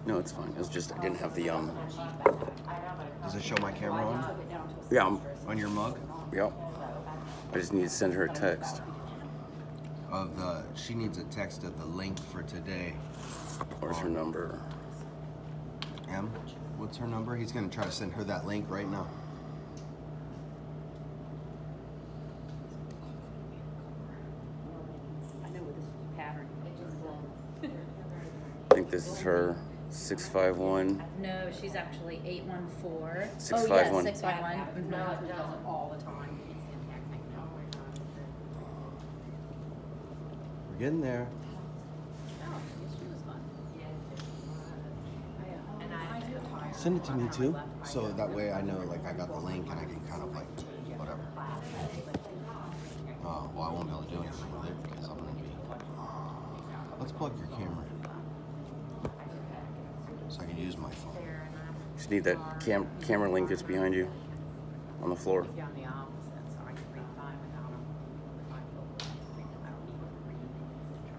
No, it's fine. It was just I didn't have the Does it show my camera on? Yeah. On your mug? Yep. I just need to send her a text. She needs a text of the link for today. Where's her number? M? What's her number? He's gonna try to send her that link right now. I know this is pattern. I think this is her 651. No, she's actually 814. 651. Oh, yes, 651. No, it does it all the time. We're getting there. Send it to me too, so that way I know like I got the link and I can kind of like whatever. Well, I won't be able to do anything with it because I'm gonna be. Let's plug your camera in so I can use my phone. Just need that camera link that's behind you on the floor.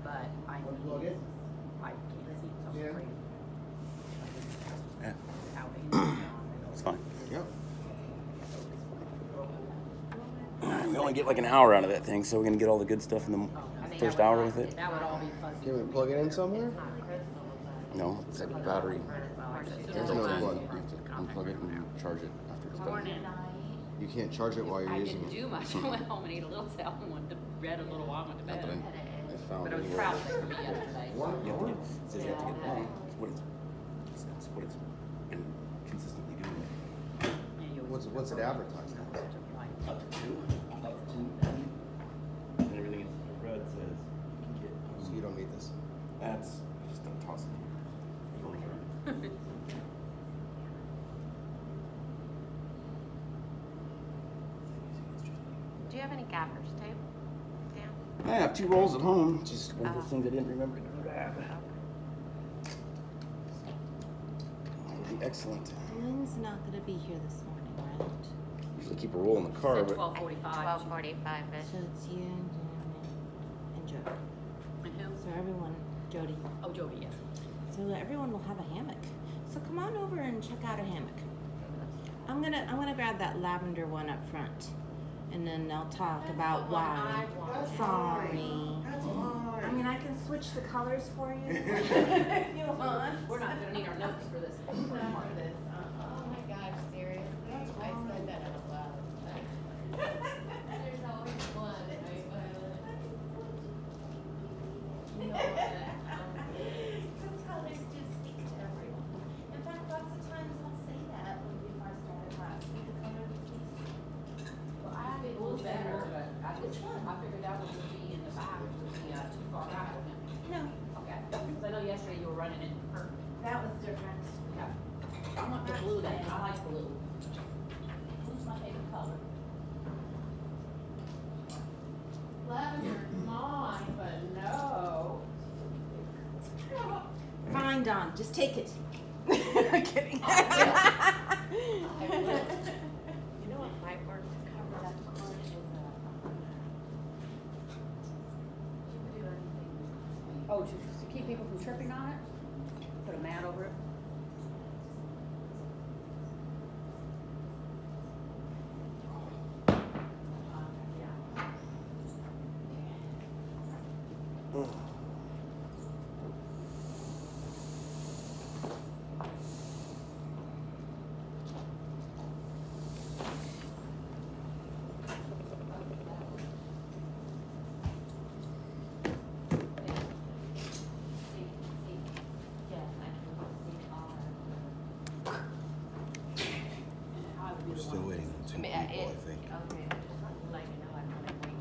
But I Plug it. I can't see, so I'm Yeah. afraid. It's fine. Yep. We only get like an hour out of that thing, so we're gonna get all the good stuff in the first hour with it. That would all be fuzzy. Can we plug it in somewhere? No, it's a battery. There's no plug. You have to unplug it and charge it after it's done. You can't charge it while you're I using didn't it. do much. I went home and ate a little salad and went to bed a little while, went to Not bed. that I found But I was anywhere. proud of it for me yesterday. You have to get, it says you have to get it done. It's what it's been consistently doing. What's it advertised as? Up to 2. And everything in red says you can get. So you don't need this. That's just don't toss it. You don't care. Do you have any gaffers tape? Dan? I have 2 rolls at home. Just one of those things I didn't remember to grab. That would be excellent. Lynn's not going to be here this morning, right? Usually keep a roll in the car, but 12:45. 12:45-ish. So it's you and Joe. And who? So everyone, Jody. Oh, Joby, yes. So everyone will have a hammock. So come on over and check out a hammock. I'm gonna grab that lavender one up front, and then I'll talk about why. Sorry. I mean, I can switch the colors for you. If you want. We're not gonna need our notes for this. Oh my gosh, seriously? I said that out loud. There's always one. Those colors do speak to everyone. In fact, lots of times I'll say that when we first start a class. The color that speaks to you. Well, I did a little better, but I figured that was gonna be in the back, which would be too far out. No, Okay, because I know yesterday you were running it perfect. that was different. Okay. I want the blue then, I like blue. Blue's my favorite color. Lavender's mine, but no. Fine, Dawn, just take it. I'm kidding. You know what might work to cover that corner is you could do anything. Oh, to keep people from tripping on it? Put a mat over it? We're still waiting on 2 people, I think. Okay, just let me know I'm gonna bring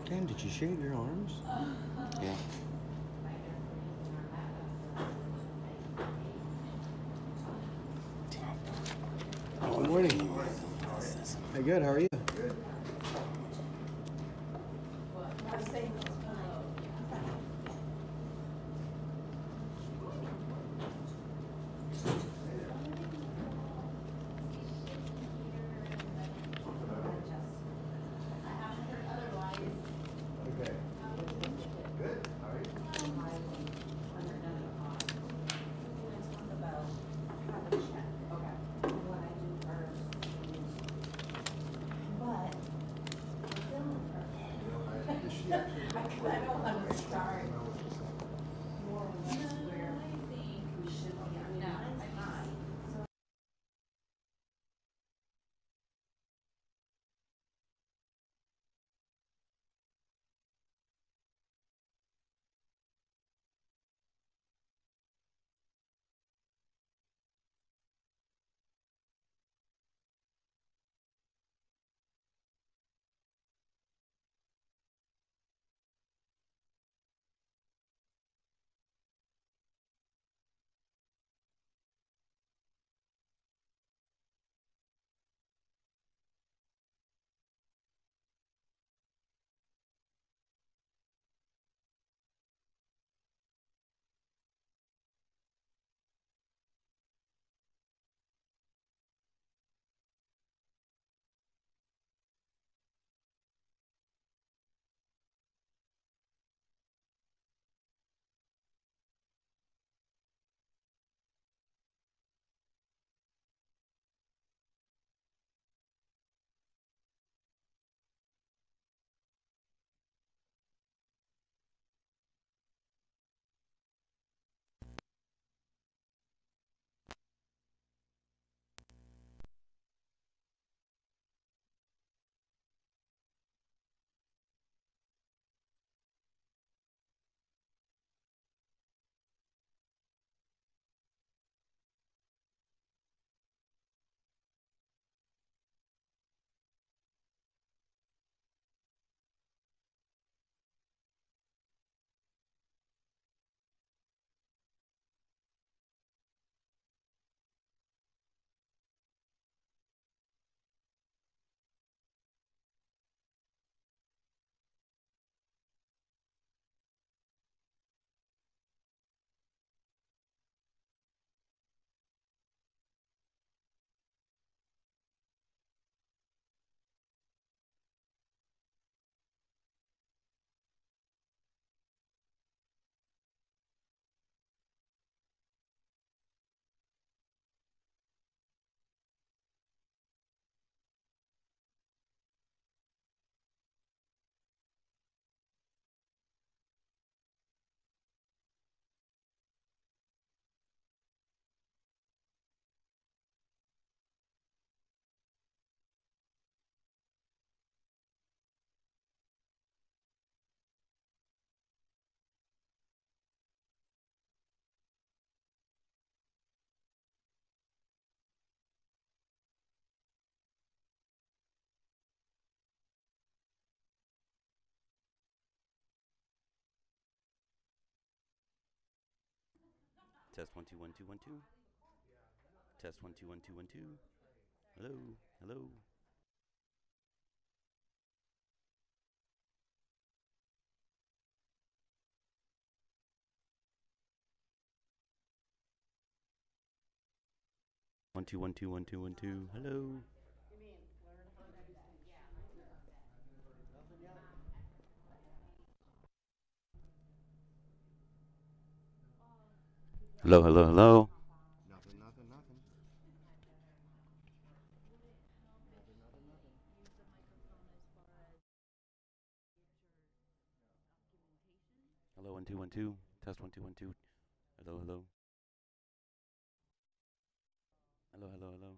Dan, did you shave your arms? yeah. Good morning. Hey, good. How are you? don't want to start. Test 1 2 1 2 1 2. Test 1 2 1 2 1 2. Hello, hello. One two one two one two 1 2. Hello. Hello, hello, hello. Nothing, nothing, nothing. Hello, 1 2 1 2. Test 1 2 1 2. Hello, hello. Hello, hello, hello.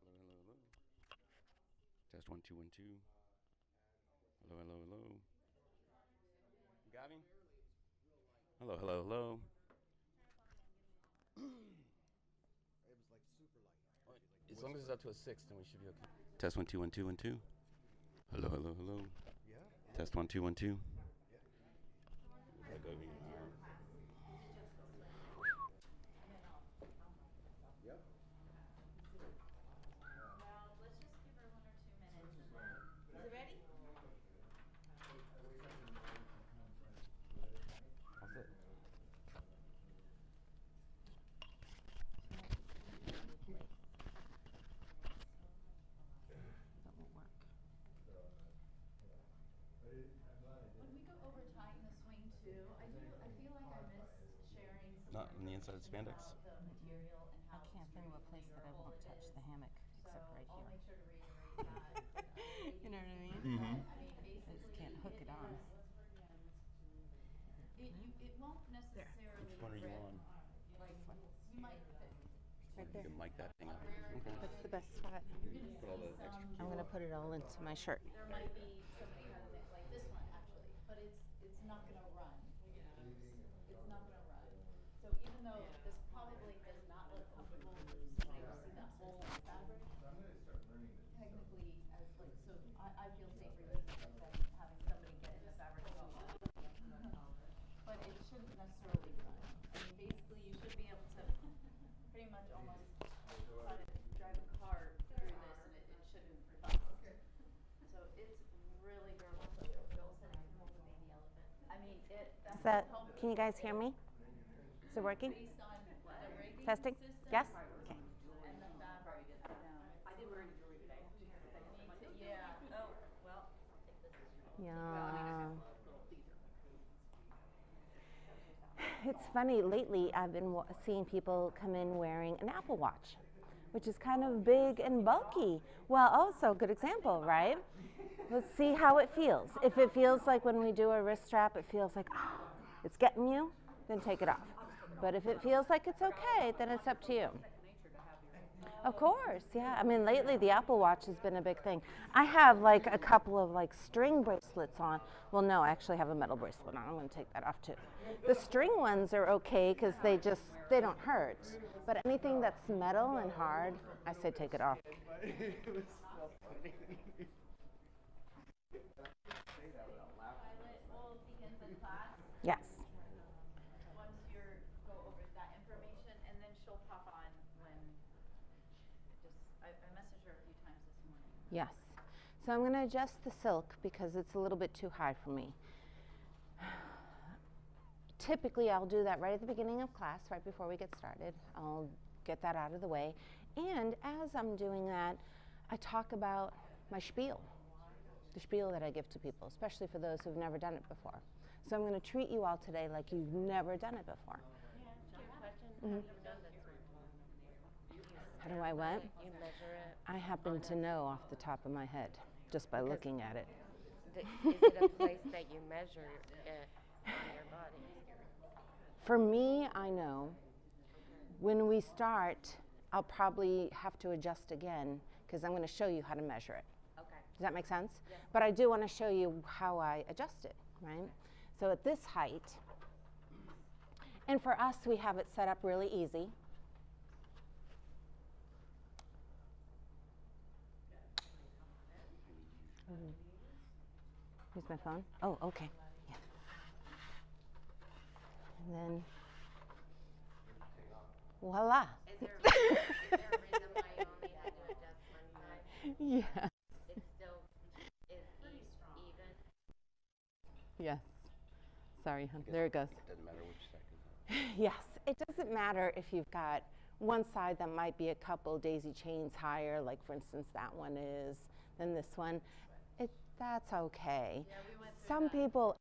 Hello, hello, hello. Test 1 2 1 2. Hello, hello, hello. You got me? Hello, hello, hello. It was like super light. As long as it's up to a 6, then we should be okay. Test 1 2 1 2 1 2. Hello, hello, hello. Yeah. Test 1 2 1 2. Yep. Is it ready? I'll inside the spandex? I can't think of a place that I won't touch the hammock except right I'll make here. sure to reiterate that. You know what I mean? Mm-hmm. I mean, I just basically, can't hook it on. it won't necessarily Which one are you rip. on? Like, you might, Right You there. can mic that thing up. Okay. That's the best spot. Put all the extra I'm gonna put it all into my shirt. there might be somebody who has it like this one actually, but it's not gonna run. It's not gonna run. So even though this probably does not look comfortable for somebody to see that hole in the fabric, technically as like, so I feel safer using it than having somebody get in the fabric and go, but it shouldn't necessarily run. I mean, basically you should be able to pretty much almost try to drive a car through this and it shouldn't bust. So it's really durable. So Bill said I can hold the baby elephant. I mean, Is that, can you guys hear me? Is it working? based on the rigging Testing? system. Yes? Okay. And the fabric. I did wear jewelry today. Yeah. Oh, well, I'll take this. Yeah. It's funny, lately I've been seeing people come in wearing an Apple Watch, which is kind of big and bulky. Well, also, good example, right? Let's see how it feels. If it feels like when we do a wrist strap, it feels like, oh, it's getting you, then take it off. But if it feels like it's okay, then it's up to you. Of course, yeah. I mean, lately the Apple Watch has been a big thing. I have like a couple of like string bracelets on. Well, no, I actually have a metal bracelet on. I'm going to take that off too. The string ones are okay because they don't hurt. But anything that's metal and hard, I say take it off. Violet will begin the class Yes. once you go over that information, and then she'll pop on when I messaged her a few times this morning. Yes. So I'm going to adjust the silk because it's a little bit too high for me. Typically, I'll do that right at the beginning of class, right before we get started. I'll get that out of the way. And as I'm doing that, I talk about my spiel, the spiel that I give to people, especially for those who've never done it before. So I'm going to treat you all today like you've never done it before. Mm-hmm. How do I what? You measure it. I happen to know off the top of my head, just by looking at it. Is it a place that you measure it on your body? For me, I know. When we start, I'll probably have to adjust again because I'm going to show you how to measure it. Okay. Does that make sense? Yes. But I do want to show you how I adjust it, right? So at this height, and for us, we have it set up really easy. Here's my phone. Oh, okay. Yeah. And then, voila. Is there a reason why you only had to adjust one side? Yeah. It still is even? Yes. Sorry, hon. There it goes. It doesn't matter which second. Yes. It doesn't matter if you've got one side that might be a couple daisy chains higher, like for instance that one is, than this one. That's okay. Yeah, we went through Some that. people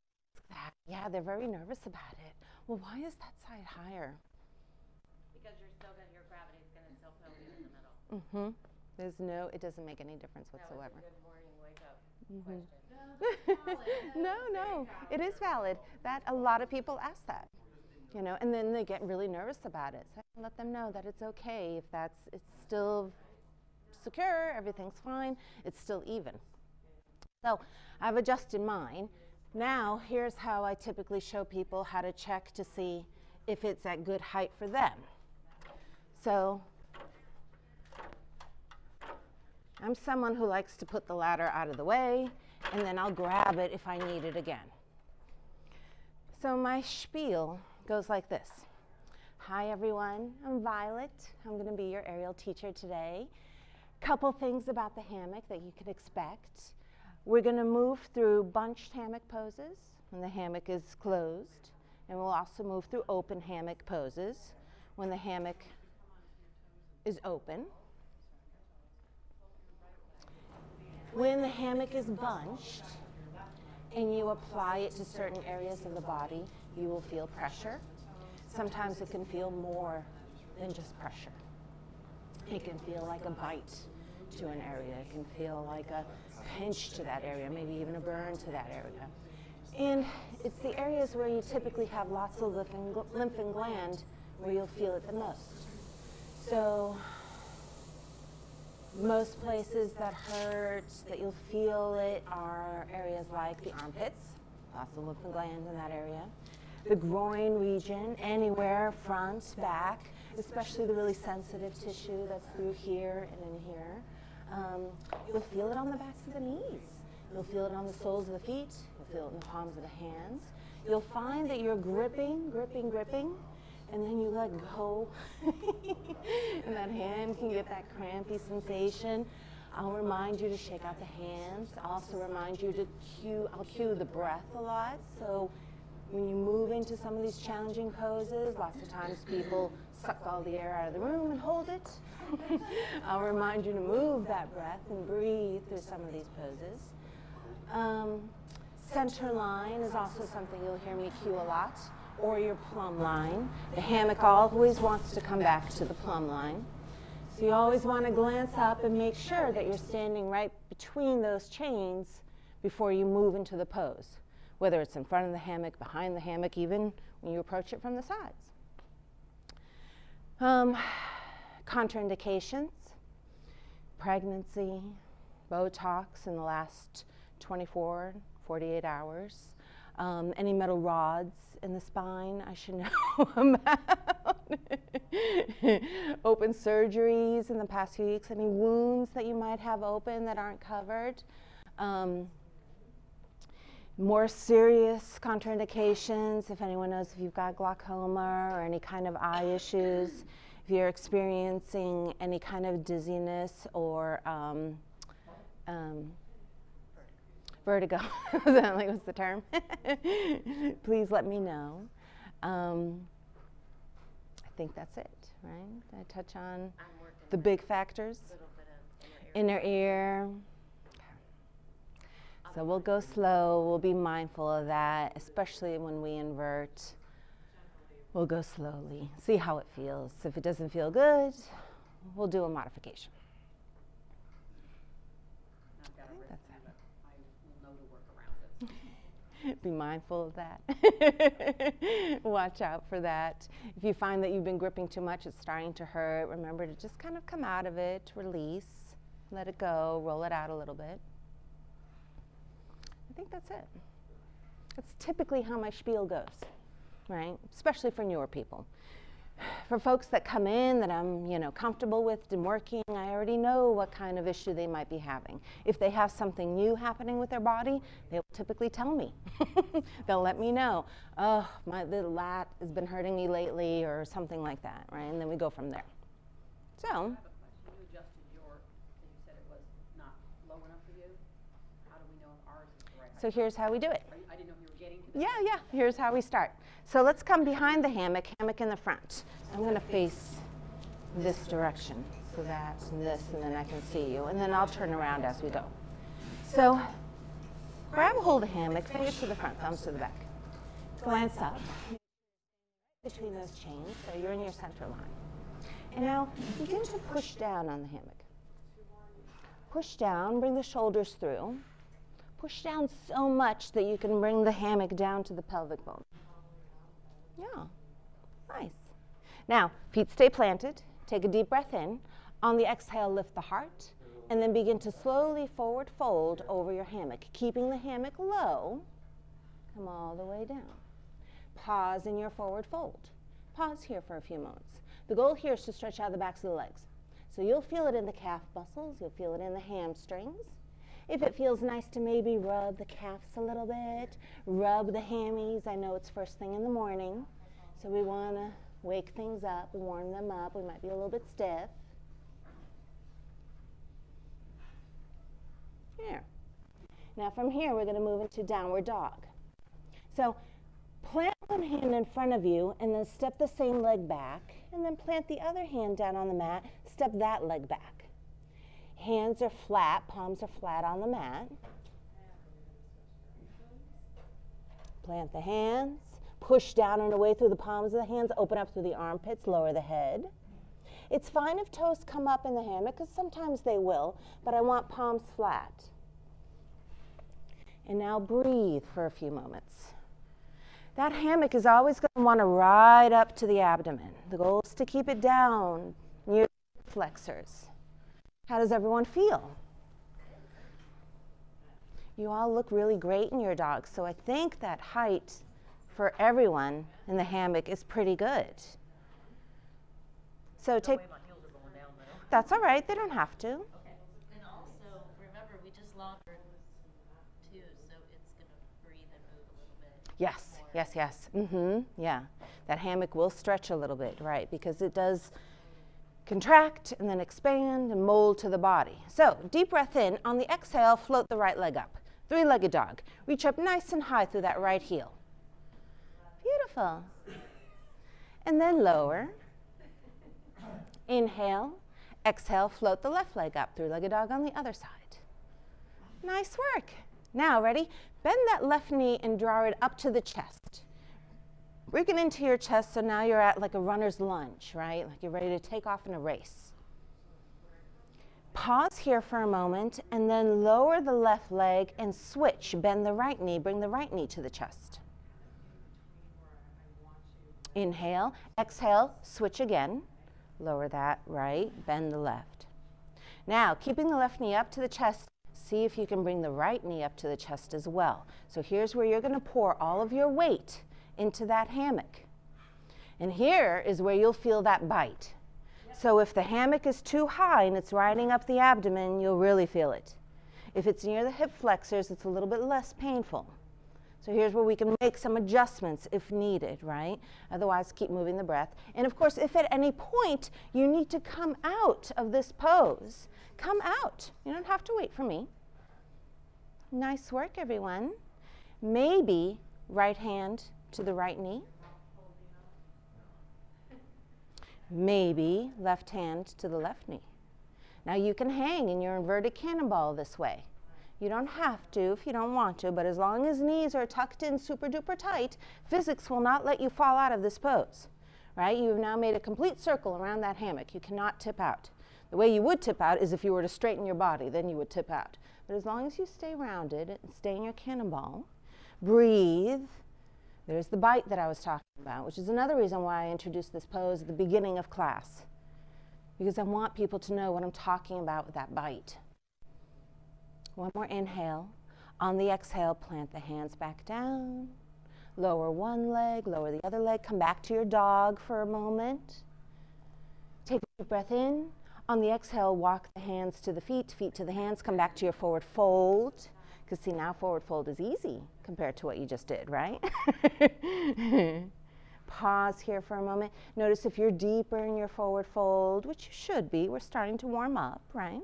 ask that. Yeah, they're very nervous about it. Well, why is that side higher? Because your gravity's going to still pull you in the middle. Mm-hmm. It doesn't make any difference That was whatsoever. a good morning wake up Mm-hmm. question. No, it is valid. That a lot of people ask that, and then they get really nervous about it. So I let them know that it's okay if it's still secure, everything's fine, it's still even. So I've adjusted mine. Now here's how I typically show people how to check to see if it's at good height for them. So I'm someone who likes to put the ladder out of the way, and then I'll grab it if I need it again. So my spiel goes like this. Hi everyone, I'm Violet. I'm going to be your aerial teacher today. Couple things about the hammock that you can expect. We're going to move through bunched hammock poses when the hammock is closed, and we'll also move through open hammock poses when the hammock is open. When the hammock is bunched and you apply it to certain areas of the body, you will feel pressure. sometimes it can feel more than just pressure. It can feel like a bite to an area. It can feel like a pinch to that area, maybe even a burn to that area. And it's the areas where you typically have lots of lymph and gland where you'll feel it the most. So most places that hurt, that you'll feel it, are areas like the armpits, lots of lymph and gland in that area. The groin region, anywhere, front, back, especially the really sensitive tissue that's through here and in here. You'll feel it on the backs of the knees. You'll feel it on the soles of the feet. You'll feel it in the palms of the hands. You'll find that you're gripping, and then you let go. And that hand can get that crampy sensation. I'll remind you to shake out the hands. I'll also remind you to I'll cue the breath a lot. So when you move into some of these challenging poses, lots of times people suck all the air out of the room and hold it. I'll remind you to move that breath and breathe through some of these poses. Center line is also something you'll hear me cue a lot, or your plumb line. The hammock always wants to come back to the plumb line. So you always want to glance up and make sure that you're standing right between those chains before you move into the pose, whether it's in front of the hammock, behind the hammock, even when you approach it from the sides. Contraindications: pregnancy, Botox in the last 24, 48 hours, any metal rods in the spine I should know about, open surgeries in the past few weeks, any wounds that you might have open that aren't covered, more serious contraindications, if anyone knows if you've got glaucoma or any kind of eye issues, if you're experiencing any kind of dizziness or vertigo, what's the term? Please let me know. I think that's it, right? Did I touch on the big factors? Inner ear. So we'll go slow, we'll be mindful of that, especially when we invert. We'll go slowly, see how it feels. If it doesn't feel good, we'll do a modification. I think that's it. I will know to work around it. Be mindful of that. Watch out for that. If you find that you've been gripping too much, it's starting to hurt, remember to just kind of come out of it, release, let it go, roll it out a little bit. I think that's it. That's typically how my spiel goes, right? Especially for newer people. For folks that come in that I'm, comfortable with and working, I already know what kind of issue they might be having. If they have something new happening with their body, they will typically tell me. They'll let me know, oh, my little lat has been hurting me lately, or something like that, right? And then we go from there. So. I have a question. You adjusted yours, and you said it was not low enough for you. How do we know if ours is the right height? So here's how we do it. I didn't know if you were getting to that. Yeah. Here's how we start. So let's come behind the hammock in the front. I'm going to face this direction, so that's this, and then I can see you. And then I'll turn around as we go. So grab a hold of the hammock, fingers to the front, thumbs to the back. Glance up between those chains, so you're in your center line. And now begin to push down on the hammock. Push down, bring the shoulders through. Push down so much that you can bring the hammock down to the pelvic bone. Yeah, nice. Now, feet stay planted. Take a deep breath in. On the exhale, lift the heart, and then begin to slowly forward fold over your hammock, keeping the hammock low. Come all the way down. Pause in your forward fold. Pause here for a few moments. The goal here is to stretch out the backs of the legs. So you'll feel it in the calf muscles, you'll feel it in the hamstrings. If it feels nice to maybe rub the calves a little bit, rub the hammies. I know it's first thing in the morning, so we want to wake things up, warm them up. We might be a little bit stiff. Here. Now from here, we're going to move into downward dog. So plant one hand in front of you and then step the same leg back, and then plant the other hand down on the mat, step that leg back. Hands are flat, palms are flat on the mat. Plant the hands, push down and away through the palms of the hands, open up through the armpits, lower the head. It's fine if toes come up in the hammock, because sometimes they will, but I want palms flat. And now breathe for a few moments. That hammock is always going to want to ride up to the abdomen. The goal is to keep it down near the flexors. How does everyone feel? You all look really great in your dogs, so I think that height for everyone in the hammock is pretty good. So take, that's all right, they don't have to. And also, remember, we just laundered too, so it's going to breathe and move a little bit. Yes, yes, yes. Yeah, that hammock will stretch a little bit, right? Because it does contract and then expand and mold to the body. So deep breath in. On the exhale, float the right leg up. Three-legged dog. Reach up nice and high through that right heel. Beautiful. And then lower. Inhale. Exhale, float the left leg up. Three-legged dog on the other side. Nice work. Now, ready? Bend that left knee and draw it up to the chest. Bring it into your chest, so now you're at like a runner's lunge, right? Like you're ready to take off in a race. Pause here for a moment, and then lower the left leg and switch. Bend the right knee, bring the right knee to the chest. Inhale, exhale, switch again. Lower that right, bend the left. Now, keeping the left knee up to the chest, see if you can bring the right knee up to the chest as well. So here's where you're going to pour all of your weight into that hammock. And here is where you'll feel that bite. So if the hammock is too high and it's riding up the abdomen, you'll really feel it. If it's near the hip flexors, it's a little bit less painful. So here's where we can make some adjustments if needed, right? Otherwise, keep moving the breath. And of course, if at any point you need to come out of this pose, come out. You don't have to wait for me. Nice work, everyone. Maybe right hand to the right knee. Maybe left hand to the left knee. Now you can hang in your inverted cannonball this way. You don't have to if you don't want to, but as long as knees are tucked in super duper tight, physics will not let you fall out of this pose, right? You've now made a complete circle around that hammock. You cannot tip out. The way you would tip out is if you were to straighten your body, then you would tip out. But as long as you stay rounded and stay in your cannonball, breathe. There's the bite that I was talking about, which is another reason why I introduced this pose at the beginning of class, because I want people to know what I'm talking about with that bite. One more inhale. On the exhale, plant the hands back down. Lower one leg, lower the other leg. Come back to your dog for a moment. Take a deep breath in. On the exhale, walk the hands to the feet, feet to the hands. Come back to your forward fold. Because see, now forward fold is easy compared to what you just did, right? Pause here for a moment. Notice if you're deeper in your forward fold, which you should be. We're starting to warm up, right?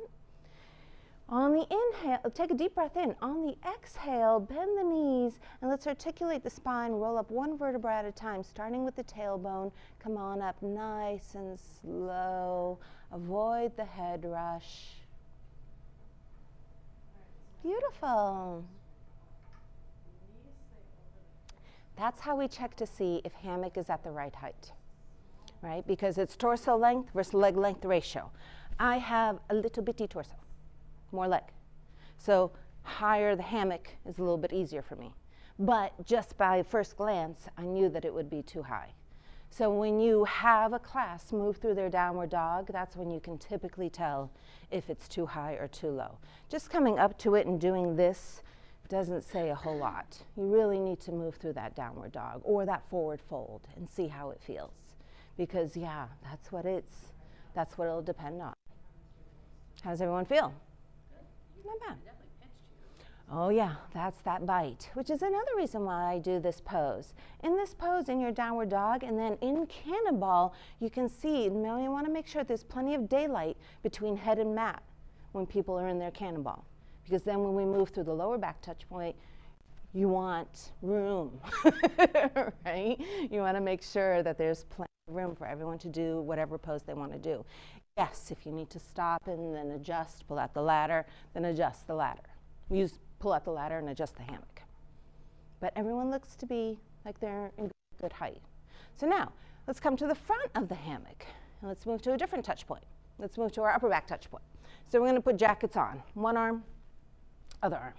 On the inhale, take a deep breath in. On the exhale, bend the knees and let's articulate the spine. Roll up one vertebra at a time, starting with the tailbone. Come on up nice and slow. Avoid the head rush. Beautiful. That's how we check to see if hammock is at the right height, right? Because it's torso length versus leg length ratio. I have a little bitty torso, more leg. So higher the hammock is a little bit easier for me. But just by first glance, I knew that it would be too high. So when you have a class move through their downward dog, that's when you can typically tell if it's too high or too low. Just coming up to it and doing this doesn't say a whole lot. You really need to move through that downward dog or that forward fold and see how it feels. Because yeah, that's what it'll depend on. How does everyone feel? Not bad. Oh yeah, that's that bite, which is another reason why I do this pose. In this pose, in your downward dog, and then in cannonball, you can see, you want to make sure there's plenty of daylight between head and mat when people are in their cannonball. Because then when we move through the lower back touch point, you want room, right? You want to make sure that there's plenty of room for everyone to do whatever pose they want to do. Yes, if you need to stop and then adjust, pull out the ladder, then adjust the ladder. Pull out the ladder and adjust the hammock. But everyone looks to be like they're in good good height. So now, let's come to the front of the hammock, and let's move to a different touch point. Let's move to our upper back touch point. So we're going to put jackets on. One arm, other arm.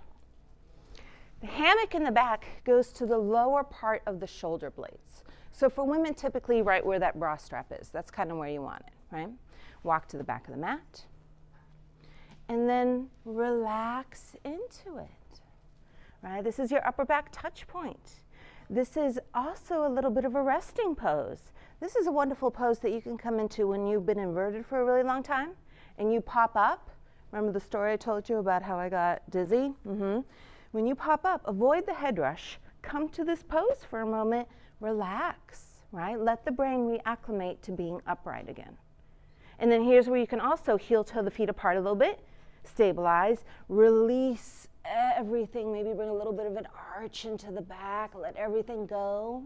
The hammock in the back goes to the lower part of the shoulder blades. So for women, typically right where that bra strap is. That's kind of where you want it, right? Walk to the back of the mat. And then relax into it, right? This is your upper back touch point. This is also a little bit of a resting pose. This is a wonderful pose that you can come into when you've been inverted for a really long time and you pop up. Remember the story I told you about how I got dizzy? When you pop up, avoid the head rush. Come to this pose for a moment. Relax, right? Let the brain reacclimate to being upright again. And then here's where you can also heel toe the feet apart a little bit. Stabilize, release everything. Maybe bring a little bit of an arch into the back. Let everything go.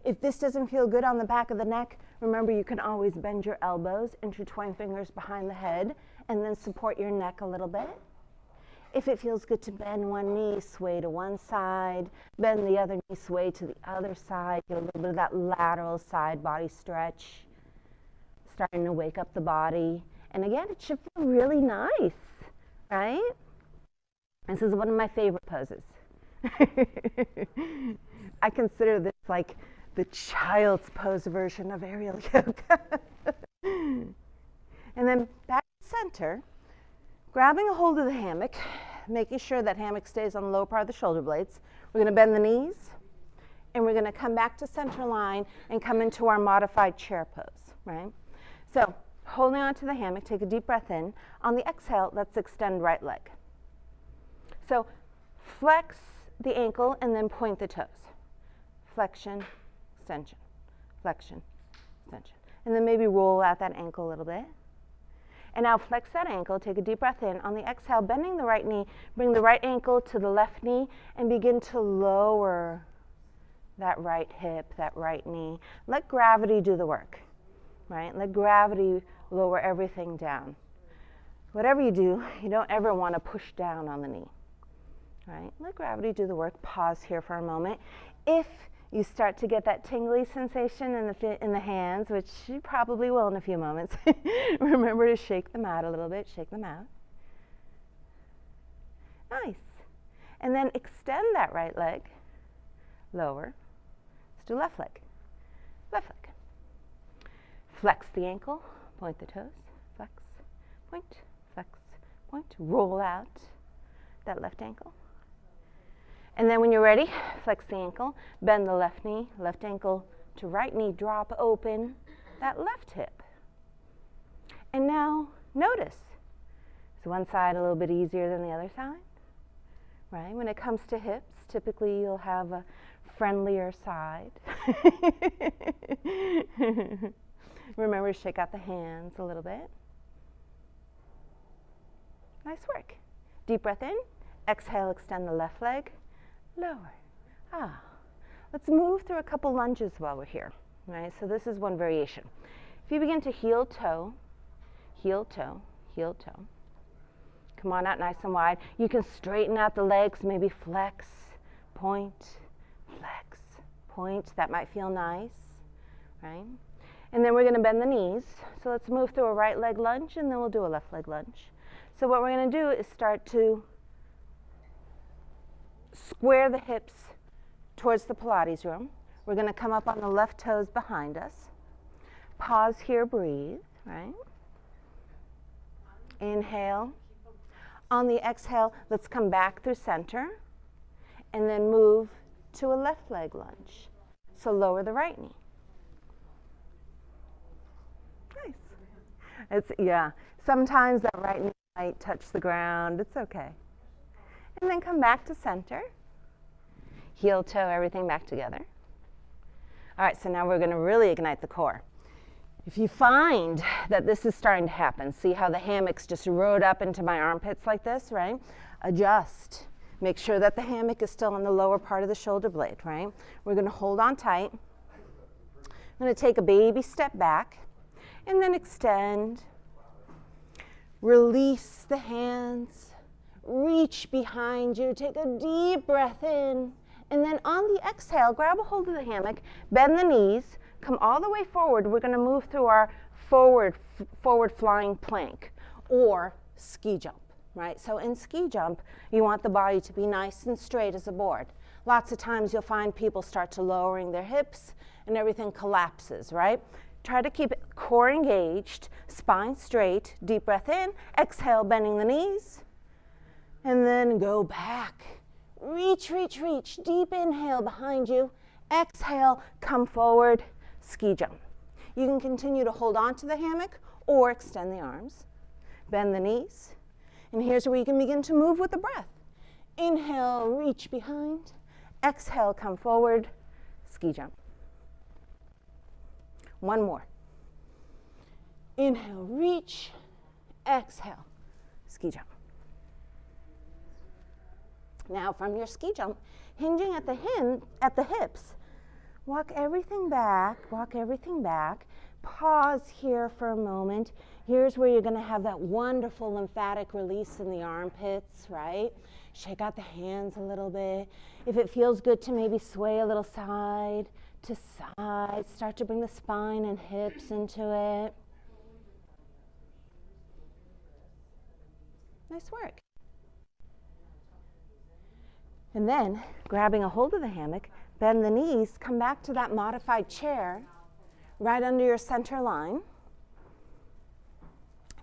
If this doesn't feel good on the back of the neck, remember you can always bend your elbows, intertwine fingers behind the head, and then support your neck a little bit. If it feels good to bend one knee, sway to one side, bend the other knee, sway to the other side, get a little bit of that lateral side body stretch, starting to wake up the body. And again, it should feel really nice, right? This is one of my favorite poses. I consider this like the child's pose version of aerial yoga. And then back to center, grabbing a hold of the hammock, making sure that hammock stays on the lower part of the shoulder blades. We're going to bend the knees, and we're going to come back to center line and come into our modified chair pose, right? So holding onto the hammock, take a deep breath in. On the exhale, let's extend right leg. So flex the ankle and then point the toes. Flexion, extension, flexion, extension. And then maybe roll out that ankle a little bit. And now flex that ankle, take a deep breath in. On the exhale, bending the right knee, bring the right ankle to the left knee and begin to lower that right hip, that right knee. Let gravity do the work, right? Let gravity lower everything down. Whatever you do, you don't ever want to push down on the knee, right? Let gravity do the work. Pause here for a moment. If you start to get that tingly sensation in the hands, which you probably will in a few moments, remember to shake them out a little bit. Shake them out. Nice. And then extend that right leg. Lower. Let's do left leg. Left leg. Flex the ankle. Point the toes. Flex. Point. Flex. Point. Roll out that left ankle. And then when you're ready, flex the ankle, bend the left knee, left ankle to right knee, drop open that left hip. And now notice, is one side a little bit easier than the other side? Right? When it comes to hips, typically you'll have a friendlier side. Remember to shake out the hands a little bit. Nice work. Deep breath in, exhale, extend the left leg. Lower. Let's move through a couple lunges while we're here, right? So this is one variation. If you begin to heel toe, heel toe, heel toe. Come on out nice and wide. You can straighten out the legs, maybe flex, point, flex, point. That might feel nice, right? And then we're going to bend the knees. So let's move through a right leg lunge, and then we'll do a left leg lunge. So what we're going to do is start to square the hips towards the Pilates room. We're going to come up on the left toes behind us. Pause here, breathe, right? Inhale. On the exhale, let's come back through center and then move to a left leg lunge. So lower the right knee. Nice. Sometimes that right knee might touch the ground. It's okay. And then come back to center. Heel toe everything back together. All right, so now we're going to really ignite the core. If you find that this is starting to happen, see how the hammocks just rode up into my armpits like this, right? Adjust. Make sure that the hammock is still on the lower part of the shoulder blade, right? We're going to hold on tight. I'm going to take a baby step back and then extend. Release the hands. Reach behind you. Take a deep breath in And then on the exhale, grab a hold of the hammock, bend the knees, come all the way forward. We're going to move through our forward flying plank or ski jump, right? So in ski jump, you want the body to be nice and straight as a board. Lots of times you'll find people start to lowering their hips and everything collapses, right? Try to keep core engaged, spine straight, deep breath in, exhale, bending the knees, and then go back. Reach, reach, reach, deep inhale behind you, exhale, come forward, ski jump. You can continue to hold on to the hammock or extend the arms, bend the knees, and here's where you can begin to move with the breath. Inhale, reach behind, exhale, come forward, ski jump. One more. Inhale, reach, exhale, ski jump. Now from your ski jump, hinging at the hips, walk everything back, pause here for a moment. Here's where you're going to have that wonderful lymphatic release in the armpits, right? Shake out the hands a little bit. If it feels good to maybe sway a little side to side, start to bring the spine and hips into it. Nice work. And then, grabbing a hold of the hammock, bend the knees, come back to that modified chair, right under your center line.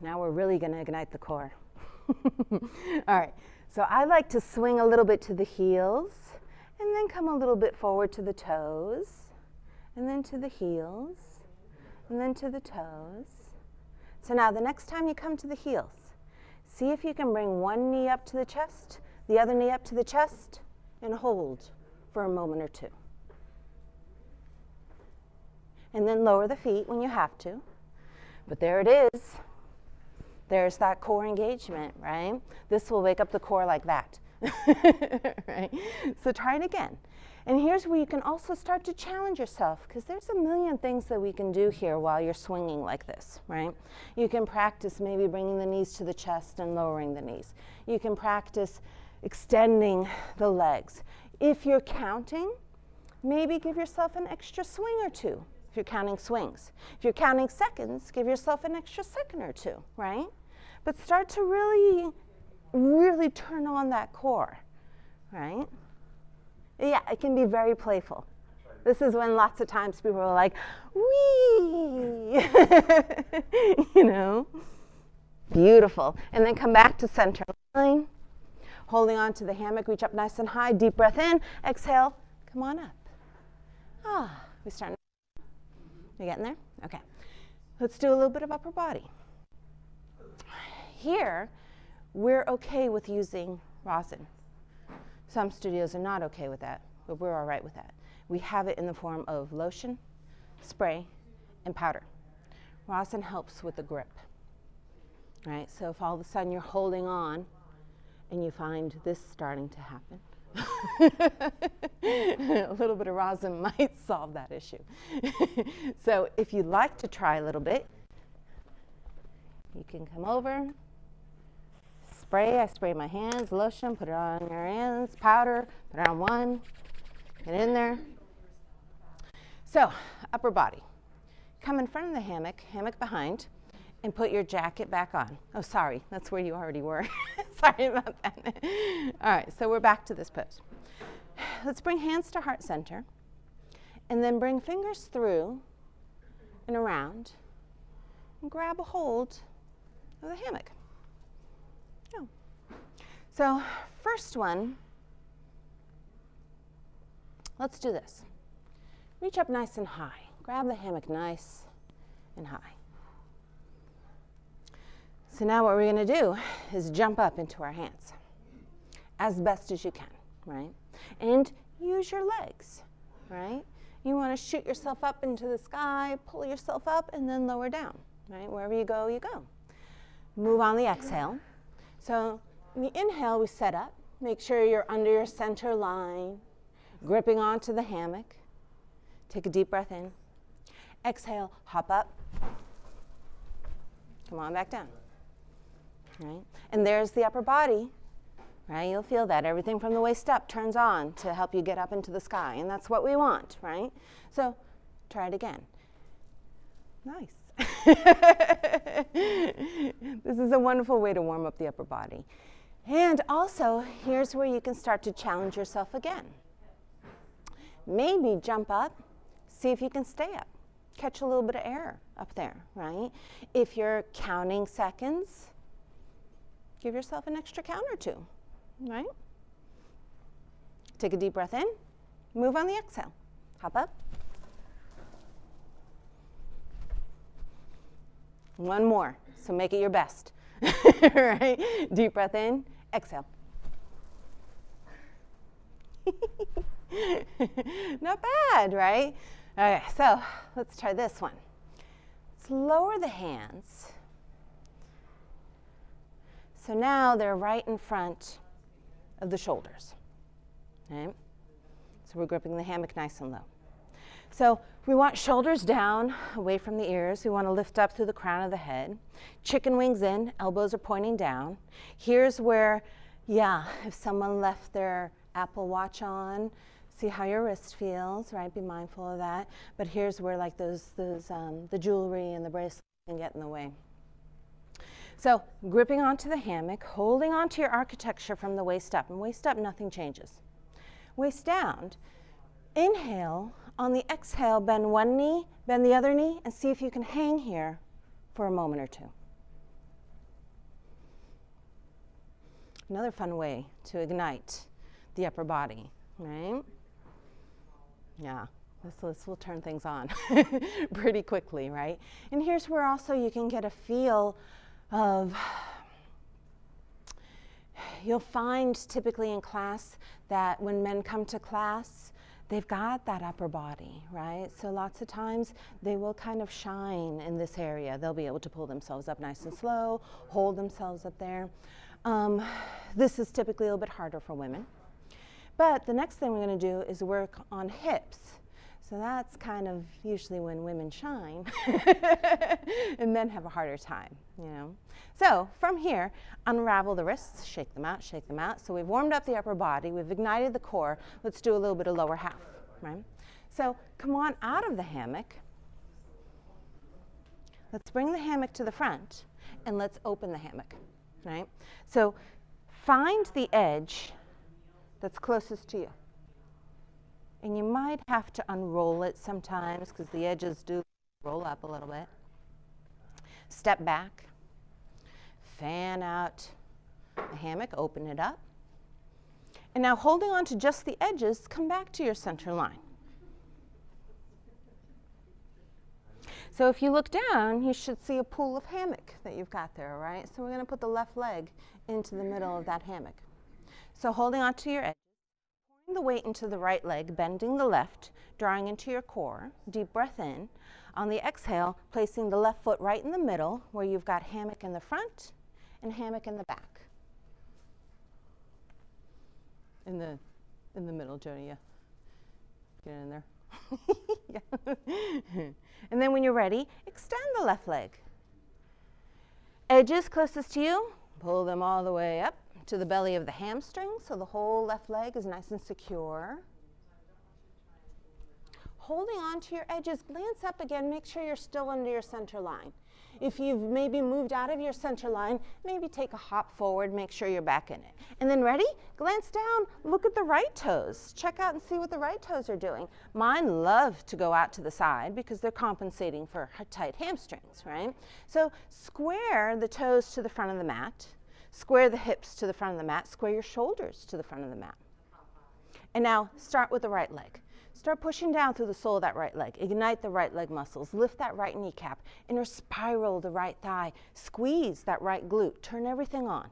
Now we're really going to ignite the core. All right, so I like to swing a little bit to the heels, and then come a little bit forward to the toes, and then to the heels, and then to the toes. So now the next time you come to the heels, see if you can bring one knee up to the chest, the other knee up to the chest, and hold for a moment or two. And then lower the feet when you have to. But there it is. There's that core engagement, right? This will wake up the core like that. Right? So try it again. And here's where you can also start to challenge yourself, because there's a million things that we can do here while you're swinging like this, right? You can practice maybe bringing the knees to the chest and lowering the knees. You can practice extending the legs. If you're counting, maybe give yourself an extra swing or two, if you're counting swings. If you're counting seconds, give yourself an extra second or two, right? But start to really, really turn on that core, right? Yeah, it can be very playful. This is when lots of times people are like, wee, you know, beautiful. And then come back to center line, holding on to the hammock, reach up nice and high, deep breath in, exhale, come on up. Ah, we starting. You getting there? Okay. Let's do a little bit of upper body. Here, we're okay with using rosin. Some studios are not okay with that, but we're all right with that. We have it in the form of lotion, spray, and powder. Rosin helps with the grip, right? So if all of a sudden you're holding on and you find this starting to happen, a little bit of rosin might solve that issue. So if you'd like to try a little bit, you can come over, spray. I spray my hands, lotion, put it on your hands, powder, put it on one, get in there. So, upper body. Come in front of the hammock, hammock behind, and put your jacket back on. Oh, sorry, that's where you already were. Sorry about that. All right, so we're back to this pose. Let's bring hands to heart center, and then bring fingers through and around, and grab a hold of the hammock. Oh. So, first one, let's do this. Reach up nice and high. Grab the hammock nice and high. So now what we're going to do is jump up into our hands as best as you can, right? And use your legs, right? You want to shoot yourself up into the sky, pull yourself up, and then lower down, right? Wherever you go, you go. Move on the exhale. So in the inhale, we set up. Make sure you're under your center line, gripping onto the hammock. Take a deep breath in. Exhale, hop up. Come on back down. Right? And there's the upper body, right? You'll feel that. Everything from the waist up turns on to help you get up into the sky, and that's what we want, right? So try it again. Nice. This is a wonderful way to warm up the upper body. And also, here's where you can start to challenge yourself again. Maybe jump up, see if you can stay up. Catch a little bit of air up there, right? If you're counting seconds, give yourself an extra count or two, right? Take a deep breath in, move on the exhale. Hop up. One more, so make it your best, right? Deep breath in, exhale. Not bad, right? Okay, so let's try this one. Let's lower the hands. So now they're right in front of the shoulders, right? So we're gripping the hammock nice and low. So we want shoulders down, away from the ears. We want to lift up through the crown of the head. Chicken wings in, elbows are pointing down. Here's where, yeah, if someone left their Apple Watch on, see how your wrist feels, right? Be mindful of that. But here's where like the jewelry and the bracelet can get in the way. So gripping onto the hammock, holding onto your architecture from the waist up. And waist up, nothing changes. Waist down, inhale. On the exhale, bend one knee, bend the other knee, and see if you can hang here for a moment or two. Another fun way to ignite the upper body, right? Yeah, this will turn things on pretty quickly, right? And here's where also you can get a feel of, you'll find typically in class that when men come to class, they've got that upper body, right? So lots of times they will kind of shine in this area. They'll be able to pull themselves up nice and slow, hold themselves up there. This is typically a little bit harder for women. But the next thing we're going to do is work on hips. So that's kind of usually when women shine and men have a harder time, you know. So from here, unravel the wrists, shake them out, shake them out. So we've warmed up the upper body, we've ignited the core. Let's do a little bit of lower half, right? So come on out of the hammock. Let's bring the hammock to the front and let's open the hammock, right? So find the edge that's closest to you. And you might have to unroll it sometimes because the edges do roll up a little bit. Step back, fan out the hammock, open it up. And now holding on to just the edges, come back to your center line. So if you look down, you should see a pool of hammock that you've got there, right? So we're going to put the left leg into the middle of that hammock. So holding on to your edge, pouring the weight into the right leg, bending the left, drawing into your core, deep breath in. On the exhale, placing the left foot right in the middle where you've got hammock in the front and hammock in the back. In the middle, Jody, yeah. Get in there. Yeah. And then when you're ready, extend the left leg. Edges closest to you, pull them all the way up to the belly of the hamstring so the whole left leg is nice and secure. Holding on to your edges, glance up again, make sure you're still under your center line. If you've maybe moved out of your center line, maybe take a hop forward, make sure you're back in it. And then ready? Glance down, look at the right toes. Check out and see what the right toes are doing. Mine love to go out to the side because they're compensating for tight hamstrings, right? So square the toes to the front of the mat, square the hips to the front of the mat, square your shoulders to the front of the mat. And now start with the right leg. Start pushing down through the sole of that right leg. Ignite the right leg muscles. Lift that right kneecap. Inner spiral the right thigh. Squeeze that right glute. Turn everything on.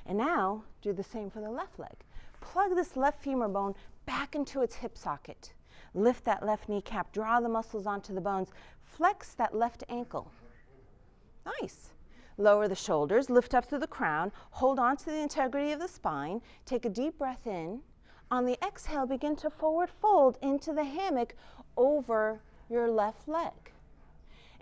And now do the same for the left leg. Plug this left femur bone back into its hip socket. Lift that left kneecap. Draw the muscles onto the bones. Flex that left ankle. Nice. Lower the shoulders. Lift up through the crown. Hold on to the integrity of the spine. Take a deep breath in. On the exhale, begin to forward fold into the hammock over your left leg.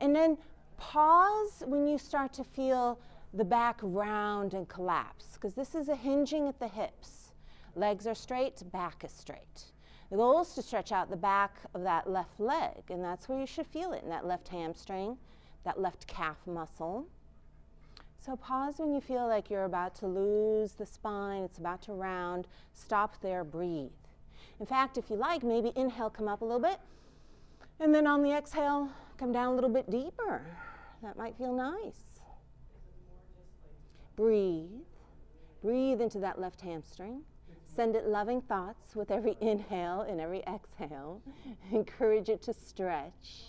And then pause when you start to feel the back round and collapse, because this is a hinging at the hips. Legs are straight, back is straight. The goal is to stretch out the back of that left leg, and that's where you should feel it, in that left hamstring, that left calf muscle. So pause when you feel like you're about to lose the spine, it's about to round. Stop there, breathe. In fact, if you like, maybe inhale, come up a little bit, and then on the exhale, come down a little bit deeper. That might feel nice. Breathe. Breathe into that left hamstring. Send it loving thoughts with every inhale and every exhale. Encourage it to stretch.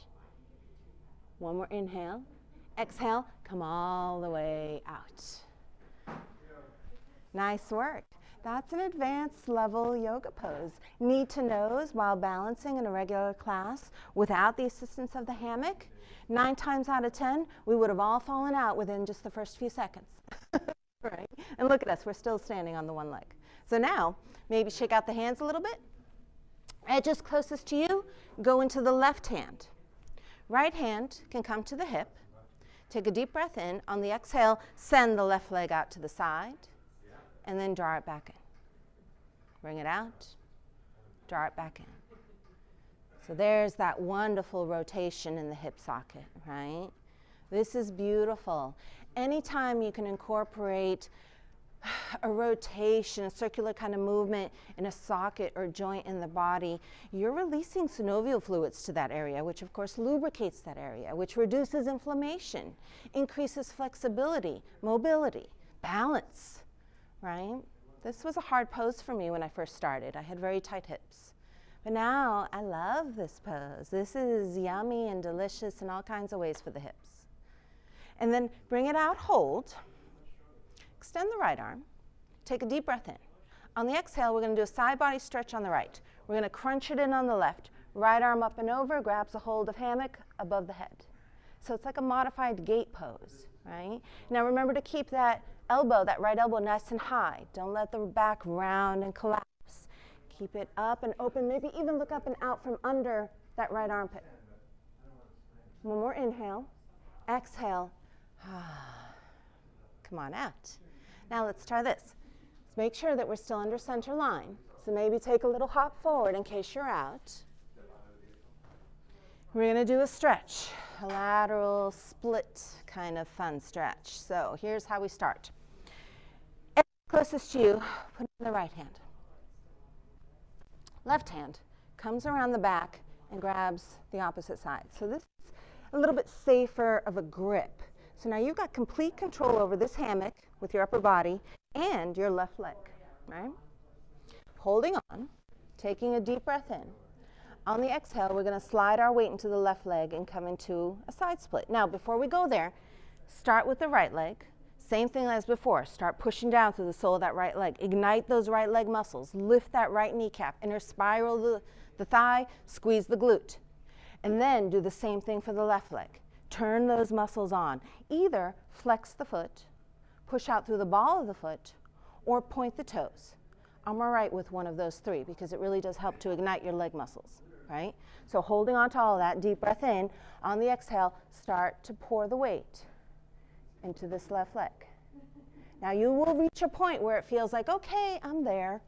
One more inhale. Exhale, come all the way out. Nice work. That's an advanced level yoga pose. Knee to nose while balancing in a regular class without the assistance of the hammock. 9 times out of 10, we would have all fallen out within just the first few seconds. Right? And look at us, we're still standing on the one leg. So now, maybe shake out the hands a little bit. Edges closest to you, go into the left hand. Right hand can come to the hip. Take a deep breath in. On the exhale, send the left leg out to the side, and then draw it back in. Bring it out, draw it back in. So there's that wonderful rotation in the hip socket, right? This is beautiful. Anytime you can incorporate a rotation, a circular kind of movement in a socket or joint in the body, you're releasing synovial fluids to that area, which of course lubricates that area, which reduces inflammation, increases flexibility, mobility, balance, right? This was a hard pose for me when I first started. I had very tight hips. But now I love this pose. This is yummy and delicious in all kinds of ways for the hips. And then bring it out, hold. Extend the right arm. Take a deep breath in. On the exhale, we're going to do a side body stretch on the right. We're going to crunch it in on the left. Right arm up and over, grabs a hold of hammock above the head. So it's like a modified gate pose, right? Now remember to keep that elbow, that right elbow, nice and high. Don't let the back round and collapse. Keep it up and open. Maybe even look up and out from under that right armpit. One more inhale. Exhale. Come on out. Now let's try this. Let's make sure that we're still under center line. So maybe take a little hop forward in case you're out. We're going to do a stretch, a lateral split kind of fun stretch. So here's how we start. Closest to you, put it in the right hand. Left hand comes around the back and grabs the opposite side. So this is a little bit safer of a grip. So now you've got complete control over this hammock with your upper body and your left leg, right? Holding on, taking a deep breath in. On the exhale, we're going to slide our weight into the left leg and come into a side split. Now, before we go there, start with the right leg. Same thing as before. Start pushing down through the sole of that right leg. Ignite those right leg muscles. Lift that right kneecap. Inner spiral the thigh. Squeeze the glute. And then do the same thing for the left leg. Turn those muscles on. Either flex the foot, push out through the ball of the foot, or point the toes. I'm all right with one of those three because it really does help to ignite your leg muscles, right? So holding on to all of that, deep breath in. On the exhale, start to pour the weight into this left leg. Now you will reach a point where it feels like, okay, I'm there.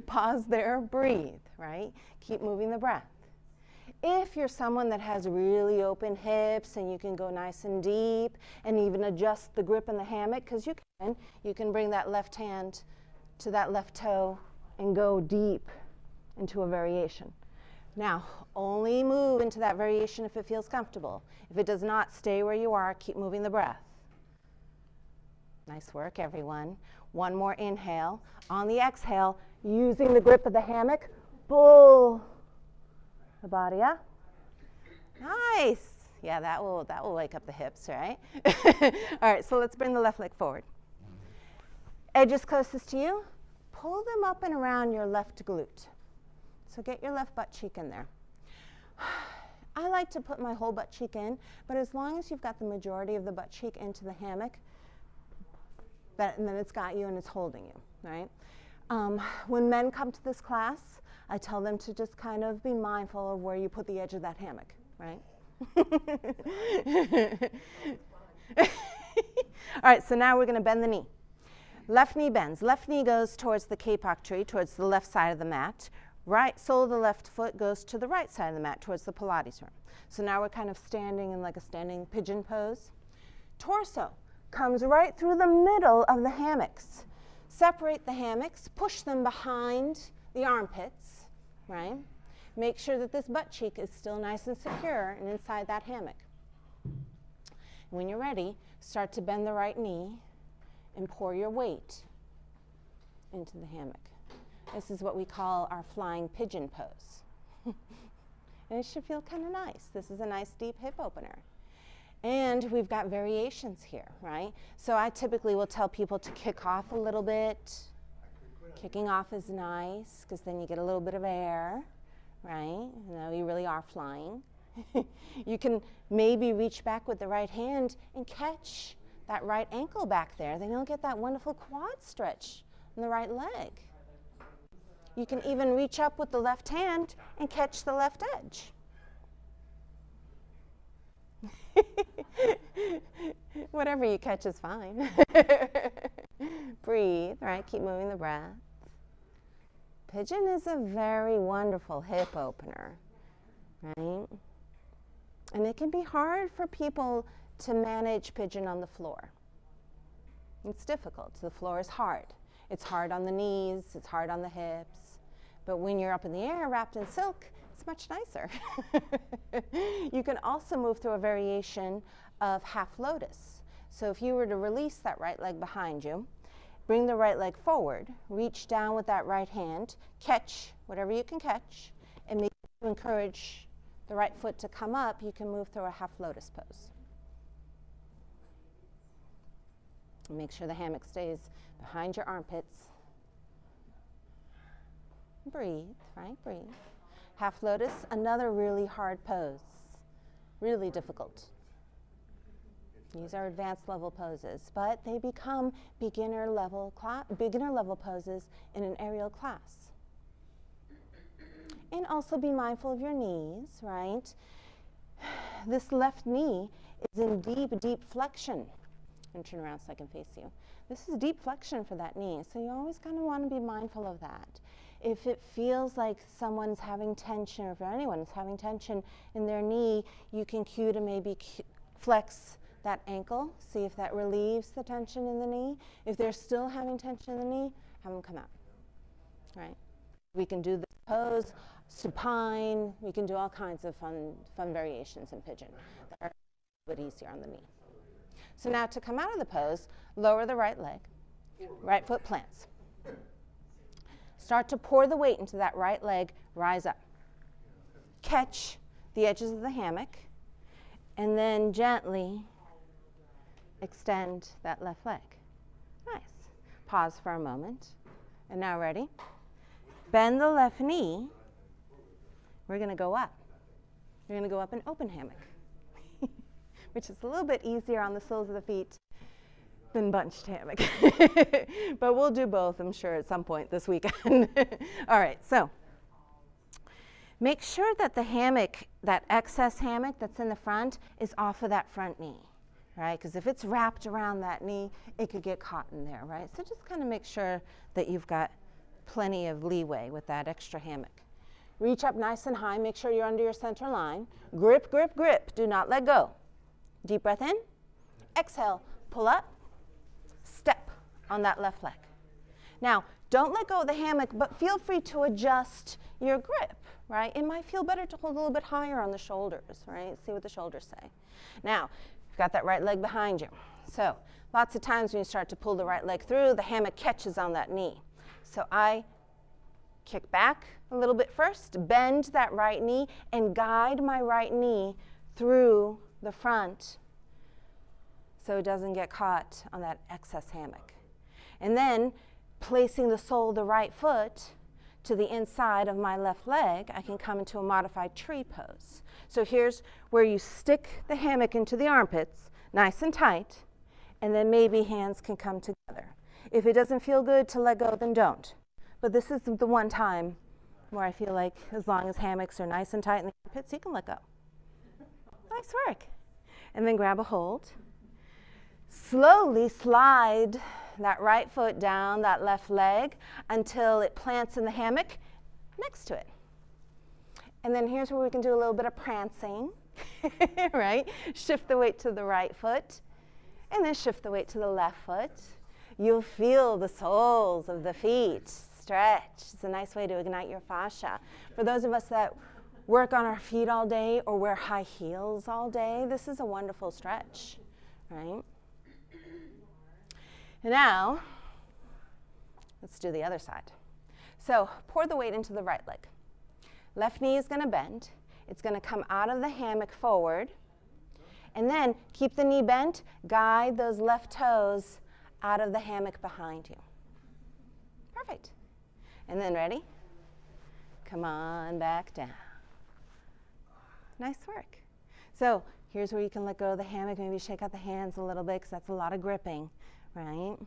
Pause there, breathe, right? Keep moving the breath. If you're someone that has really open hips and you can go nice and deep and even adjust the grip in the hammock, because you can bring that left hand to that left toe and go deep into a variation. Now, only move into that variation if it feels comfortable. If it does not, stay where you are, keep moving the breath. Nice work, everyone. One more inhale. On the exhale, using the grip of the hammock, pull the body up. Nice. Yeah, that will wake up the hips, right? All right, so let's bring the left leg forward. Edges closest to you, pull them up and around your left glute. So get your left butt cheek in there. I like to put my whole butt cheek in, but as long as you've got the majority of the butt cheek into the hammock, and then it's got you and it's holding you, right? When men come to this class, I tell them to just kind of be mindful of where you put the edge of that hammock, right? All right, so now we're going to bend the knee. Left knee bends. Left knee goes towards the kapok tree, towards the left side of the mat. Right sole of the left foot goes to the right side of the mat, towards the Pilates room. So now we're kind of standing in like a standing pigeon pose. Torso comes right through the middle of the hammocks. Separate the hammocks, push them behind the armpits, right? Make sure that this butt cheek is still nice and secure and inside that hammock. When you're ready, start to bend the right knee and pour your weight into the hammock. This is what we call our flying pigeon pose. And it should feel kind of nice. This is a nice deep hip opener. And we've got variations here, right? So I typically will tell people to kick off a little bit. Kicking off is nice because then you get a little bit of air, right? You know, you really are flying. You can maybe reach back with the right hand and catch that right ankle back there. Then you'll get that wonderful quad stretch in the right leg. You can even reach up with the left hand and catch the left edge. Whatever you catch is fine. Breathe, right? Keep moving the breath. Pigeon is a very wonderful hip opener, right? And it can be hard for people to manage pigeon on the floor. It's difficult. The floor is hard. It's hard on the knees, it's hard on the hips. But when you're up in the air wrapped in silk, it's much nicer. You can also move through a variation of half lotus. So if you were to release that right leg behind you, bring the right leg forward, reach down with that right hand, catch whatever you can catch, and maybe to encourage the right foot to come up, you can move through a half lotus pose. Make sure the hammock stays behind your armpits. Breathe, right? Breathe. Half lotus, another really hard pose. Really difficult. These are advanced level poses, but they become beginner level poses in an aerial class. And also be mindful of your knees, right? This left knee is in deep, deep flexion. And turn around so I can face you. This is deep flexion for that knee, so you always kind of want to be mindful of that. If it feels like someone's having tension, or if anyone is having tension in their knee, you can cue to maybe flex that ankle, see if that relieves the tension in the knee. If they're still having tension in the knee, have them come out, right? We can do this pose, supine, we can do all kinds of fun variations in pigeon that are a bit easier on the knee. So now to come out of the pose, lower the right leg, right foot plants. Start to pour the weight into that right leg, rise up. Catch the edges of the hammock, and then gently extend that left leg. Nice. Pause for a moment. And now ready? Bend the left knee. We're going to go up. We're going to go up in open hammock, which is a little bit easier on the soles of the feet than bunched hammock. But we'll do both, I'm sure, at some point this weekend. All right, so make sure that the hammock, that excess hammock that's in the front, is off of that front knee, right? Because if it's wrapped around that knee, it could get caught in there, right? So just kind of make sure that you've got plenty of leeway with that extra hammock. Reach up nice and high. Make sure you're under your center line. Grip, grip, grip. Do not let go. Deep breath in. Exhale. Pull up. Step on that left leg. Now, don't let go of the hammock, but feel free to adjust your grip, right? It might feel better to hold a little bit higher on the shoulders, right? See what the shoulders say. Now, you've got that right leg behind you. So, lots of times when you start to pull the right leg through, the hammock catches on that knee. So I kick back a little bit first, bend that right knee, and guide my right knee through the front so it doesn't get caught on that excess hammock. And then, placing the sole of the right foot to the inside of my left leg, I can come into a modified tree pose. So here's where you stick the hammock into the armpits, nice and tight, and then maybe hands can come together. If it doesn't feel good to let go, then don't. But this is the one time where I feel like as long as hammocks are nice and tight in the armpits, you can let go. Nice work. And then grab a hold. Slowly slide that right foot down that left leg until it plants in the hammock next to it. And then here's where we can do a little bit of prancing, right? Shift the weight to the right foot, and then shift the weight to the left foot. You'll feel the soles of the feet stretch. It's a nice way to ignite your fascia. For those of us that work on our feet all day or wear high heels all day, this is a wonderful stretch, right? And now, let's do the other side. So pour the weight into the right leg. Left knee is going to bend. It's going to come out of the hammock forward. And then keep the knee bent. Guide those left toes out of the hammock behind you. Perfect. And then ready? Come on back down. Nice work. So here's where you can let go of the hammock. Maybe shake out the hands a little bit because that's a lot of gripping, right?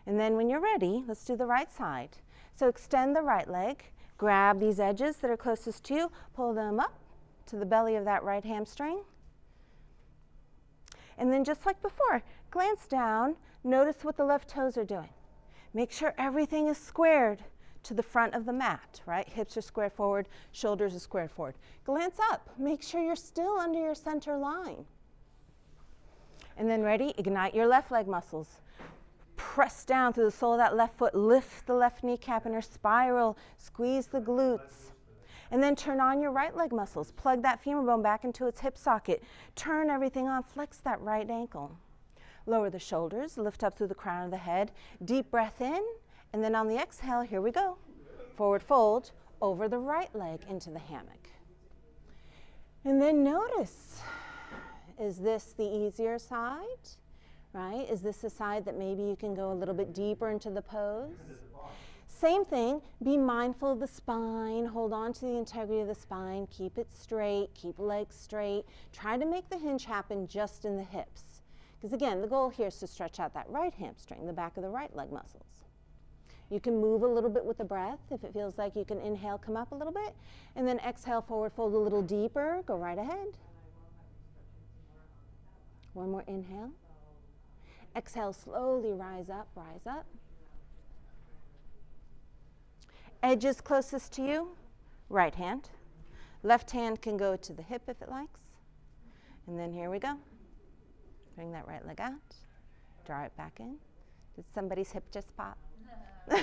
And then when you're ready, let's do the right side. So extend the right leg. Grab these edges that are closest to you. Pull them up to the belly of that right hamstring. And then just like before, glance down. Notice what the left toes are doing. Make sure everything is squared to the front of the mat, right? Hips are squared forward, shoulders are squared forward. Glance up. Make sure you're still under your center line. And then ready? Ignite your left leg muscles. Press down through the sole of that left foot. Lift the left kneecap in a spiral. Squeeze the glutes. And then turn on your right leg muscles. Plug that femur bone back into its hip socket. Turn everything on. Flex that right ankle. Lower the shoulders. Lift up through the crown of the head. Deep breath in. And then on the exhale, here we go. Forward fold over the right leg into the hammock. And then notice, is this the easier side? Right? Is this a side that maybe you can go a little bit deeper into the pose? Same thing, be mindful of the spine, hold on to the integrity of the spine, keep it straight, keep legs straight. Try to make the hinge happen just in the hips. Because again, the goal here is to stretch out that right hamstring, the back of the right leg muscles. You can move a little bit with the breath. If it feels like you can inhale, come up a little bit, and then exhale, forward fold a little deeper, go right ahead. One more inhale. Exhale, slowly rise up, rise up. Edges closest to you, right hand. Left hand can go to the hip if it likes. And then here we go. Bring that right leg out. Draw it back in. Did somebody's hip just pop? And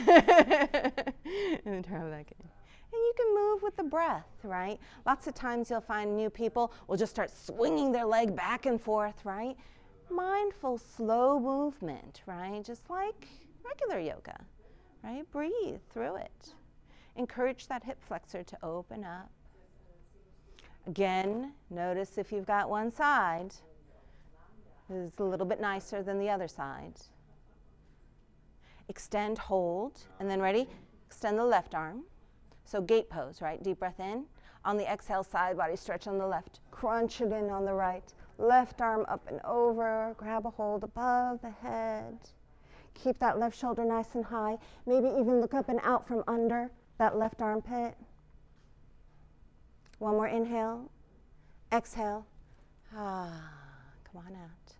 then draw it back in. And you can move with the breath, right? Lots of times you'll find new people will just start swinging their leg back and forth, right? Mindful, slow movement, right? Just like regular yoga, right? Breathe through it. Encourage that hip flexor to open up. Again, notice if you've got one side is a little bit nicer than the other side. Extend, hold, and then ready? Extend the left arm. So gate pose, right? Deep breath in. On the exhale, side body stretch on the left. Crunch it in on the right. Left arm up and over. Grab a hold above the head. Keep that left shoulder nice and high. Maybe even look up and out from under that left armpit. One more inhale. Exhale. Come on out.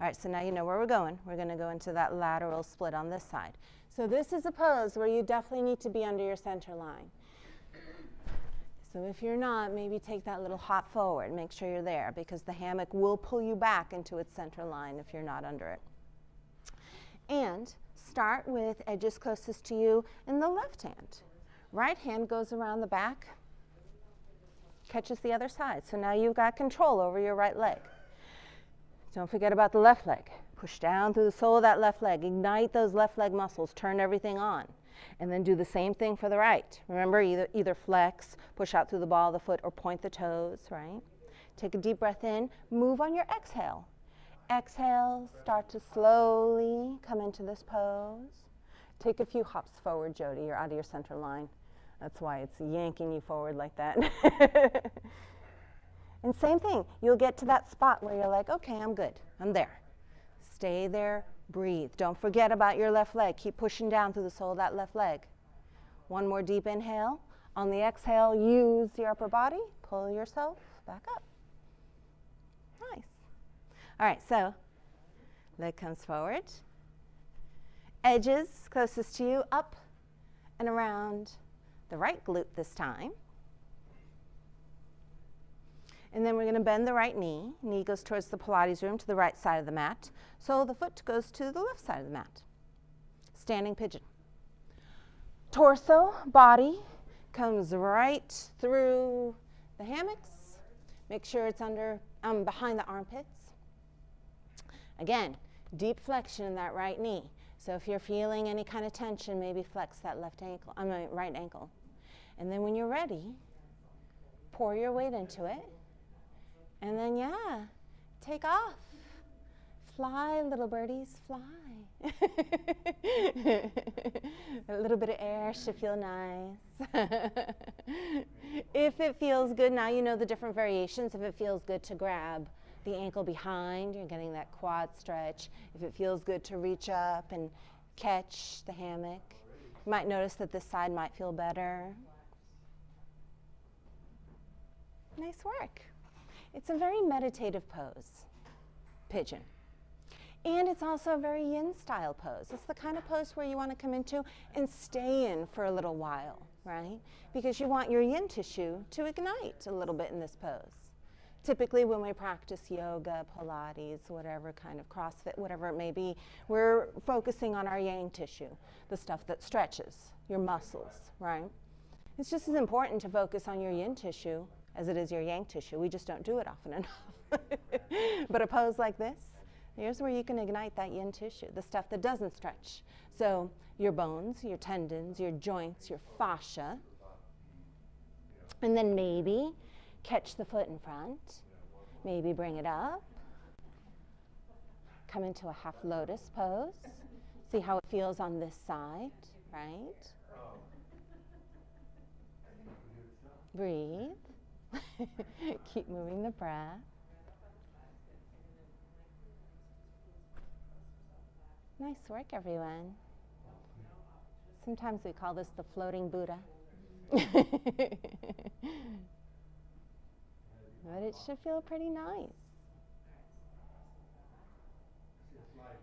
All right, so now you know where we're going. We're going to go into that lateral split on this side. So this is a pose where you definitely need to be under your center line. So if you're not, maybe take that little hop forward. Make sure you're there because the hammock will pull you back into its center line if you're not under it. And start with edges closest to you in the left hand. Right hand goes around the back, catches the other side. So now you've got control over your right leg. Don't forget about the left leg. Push down through the sole of that left leg. Ignite those left leg muscles. Turn everything on. And then do the same thing for the right. Remember, either flex, push out through the ball of the foot, or point the toes, right? Take a deep breath in. Move on your exhale. Exhale, start to slowly come into this pose. Take a few hops forward, Jody. You're out of your center line. That's why it's yanking you forward like that. And same thing. You'll get to that spot where you're like, okay, I'm good. I'm there. Stay there. Breathe. Don't forget about your left leg. Keep pushing down through the sole of that left leg. One more deep inhale. On the exhale, use your upper body. Pull yourself back up. Nice. All right, so Leg comes forward. Edges closest to you, up and around the right glute this time. And then we're going to bend the right knee. Knee goes towards the Pilates room to the right side of the mat. So the foot goes to the left side of the mat. Standing pigeon. Torso, body comes right through the hammocks. Make sure it's under, behind the armpits. Again, deep flexion in that right knee. So if you're feeling any kind of tension, maybe flex that right ankle. And then when you're ready, pour your weight into it. And then, yeah, take off. Fly, little birdies, fly. A little bit of air should feel nice. If it feels good, now you know the different variations. If it feels good to grab the ankle behind, you're getting that quad stretch. If it feels good to reach up and catch the hammock, you might notice that this side might feel better. Nice work. It's a very meditative pose, pigeon. And it's also a very yin style pose. It's the kind of pose where you want to come into and stay in for a little while, right? Because you want your yin tissue to ignite a little bit in this pose. Typically when we practice yoga, Pilates, whatever kind of CrossFit, whatever it may be, we're focusing on our yang tissue, the stuff that stretches your muscles, right? It's just as important to focus on your yin tissue as it is your yang tissue. We just don't do it often enough. But a pose like this, here's where you can ignite that yin tissue, the stuff that doesn't stretch. So your bones, your tendons, your joints, your fascia. And then maybe catch the foot in front. Maybe bring it up. Come into a half lotus pose. See how it feels on this side, right? Breathe. Keep moving the breath. Nice work, everyone. Sometimes we call this the floating Buddha. But it should feel pretty nice.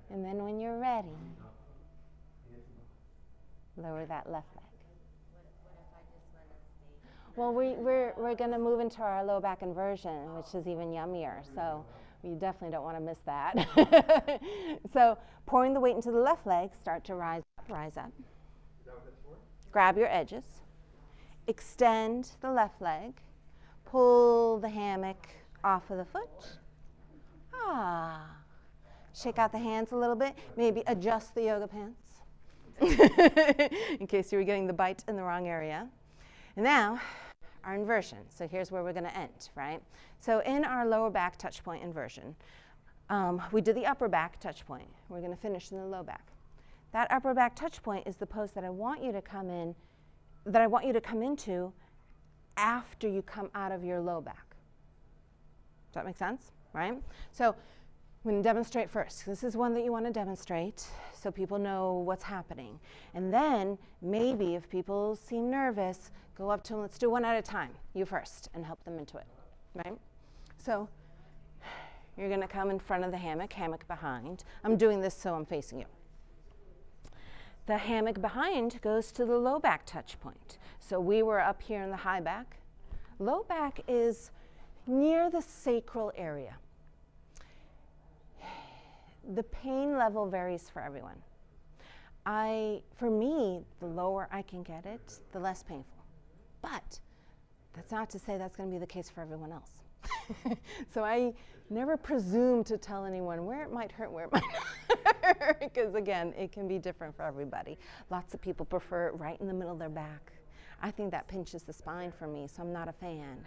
And then when you're ready, lower that left leg. Well, we're going to move into our low back inversion, which is even yummier. So you definitely don't want to miss that. So pouring the weight into the left leg, start to rise up. Grab your edges. Extend the left leg. Pull the hammock off of the foot. Shake out the hands a little bit. Maybe adjust the yoga pants in case you were getting the bite in the wrong area. And now, our inversion. So here's where we're going to end, right? So in our lower back touch point inversion, we did the upper back touch point. We're going to finish in the low back. That upper back touch point is the pose that I want you to come in, that I want you to come into after you come out of your low back. Does that make sense, right? So I'm going to demonstrate first. This is one that you want to demonstrate so people know what's happening. And then maybe if people seem nervous, go up to them. Let's do one at a time. You first, and help them into it, right? So you're going to come in front of the hammock, hammock behind. I'm doing this so I'm facing you. The hammock behind goes to the low back touch point. So we were up here in the high back. Low back is near the sacral area. The pain level varies for everyone. For me, the lower I can get it, the less painful. But that's not to say that's going to be the case for everyone else. So I never presume to tell anyone where it might hurt, where it might not hurt, because again, it can be different for everybody. Lots of people prefer it right in the middle of their back. I think that pinches the spine for me, so I'm not a fan.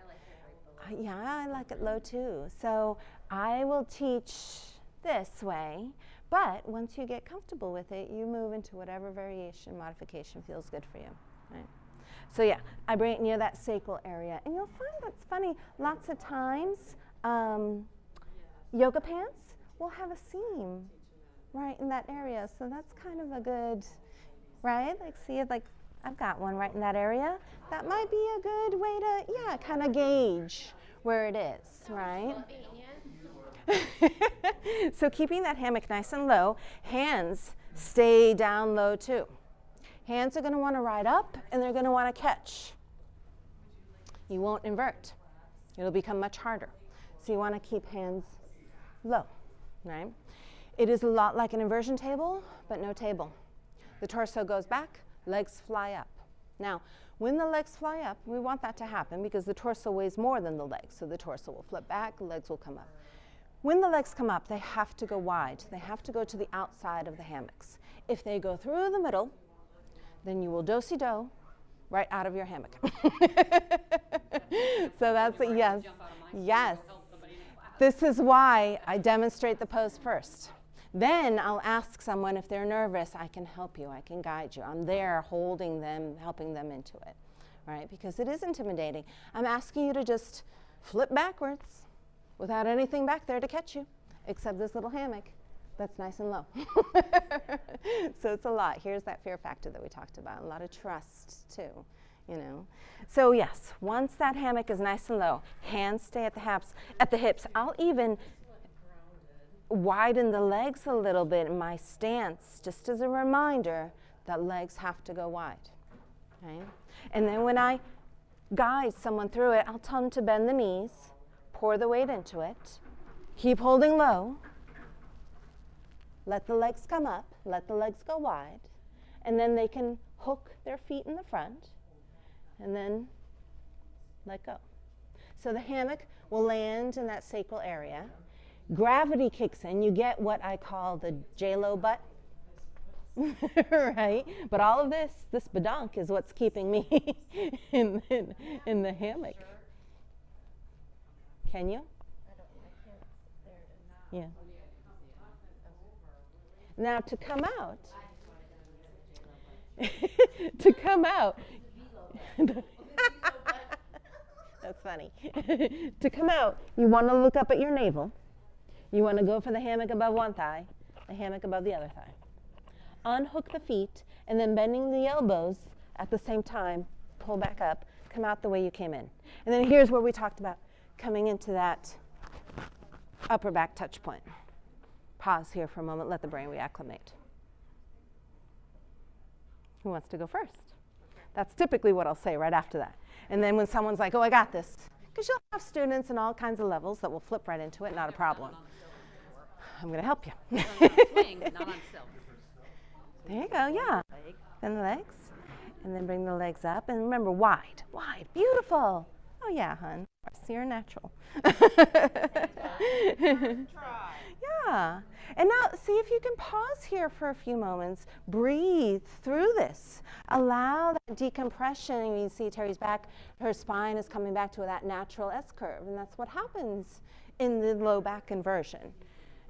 Yeah, I like it low too. So I will teach this way, but once you get comfortable with it, you move into whatever variation, modification feels good for you, right? So yeah, I bring it near that sacral area, and you'll find that's funny, lots of times, yoga pants will have a seam right in that area, so that's kind of a good, right? Like see it, like I've got one right in that area. That might be a good way to, yeah, kind of gauge where it is, right? So keeping that hammock nice and low, hands stay down low too. Hands are going to want to ride up and they're going to want to catch. You won't invert. It'll become much harder. So you want to keep hands low, right? It is a lot like an inversion table, but no table. The torso goes back, legs fly up. Now, when the legs fly up, we want that to happen because the torso weighs more than the legs. So the torso will flip back, the legs will come up. When the legs come up, they have to go wide. They have to go to the outside of the hammocks. If they go through the middle, then you will do-si-do right out of your hammock. So that's it, yes. Yes. This is why I demonstrate the pose first. Then I'll ask someone if they're nervous, I can help you, I can guide you. I'm there holding them, helping them into it, right? Because it is intimidating. I'm asking you to just flip backwards without anything back there to catch you, except this little hammock that's nice and low. So it's a lot. Here's that fear factor that we talked about, a lot of trust too, you know. So yes, once that hammock is nice and low, hands stay at the hips. I'll even widen the legs a little bit in my stance, just as a reminder that legs have to go wide, right? And then when I guide someone through it, I'll tell them to bend the knees, pour the weight into it, keep holding low, let the legs come up, let the legs go wide, and then they can hook their feet in the front, and then let go. So the hammock will land in that sacral area. Gravity kicks in. You get what I call the J-Lo butt, right? But all of this badonk is what's keeping me in the hammock. Can you? Yeah. Now to come out, that's funny. To come out, you want to look up at your navel. You want to go for the hammock above one thigh, the hammock above the other thigh. Unhook the feet, and then bending the elbows at the same time, pull back up, come out the way you came in. And then here's where we talked about coming into that upper back touch point. Pause here for a moment, let the brain reacclimate. Who wants to go first? That's typically what I'll say right after that. And then when someone's like, oh, I got this, because you'll have students in all kinds of levels that will flip right into it, not a problem. I'm going to help you. Swing, but not on silk. There you go, yeah. Bend the legs, and then bring the legs up. And remember, wide, wide, beautiful. Oh, yeah, hon. You're natural. Yeah. And now, see if you can pause here for a few moments. Breathe through this. Allow that decompression. You see Terry's back, her spine is coming back to that natural S-curve. And that's what happens in the low back inversion.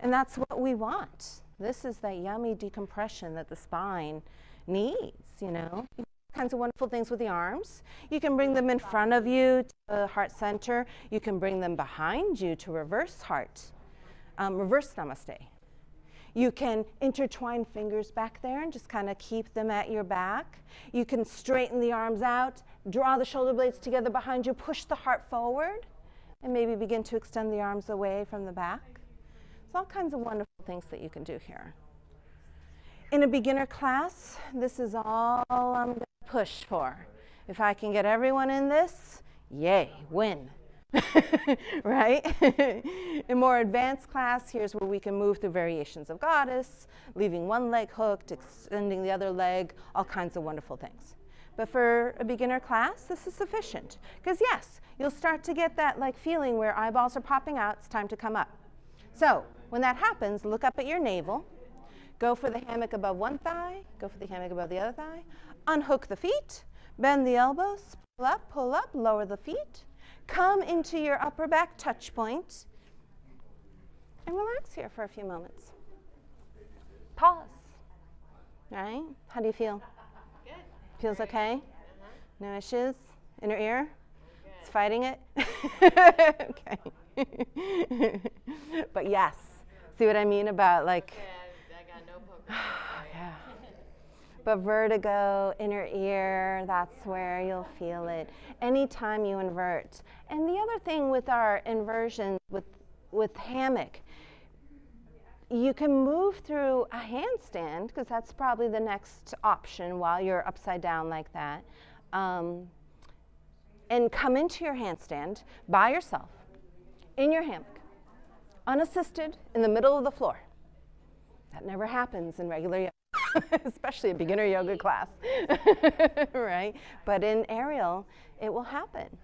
And that's what we want. This is that yummy decompression that the spine needs, you know. Kinds of wonderful things with the arms. You can bring them in front of you to the heart center. You can bring them behind you to reverse heart, reverse namaste. You can intertwine fingers back there and just kind of keep them at your back. You can straighten the arms out, draw the shoulder blades together behind you, push the heart forward, and maybe begin to extend the arms away from the back. There's all kinds of wonderful things that you can do here. In a beginner class, this is all I'm going to push for. If I can get everyone in this, yay, win. Right? In more advanced class, here's where we can move through variations of goddess, leaving one leg hooked, extending the other leg, all kinds of wonderful things. But for a beginner class, this is sufficient. Because yes, you'll start to get that like feeling where eyeballs are popping out, it's time to come up. So when that happens, look up at your navel. Go for the hammock above one thigh, go for the hammock above the other thigh. Unhook the feet, bend the elbows, pull up, lower the feet. Come into your upper back touch point and relax here for a few moments. Pause. Right? How do you feel? Good. Feels okay? No issues? Inner ear? It's fighting it? Okay. But yes. See what I mean about like... I got no poker. Yeah. But vertigo, inner ear, that's where you'll feel it anytime you invert. And the other thing with our inversion with with hammock, you can move through a handstand, because that's probably the next option while you're upside down like that, and come into your handstand by yourself in your hammock, unassisted, in the middle of the floor. That never happens in regular yoga, especially a beginner yoga class, right? But in aerial, it will happen,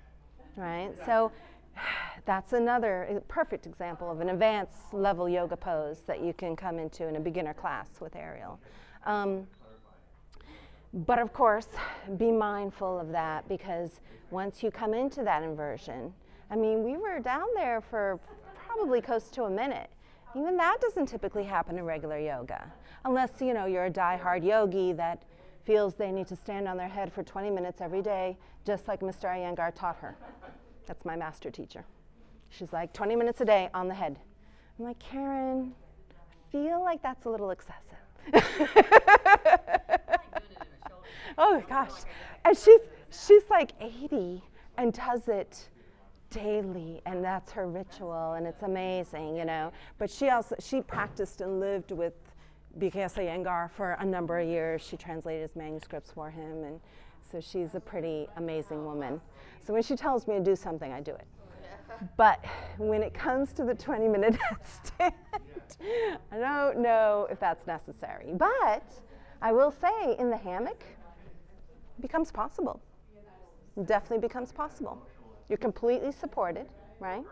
right? So that's another perfect example of an advanced level yoga pose that you can come into in a beginner class with aerial. But of course, be mindful of that, because once you come into that inversion, I mean, we were down there for probably close to a minute. Even that doesn't typically happen in regular yoga, unless, you know, you're a die-hard yogi that feels they need to stand on their head for 20 minutes every day, just like Mr. Iyengar taught her. That's my master teacher. She's like, 20 minutes a day on the head. I'm like, Karen, I feel like that's a little excessive. Oh gosh. And she's like 80 and does it daily, and that's her ritual, and it's amazing, you know. But she practiced and lived with B.K.S. Iyengar for a number of years. She translated his manuscripts for him, and so she's a pretty amazing woman. So when she tells me to do something, I do it. But when it comes to the 20-minute headstand, I don't know if that's necessary. But I will say, in the hammock, it becomes possible. It definitely becomes possible. You're completely supported, right?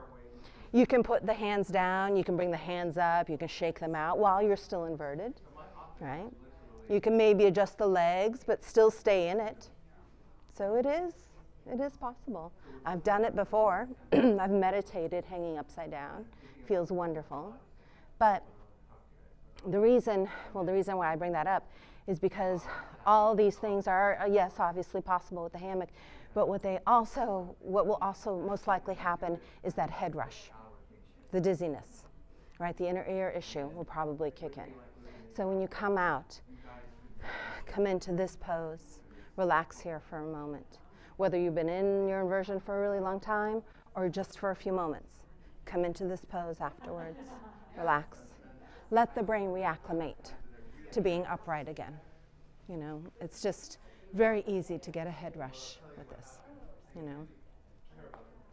You can put the hands down, you can bring the hands up, you can shake them out while you're still inverted, right? You can maybe adjust the legs, but still stay in it. So it is possible. I've done it before. I've meditated hanging upside down. Feels wonderful. But the reason why I bring that up is because all these things are, yes, obviously possible with the hammock, but what will also most likely happen is that head rush, the dizziness, right? The inner ear issue will probably kick in. So when you come out, come into this pose, relax here for a moment. Whether you've been in your inversion for a really long time or just for a few moments, come into this pose afterwards, relax. Let the brain reacclimate to being upright again. You know, it's just very easy to get a head rush with this, you know.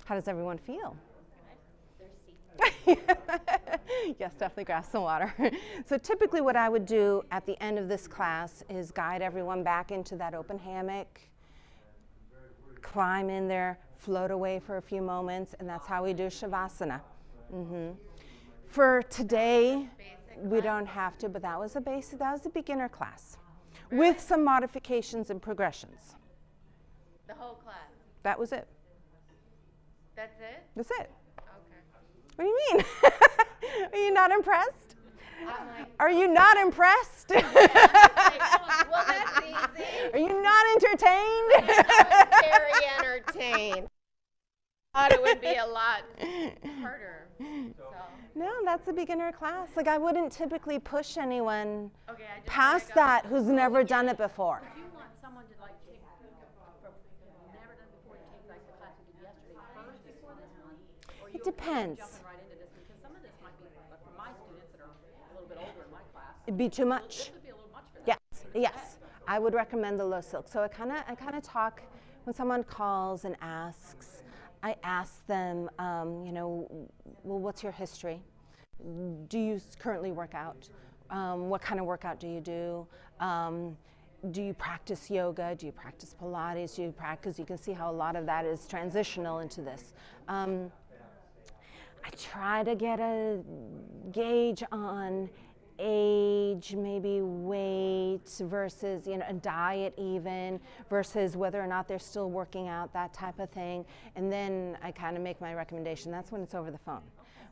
How does everyone feel? Yes, definitely grab some water. So typically what I would do at the end of this class is guide everyone back into that open hammock, climb in there, float away for a few moments, and that's how we do Shavasana. For today, we don't have to, but that was a beginner class. Really? With some modifications and progressions. The whole class? That was it. That's it? That's it. Okay. What do you mean? Are you not impressed? I'm like, are you not impressed? well, that's easy. Are you not entertained? I was very entertained. I thought it would be a lot harder. So. No, that's a beginner class. Like, I wouldn't typically push anyone past that who's never done it before. Do you want someone to like take, never done before, to take like the class you did yesterday first before this one? Or It depends. Jumping right into this, because some of this might be, like for my students that are a little bit older in my class, It'd be too much. this would be a little much for them. Yes. I would recommend the low silk. So I kind of talk when someone calls and asks. I ask them, you know, well, what's your history? Do you currently work out? What kind of workout do you do? Do you practice yoga? Do you practice Pilates? Do you practice? You can see how a lot of that is transitional into this. I try to get a gauge on age, maybe weight versus, you know, a diet even, versus whether or not they're still working out, that type of thing. And then I kind of make my recommendation. That's when it's over the phone.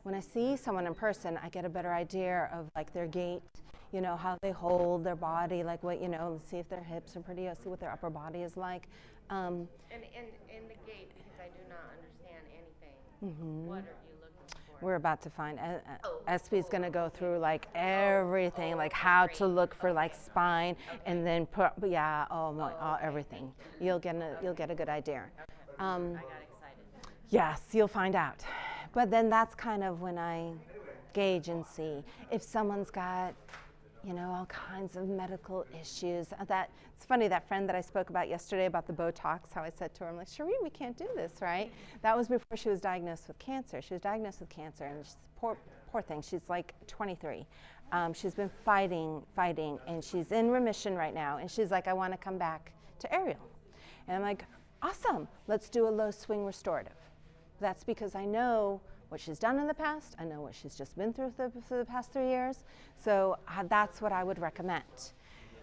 When I see someone in person, I get a better idea of like their gait, you know, how they hold their body, like what, you know, see if their hips are pretty, see what their upper body is like. And in the gate, because I do not understand anything, what are you looking for? We're about to find, SP's going to go through like everything, like how to look for like spine, and then everything. You'll get a good idea. I got excited. Yes, you'll find out. But then that's kind of when I gauge and see if someone's got, you know, all kinds of medical issues. That it's funny, that friend that I spoke about yesterday about the Botox, how I said to her, I'm like, Cherie, we can't do this, right? That was before she was diagnosed with cancer. She was diagnosed with cancer, and she's, poor thing, she's like 23. She's been fighting, and she's in remission right now. And she's like, I want to come back to aerial. And I'm like, awesome, let's do a low swing restorative. That's because I know what she's done in the past. I know what she's just been through for the past 3 years. So that's what I would recommend.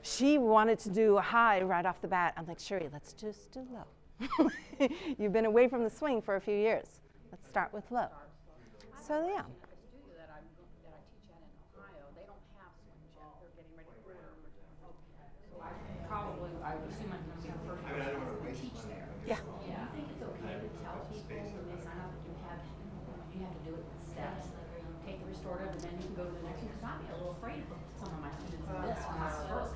She wanted to do a high right off the bat. I'm like, Cherie, let's just do low. You've been away from the swing for a few years. Let's start with low. So yeah. The studio that I teach at in Ohio, they don't have swings yet. They're getting ready to order them. So I would assume I'm going to be the first person to teach there. Yeah. I think it's okay to tell people when they sign up that you have to do it in steps. Take the restorative and then you can go to the next one. Because I'd be a little afraid of some of my students in this class first.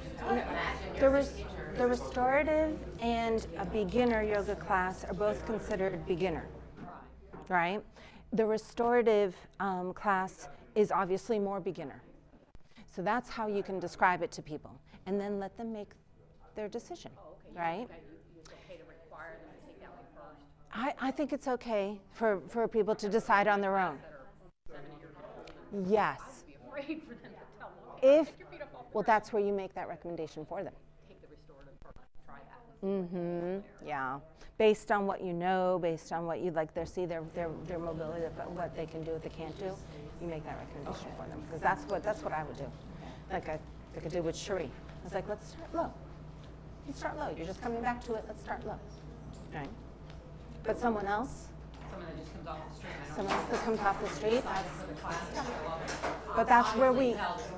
The restorative and a beginner yoga class are both considered beginner, right? The restorative class is obviously more beginner. So that's how you can describe it to people, and then let them make their decision, right? It's okay to require them to take that one first. I think it's okay for people to decide on their own. Yes. Be afraid for them to tell them, If, well, that's where you make that recommendation for them. take the restorative first, try that. Mm-hmm. Yeah. Based on what you know, based on what you like, their mobility, what they can do, what they can't do, you make that recommendation for them. Because that's what I would do. Like I could do with Cherie. I was like, let's start low. Let's start low. You're just coming back to it. Let's start low. Right. But someone else. Someone that just comes off the street. Someone else that comes off the street. For the class to show up. But that's where we. Be off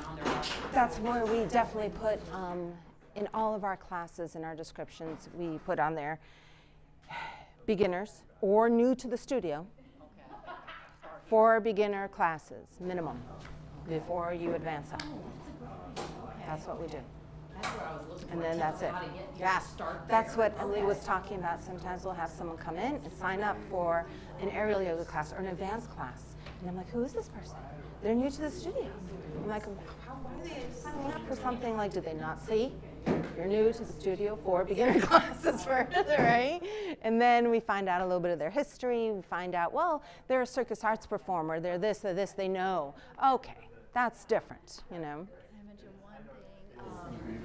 on their own. That's where we definitely put in all of our classes, in our descriptions, we put on there beginners or new to the studio for beginner classes, minimum, before you advance up. That's what we do. And then that's it. Yeah, that's what Emily was talking about. Sometimes we'll have someone come in and sign up for an aerial yoga class or an advanced class. And I'm like, who is this person? They're new to the studio. I'm like, why are they signing up for something like, did they not see? You're new to the studio for beginner classes first, right? And then we find out a little bit of their history. We find out, well, they're a circus arts performer. They're this, they know. Okay, that's different, you know. Can I mention one thing?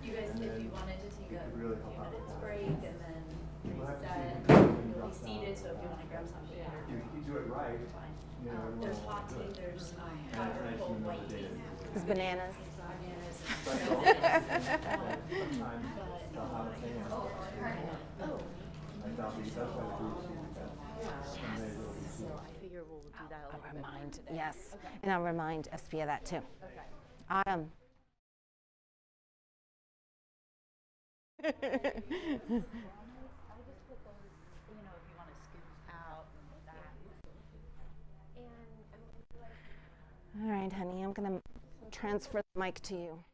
You guys, if you wanted to take a few minutes break and then reset, you'll be seated, so if you want to grab something, You do it right. fine. You know, There's hot tea, there's hot or cold white tea. There's bananas. Bananas. So I figure we'll do that a I'll little bit. remind, yes, and I'll remind SB of that too. Autumn. I just put those, you know, if you want to scoop out and that. All right, honey, I'm going to transfer the mic to you.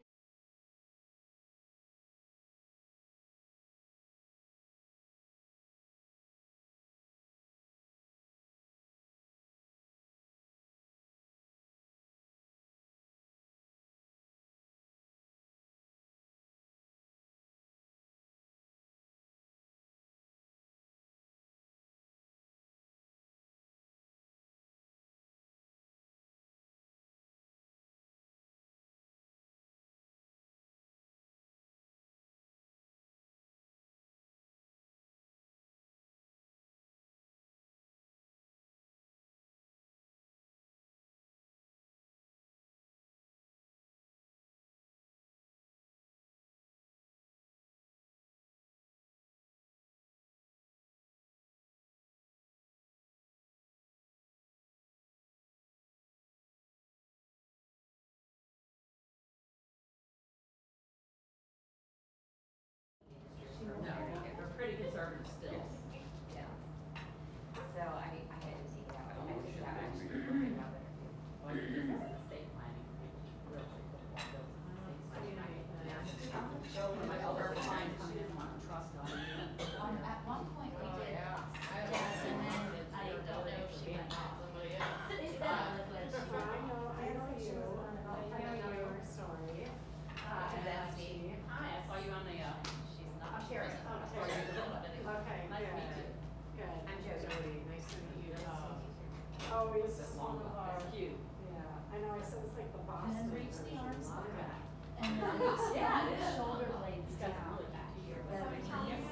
always one of our. It's cute. Yeah, I know, so it's like the boss. And then reach the arms Love back. that. And then Yeah, it the is. shoulder blades Got down. really back here. The knees.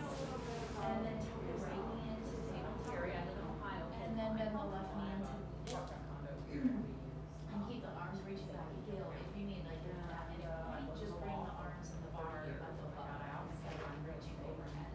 And then tuck your right knee into the table. Terry, I live in Ohio. And then bend the left knee into the hip. And keep the arms reaching back. Gail, if you need like at any point, just bring the arms and the bar up above. So I'm reaching overhead.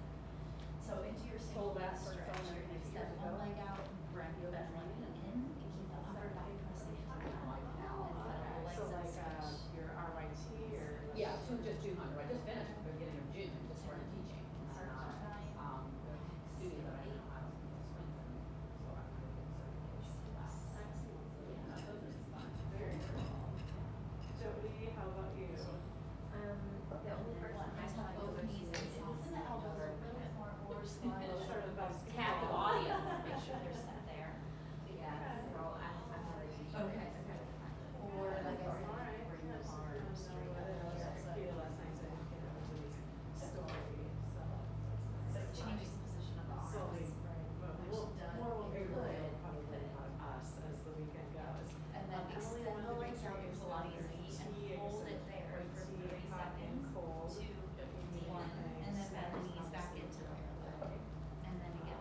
So into your single leg stretch, you're gonna step one leg out, bend one knee in, and keep the upper back pressing into the ground. And the legs So up like, stretch. your RYT or? Yeah, just 200. I just finished at the beginning of June, just started teaching. The studio that I have, I was swing. So I'm really Very cool. Jody, how about you? The only person I Tuck talk both to knees and soften the elbows a little bit more or slide Those are the best. captive people. audience, make sure they're set there. Yeah, so I'm not a teacher. Okay. Or like I said, bring the arms straight up. Last night, so I didn't get into the story, so. So it changes the position of the arms. Slowly, right, but Which we'll, does, more will be if you're revealed good, probably fit on us as the weekend goes. And then Emily extend wanted the to legs make sure out you your said Pilates there's knee and tea, hold there's it there white for tea, 30 hot and seconds. cold. 2, If you need 1, anything, and then bend the snacks, knees back obviously, into right. it. And then again,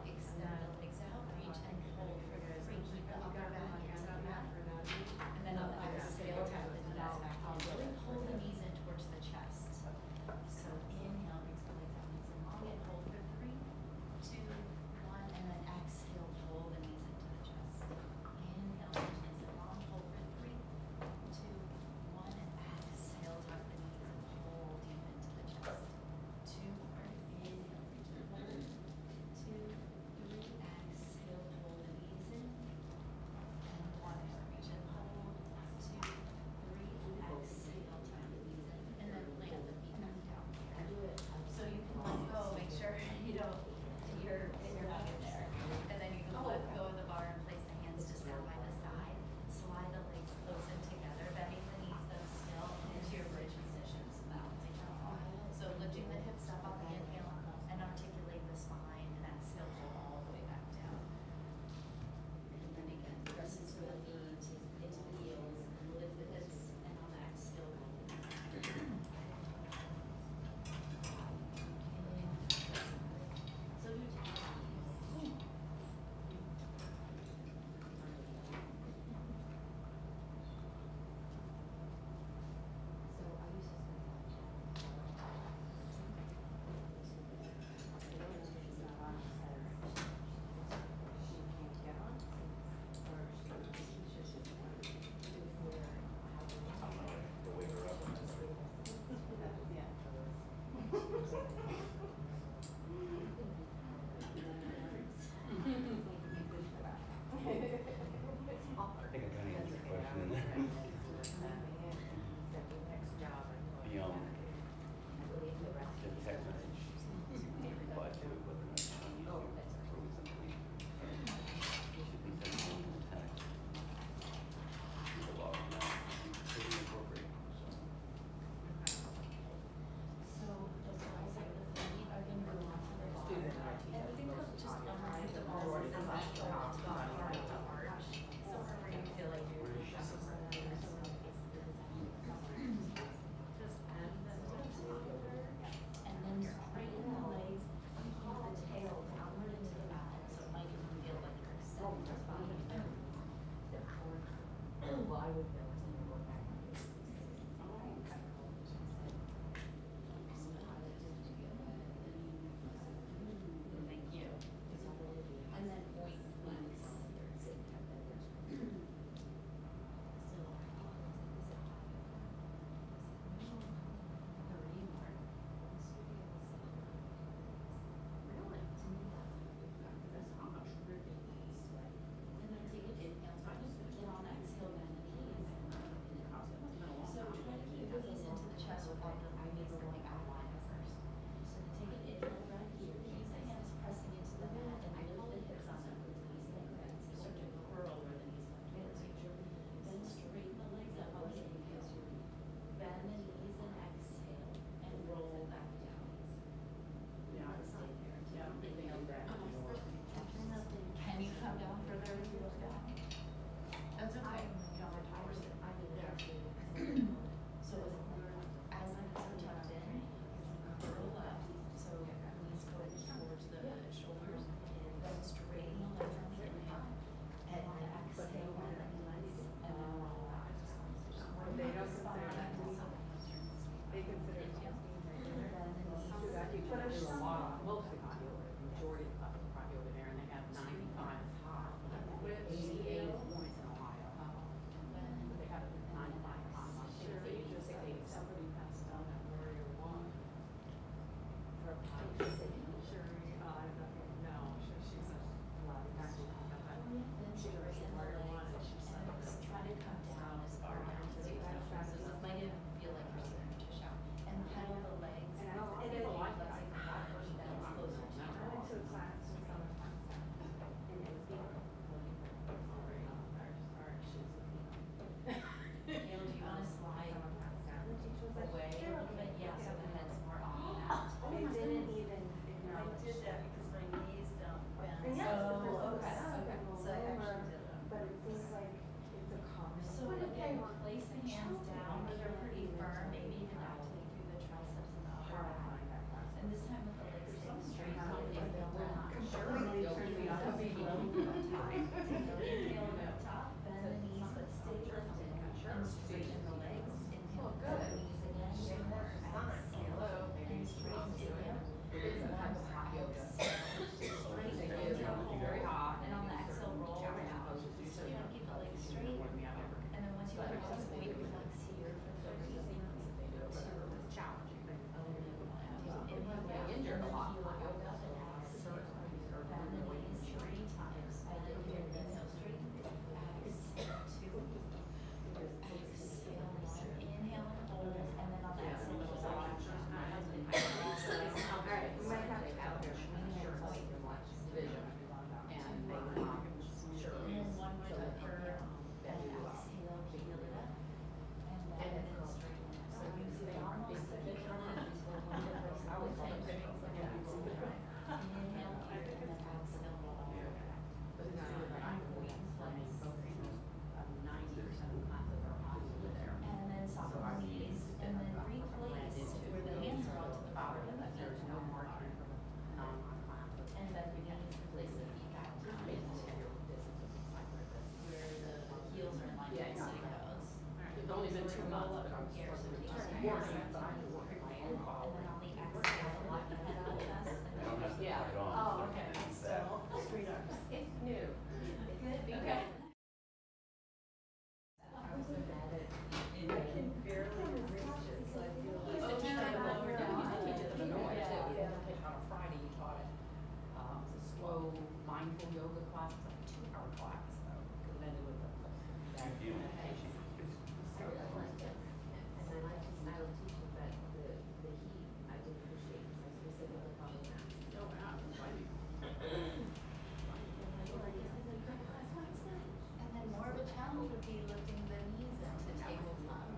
And then more of a challenge would be lifting the knees into tabletop.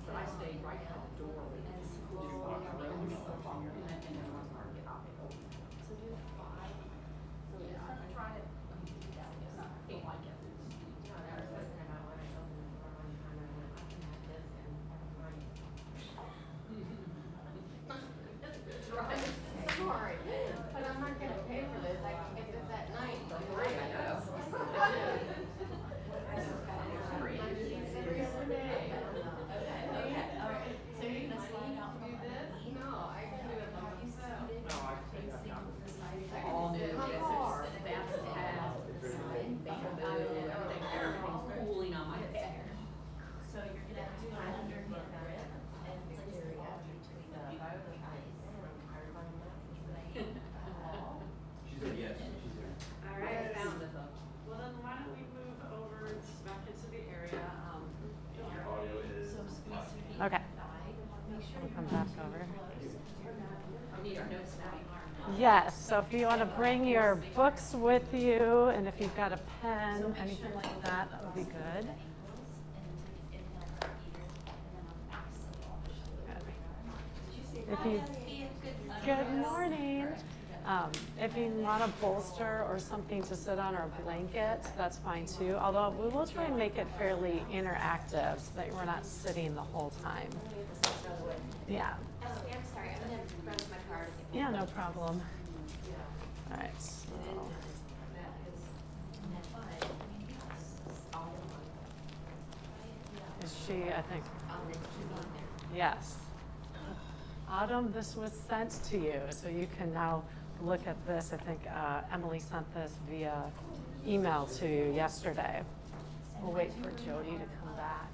But I stayed right at the door. And slowly And then once I get off, so do 5. So yeah, yeah. I tried it. It's not, I don't like it. Sorry, but I'm not gonna pay for this. I can get this at night for free, I guess. Every other day. Okay, all right. So you're gonna slide out from Do this? underneath. No, I can do it by Have you myself. seated facing the side I wall? can do it in my car. That's the bamboo, everything's cooling on my head. So you're gonna do an underhand grip and place the ball between the thighs and the wall. She said yes. She's there. All I right. found it though. Well, then why don't we move over back into the area? Your audio is. So squeeze through the Okay. thigh. Make sure We'll your come knees back are over. close to your back. I need our notes now. Yes, so if you want to bring your books with you, and if you've got a pen, anything like that, that would be good. Ankles and take an inhale right here and then on exhale. If you, good morning. If you want a bolster or something to sit on or a blanket, that's fine too. Although we will try and make it fairly interactive so that we're not sitting the whole time. Yeah. I'm sorry, I'm gonna run to my car. Yeah, no problem. All right. So. Is she, I think, yes. Autumn, this was sent to you, so you can now look at this. I think Emily sent this via email to you yesterday. We'll wait for Jody to come back.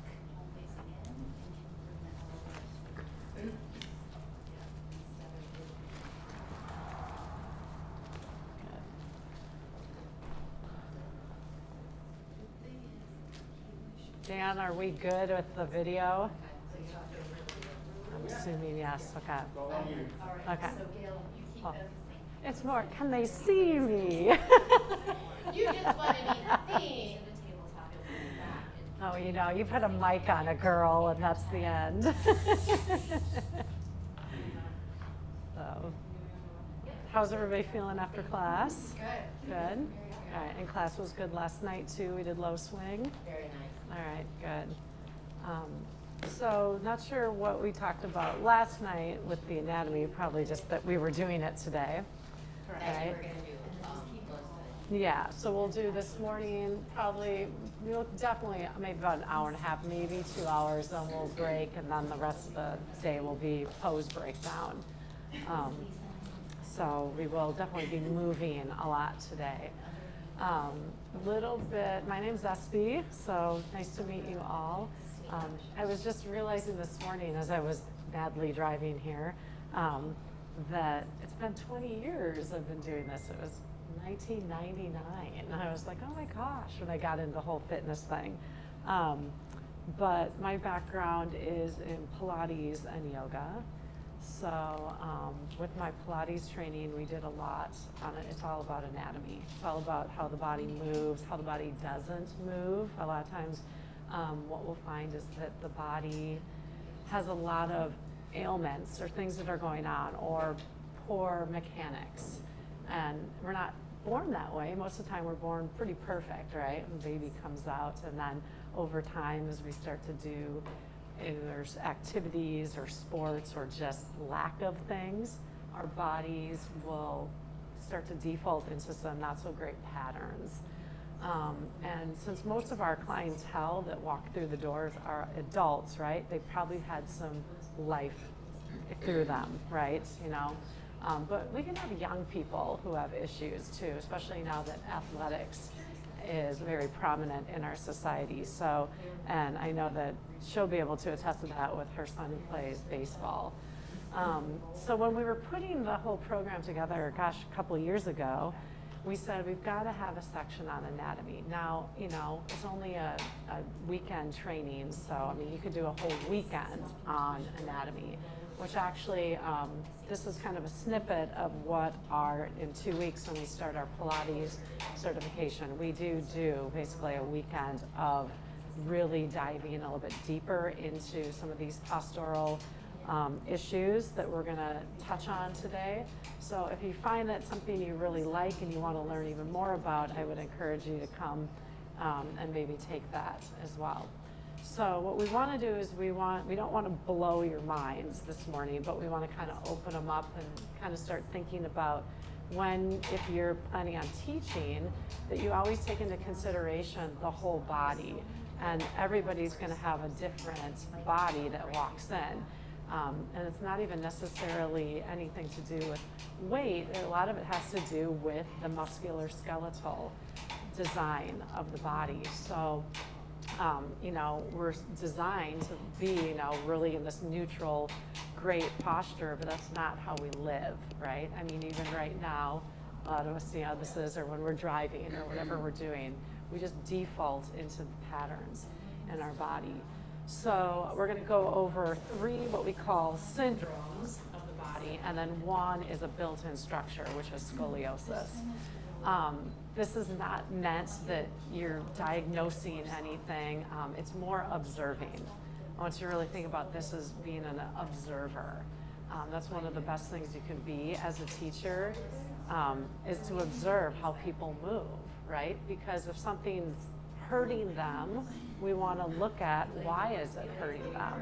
Dan, are we good with the video? I'm assuming yes. Okay. Okay. So Gail, you keep Oh. focusing. It's more, can they see me? You just want to be seen. Oh, you know, you put a mic on a girl and that's the end. So, how's everybody feeling after class? Good. Good? All right, and class was good last night too. We did low swing. Very nice. All right, good. So not sure what we talked about last night with the anatomy, probably just that we were doing it today. Correct. Right. We're gonna do, Yeah, so we'll do this morning, probably, we'll definitely, maybe about an hour and a half, maybe 2 hours, then we'll break, and then the rest of the day will be pose breakdown. So we will definitely be moving a lot today. Little bit, my name's Espy, so nice to meet you all. I was just realizing this morning as I was madly driving here, that it's been 20 years I've been doing this. It was 1999, and I was like, oh my gosh, when I got into the whole fitness thing. But my background is in Pilates and yoga. So with my Pilates training, we did a lot on it. It's all about anatomy. It's all about how the body moves, how the body doesn't move. A lot of times what we'll find is that the body has a lot of ailments or things that are going on or poor mechanics. And we're not born that way. Most of the time we're born pretty perfect, right? And the baby comes out, and then over time as we start to do either activities or sports or just lack of things, our bodies will start to default into some not so great patterns. And since most of our clientele that walk through the doors are adults, right? They probably had some life through them, right? You know, but we can have young people who have issues too, especially now that athletics is very prominent in our society. So, and I know that she'll be able to attest to that with her son who plays baseball. So when we were putting the whole program together, gosh, a couple of years ago, we said we've got to have a section on anatomy. Now, you know, it's only a weekend training, so I mean, you could do a whole weekend on anatomy, which actually, this is kind of a snippet of what in 2 weeks when we start our Pilates certification, we do basically a weekend of really diving a little bit deeper into some of these postural issues that we're going to touch on today. So if you find that something you really like and you want to learn even more about, I would encourage you to come and maybe take that as well. So what we want to do is we don't want to blow your minds this morning, but we want to kind of open them up and kind of start thinking about if you're planning on teaching, that you always take into consideration the whole body. And everybody's going to have a different body that walks in. And it's not even necessarily anything to do with weight. A lot of it has to do with the musculoskeletal design of the body. So, you know, we're designed to be, you know, really in this neutral, great posture, but that's not how we live, right? I mean, even right now, a lot of us, you know, or when we're driving or whatever we're doing, we just default into the patterns in our body. So we're going to go over 3 what we call syndromes of the body, and then 1 is a built-in structure, which is scoliosis. This is not meant that you're diagnosing anything. It's more observing. I want you to really think about this as being an observer. That's one of the best things you can be as a teacher, is to observe how people move, right? Because if something's hurting them, we want to look at why is it hurting them.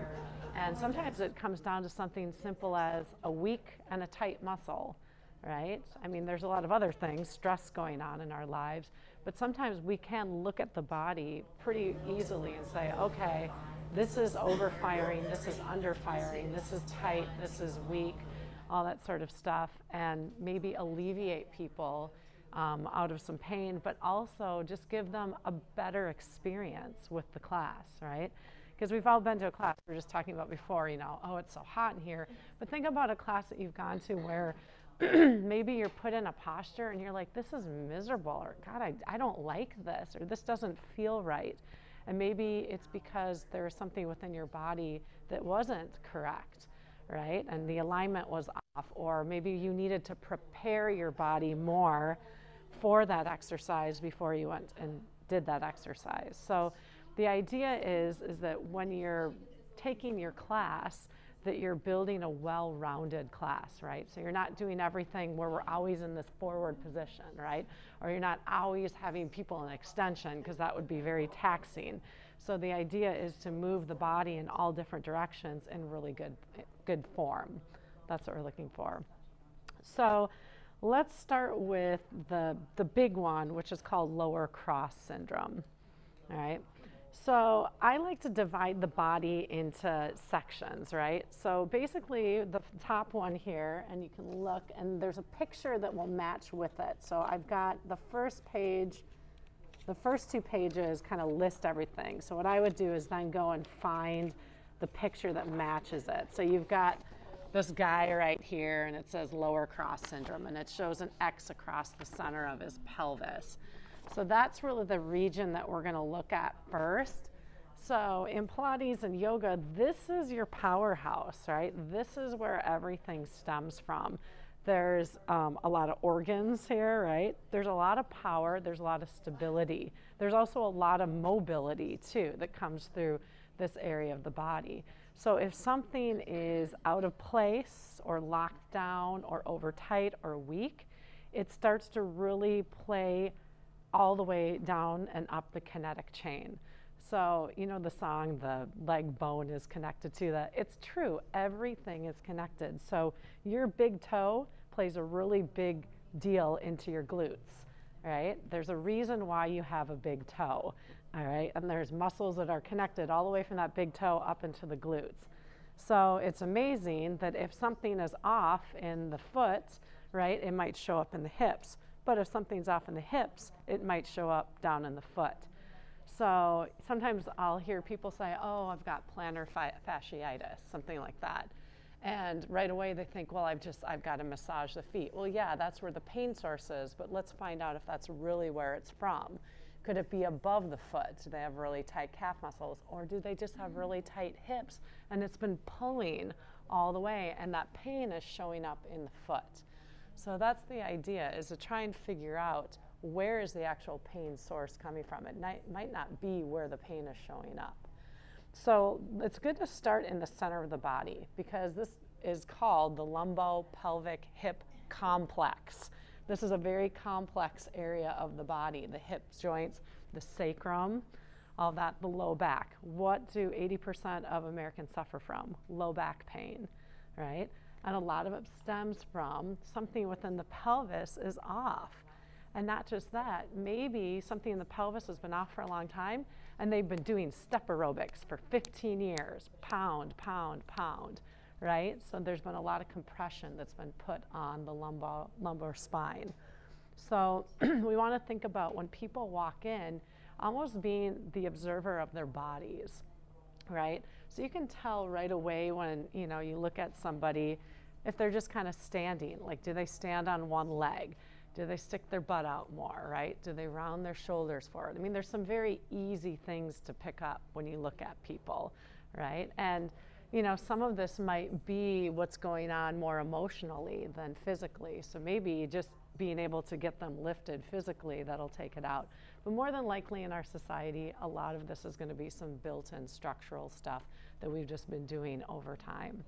And sometimes it comes down to something simple as a weak and a tight muscle, right? I mean, there's a lot of other things, stress going on in our lives, but sometimes we can look at the body pretty easily and say, okay, this is overfiring, this is underfiring, this is tight, this is weak, all that sort of stuff, and maybe alleviate people out of some pain, but also just give them a better experience with the class, right? Because we've all been to a class, we were just talking about before, you know, oh, it's so hot in here. But think about a class that you've gone to where maybe you're put in a posture and you're like, this is miserable, or God, I don't like this, or this doesn't feel right. And maybe it's because there's something within your body that wasn't correct, right? And the alignment was off, or maybe you needed to prepare your body more for that exercise before you went and did that exercise. So the idea is that when you're taking your class, that you're building a well-rounded class, right? So you're not doing everything where we're always in this forward position, right? Or you're not always having people in extension, because that would be very taxing. So the idea is to move the body in all different directions in really good form. That's what we're looking for. So let's start with the big one, which is called lower cross syndrome, all right? So I like to divide the body into sections, right? So basically the top one here, and you can look, and there's a picture that will match with it. So I've got the first page, the first 2 pages kind of list everything. So what I would do is then go and find the picture that matches it. So you've got this guy right here, and it says lower cross syndrome, and it shows an X across the center of his pelvis. So that's really the region that we're going to look at first. So in Pilates and yoga, this is your powerhouse, right? This is where everything stems from. There's a lot of organs here, right? There's a lot of power. There's a lot of stability. There's also a lot of mobility, too, that comes through this area of the body. So if something is out of place or locked down or over tight or weak, it starts to really play all the way down and up the kinetic chain. So, you know the song, the leg bone is connected to that. It's true, everything is connected. So your big toe plays a really big deal into your glutes, right? There's a reason why you have a big toe, all right? And there's muscles that are connected all the way from that big toe up into the glutes. So it's amazing that if something is off in the foot, right, it might show up in the hips. But if something's off in the hips, it might show up down in the foot. So sometimes I'll hear people say, oh, I've got plantar fasciitis, something like that. And right away they think, well, I've got to massage the feet. Well, yeah, that's where the pain source is, but let's find out if that's really where it's from. Could it be above the foot? Do they have really tight calf muscles? Or do they just have really tight hips and it's been pulling all the way and that pain is showing up in the foot? So that's the idea, is to try and figure out where is the actual pain source coming from. It might not be where the pain is showing up. So it's good to start in the center of the body because this is called the lumbo-pelvic hip complex. This is a very complex area of the body, the hip joints, the sacrum, all that, the low back. What do 80% of Americans suffer from? Low back pain, right? And a lot of it stems from something within the pelvis is off. And not just that, maybe something in the pelvis has been off for a long time and they've been doing step aerobics for 15 years, pound, pound, pound, right? So there's been a lot of compression that's been put on the lumbar spine. So we want to think about when people walk in, almost being the observer of their bodies, right? So you can tell right away when, you know, you look at somebody, if they're just kind of standing, like do they stand on one leg? Do they stick their butt out more, right? Do they round their shoulders forward? I mean, there's some very easy things to pick up when you look at people, right? And, you know, some of this might be what's going on more emotionally than physically. So maybe just being able to get them lifted physically, that'll take it out. But more than likely in our society, a lot of this is going to be some built-in structural stuff that we've just been doing over time.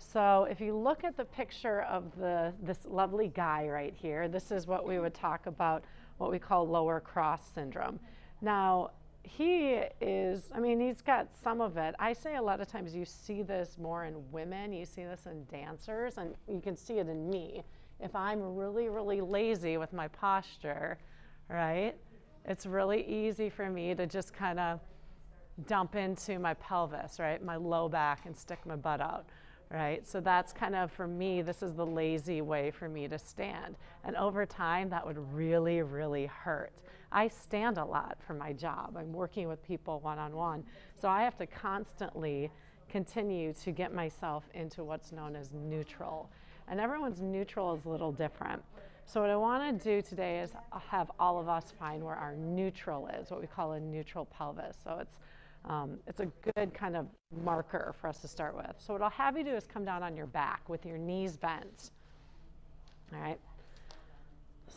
So if you look at the picture of this lovely guy right here, this is what we would talk about, what we call lower cross syndrome. Now, he is, I mean, he's got some of it. I say a lot of times you see this more in women, you see this in dancers, and you can see it in me. If I'm really, really lazy with my posture, right, it's really easy for me to just kind of dump into my pelvis, right, my low back and stick my butt out. Right, so that's kind of, for me, this is the lazy way for me to stand. And over time, that would really, really hurt. I stand a lot for my job. I'm working with people one-on-one. So I have to constantly continue to get myself into what's known as neutral. And everyone's neutral is a little different. So what I want to do today is have all of us find where our neutral is, what we call a neutral pelvis. So it's a good kind of marker for us to start with. So what I'll have you do is come down on your back with your knees bent. All right.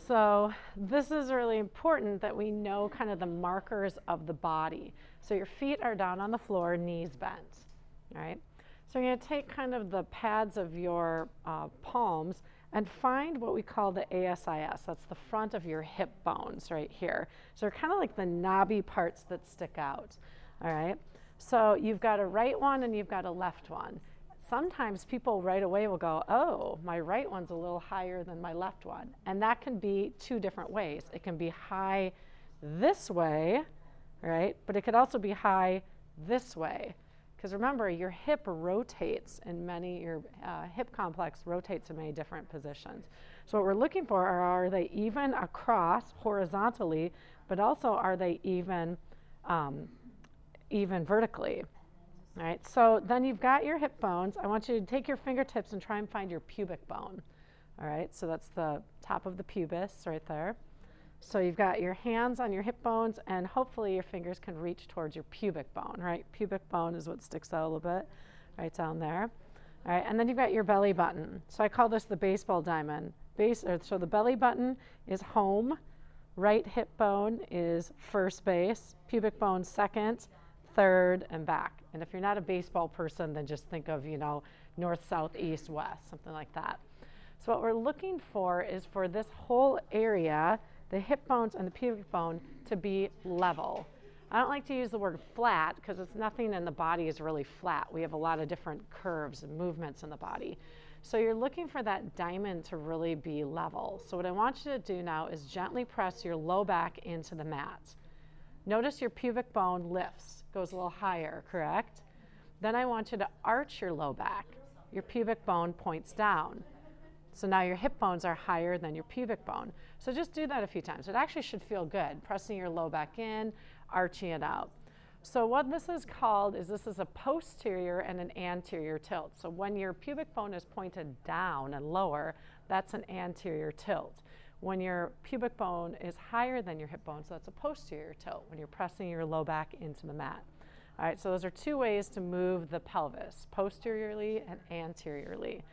So this is really important that we know kind of the markers of the body. So your feet are down on the floor, knees bent. All right. So you're going to take kind of the pads of your palms and find what we call the ASIS. That's the front of your hip bones right here. So they're kind of like the knobby parts that stick out. All right, so you've got a right one and you've got a left one. Sometimes people right away will go, oh, my right one's a little higher than my left one. And that can be two different ways. It can be high this way, right? But it could also be high this way. Because remember, your hip rotates in many, your hip complex rotates in many different positions. So what we're looking for are they even across horizontally, but also are they even vertically. All right, so then you've got your hip bones. I want you to take your fingertips and try and find your pubic bone. All right, so that's the top of the pubis right there. So you've got your hands on your hip bones, and hopefully your fingers can reach towards your pubic bone, right? Pubic bone is what sticks out a little bit, right down there. All right, and then you've got your belly button. So I call this the baseball diamond. So the belly button is home, right hip bone is first base, pubic bone second, third, and back. And if you're not a baseball person, then just think of, you know, north, south, east, west, something like that. So what we're looking for is for this whole area, the hip bones and the pubic bone, to be level. I don't like to use the word flat because it's nothing in the body is really flat. We have a lot of different curves and movements in the body. So you're looking for that diamond to really be level. So what I want you to do now is gently press your low back into the mat. Notice your pubic bone lifts, goes a little higher, correct? Then I want you to arch your low back. Your pubic bone points down. So now your hip bones are higher than your pubic bone. So just do that a few times. It actually should feel good, pressing your low back in, arching it out. So what this is called is this is a posterior and an anterior tilt. So when your pubic bone is pointed down and lower, that's an anterior tilt. When your pubic bone is higher than your hip bone, so that's a posterior tilt, when you're pressing your low back into the mat. All right, so those are two ways to move the pelvis, posteriorly and anteriorly.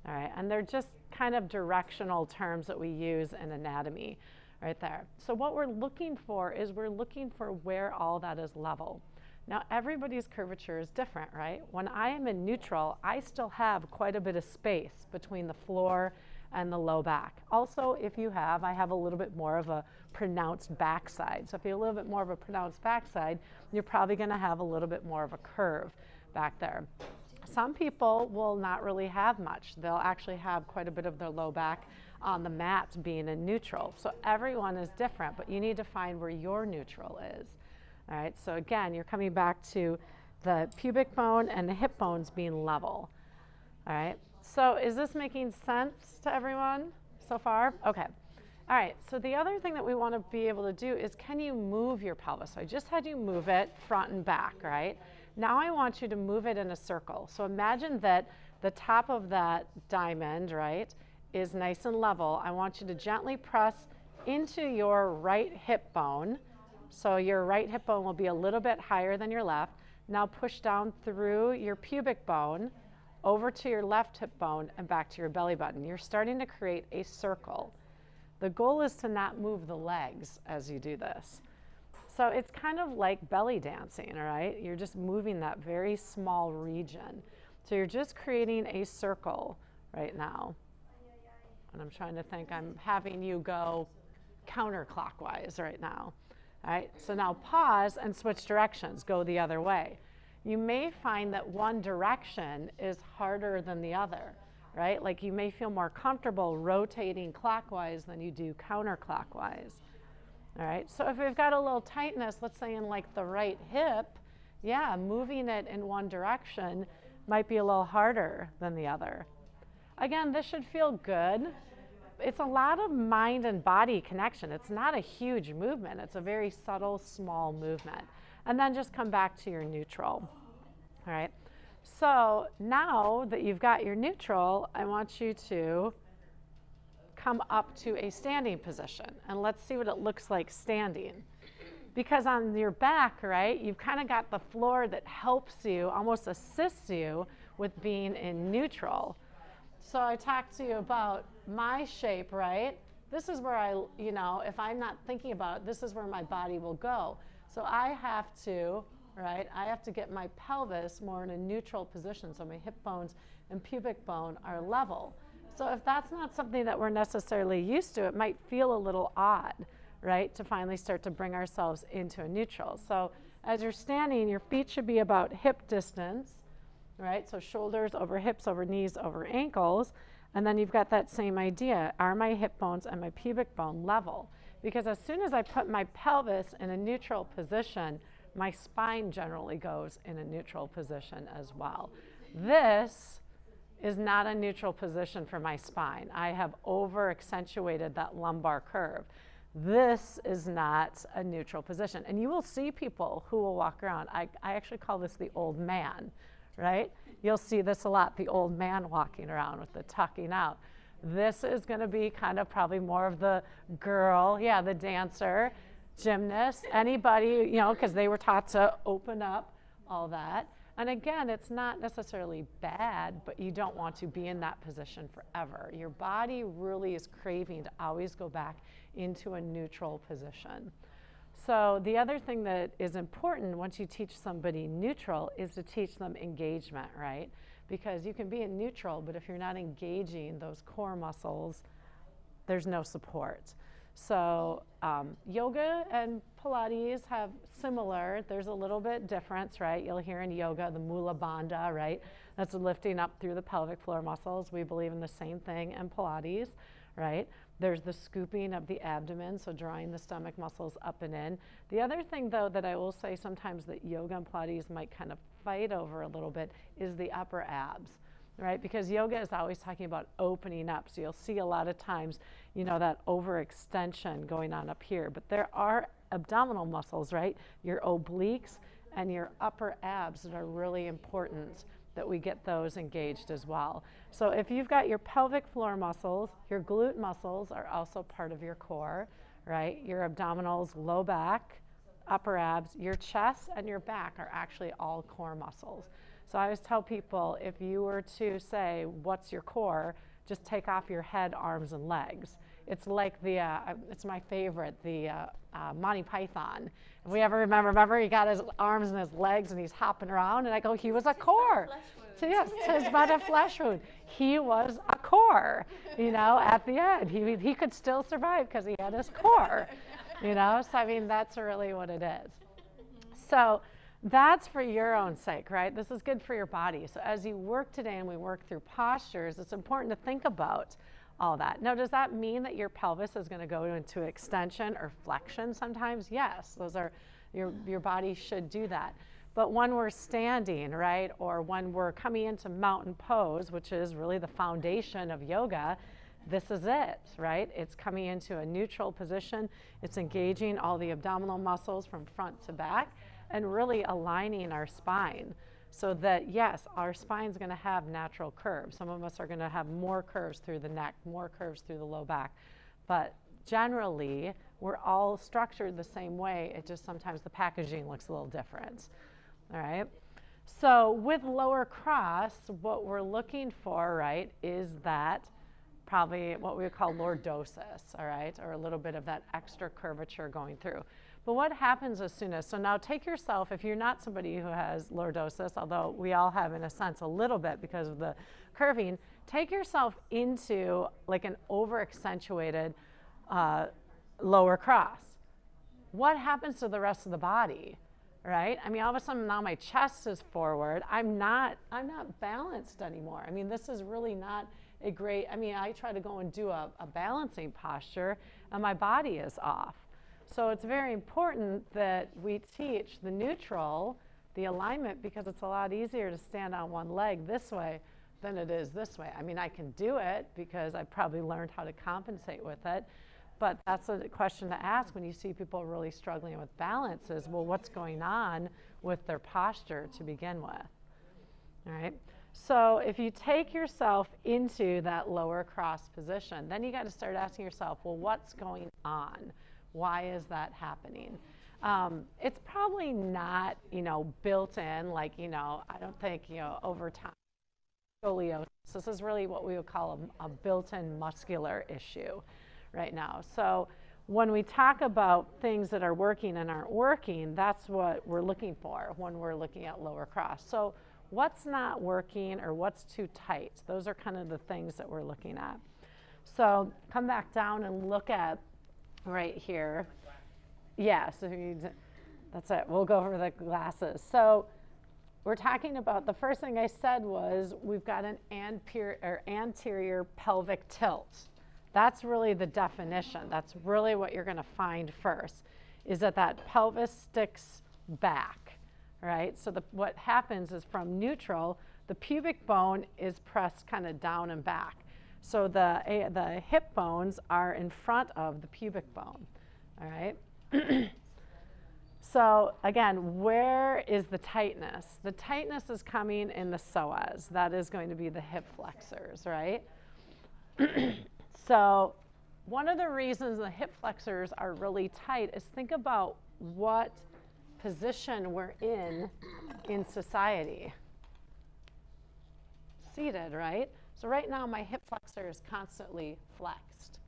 All right, and they're just kind of directional terms that we use in anatomy right there. So what we're looking for is we're looking for where all that is level. Now, everybody's curvature is different, right? When I am in neutral, I still have quite a bit of space between the floor and the low back. Also, if you have, I have a little bit more of a pronounced backside. So if you have a little bit more of a pronounced backside, you're probably going to have a little bit more of a curve back there. Some people will not really have much. They'll actually have quite a bit of their low back on the mat being in neutral. So everyone is different, but you need to find where your neutral is. All right, so again, you're coming back to the pubic bone and the hip bones being level. All right, so is this making sense to everyone so far? Okay. All right, so the other thing that we want to be able to do is, can you move your pelvis? So I just had you move it front and back, right? Now I want you to move it in a circle. So imagine that the top of that diamond, right, is nice and level. I want you to gently press into your right hip bone. So your right hip bone will be a little bit higher than your left. Now push down through your pubic bone, over to your left hip bone, and back to your belly button. You're starting to create a circle. The goal is to not move the legs as you do this. So it's kind of like belly dancing, all right? You're just moving that very small region. So you're just creating a circle right now. And I'm trying to think, I'm having you go counterclockwise right now. All right, so now pause and switch directions, go the other way. You may find that one direction is harder than the other, right? Like you may feel more comfortable rotating clockwise than you do counterclockwise. All right, so if we've got a little tightness, let's say in like the right hip, yeah, moving it in one direction might be a little harder than the other. Again, this should feel good. It's a lot of mind and body connection. It's not a huge movement. It's a very subtle, small movement. And then just come back to your neutral. All right. So now that you've got your neutral, I want you to come up to a standing position. And let's see what it looks like standing. Because on your back, right, you've kind of got the floor that helps you, almost assists you with being in neutral. So I talked to you about my shape, right? This is where I, you know, if I'm not thinking about it, this is where my body will go. So I have to, right, I have to get my pelvis more in a neutral position so my hip bones and pubic bone are level. So if that's not something that we're necessarily used to, it might feel a little odd, right, to finally start to bring ourselves into a neutral. So as you're standing, your feet should be about hip distance, right? So shoulders over hips, over knees, over ankles. And then you've got that same idea. Are my hip bones and my pubic bone level? Because as soon as I put my pelvis in a neutral position, my spine generally goes in a neutral position as well. This is not a neutral position for my spine. I have over accentuated that lumbar curve. This is not a neutral position. And you will see people who will walk around. I actually call this the old man, right? You'll see this a lot, the old man walking around with the tucking out. This is going to be kind of probably more of the girl, yeah, the dancer, gymnast, anybody, you know, because they were taught to open up all that. And again, it's not necessarily bad, but you don't want to be in that position forever. Your body really is craving to always go back into a neutral position. So the other thing that is important once you teach somebody neutral is to teach them engagement, right? Because you can be in neutral, but if you're not engaging those core muscles, there's no support. So yoga and Pilates have similar, there's a little bit difference, right? You'll hear in yoga the Mula Bandha, right? That's lifting up through the pelvic floor muscles. We believe in the same thing in Pilates, right? There's the scooping of the abdomen, so drawing the stomach muscles up and in. The other thing, though, that I will say sometimes that yoga and Pilates might kind of fight over a little bit is the upper abs, right? Because yoga is always talking about opening up. So you'll see a lot of times, you know, that overextension going on up here. But there are abdominal muscles, right? Your obliques and your upper abs that are really important that we get those engaged as well. So if you've got your pelvic floor muscles, your glute muscles are also part of your core, right? Your abdominals, low back, upper abs, your chest and your back are actually all core muscles. So I always tell people, if you were to say, what's your core? Just take off your head, arms, and legs. It's like the, it's my favorite, the Monty Python. If we ever remember he got his arms and his legs and he's hopping around, and I go, he was a core. So yes, his but a flesh wound. He was a core, you know, at the end. He could still survive because he had his core, you know. So I mean, that's really what it is. So that's for your own sake, right? This is good for your body. So as you work today and we work through postures, it's important to think about all that. Now, does that mean that your pelvis is going to go into extension or flexion sometimes? Yes, those are, your body should do that. But when we're standing, right, or when we're coming into mountain pose, which is really the foundation of yoga, this is it, right? It's coming into a neutral position. It's engaging all the abdominal muscles from front to back and really aligning our spine so that, yes, our spine's going to have natural curves. Some of us are going to have more curves through the neck, more curves through the low back. But generally, we're all structured the same way. It just sometimes the packaging looks a little different. All right? So with lower cross, what we're looking for, right, is that probably what we would call lordosis, all right, or a little bit of that extra curvature going through. But what happens as soon as, so now take yourself, if you're not somebody who has lordosis, although we all have in a sense a little bit because of the curving, take yourself into like an over-accentuated lower cross. What happens to the rest of the body, right? I mean, all of a sudden now my chest is forward. I'm not balanced anymore. I mean, this is really not a great, I mean, I try to go and do a balancing posture and my body is off. So it's very important that we teach the neutral, the alignment, because it's a lot easier to stand on one leg this way than it is this way. I mean, I can do it because I probably learned how to compensate with it, but that's a question to ask when you see people really struggling with balance is, well, what's going on with their posture to begin with, all right? So if you take yourself into that lower cross position, then you got to start asking yourself, well, what's going on? Why is that happening? It's probably not, you know, built in, like, you know, I don't think, you know, over time, scoliosis. This is really what we would call a built-in muscular issue right now. So when we talk about things that are working and aren't working, that's what we're looking for when we're looking at lower cross. So what's not working or what's too tight? Those are kind of the things that we're looking at. So come back down and look at right here. Yeah, so that's it. We'll go over the glasses. So we're talking about, the first thing I said was we've got an anterior pelvic tilt. That's really the definition. That's really what you're going to find first, is that pelvis sticks back, right? So what happens is from neutral, the pubic bone is pressed kind of down and back. So the hip bones are in front of the pubic bone, all right? So again, where is the tightness? The tightness is coming in the psoas. That is going to be the hip flexors, right? So one of the reasons the hip flexors are really tight is think about what position we're in society. Seated, right? So right now my hip flexor is constantly flexed,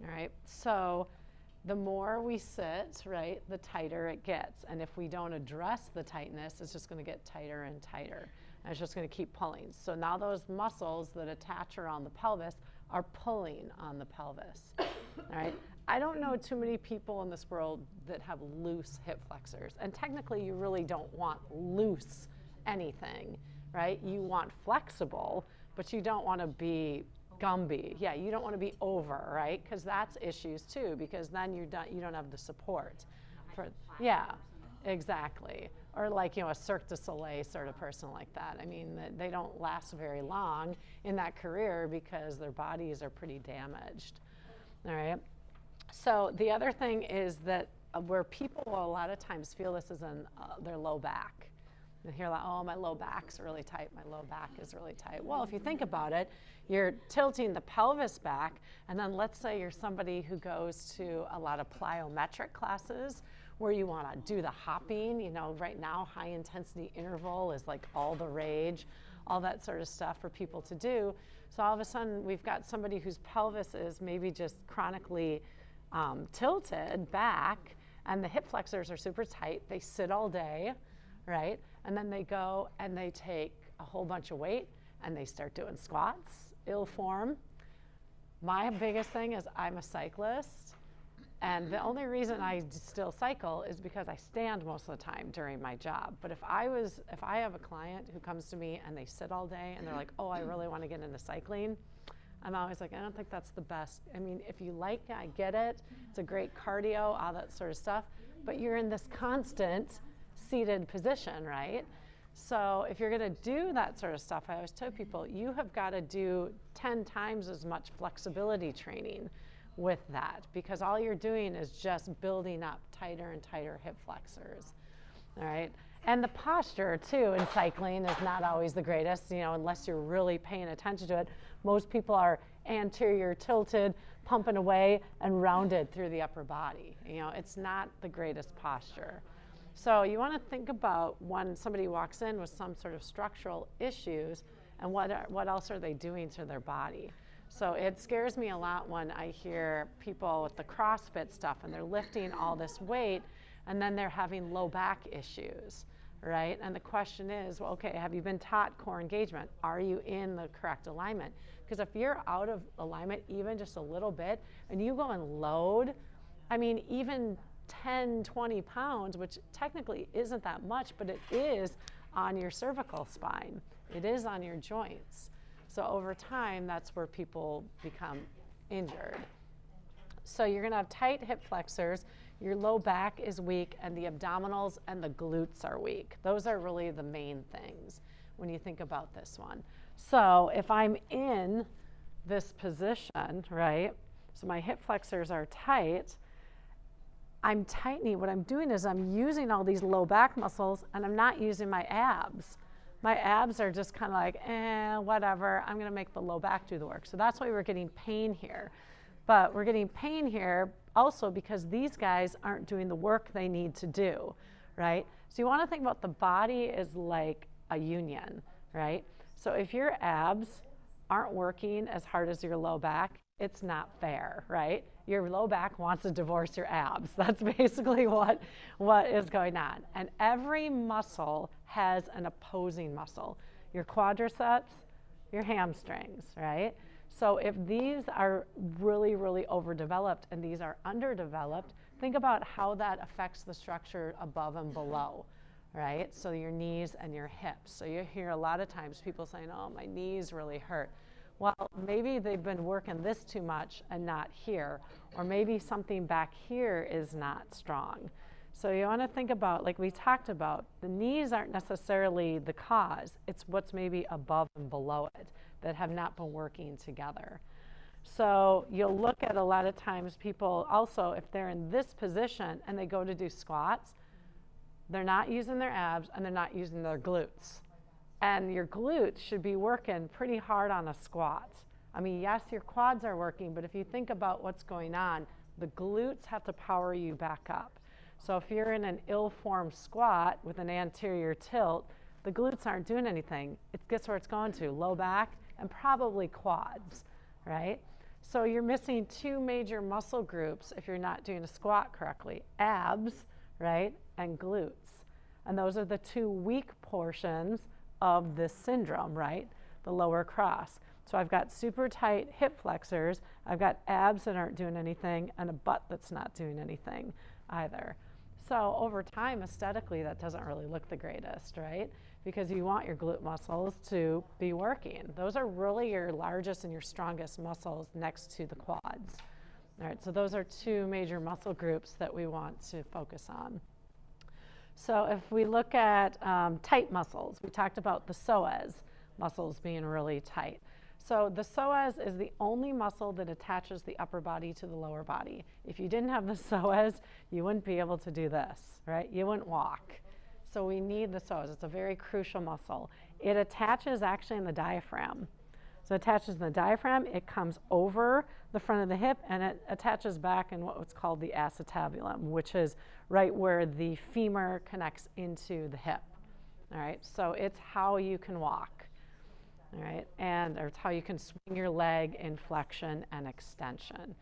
all right? So the more we sit, right, the tighter it gets. And if we don't address the tightness, it's just going to get tighter and tighter. And it's just going to keep pulling. So now those muscles that attach around the pelvis are pulling on the pelvis, all right? I don't know too many people in this world that have loose hip flexors. And technically, you really don't want loose anything, right? You want flexible, but you don't want to be Gumby. Yeah, you don't want to be over, right? Because that's issues too, because then you don't have the support. Yeah, exactly. Or like, you know, a Cirque du Soleil sort of person like that. I mean, they don't last very long in that career because their bodies are pretty damaged, all right? So the other thing is that where people will a lot of times feel this is in their low back. You hear like, oh, my low back's really tight, my low back is really tight. Well, if you think about it, you're tilting the pelvis back, and then let's say you're somebody who goes to a lot of plyometric classes where you want to do the hopping. You know, right now, high intensity interval is like all the rage, all that sort of stuff for people to do. So all of a sudden, we've got somebody whose pelvis is maybe just chronically tilted back, and the hip flexors are super tight. They sit all day, right? And then they go and they take a whole bunch of weight and they start doing squats, ill form. My biggest thing is I'm a cyclist, and the only reason I still cycle is because I stand most of the time during my job. But if I have a client who comes to me and they sit all day and they're like, oh, I really want to get into cycling, I'm always like, I don't think that's the best. I mean, if you like it, I get it. It's a great cardio, all that sort of stuff. But you're in this constant seated position, right? So if you're going to do that sort of stuff, I always tell people, you have got to do 10 times as much flexibility training with that, because all you're doing is just building up tighter and tighter hip flexors, all right? And the posture, too, in cycling is not always the greatest, you know, unless you're really paying attention to it. Most people are anterior tilted, pumping away, and rounded through the upper body. You know, it's not the greatest posture. So you want to think about when somebody walks in with some sort of structural issues and what else are they doing to their body. So it scares me a lot when I hear people with the CrossFit stuff and they're lifting all this weight and then they're having low back issues, right? And the question is, well, okay, have you been taught core engagement? Are you in the correct alignment? Because if you're out of alignment even just a little bit and you go and load, I mean, even 10, 20 pounds, which technically isn't that much, but it is on your cervical spine. It is on your joints. So over time, that's where people become injured. So you're going to have tight hip flexors, your low back is weak, and the abdominals and the glutes are weak. Those are really the main things when you think about this one. So if I'm in this position, right, so my hip flexors are tight, I'm tightening. What I'm doing is I'm using all these low back muscles and I'm not using my abs. My abs are just kind of like, whatever. I'm going to make the low back do the work. So that's why we're getting pain here. But we're getting pain here also because these guys aren't doing the work they need to do, right? So you want to think about the body as like a union, right? So if your abs aren't working as hard as your low back, it's not fair, right? Your low back wants to divorce your abs. That's basically what is going on. And every muscle has an opposing muscle. Your quadriceps, your hamstrings, right? So if these are really, really overdeveloped and these are underdeveloped, think about how that affects the structure above and below, right? So your knees and your hips. So you hear a lot of times people saying, oh, my knees really hurt. Well, maybe they've been working this too much and not here, or maybe something back here is not strong. So you want to think about, like we talked about, the knees aren't necessarily the cause. It's what's maybe above and below it that have not been working together. So you'll look at a lot of times people also, if they're in this position and they go to do squats, they're not using their abs and they're not using their glutes. And your glutes should be working pretty hard on a squat. I mean, yes, your quads are working, but if you think about what's going on, the glutes have to power you back up. So if you're in an ill-formed squat with an anterior tilt, the glutes aren't doing anything. Guess where it's going to? Low back and probably quads, right? So you're missing two major muscle groups if you're not doing a squat correctly. Abs, right, and glutes. And those are the two weak portions of this syndrome, right? The lower cross. So I've got super tight hip flexors, I've got abs that aren't doing anything, and a butt that's not doing anything either. So over time, aesthetically, that doesn't really look the greatest, right? Because you want your glute muscles to be working. Those are really your largest and your strongest muscles next to the quads. All right, so those are two major muscle groups that we want to focus on. So if we look at tight muscles, we talked about the psoas muscles being really tight. So the psoas is the only muscle that attaches the upper body to the lower body. If you didn't have the psoas, you wouldn't be able to do this, right? You wouldn't walk. So we need the psoas. It's a very crucial muscle. It attaches actually in the diaphragm. So it attaches in the diaphragm, it comes over the front of the hip, and it attaches back in what's called the acetabulum, which is right where the femur connects into the hip. All right, so it's how you can walk. All right, and or it's how you can swing your leg in flexion and extension.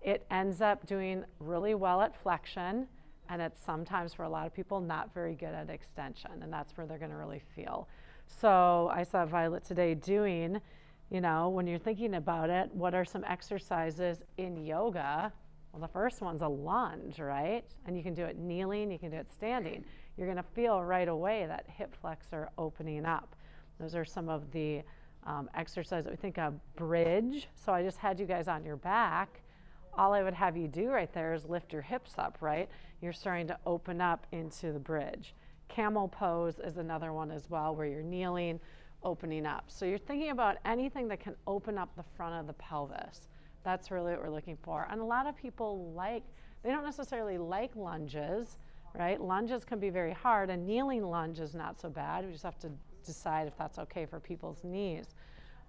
It ends up doing really well at flexion, and it's sometimes for a lot of people not very good at extension, and that's where they're going to really feel. So I saw Violet today doing, you know, when you're thinking about it, what are some exercises in yoga? Well, the first one's a lunge, right? And you can do it kneeling, you can do it standing. You're going to feel right away that hip flexor opening up. Those are some of the exercises that we think of. Bridge. So I just had you guys on your back. All I would have you do right there is lift your hips up, right? You're starting to open up into the bridge. Camel pose is another one as well, where you're kneeling, opening up. So you're thinking about anything that can open up the front of the pelvis. That's really what we're looking for. And a lot of people they don't necessarily like lunges, right? Lunges can be very hard, and kneeling lunge is not so bad. We just have to decide if that's okay for people's knees.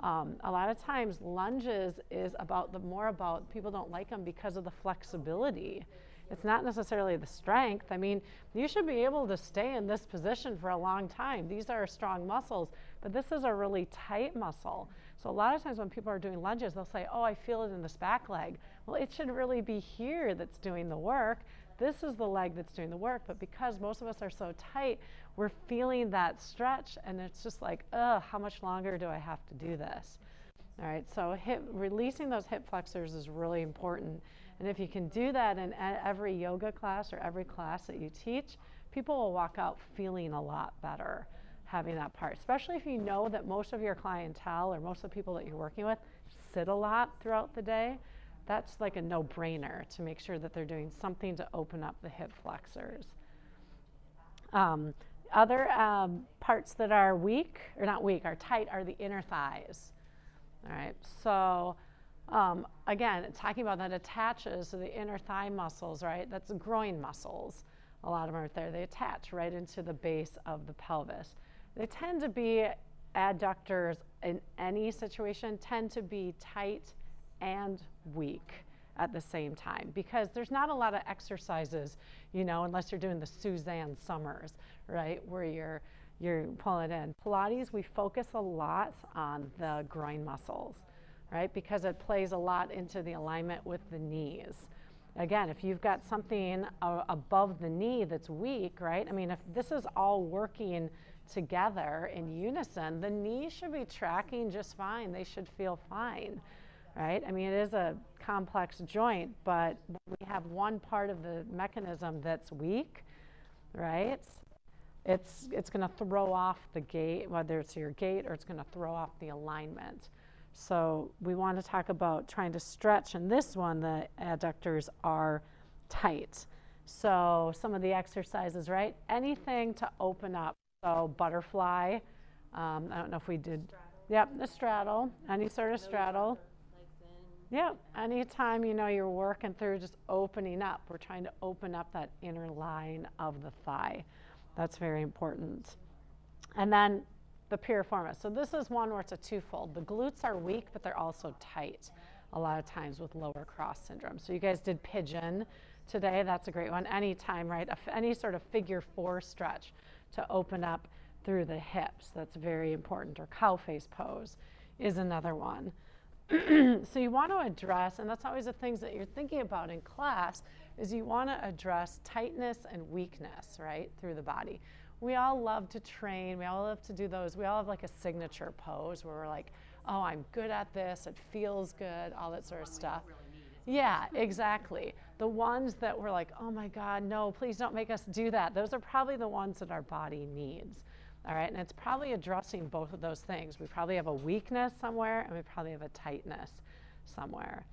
A lot of times lunges is more about people don't like them because of the flexibility. It's not necessarily the strength. I mean, you should be able to stay in this position for a long time. These are strong muscles, but this is a really tight muscle. So a lot of times when people are doing lunges, they'll say, oh, I feel it in this back leg. Well, it should really be here that's doing the work. This is the leg that's doing the work, but because most of us are so tight, we're feeling that stretch, and it's just like, ugh, how much longer do I have to do this? All right, so releasing those hip flexors is really important. And if you can do that in every yoga class or every class that you teach, people will walk out feeling a lot better having that part, especially if you know that most of your clientele or most of the people that you're working with sit a lot throughout the day. That's like a no-brainer to make sure that they're doing something to open up the hip flexors. Other parts that are weak, or not weak, are tight, are the inner thighs. All right, so again, talking about that attaches to the inner thigh muscles, right? That's the groin muscles. A lot of them are there. They attach right into the base of the pelvis. They tend to be adductors in any situation, tend to be tight and weak at the same time, because there's not a lot of exercises, you know, unless you're doing the Suzanne Summers, right, where you're pulling it in. Pilates, we focus a lot on the groin muscles, right, because it plays a lot into the alignment with the knees. Again, if you've got something above the knee that's weak, right, I mean, if this is all working together in unison, the knees should be tracking just fine. They should feel fine. Right? I mean, it is a complex joint, but when we have one part of the mechanism that's weak, right, it's going to throw off the gait, whether it's your gait or it's going to throw off the alignment. So we want to talk about trying to stretch. And this one, the adductors are tight. So some of the exercises, right? Anything to open up. So butterfly. I don't know if we did. Yep, the straddle. Any sort of straddle. Yeah, anytime you know you're working through just opening up, we're trying to open up that inner line of the thigh. That's very important. And then the piriformis. So this is one where it's a twofold. The glutes are weak, but they're also tight a lot of times with lower cross syndrome. So you guys did pigeon today. That's a great one. Anytime, right? Any sort of figure 4 stretch to open up through the hips. That's very important. Or cow face pose is another one. So you want to address, and that's always the things that you're thinking about in class, is you want to address tightness and weakness, right, through the body. We all love to train. We all love to do those. We all have like a signature pose where we're like, oh, I'm good at this. It feels good, all that sort of stuff. Yeah, exactly. The ones that we're like, oh my God, no, please don't make us do that. Those are probably the ones that our body needs. All right, and it's probably addressing both of those things. We probably have a weakness somewhere, and we probably have a tightness somewhere.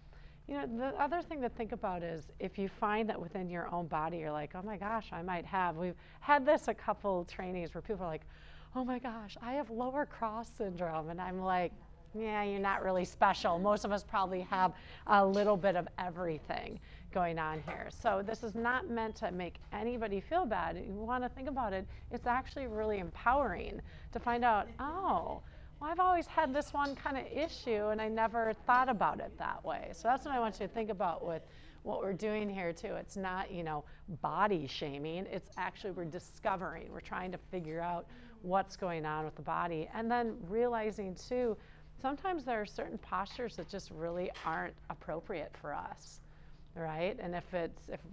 You know, the other thing to think about is if you find that within your own body, you're like, oh my gosh, I might have. We've had this a couple trainings where people are like, oh my gosh, I have lower cross syndrome. And I'm like, yeah, you're not really special. Most of us probably have a little bit of everything going on here. So this is not meant to make anybody feel bad. You want to think about it, it's actually really empowering to find out, oh, well, I've always had this one kind of issue and I never thought about it that way. So that's what I want you to think about with what we're doing here too. It's not, you know, body shaming. It's actually we're discovering. We're trying to figure out what's going on with the body. And then realizing too, sometimes there are certain postures that just really aren't appropriate for us, right? And if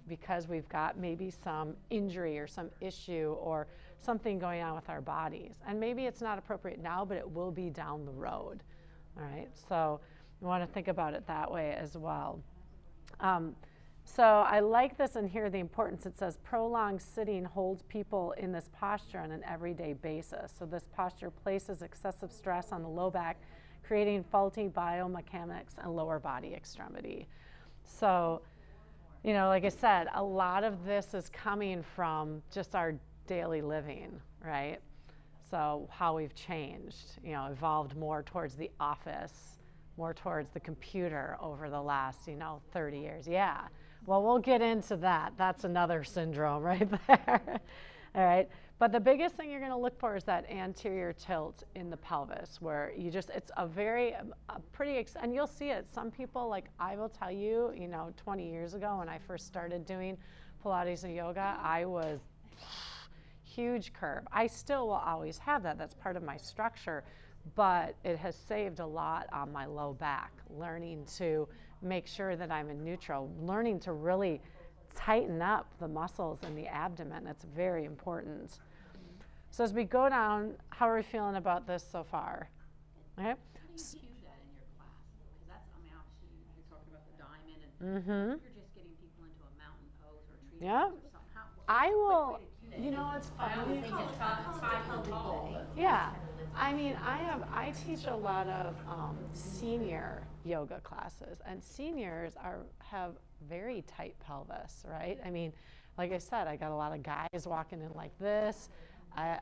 because we've got maybe some injury or some issue or something going on with our bodies, and maybe it's not appropriate now, but it will be down the road, all right? So you want to think about it that way as well. So I like this in here, the importance. It says prolonged sitting holds people in this posture on an everyday basis. So this posture places excessive stress on the low back, creating faulty biomechanics and lower body extremity. So, you know, like I said, a lot of this is coming from just our daily living, right? So how we've changed, you know, evolved more towards the office, more towards the computer over the last, 30 years. Yeah. Well, we'll get into that. That's another syndrome right there. All right. But the biggest thing you're going to look for is that anterior tilt in the pelvis where it's a pretty, and you'll see it. Some people, like I will tell you, 20 years ago when I first started doing Pilates and yoga, I was huge curve. I still will always have that. That's part of my structure. But it has saved a lot on my low back, learning to make sure that I'm in neutral, learning to really tighten up the muscles in the abdomen. That's very important. So as we go down, how are we feeling about this so far? Okay. How do you cue that in your class? Because that's, obviously you're talking about the diamond, and you're just getting people into a mountain pose or a tree pose or something. I will, it's funny. Yeah. I mean, I teach a lot of senior yoga classes, and seniors have very tight pelvis, right? I mean, like I said, I got a lot of guys walking in like this,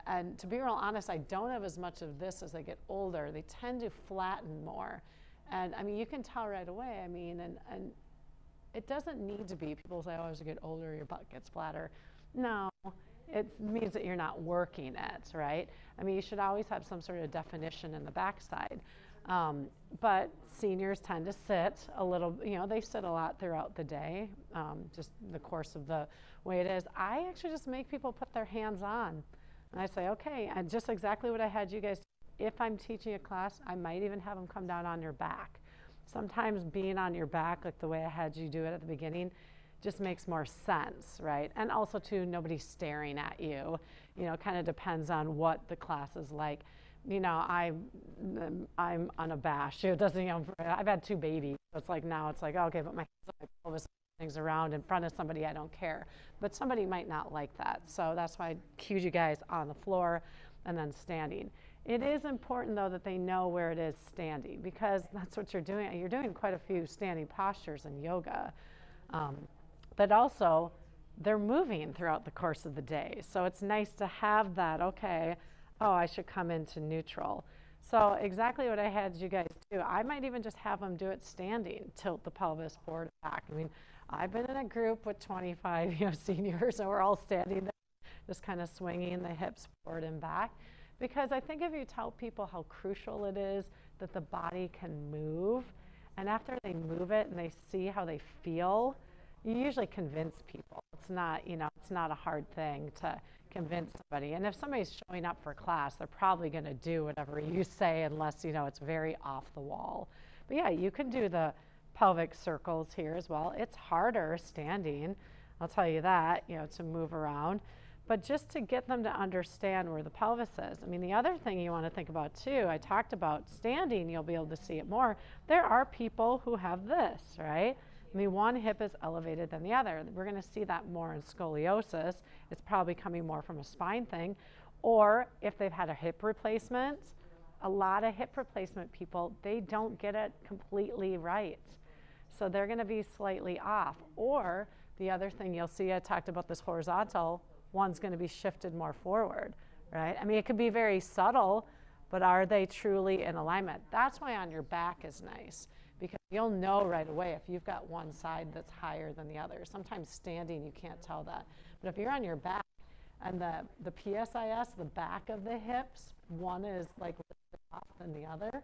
and to be real honest, I don't have as much of this as they get older. They tend to flatten more, and I mean, you can tell right away. I mean, and it doesn't need to be. People say, "Oh, as you get older, your butt gets flatter." No. It means that you're not working it, right? I mean, you should always have some sort of definition in the backside. But seniors tend to sit a little, they sit a lot throughout the day, just the course of the way it is. I actually just make people put their hands on. And I say, okay, and just exactly what I had you guys, if I'm teaching a class, I might even have them come down on your back. Sometimes being on your back, like the way I had you do it at the beginning, just makes more sense, right? And also too, nobody's staring at you. Kind of depends on what the class is like. I'm unabashed. It doesn't, I've had 2 babies. So it's like now it's like, okay, but my hands on my pelvis, things around in front of somebody, I don't care. But somebody might not like that. So that's why I cued you guys on the floor and then standing. It is important though that they know where it is standing, because that's what you're doing. You're doing quite a few standing postures in yoga. But also, they're moving throughout the course of the day. So it's nice to have that, okay, oh, I should come into neutral. So exactly what I had you guys do. I might even just have them do it standing, tilt the pelvis forward and back. I mean, I've been in a group with 25 seniors, and we're all standing there, just kind of swinging the hips forward and back. Because I think if you tell people how crucial it is that the body can move, and after they move it and they see how they feel, you usually convince people. It's not, it's not a hard thing to convince somebody. And if somebody's showing up for class, they're probably going to do whatever you say, unless, it's very off the wall. But yeah, you can do the pelvic circles here as well. It's harder standing, I'll tell you that, to move around. But just to get them to understand where the pelvis is. I mean, the other thing you want to think about too, I talked about standing, you'll be able to see it more. There are people who have this, right? I mean, one hip is elevated than the other. We're going to see that more in scoliosis. It's probably coming more from a spine thing. Or if they've had a hip replacement, a lot of hip replacement people, they don't get it completely right. So they're going to be slightly off. Or the other thing you'll see, I talked about this horizontal, one's going to be shifted more forward, right? I mean, it could be very subtle, but are they truly in alignment? That's why on your back is nice, because you'll know right away if you've got one side that's higher than the other. Sometimes standing, you can't tell that. But if you're on your back and the PSIS, the back of the hips, one is like lifted up than the other.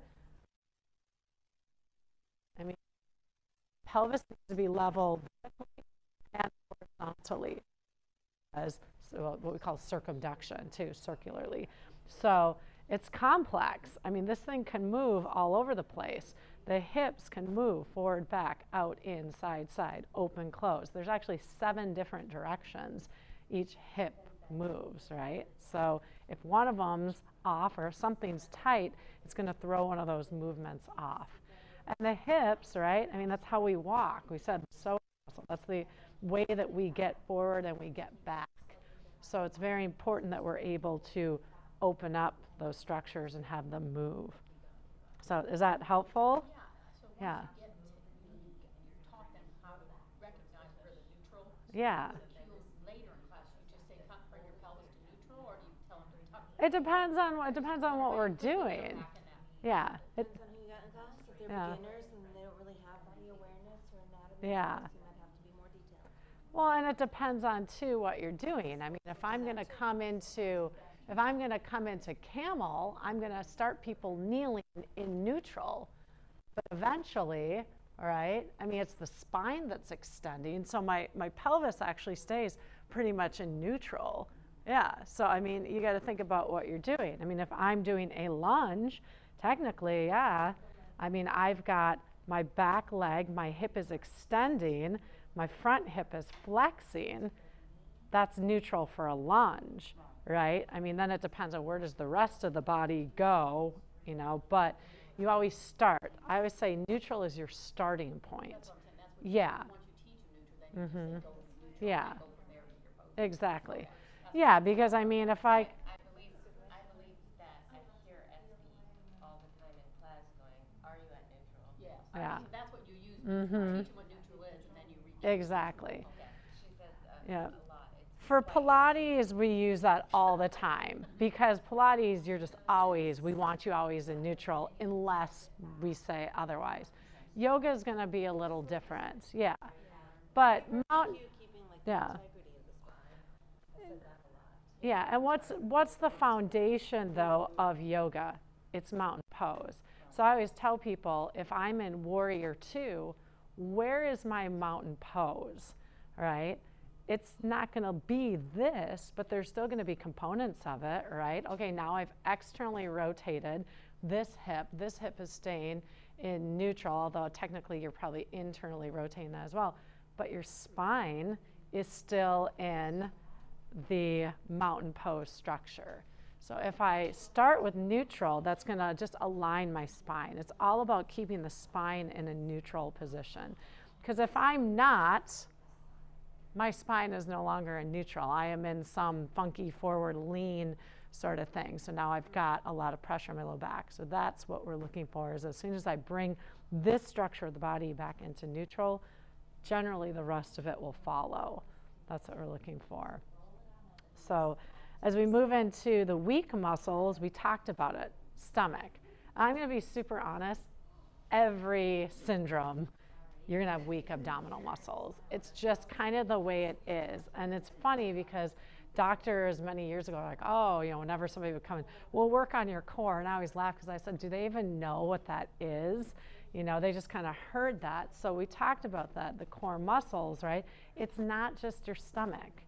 I mean, pelvis needs to be level vertically and horizontally, as what we call circumduction too, circularly. So it's complex. I mean, this thing can move all over the place. The hips can move forward, back, out, in, side, side, open, close. There's actually 7 different directions each hip moves, right? So if one of them's off or if something's tight, it's going to throw one of those movements off. And the hips, right? I mean, that's how we walk. We said so. That's the way that we get forward and we get back. So it's very important that we're able to open up those structures and have them move. So is that helpful? Yeah. So once you get you taught them how to recognize where the neutral. Yeah. Later in class, you just say bring your pelvis to neutral, or do you tell them to tuck? It depends on what we're doing. Yeah. Depends on who you got in class. If they're beginners and they don't really have body awareness or anatomy, you might have to be more detailed. Well, and it depends on too what you're doing. I mean, if I'm going to come into camel, I'm going to start people kneeling in neutral, but eventually, all right, I mean, it's the spine that's extending, so my pelvis actually stays pretty much in neutral. Yeah, so I mean, you got to think about what you're doing. I mean, if I'm doing a lunge, technically, yeah, I mean, I've got my back leg, my hip is extending, my front hip is flexing. That's neutral for a lunge, right? I mean, then it depends on where does the rest of the body go, you know, but you always start. I always say neutral is your starting point. That's what I'm saying. That's what Yeah. once you teach them neutral, then you just say go neutral, Yeah. and go from there to your pose. Exactly. Yeah, because I mean, if I... I believe that I hear SB all the time in class going, are you at neutral? Yeah. Yeah. So that's what you use. Mhm. You teach them what neutral is, and then you reach. Exactly. Okay. She says Yeah. a lot. It's For Pilates, we use that all the time because Pilates, you're just always, we want you always in neutral unless we say otherwise. Yoga is going to be a little different, yeah. But yeah. Yeah, and what's the foundation though of yoga? It's mountain pose. So I always tell people, if I'm in Warrior 2, where is my mountain pose, right? It's not going to be this, but there's still going to be components of it, right? Okay, now I've externally rotated this hip. This hip is staying in neutral, although technically you're probably internally rotating that as well. But your spine is still in the mountain pose structure. So if I start with neutral, that's going to just align my spine. It's all about keeping the spine in a neutral position. Because if I'm not, my spine is no longer in neutral. I am in some funky forward lean sort of thing. So now I've got a lot of pressure on my low back. So that's what we're looking for, is as soon as I bring this structure of the body back into neutral, generally the rest of it will follow. That's what we're looking for. So as we move into the weak muscles, we talked about it, stomach. I'm going to be super honest, every syndrome, you're going to have weak abdominal muscles. It's just kind of the way it is. And it's funny because doctors many years ago were like, oh, you know, whenever somebody would come in, we'll work on your core. And I always laugh because I said, do they even know what that is? You know, they just kind of heard that. So we talked about that, the core muscles, right? It's not just your stomach,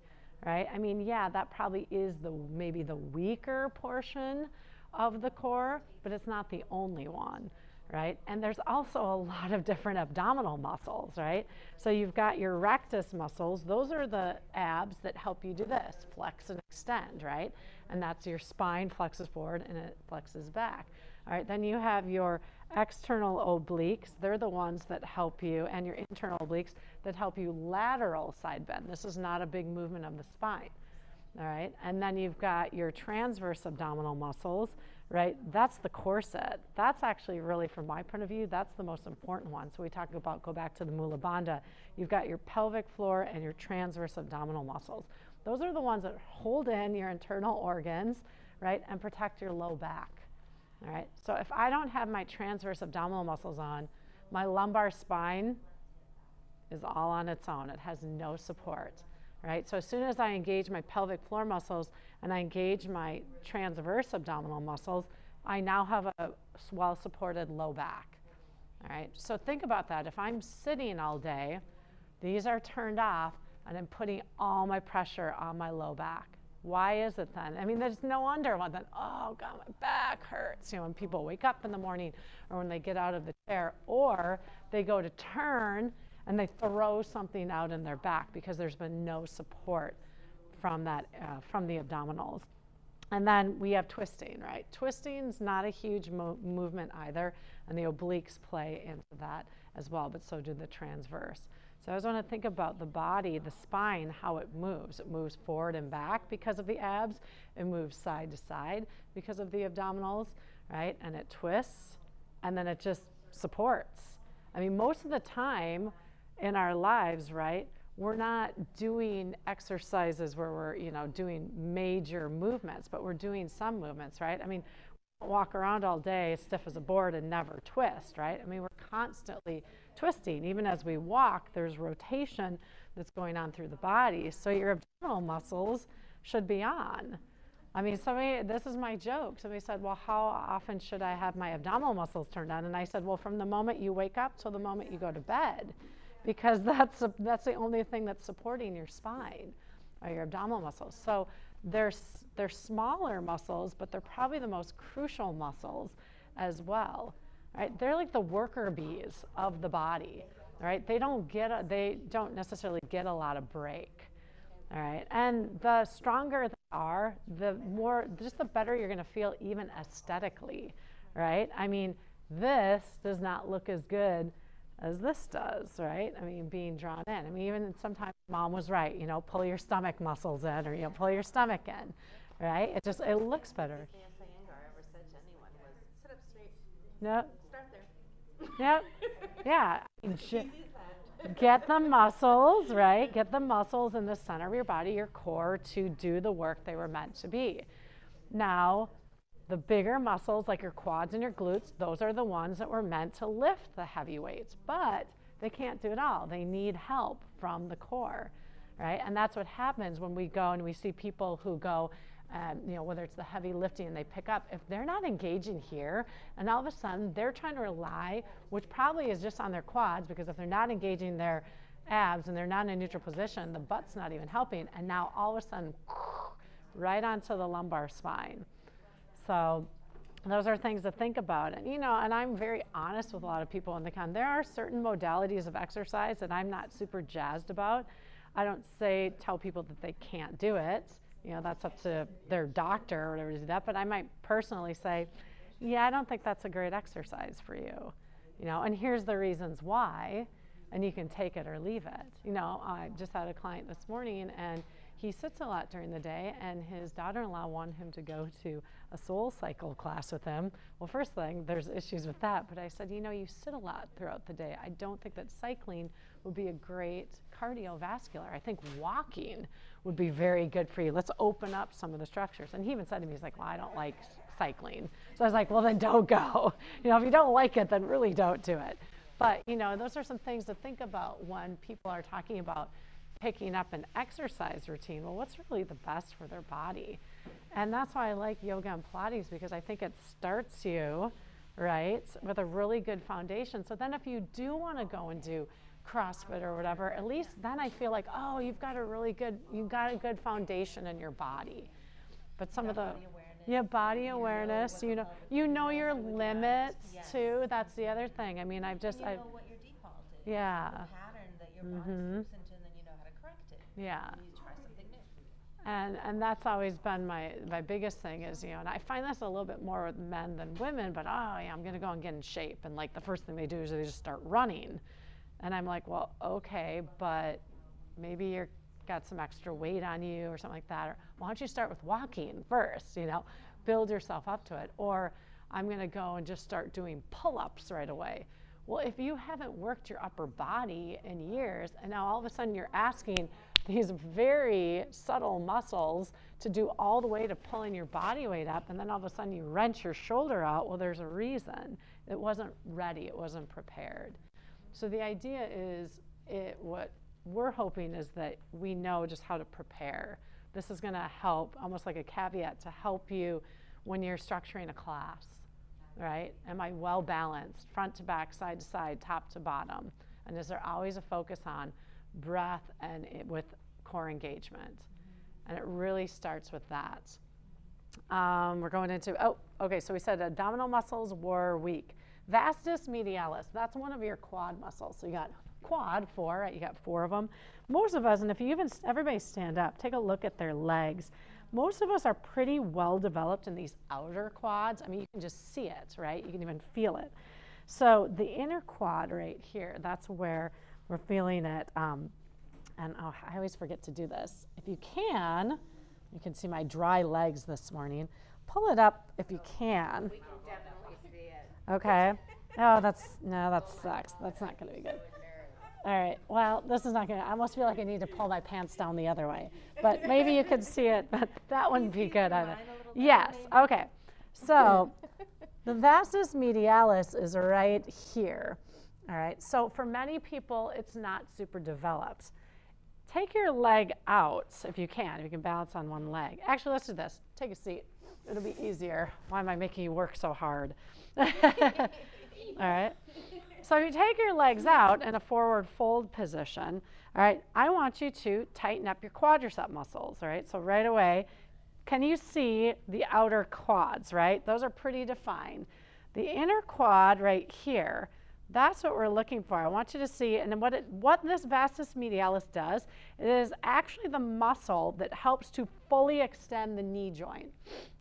right? I mean, yeah, that probably is maybe the weaker portion of the core, but it's not the only one, right? And there's also a lot of different abdominal muscles, right? So you've got your rectus muscles. Those are the abs that help you do this, flex and extend, right? And that's your spine flexes forward and it flexes back. All right, then you have your external obliques. They're the ones that help you, and your internal obliques that help you lateral side bend. This is not a big movement of the spine. All right, and then you've got your transverse abdominal muscles, right? That's the corset. That's actually really, from my point of view, that's the most important one. So we talk about, go back to the Mula Bandha. You've got your pelvic floor and your transverse abdominal muscles. Those are the ones that hold in your internal organs, right, and protect your low back. All right, so if I don't have my transverse abdominal muscles on, my lumbar spine is all on its own. It has no support, right? So as soon as I engage my pelvic floor muscles and I engage my transverse abdominal muscles, I now have a well-supported low back, all right? So think about that. If I'm sitting all day, these are turned off, and I'm putting all my pressure on my low back. Why is it then? I mean, there's no wonder when then, oh God, my back hurts. You know, when people wake up in the morning or when they get out of the chair, or they go to turn and they throw something out in their back because there's been no support from that, from the abdominals. And then we have twisting, right? Twisting's not a huge movement either, and the obliques play into that as well, but so do the transverse. So I always want to think about the body, the spine, how it moves. It moves forward and back because of the abs. It moves side to side because of the abdominals, right? And it twists, and then it just supports. I mean, most of the time in our lives, right, we're not doing exercises where we're, you know, doing major movements, but we're doing some movements, right? I mean, we don't walk around all day stiff as a board and never twist, right? I mean, we're constantly twisting. Even as we walk, there's rotation that's going on through the body. So your abdominal muscles should be on. I mean, this is my joke. Somebody said, well, how often should I have my abdominal muscles turned on? And I said, well, from the moment you wake up till the moment you go to bed, because that's the only thing that's supporting your spine, are your abdominal muscles. So they're smaller muscles, but they're probably the most crucial muscles as well. Right? They're like the worker bees of the body, right? They don't necessarily get a lot of break, all right? And the stronger they are, the better you're gonna feel even aesthetically, right? I mean, this does not look as good as this does, right? I mean, being drawn in. I mean, even sometimes mom was right, you know, pull your stomach muscles in, or, you know, pull your stomach in, right? It looks better. Nope. Start there. Yep. Yeah. Get the muscles, right? Get the muscles in the center of your body, your core, to do the work they were meant to be. Now, the bigger muscles like your quads and your glutes, those are the ones that were meant to lift the heavy weights, but they can't do it all. They need help from the core, right? And that's what happens when we go and we see people who go, you know, whether it's the heavy lifting and they pick up, if they're not engaging here, and all of a sudden they're trying to rely, which probably is just on their quads, because if they're not engaging their abs and they're not in a neutral position, the butt's not even helping, and now all of a sudden, right onto the lumbar spine. So those are things to think about. And, you know, and I'm very honest with a lot of people when they come. There are certain modalities of exercise that I'm not super jazzed about. I don't tell people that they can't do it. You know, that's up to their doctor or whatever to do that. But I might personally say, yeah, I don't think that's a great exercise for you. You know, and here's the reasons why, and you can take it or leave it. You know, I just had a client this morning, and he sits a lot during the day, and his daughter-in-law wanted him to go to a soul cycle class with him. Well, first thing, there's issues with that, but I said, you know, you sit a lot throughout the day. I don't think that cycling would be a great cardiovascular. I think walking would be very good for you. Let's open up some of the structures. And he even said to me, he's like, well, I don't like cycling. So I was like, well, then don't go. You know, if you don't like it, then really don't do it. But, you know, those are some things to think about when people are talking about picking up an exercise routine. Well, what's really the best for their body? And that's why I like yoga and Pilates, because I think it starts you, right, with a really good foundation. So then if you do want to go and do CrossFit or whatever, at least then I feel like, oh, you've got a good foundation in your body. But some of the body awareness, you know your limits too. That's the other thing. I mean, you know what your default is. Yeah. The pattern that your body moves into, and then you know how to correct it. Yeah. And you try something new. And that's always been my biggest thing is, you know, and I find this a little bit more with men than women, but I'm going to go and get in shape. And like the first thing they do is they just start running. And I'm like, well, okay, but maybe you're got some extra weight on you or something like that. Or why don't you start with walking first, you know, build yourself up to it. Or I'm going to go and just start doing pull-ups right away. Well, if you haven't worked your upper body in years, and now all of a sudden you're asking these very subtle muscles to do all the way to pulling your body weight up, and then all of a sudden you wrench your shoulder out, well, there's a reason. It wasn't ready, it wasn't prepared. So the idea is, what we're hoping is that we know just how to prepare. This is going to help, almost like a caveat, to help you when you're structuring a class, right? Am I well balanced, front to back, side to side, top to bottom? And is there always a focus on breath and with core engagement? And it really starts with that. We're going into, okay, so we said abdominal muscles were weak. Vastus medialis, that's one of your quad muscles. So you got quad, 4, right? You got 4 of them. Most of us, and if you even, everybody stand up, take a look at their legs. Most of us are pretty well developed in these outer quads. I mean, you can just see it, right? You can even feel it. So the inner quad right here, that's where we're feeling it. And I always forget to do this. If you can see my dry legs this morning. Pull it up if you can. We can definitely see it. Okay. Oh, that sucks. That's not going to be good. All right. Well, this is not going to, I almost feel like I need to pull my pants down the other way. But maybe you could see it, but that wouldn't be good either. Yes. Okay. So the vastus medialis is right here. All right. So for many people, it's not super developed. Take your leg out if you can balance on one leg. Actually, let's do this. Take a seat. It'll be easier. Why am I making you work so hard? All right. So you take your legs out in a forward fold position. All right. I want you to tighten up your quadricep muscles. All right. So right away, can you see the outer quads, right? Those are pretty defined. The inner quad right here, that's what we're looking for. I want you to see, and what this vastus medialis does, it is actually the muscle that helps to fully extend the knee joint.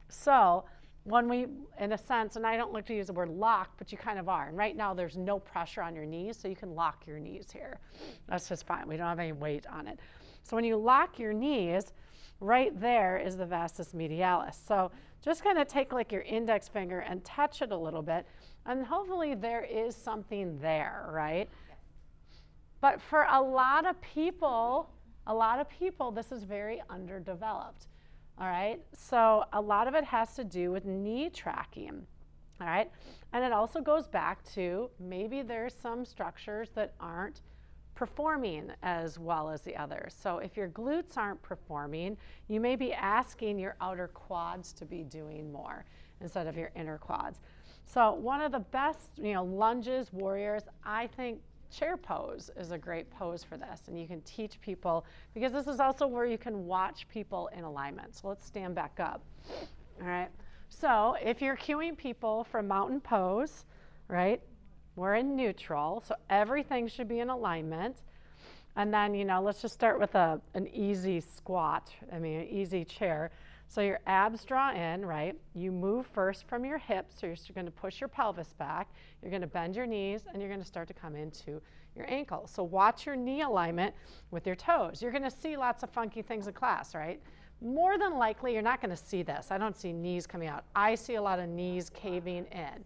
So when we, in a sense, and I don't like to use the word lock, but you kind of are. And right now there's no pressure on your knees, so you can lock your knees here. That's just fine. We don't have any weight on it. So when you lock your knees, right there is the vastus medialis. So just kind of take like your index finger and touch it a little bit, and hopefully there is something there, right? But for a lot of people, this is very underdeveloped, all right? So a lot of it has to do with knee tracking, all right? And it also goes back to maybe there's some structures that aren't performing as well as the others. So if your glutes aren't performing, you may be asking your outer quads to be doing more instead of your inner quads. So one of the best, lunges, warriors, I think chair pose is a great pose for this. And you can teach people, because this is also where you can watch people in alignment. So let's stand back up. All right. So if you're cueing people for mountain pose, right, we're in neutral. So everything should be in alignment. And then, let's just start with an easy squat, an easy chair. So your abs draw in, right? You move first from your hips, so you're going to push your pelvis back. You're going to bend your knees, and you're going to start to come into your ankles. So watch your knee alignment with your toes. You're going to see lots of funky things in class, right? More than likely, you're not going to see this. I don't see knees coming out. I see a lot of knees caving in,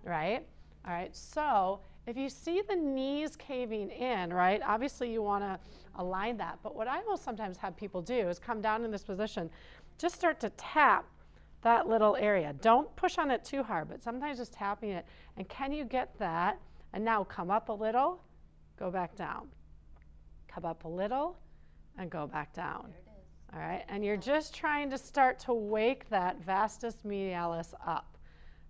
right? All right, so if you see the knees caving in, right, obviously you want to align that. But what I will sometimes have people do is come down in this position, just start to tap that little area. Don't push on it too hard, but sometimes just tapping it. And can you get that? And now come up a little, go back down. Come up a little, and go back down. There it is. All right, and you're just trying to start to wake that vastus medialis up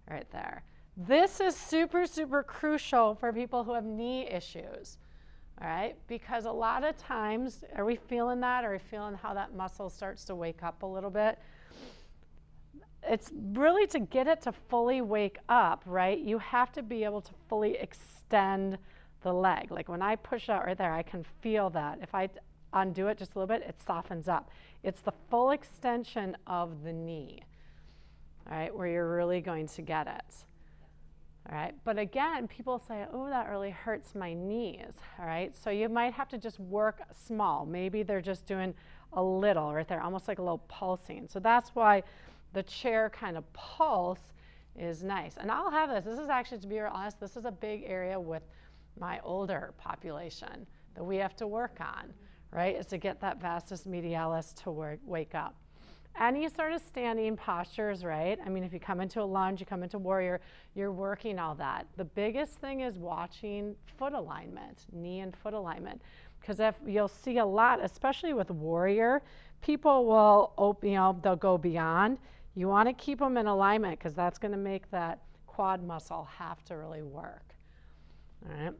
right there. This is super, super crucial for people who have knee issues, all right? Because a lot of times, are we feeling that? Are we feeling how that muscle starts to wake up a little bit? It's really to get it to fully wake up, right? You have to be able to fully extend the leg. Like when I push out right there, I can feel that. If I undo it just a little bit, it softens up. It's the full extension of the knee, all right, where you're really going to get it. All right, but again, people say, oh, that really hurts my knees, all right? So you might have to just work small. Maybe they're just doing a little right there, almost like a little pulsing. So that's why the chair kind of pulse is nice. And I'll have this. This is actually, to be honest, this is a big area with my older population that we have to work on, right, is to get that vastus medialis to wake up. Any sort of standing postures, right? I mean, if you come into a lunge, you come into warrior, you're working all that. The biggest thing is watching foot alignment, knee and foot alignment. Because if you'll see a lot, especially with warrior, people will, they'll go beyond. You want to keep them in alignment because that's going to make that quad muscle have to really work. All right.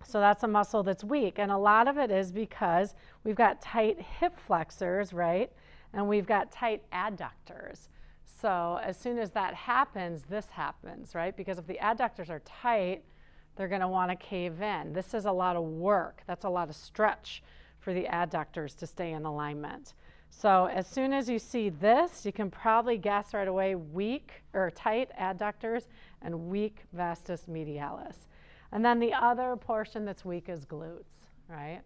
So that's a muscle that's weak. And a lot of it is because we've got tight hip flexors, right? And we've got tight adductors. So as soon as that happens, this happens, right? Because if the adductors are tight, they're going to want to cave in. This is a lot of work. That's a lot of stretch for the adductors to stay in alignment. So as soon as you see this, you can probably guess right away weak or tight adductors and weak vastus medialis. And then the other portion that's weak is glutes, right?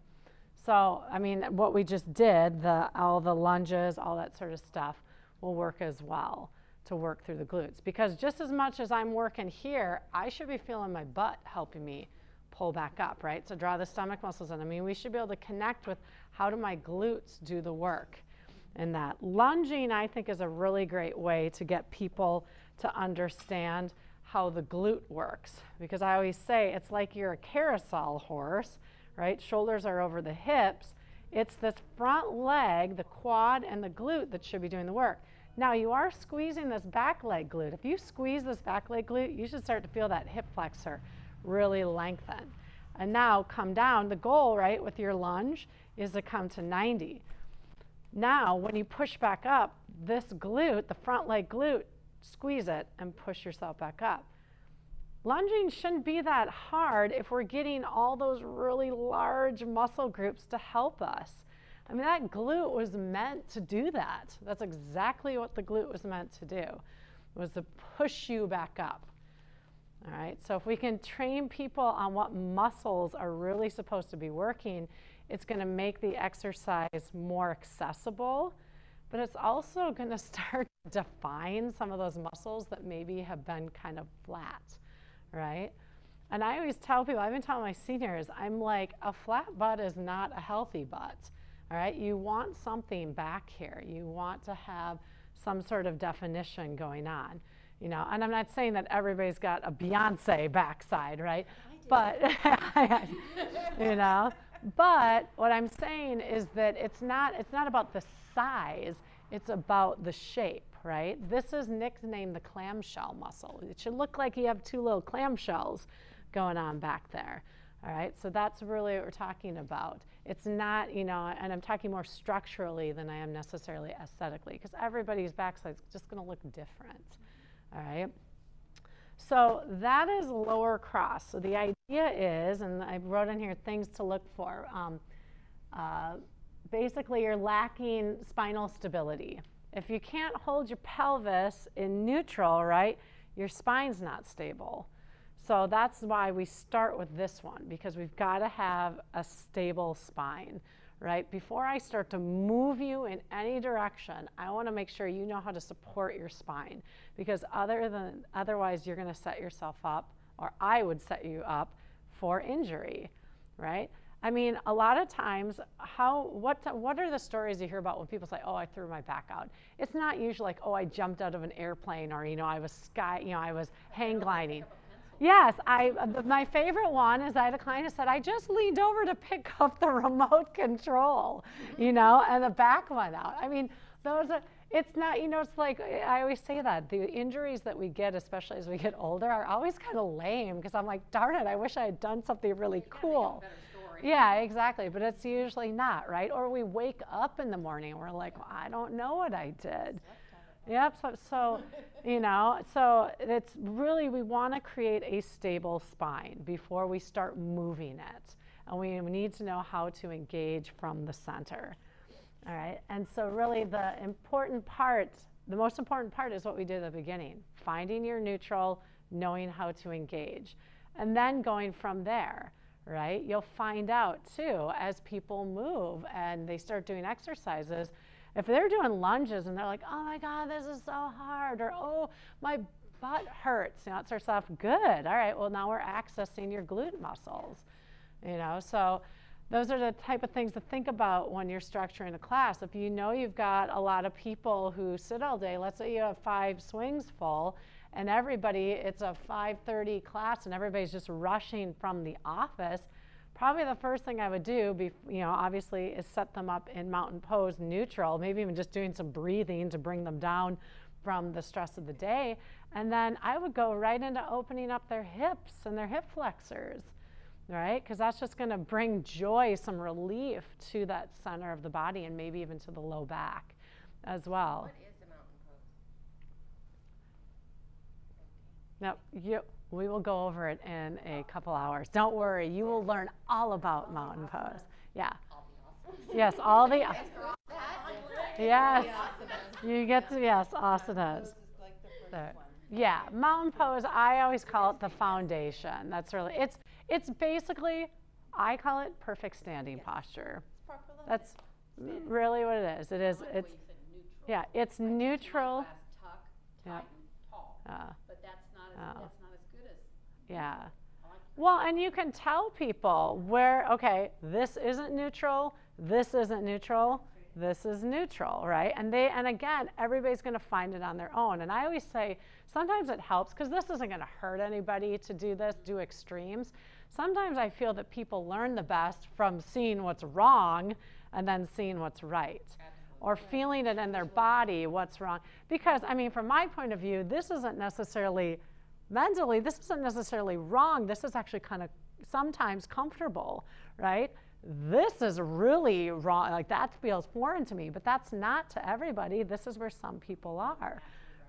So, I mean, what we just did, all the lunges, all that sort of stuff will work as well to work through the glutes. Because just as much as I'm working here, I should be feeling my butt helping me pull back up, right? So draw the stomach muscles in. I mean, we should be able to connect with how do my glutes do the work. And that lunging, I think, is a really great way to get people to understand how the glute works. Because I always say it's like you're a carousel horse, right? Shoulders are over the hips. It's this front leg, the quad and the glute that should be doing the work. Now you are squeezing this back leg glute. If you squeeze this back leg glute, you should start to feel that hip flexor really lengthen. And now come down. The goal, right, with your lunge is to come to 90. Now, when you push back up, this glute, the front leg glute, squeeze it and push yourself back up. Lunging shouldn't be that hard if we're getting all those really large muscle groups to help us. I mean, that glute was meant to do that. That's exactly what the glute was meant to do, was to push you back up. All right, so if we can train people on what muscles are really supposed to be working, it's going to make the exercise more accessible, but it's also going to start to define some of those muscles that maybe have been kind of flat, right? And I always tell people, I've been telling my seniors, I'm like, a flat butt is not a healthy butt, all right? You want something back here. You want to have some sort of definition going on, you know? And I'm not saying that everybody's got a Beyonce backside, right? But, you know? But what I'm saying is that it's not about the size, it's about the shape, right? This is nicknamed the clamshell muscle. It should look like you have two little clamshells going on back there, all right? So that's really what we're talking about. It's not, you know, and I'm talking more structurally than I am necessarily aesthetically, because everybody's backside's just going to look different, all right? So that is lower cross. So the idea is, and I wrote in here things to look for. Basically, you're lacking spinal stability. If you can't hold your pelvis in neutral, right, your spine's not stable. So that's why we start with this one, because we've got to have a stable spine, right? Before I start to move you in any direction, I want to make sure you know how to support your spine, because otherwise you're going to set yourself up, or I would set you up for injury, right? I mean, a lot of times, what are the stories you hear about when people say, oh, I threw my back out? It's not usually like, oh, I jumped out of an airplane, or, you know, I was hang gliding. Yes, my favorite one is I had a client who said, I just leaned over to pick up the remote control, you know, and the back went out. I mean, it's not, you know, it's like, I always say that, the injuries that we get, especially as we get older, are always kind of lame, because I'm like, darn it, I wish I had done something really cool. Yeah, exactly, but it's usually not, right? Or we wake up in the morning and we're like, well, I don't know what I did. Yep, so you know, so it's really, we want to create a stable spine before we start moving it. And we need to know how to engage from the center. All right, and so really the most important part is what we did at the beginning, finding your neutral, knowing how to engage, and then going from there. Right? You'll find out too, as people move and they start doing exercises, if they're doing lunges and they're like, oh my God, this is so hard, or oh, my butt hurts. You know, it starts off good. All right, well, now we're accessing your glute muscles. You know, so those are the type of things to think about when you're structuring a class. If you know you've got a lot of people who sit all day, let's say you have 5 swings full, and everybody, it's a 5:30 class, and everybody's just rushing from the office, probably the first thing I would do, you know, obviously, is set them up in mountain pose neutral, maybe even just doing some breathing to bring them down from the stress of the day. And then I would go right into opening up their hips and their hip flexors, right? Because that's just going to bring joy, some relief to that center of the body and maybe even to the low back as well. What is a mountain pose? Now, we will go over it in a couple hours. Don't worry, you will learn all about mountain pose. Yeah. Yes, all the, yes, you get to, yes, asanas. Yeah, mountain pose, I always call it the foundation. That's really, it's basically, I call it perfect standing posture. That's really what it is. It is, it's, yeah, it's neutral. Yeah. But that's not as good as. Yeah. Well, and you can tell people where, okay, this isn't neutral, this isn't neutral, this is neutral, right? And again, everybody's going to find it on their own. And I always say, sometimes it helps, because this isn't going to hurt anybody to do this, do extremes. Sometimes I feel that people learn the best from seeing what's wrong and then seeing what's right. Or feeling it in their body, what's wrong. Because, I mean, from my point of view, this isn't necessarily, mentally, this isn't necessarily wrong. This is actually kind of sometimes comfortable, right? This is really wrong, like that feels foreign to me, but that's not to everybody. This is where some people are,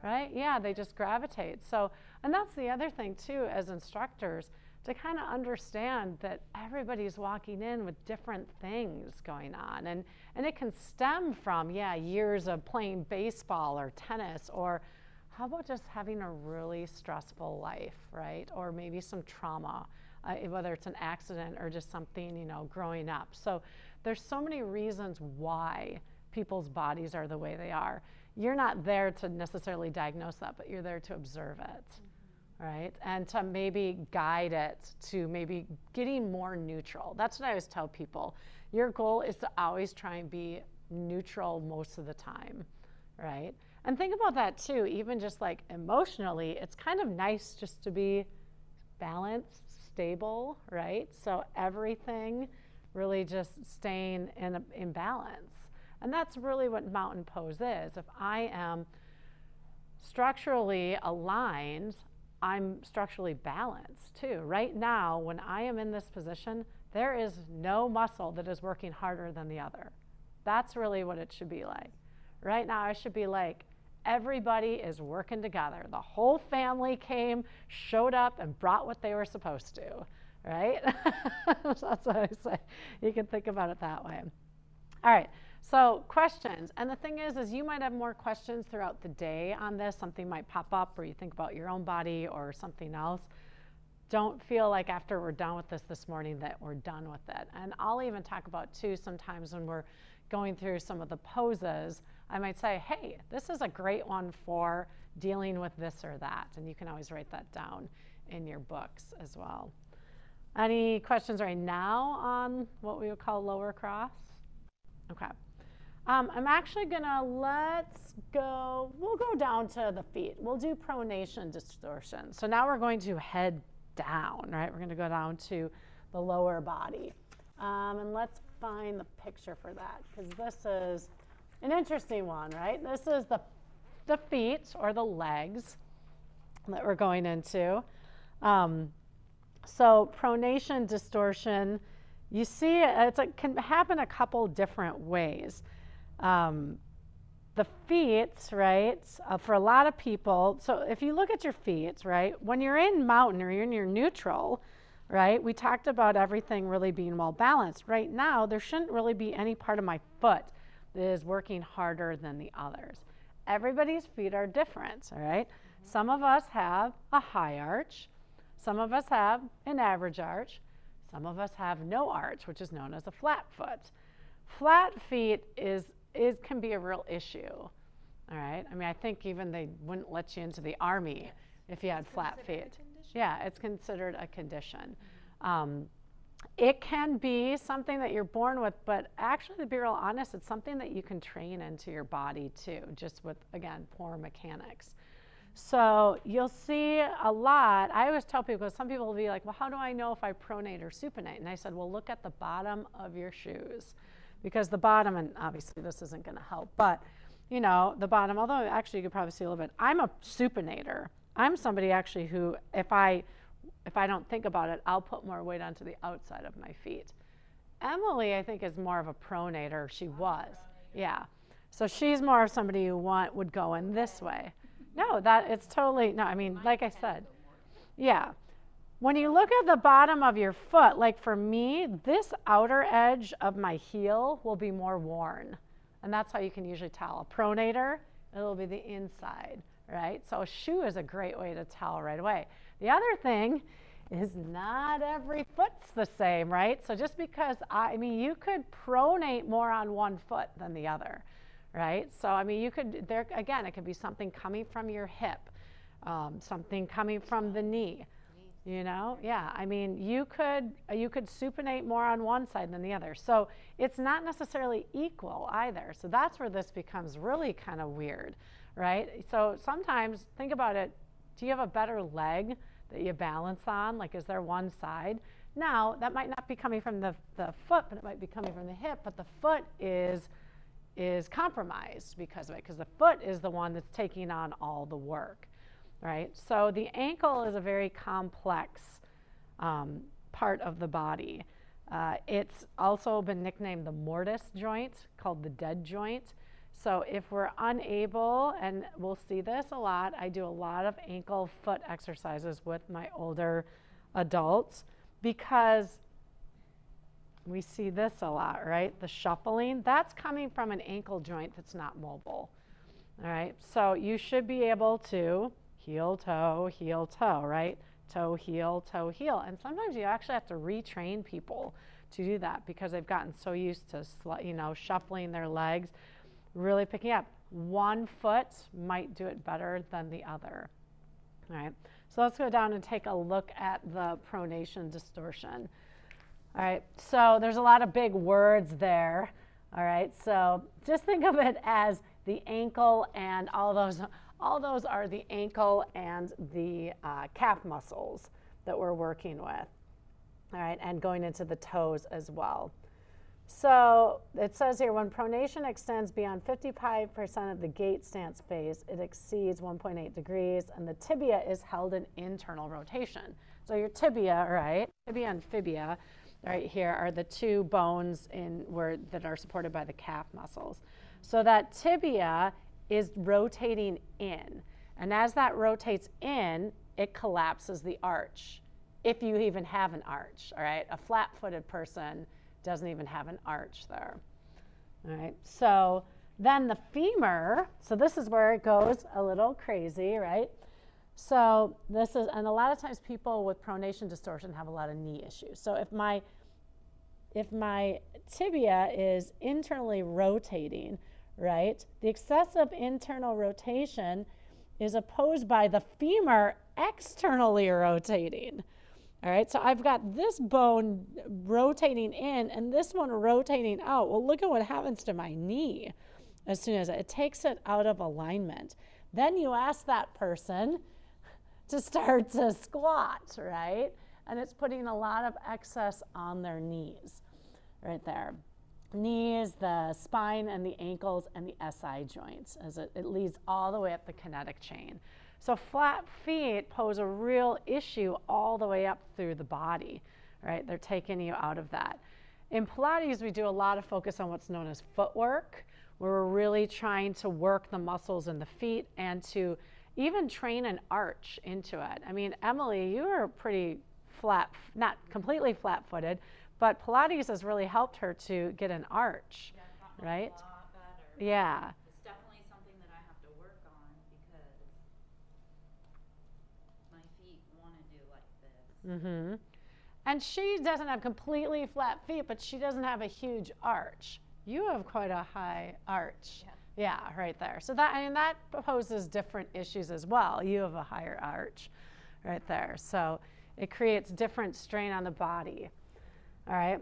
right? Yeah, they just gravitate. So, and that's the other thing too, as instructors, to kind of understand that everybody's walking in with different things going on. And it can stem from, yeah, years of playing baseball or tennis, or how about just having a really stressful life, right? Or maybe some trauma, whether it's an accident or just something, you know, growing up. So there's so many reasons why people's bodies are the way they are. You're not there to necessarily diagnose that, but you're there to observe it. Right? And to maybe guide it to maybe getting more neutral. That's what I always tell people. Your goal is to always try and be neutral most of the time, right? And think about that too, even just like emotionally, it's kind of nice just to be balanced, stable, right? So everything really just staying in balance. And that's really what mountain pose is. If I am structurally aligned, I'm structurally balanced too. Right now, when I am in this position, there is no muscle that is working harder than the other. That's really what it should be like. Right now, I should be like, everybody is working together. The whole family came, showed up, and brought what they were supposed to, right? That's what I say. You can think about it that way. All right. So questions, and the thing is you might have more questions throughout the day on this. Something might pop up, or you think about your own body or something else. Don't feel like after we're done with this morning that we're done with it. And I'll even talk about too, sometimes when we're going through some of the poses, I might say, hey, this is a great one for dealing with this or that. And you can always write that down in your books as well. Any questions right now on what we would call lower cross? Okay. I'm actually gonna, we'll go down to the feet. We'll do pronation distortion. So now we're going to head down, right? We're gonna go down to the lower body. And let's find the picture for that, because this is an interesting one, right? This is the feet or the legs that we're going into. So pronation distortion, you see it can happen a couple different ways. The feet, right, for a lot of people, so if you look at your feet, right, when you're in mountain or you're in your neutral, right, we talked about everything really being well balanced. Right now, there shouldn't really be any part of my foot that is working harder than the others. Everybody's feet are different, all right? Some of us have a high arch. Some of us have an average arch. Some of us have no arch, which is known as a flat foot. Flat feet can be a real issue, all right? I mean, I think even they wouldn't let you into the Army if you had flat feet. Yeah, it's considered a condition. It can be something that you're born with, but actually, to be real honest, it's something that you can train into your body too, just with, again, poor mechanics. So you'll see a lot. I always tell people, some people will be like, well, how do I know if I pronate or supinate? And I said, well, look at the bottom of your shoes, because the bottom, and obviously this isn't going to help, but you know, the bottom, although actually you could probably see a little bit. I'm a supinator. I'm somebody actually who, if I don't think about it, I'll put more weight onto the outside of my feet. Emily, I think, is more of a pronator. She was. Yeah. So she's more of somebody who would go in this way. No, it's totally, no, I mean, like I said, yeah. When you look at the bottom of your foot, like for me, this outer edge of my heel will be more worn. And that's how you can usually tell. A pronator, it'll be the inside, right? So a shoe is a great way to tell right away. The other thing is not every foot's the same, right? So just because, I mean, you could pronate more on one foot than the other, right? So, I mean, you could, there again, it could be something coming from your hip, something coming from the knee, you know? Yeah, I mean, you could supinate more on one side than the other. So it's not necessarily equal either. So that's where this becomes really kind of weird, right? So sometimes, think about it, do you have a better leg that you balance on? Like, is there one side? Now, that might not be coming from the foot, but it might be coming from the hip, but the foot is compromised because of it, because the foot is the one that's taking on all the work, right? So the ankle is a very complex part of the body. It's also been nicknamed the mortise joint, called the dead joint. So if we're unable, and we'll see this a lot, I do a lot of ankle foot exercises with my older adults because we see this a lot, right? The shuffling, that's coming from an ankle joint that's not mobile, all right? So you should be able to heel, toe, right? Toe, heel, and sometimes you actually have to retrain people to do that because they've gotten so used to, you know, shuffling their legs, really picking up. One foot might do it better than the other, all right? So let's go down and take a look at the pronation distortion. All right, so there's a lot of big words there, all right? So just think of it as the ankle, and all those are the ankle and the calf muscles that we're working with, all right, and going into the toes as well. So it says here, when pronation extends beyond 55% of the gait stance phase, it exceeds 1.8 degrees, and the tibia is held in internal rotation. So your tibia, right, tibia and fibia, right here are the two bones that are supported by the calf muscles. So that tibia is rotating in, and as that rotates in, it collapses the arch, if you even have an arch, all right? A flat-footed person doesn't even have an arch there, all right? So then the femur, so this is where it goes a little crazy, right? So this is, and a lot of times people with pronation distortion have a lot of knee issues. So if my tibia is internally rotating, right, the excessive internal rotation is opposed by the femur externally rotating. All right, so I've got this bone rotating in and this one rotating out. Well, look at what happens to my knee as soon as it takes it out of alignment. Then you ask that person to start to squat, right? And it's putting a lot of excess on their knees right there. Knees, the spine, and the ankles, and the SI joints, as it leads all the way up the kinetic chain. So flat feet pose a real issue all the way up through the body, right? They're taking you out of that. In Pilates, we do a lot of focus on what's known as footwork, where we're really trying to work the muscles in the feet and to even train an arch into it. I mean, Emily, you are pretty flat, not completely flat-footed, but Pilates has really helped her to get an arch, right? A lot better. Yeah. It's definitely something that I have to work on because my feet want to do like this. Mm-hmm. And she doesn't have completely flat feet, but she doesn't have a huge arch. You have quite a high arch. Yeah, right there. So that, I mean, that poses different issues as well. You have a higher arch right there. So it creates different strain on the body. All right.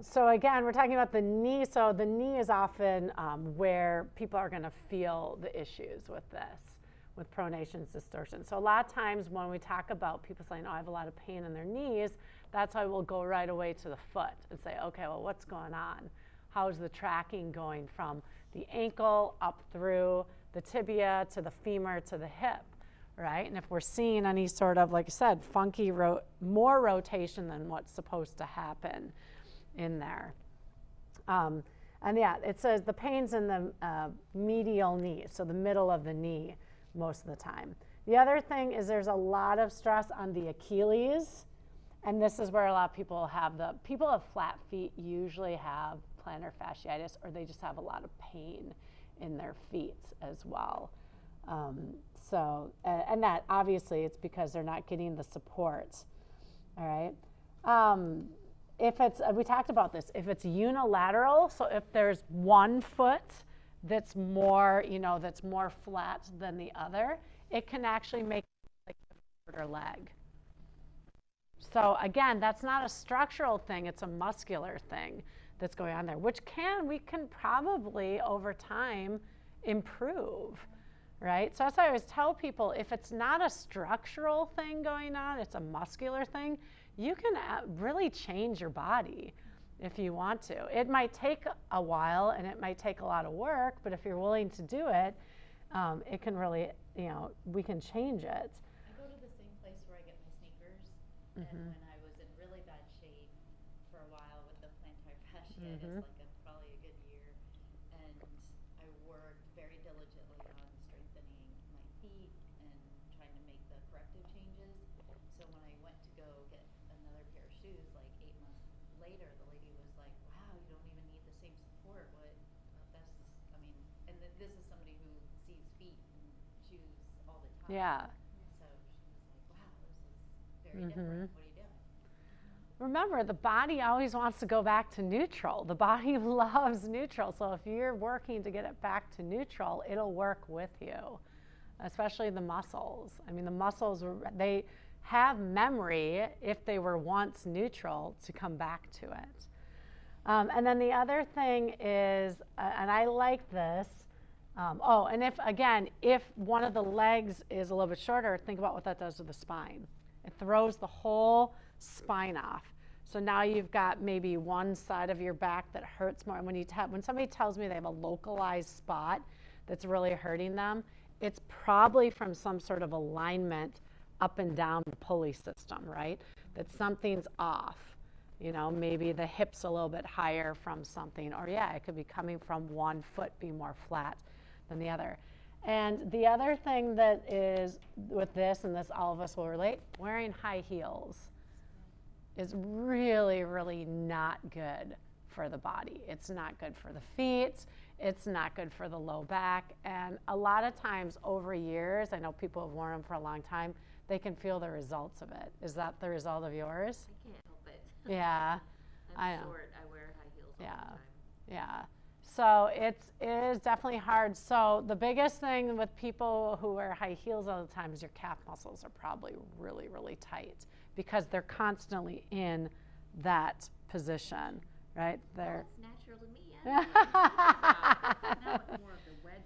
So again, we're talking about the knee. So the knee is often where people are going to feel the issues with this, with pronations, distortion. So a lot of times when we talk about people saying, oh, I have a lot of pain in their knees, that's why we'll go right away to the foot and say, okay, well, what's going on? How's the tracking going from the ankle up through the tibia to the femur to the hip, right? And if we're seeing any sort of, like I said, funky, more rotation than what's supposed to happen in there. And yeah, it says the pain's in the medial knee, so the middle of the knee most of the time. The other thing is there's a lot of stress on the Achilles, and this is where a lot of people have people with flat feet usually have plantar fasciitis, or they just have a lot of pain in their feet as well. And that obviously it's because they're not getting the support, all right? If it's, we talked about this, if it's unilateral, so if there's one foot that's more, that's more flat than the other, it can actually make like a shorter leg. So again, that's not a structural thing, it's a muscular thing that's going on there, which we can probably over time improve, right? So that's why I always tell people, if it's not a structural thing going on, it's a muscular thing, you can really change your body if you want to. It might take a while and it might take a lot of work, but if you're willing to do it, it can really, we can change it. I go to the same place where I get my sneakers, and when I was in really bad shape for a while with the plantar fasciitis, probably a good year, and I worked very diligently on strengthening my feet and trying to make the corrective changes. So when I went to go get another pair of shoes, like 8 months later, the lady was like, wow, you don't even need the same support. This is somebody who sees feet and shoes all the time. Yeah. So she was like, wow, this is very different. What are you doing? Remember, the body always wants to go back to neutral. The body loves neutral. So if you're working to get it back to neutral, it'll work with you, especially the muscles. I mean, the muscles, they have memory if they were once neutral to come back to it. And then the other thing is, and I like this, and if one of the legs is a little bit shorter, think about what that does to the spine. It throws the whole spine off. So now you've got maybe one side of your back that hurts more. And when somebody tells me they have a localized spot that's really hurting them, it's probably from some sort of alignment up and down the pulley system, right? That something's off. Maybe the hip's a little bit higher from something, or it could be coming from one foot being more flat than the other. And the other thing that is with this, and this all of us will relate, wearing high heels is really, really not good for the body. It's not good for the feet. It's not good for the low back. And a lot of times over years, I know people have worn them for a long time, they can feel the results of it. Is that the result of yours? I can't help it. Yeah. I'm short. I wear high heels all the time. Yeah. So it is definitely hard. So the biggest thing with people who wear high heels all the time is your calf muscles are probably really, really tight because they're constantly in that position, right? They're natural to me. Now more of the wedge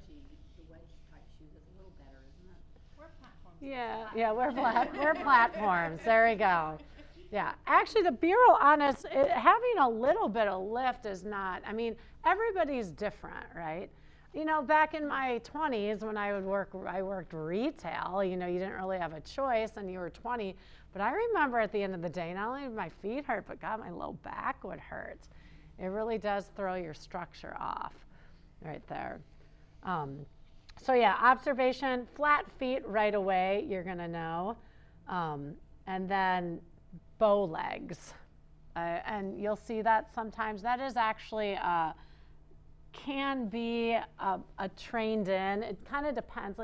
type shoes is a little better, isn't it? Wear platforms. We're platforms. There we go. Yeah, actually the bureau on us, having a little bit of lift is not, everybody's different, right? Back in my 20s when I worked retail, you didn't really have a choice and you were 20, but I remember at the end of the day, not only did my feet hurt, but God, my low back would hurt. It really does throw your structure off right there. So yeah, observation, flat feet right away, you're gonna know. And then bow legs. And you'll see that sometimes. That is actually, can be a trained in. It kind of depends,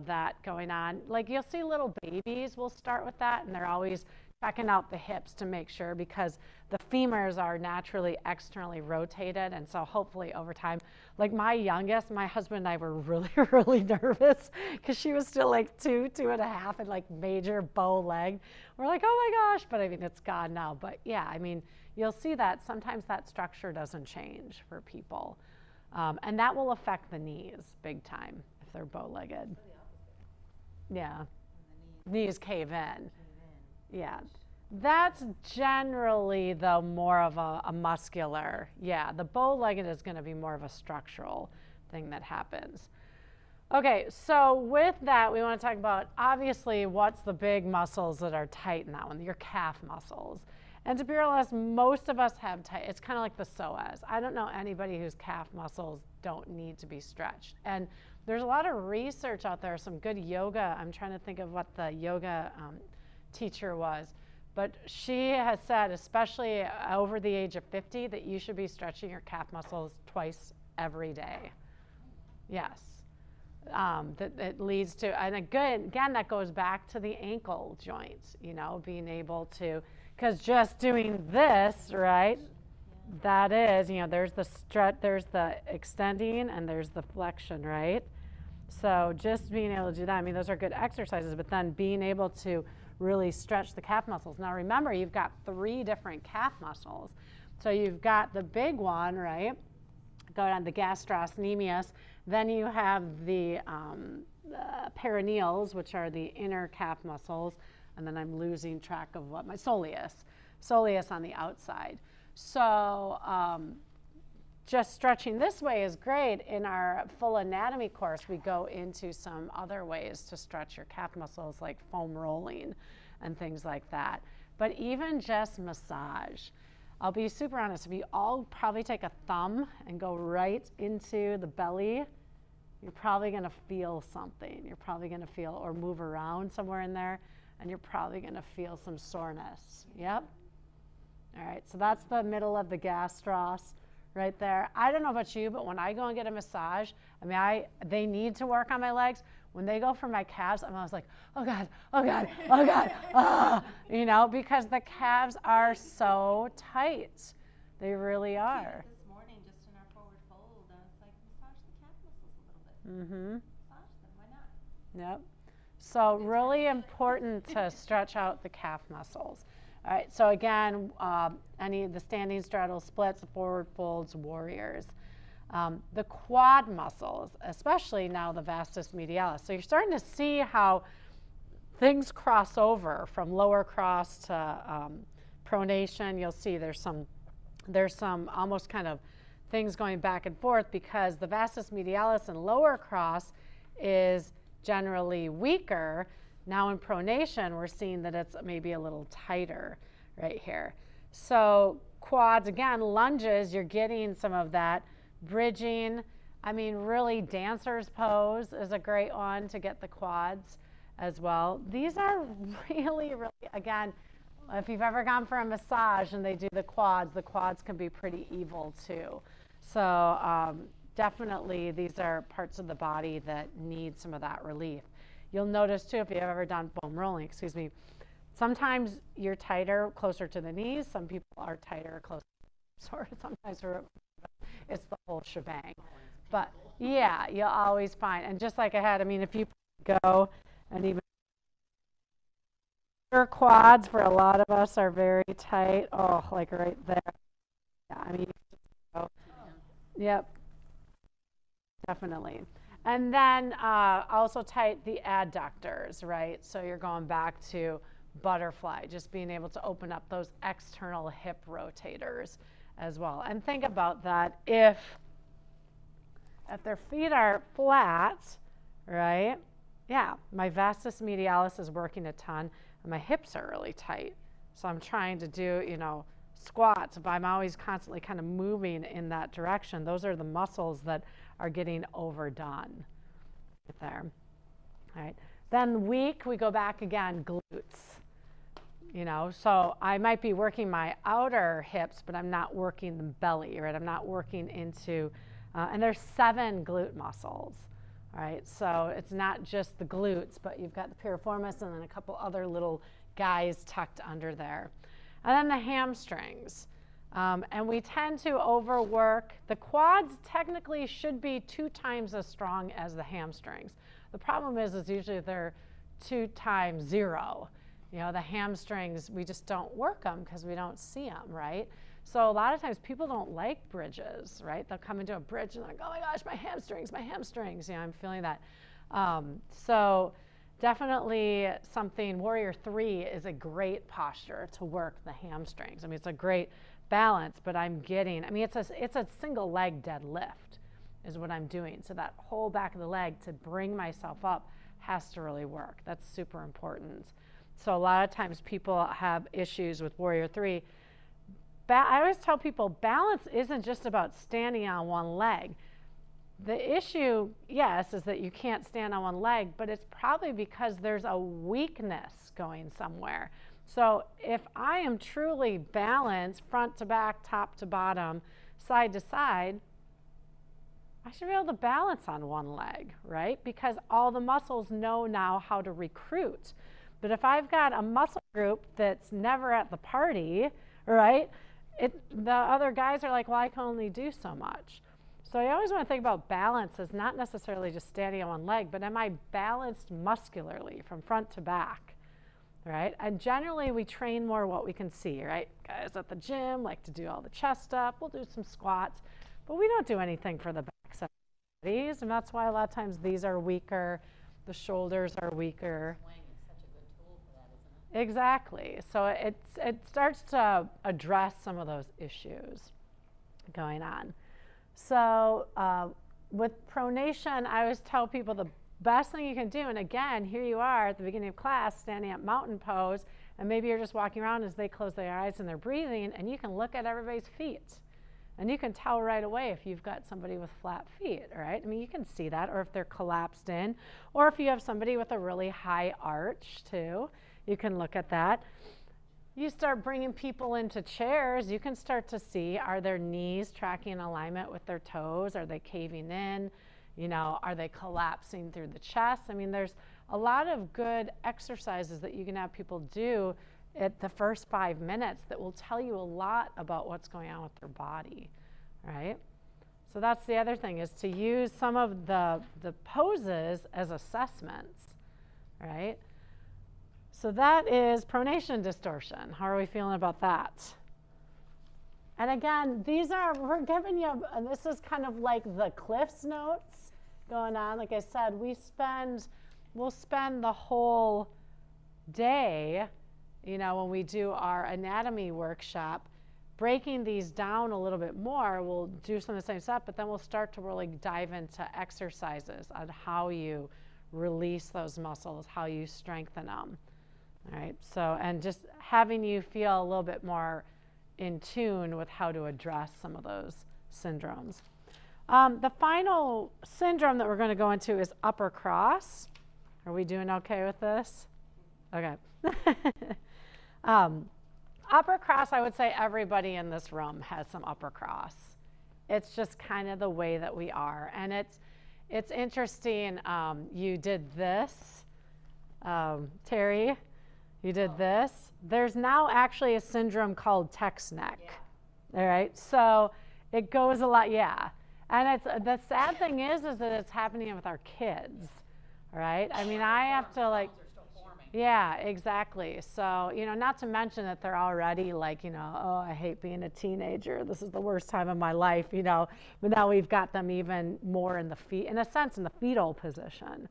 that going on. Like you'll see little babies will start with that and they're always checking out the hips to make sure, because the femurs are naturally externally rotated, and so hopefully over time, like my youngest, my husband and I were really, really nervous because she was still like 2.5, and like major bow leg. We're like, oh my gosh, but I mean, it's gone now. But yeah, I mean, you'll see that sometimes that structure doesn't change for people. And that will affect the knees big time if they're bow-legged. Yeah, knees cave in. Yeah, that's generally, though, more of a muscular. Yeah, the bow-legged is going to be more of a structural thing that happens. Okay, so with that, we want to talk about, obviously, what's the big muscles that are tight in that one, your calf muscles. And to be honest, most of us have tight, it's kind of like the psoas. I don't know anybody whose calf muscles don't need to be stretched. And there's a lot of research out there, some good yoga. I'm trying to think of what the yoga teacher was. But she has said, especially over the age of 50, that you should be stretching your calf muscles twice every day. Yes. That it leads to, and again, that goes back to the ankle joints, you know, being able to, because just doing this, right, that is, you know, there's the stretch, there's the extending, and there's the flexion, right? So just being able to do that, I mean, those are good exercises, but then being able to really stretch the calf muscles. Now remember, you've got 3 different calf muscles. So you've got the big one, right? Go down the gastrocnemius. Then you have the perineals, which are the inner calf muscles. And then I'm losing track of what my soleus on the outside. So just stretching this way is great. In our full anatomy course, we go into some other ways to stretch your calf muscles, like foam rolling and things like that. But even just massage. I'll be super honest, if you all probably take a thumb and go right into the belly, you're probably going to feel something. You're probably going to feel, or move around somewhere in there, and you're probably going to feel some soreness. Yep. All right, so that's the middle of the gastros right there. I don't know about you, but when I go and get a massage, I mean, they need to work on my legs. When they go for my calves, I'm always like, oh God, oh God, oh God, ah, you know, because the calves are so tight. They really are. This morning, just in our forward fold, I was like, massage the calf muscles a little bit. Mm-hmm. Massage them, why not? Yep. So really important to stretch out the calf muscles. All right, so again, any of the standing straddle splits, forward folds, warriors. The quad muscles, especially now the vastus medialis. So you're starting to see how things cross over from lower cross to pronation. You'll see there's some almost kind of things going back and forth, because the vastus medialis and lower cross is generally weaker. Now in pronation, we're seeing that it's maybe a little tighter right here. So quads, again, lunges, you're getting some of that. Bridging, I mean, really dancer's pose is a great one to get the quads as well. These are really, really, again, if you've ever gone for a massage and they do the quads can be pretty evil too. So definitely these are parts of the body that need some of that relief. You'll notice too, if you've ever done foam rolling, sometimes you're tighter closer to the knees. Some people are tighter closer. Sometimes it's the whole shebang. But yeah, you'll always find, and just like I had, I mean, if you go and even your quads for a lot of us are very tight. Oh, like right there. Yeah, I mean, yep, definitely. And then also tight the adductors, right? So you're going back to butterfly, just being able to open up those external hip rotators as well. And think about that, if their feet are flat, right? Yeah, my vastus medialis is working a ton, and my hips are really tight. So I'm trying to do, you know, squats, but I'm always constantly kind of moving in that direction. Those are the muscles that are getting overdone there. All right. Then weak, we go back again, glutes. You know, so I might be working my outer hips, but I'm not working the belly, right? I'm not working into, and there's 7 glute muscles, all right? So it's not just the glutes, but you've got the piriformis and then a couple other little guys tucked under there. And then the hamstrings. And we tend to overwork. The quads technically should be 2 times as strong as the hamstrings. The problem is usually they're 2 times 0. You know, the hamstrings, we just don't work them because we don't see them, right? So a lot of times people don't like bridges, right? They'll come into a bridge and they're like, oh my gosh, my hamstrings, my hamstrings. You know, I'm feeling that. So definitely something, Warrior 3 is a great posture to work the hamstrings. I mean, it's a great balance, but it's a single leg deadlift is what I'm doing. So that whole back of the leg to bring myself up has to really work. That's super important. So a lot of times people have issues with Warrior 3. I always tell people balance isn't just about standing on one leg. The issue, yes, is that you can't stand on one leg, but it's probably because there's a weakness going somewhere. So if I am truly balanced front to back, top to bottom, side to side, I should be able to balance on one leg, right? Because all the muscles know now how to recruit. But if I've got a muscle group that's never at the party, right, the other guys are like, well, I can only do so much. So I always want to think about balance as not necessarily just standing on one leg, but am I balanced muscularly from front to back, right? And generally we train more what we can see, right? Guys at the gym like to do all the chest up. We'll do some squats, but we don't do anything for the backs of our bodies, and that's why a lot of times these are weaker, the shoulders are weaker. Exactly. So it starts to address some of those issues going on. So with pronation, I always tell people the best thing you can do, and again, here you are at the beginning of class standing at mountain pose, and maybe you're just walking around as they close their eyes and they're breathing, and you can look at everybody's feet. And you can tell right away if you've got somebody with flat feet, right? I mean, you can see that, or if they're collapsed in, or if you have somebody with a really high arch too. You can look at that. You start bringing people into chairs, you can start to see, are their knees tracking in alignment with their toes? Are they caving in? You know, are they collapsing through the chest? I mean, there's a lot of good exercises that you can have people do at the first 5 minutes that will tell you a lot about what's going on with their body, right? So that's the other thing, is to use some of the poses as assessments, right? So that is pronation distortion. How are we feeling about that? And again, we're giving you, this is kind of like the Cliff's Notes going on. Like I said, we'll spend the whole day, you know, when we do our anatomy workshop, breaking these down a little bit more. We'll do some of the same stuff, but then we'll start to really dive into exercises on how you release those muscles, how you strengthen them. All right, so, and just having you feel a little bit more in tune with how to address some of those syndromes. The final syndrome that we're going to go into is upper cross. Are we doing okay with this? Okay. Upper cross, I would say everybody in this room has some upper cross. It's just kind of the way that we are. And it's interesting, you did this, Terry. You did this. There's now actually a syndrome called text neck. Yeah. All right, so it goes a lot, yeah. And the sad thing is that it's happening with our kids, all right? I mean, I have to like, yeah, exactly. So, you know, not to mention that they're already like, you know, oh, I hate being a teenager. This is the worst time of my life, you know. But now we've got them even more in a sense, in the fetal position.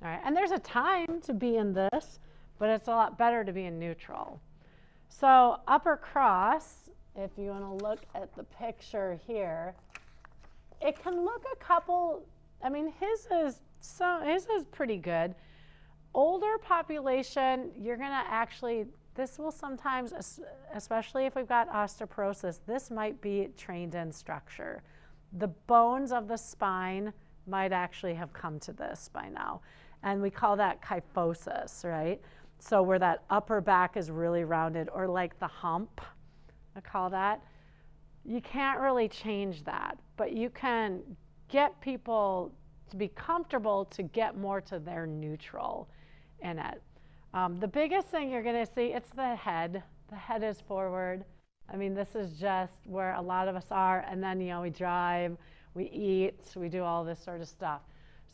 All right, and there's a time to be in this, but it's a lot better to be in neutral. So upper cross, if you want to look at the picture here, it can look a couple, I mean, his is pretty good. Older population, you're going to actually, this will sometimes, especially if we've got osteoporosis, this might be trained in structure. The bones of the spine might actually have come to this by now. And we call that kyphosis, right? So where that upper back is really rounded, or like the hump, I call that. You can't really change that, but you can get people to be comfortable to get more to their neutral in it. The biggest thing you're going to see, it's the head. The head is forward. I mean, this is just where a lot of us are. And then, we drive, we eat, we do all this sort of stuff.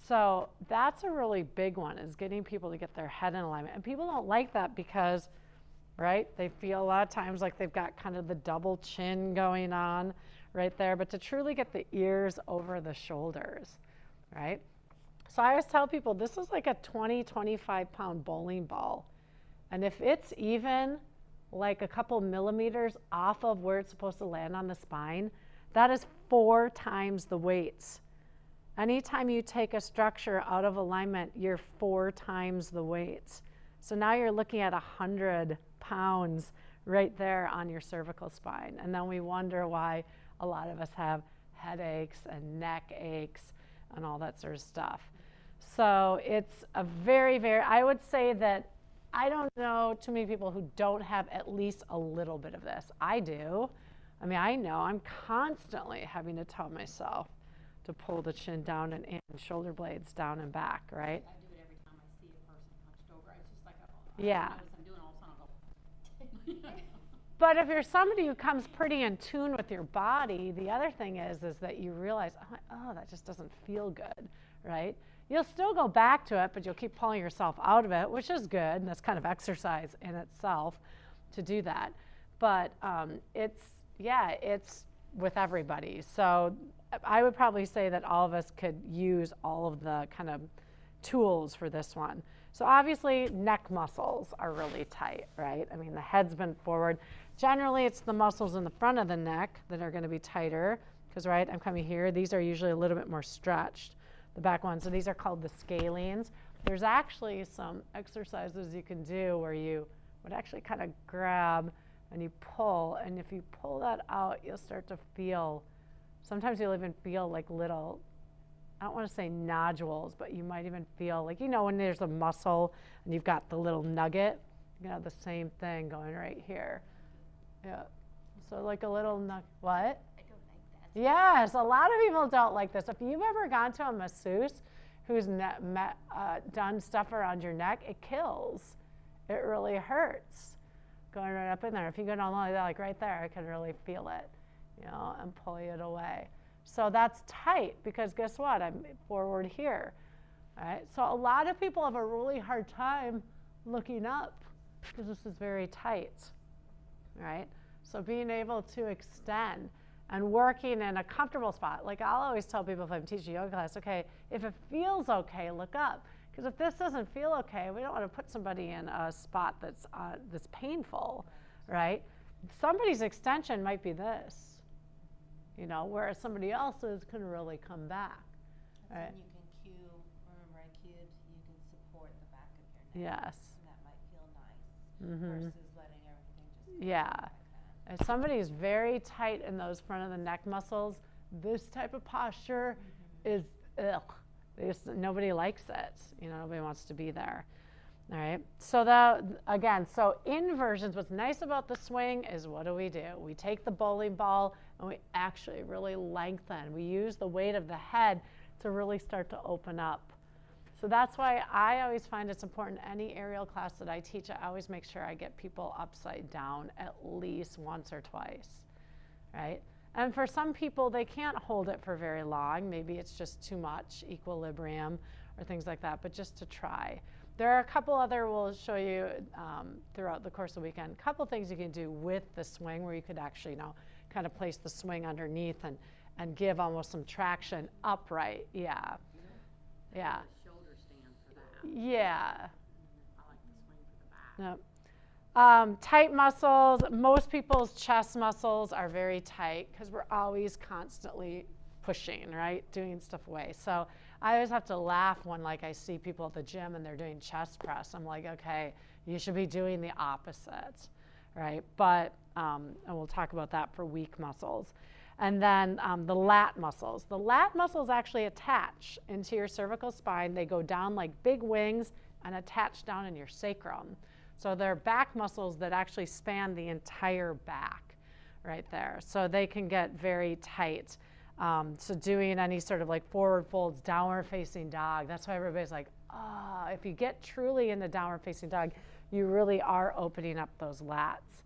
So that's a really big one, is getting people to get their head in alignment. And people don't like that because, right, they feel a lot of times like they've got kind of the double chin going on right there. But to truly get the ears over the shoulders, right? So I always tell people this is like a 20, 25-pound bowling ball. And if it's even like a couple millimeters off of where it's supposed to land on the spine, that is 4 times the weights. Anytime you take a structure out of alignment, you're 4 times the weights. So now you're looking at 100 pounds right there on your cervical spine. And then we wonder why a lot of us have headaches and neck aches and all that sort of stuff. So it's a very, very, I would say that I don't know too many people who don't have at least a little bit of this. I do. I mean, I know I'm constantly having to tell myself to pull the chin down and shoulder blades down and back, right? I do it every time I see a person hunched over. It's just like, yeah. I notice I'm doing all of a sudden I'll go. But if you're somebody who comes pretty in tune with your body, the other thing is that you realize, oh, that just doesn't feel good, right? You'll still go back to it, but you'll keep pulling yourself out of it, which is good, and that's kind of exercise in itself to do that. But it's with everybody. So I would probably say that all of us could use all of the kind of tools for this one. So obviously, neck muscles are really tight, right? I mean, the head's been forward. Generally, it's the muscles in the front of the neck that are going to be tighter because, right, I'm coming here. These are usually a little bit more stretched, the back ones. So these are called the scalenes. There's actually some exercises you can do where you would actually kind of grab and you pull. And if you pull that out, you'll start to feel, sometimes you'll even feel like little, I don't want to say nodules, but you might even feel like, when there's a muscle and you've got the little nugget, you have the same thing going right here. Yeah. So like a little what? I don't like that. Yes, a lot of people don't like this. If you've ever gone to a masseuse who's done stuff around your neck, it kills. It really hurts going right up in there. If you go down like that, like right there, I can really feel it, and pull it away. So that's tight because guess what? I'm forward here, right? So a lot of people have a really hard time looking up because this is very tight, right? So being able to extend and working in a comfortable spot. Like I'll always tell people if I'm teaching yoga class, okay, if it feels okay, look up. Because if this doesn't feel okay, we don't want to put somebody in a spot that's painful, right? Somebody's extension might be this. Whereas somebody else's can really come back. That's right? when you can cue, remember I cued, you can support the back of your neck. Yes. And that might feel nice versus letting everything just Yeah. like that. If somebody is very tight in those front of the neck muscles, this type of posture is ugh. Nobody likes it. Nobody wants to be there. All right. So so inversions, what's nice about the swing is what do? We take the bowling ball and we actually really lengthen. We use the weight of the head to really start to open up. So that's why I always find it's important, any aerial class that I teach, I always make sure I get people upside down at least once or twice, right? And for some people, they can't hold it for very long. Maybe it's just too much equilibrium or things like that, but just to try. There are a couple other, we'll show you throughout the course of the weekend, a couple things you can do with the swing where you could actually, kind of place the swing underneath and give almost some traction upright. Yeah. Yeah. Shoulder stand for that. Yeah. I like the swing for the back. Yep. Tight muscles. Most people's chest muscles are very tight because we're always constantly pushing, right? Doing stuff away. So I always have to laugh when I see people at the gym and they're doing chest press. I'm like, okay, you should be doing the opposite, right? But, and we'll talk about that for weak muscles. And then the lat muscles. The lat muscles actually attach into your cervical spine. They go down like big wings and attach down in your sacrum. So they're back muscles that actually span the entire back right there. So they can get very tight. So doing any sort of like forward folds, downward facing dog, that's why everybody's like, if you get truly into downward facing dog, you really are opening up those lats.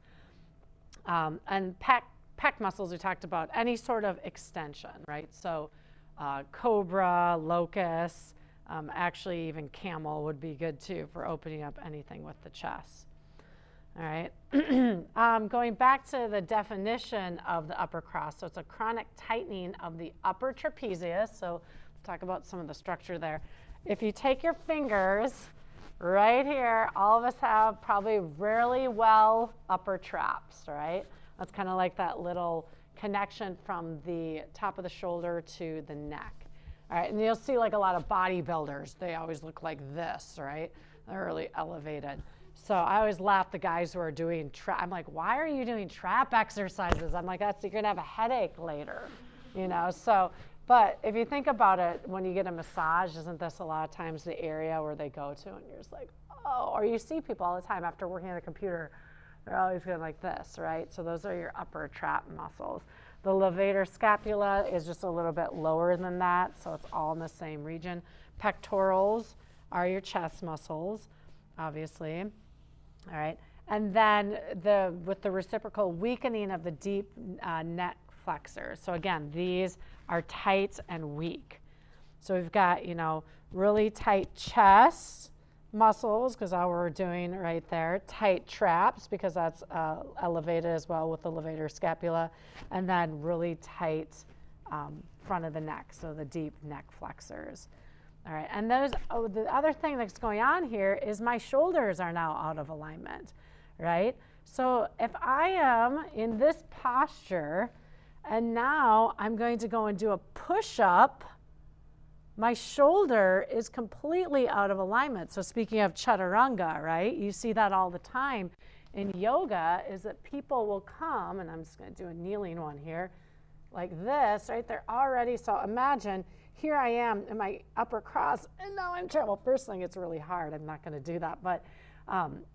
And pec muscles, we talked about any sort of extension, right? So cobra, locust, actually even camel would be good too for opening up anything with the chest. All right, going back to the definition of the upper cross. So it's a chronic tightening of the upper trapezius. So let's talk about some of the structure there. If you take your fingers right here, all of us have probably really well upper traps, right? That's kind of like that little connection from the top of the shoulder to the neck. All right, and you'll see like a lot of bodybuilders, they always look like this, right? They're really elevated. So I always laugh the guys who are doing trap. I'm like, why are you doing trap exercises? I'm like, you're gonna have a headache later, you know? So, but if you think about it, when you get a massage, isn't this a lot of times the area where they go to and you're just like, oh, or you see people all the time after working on a computer, they're always going like this, right? So those are your upper trap muscles. The levator scapula is just a little bit lower than that, so it's all in the same region. Pectorals are your chest muscles, obviously. All right, and then with the reciprocal weakening of the deep neck flexors. So again, these are tight and weak. So we've got, you know, really tight chest muscles, because all we're doing right there, tight traps, because that's elevated as well with the levator scapula, and then really tight front of the neck, so the deep neck flexors. All right, and the other thing that's going on here is my shoulders are now out of alignment, right? So if I am in this posture, and now I'm going to go and do a push-up, my shoulder is completely out of alignment. So speaking of chaturanga, right? You see that all the time in yoga, is that people will come, and I'm just going to do a kneeling one here, like this, right? They're already, so imagine, here I am in my upper cross, and now I'm terrible. First thing, it's really hard. I'm not going to do that. But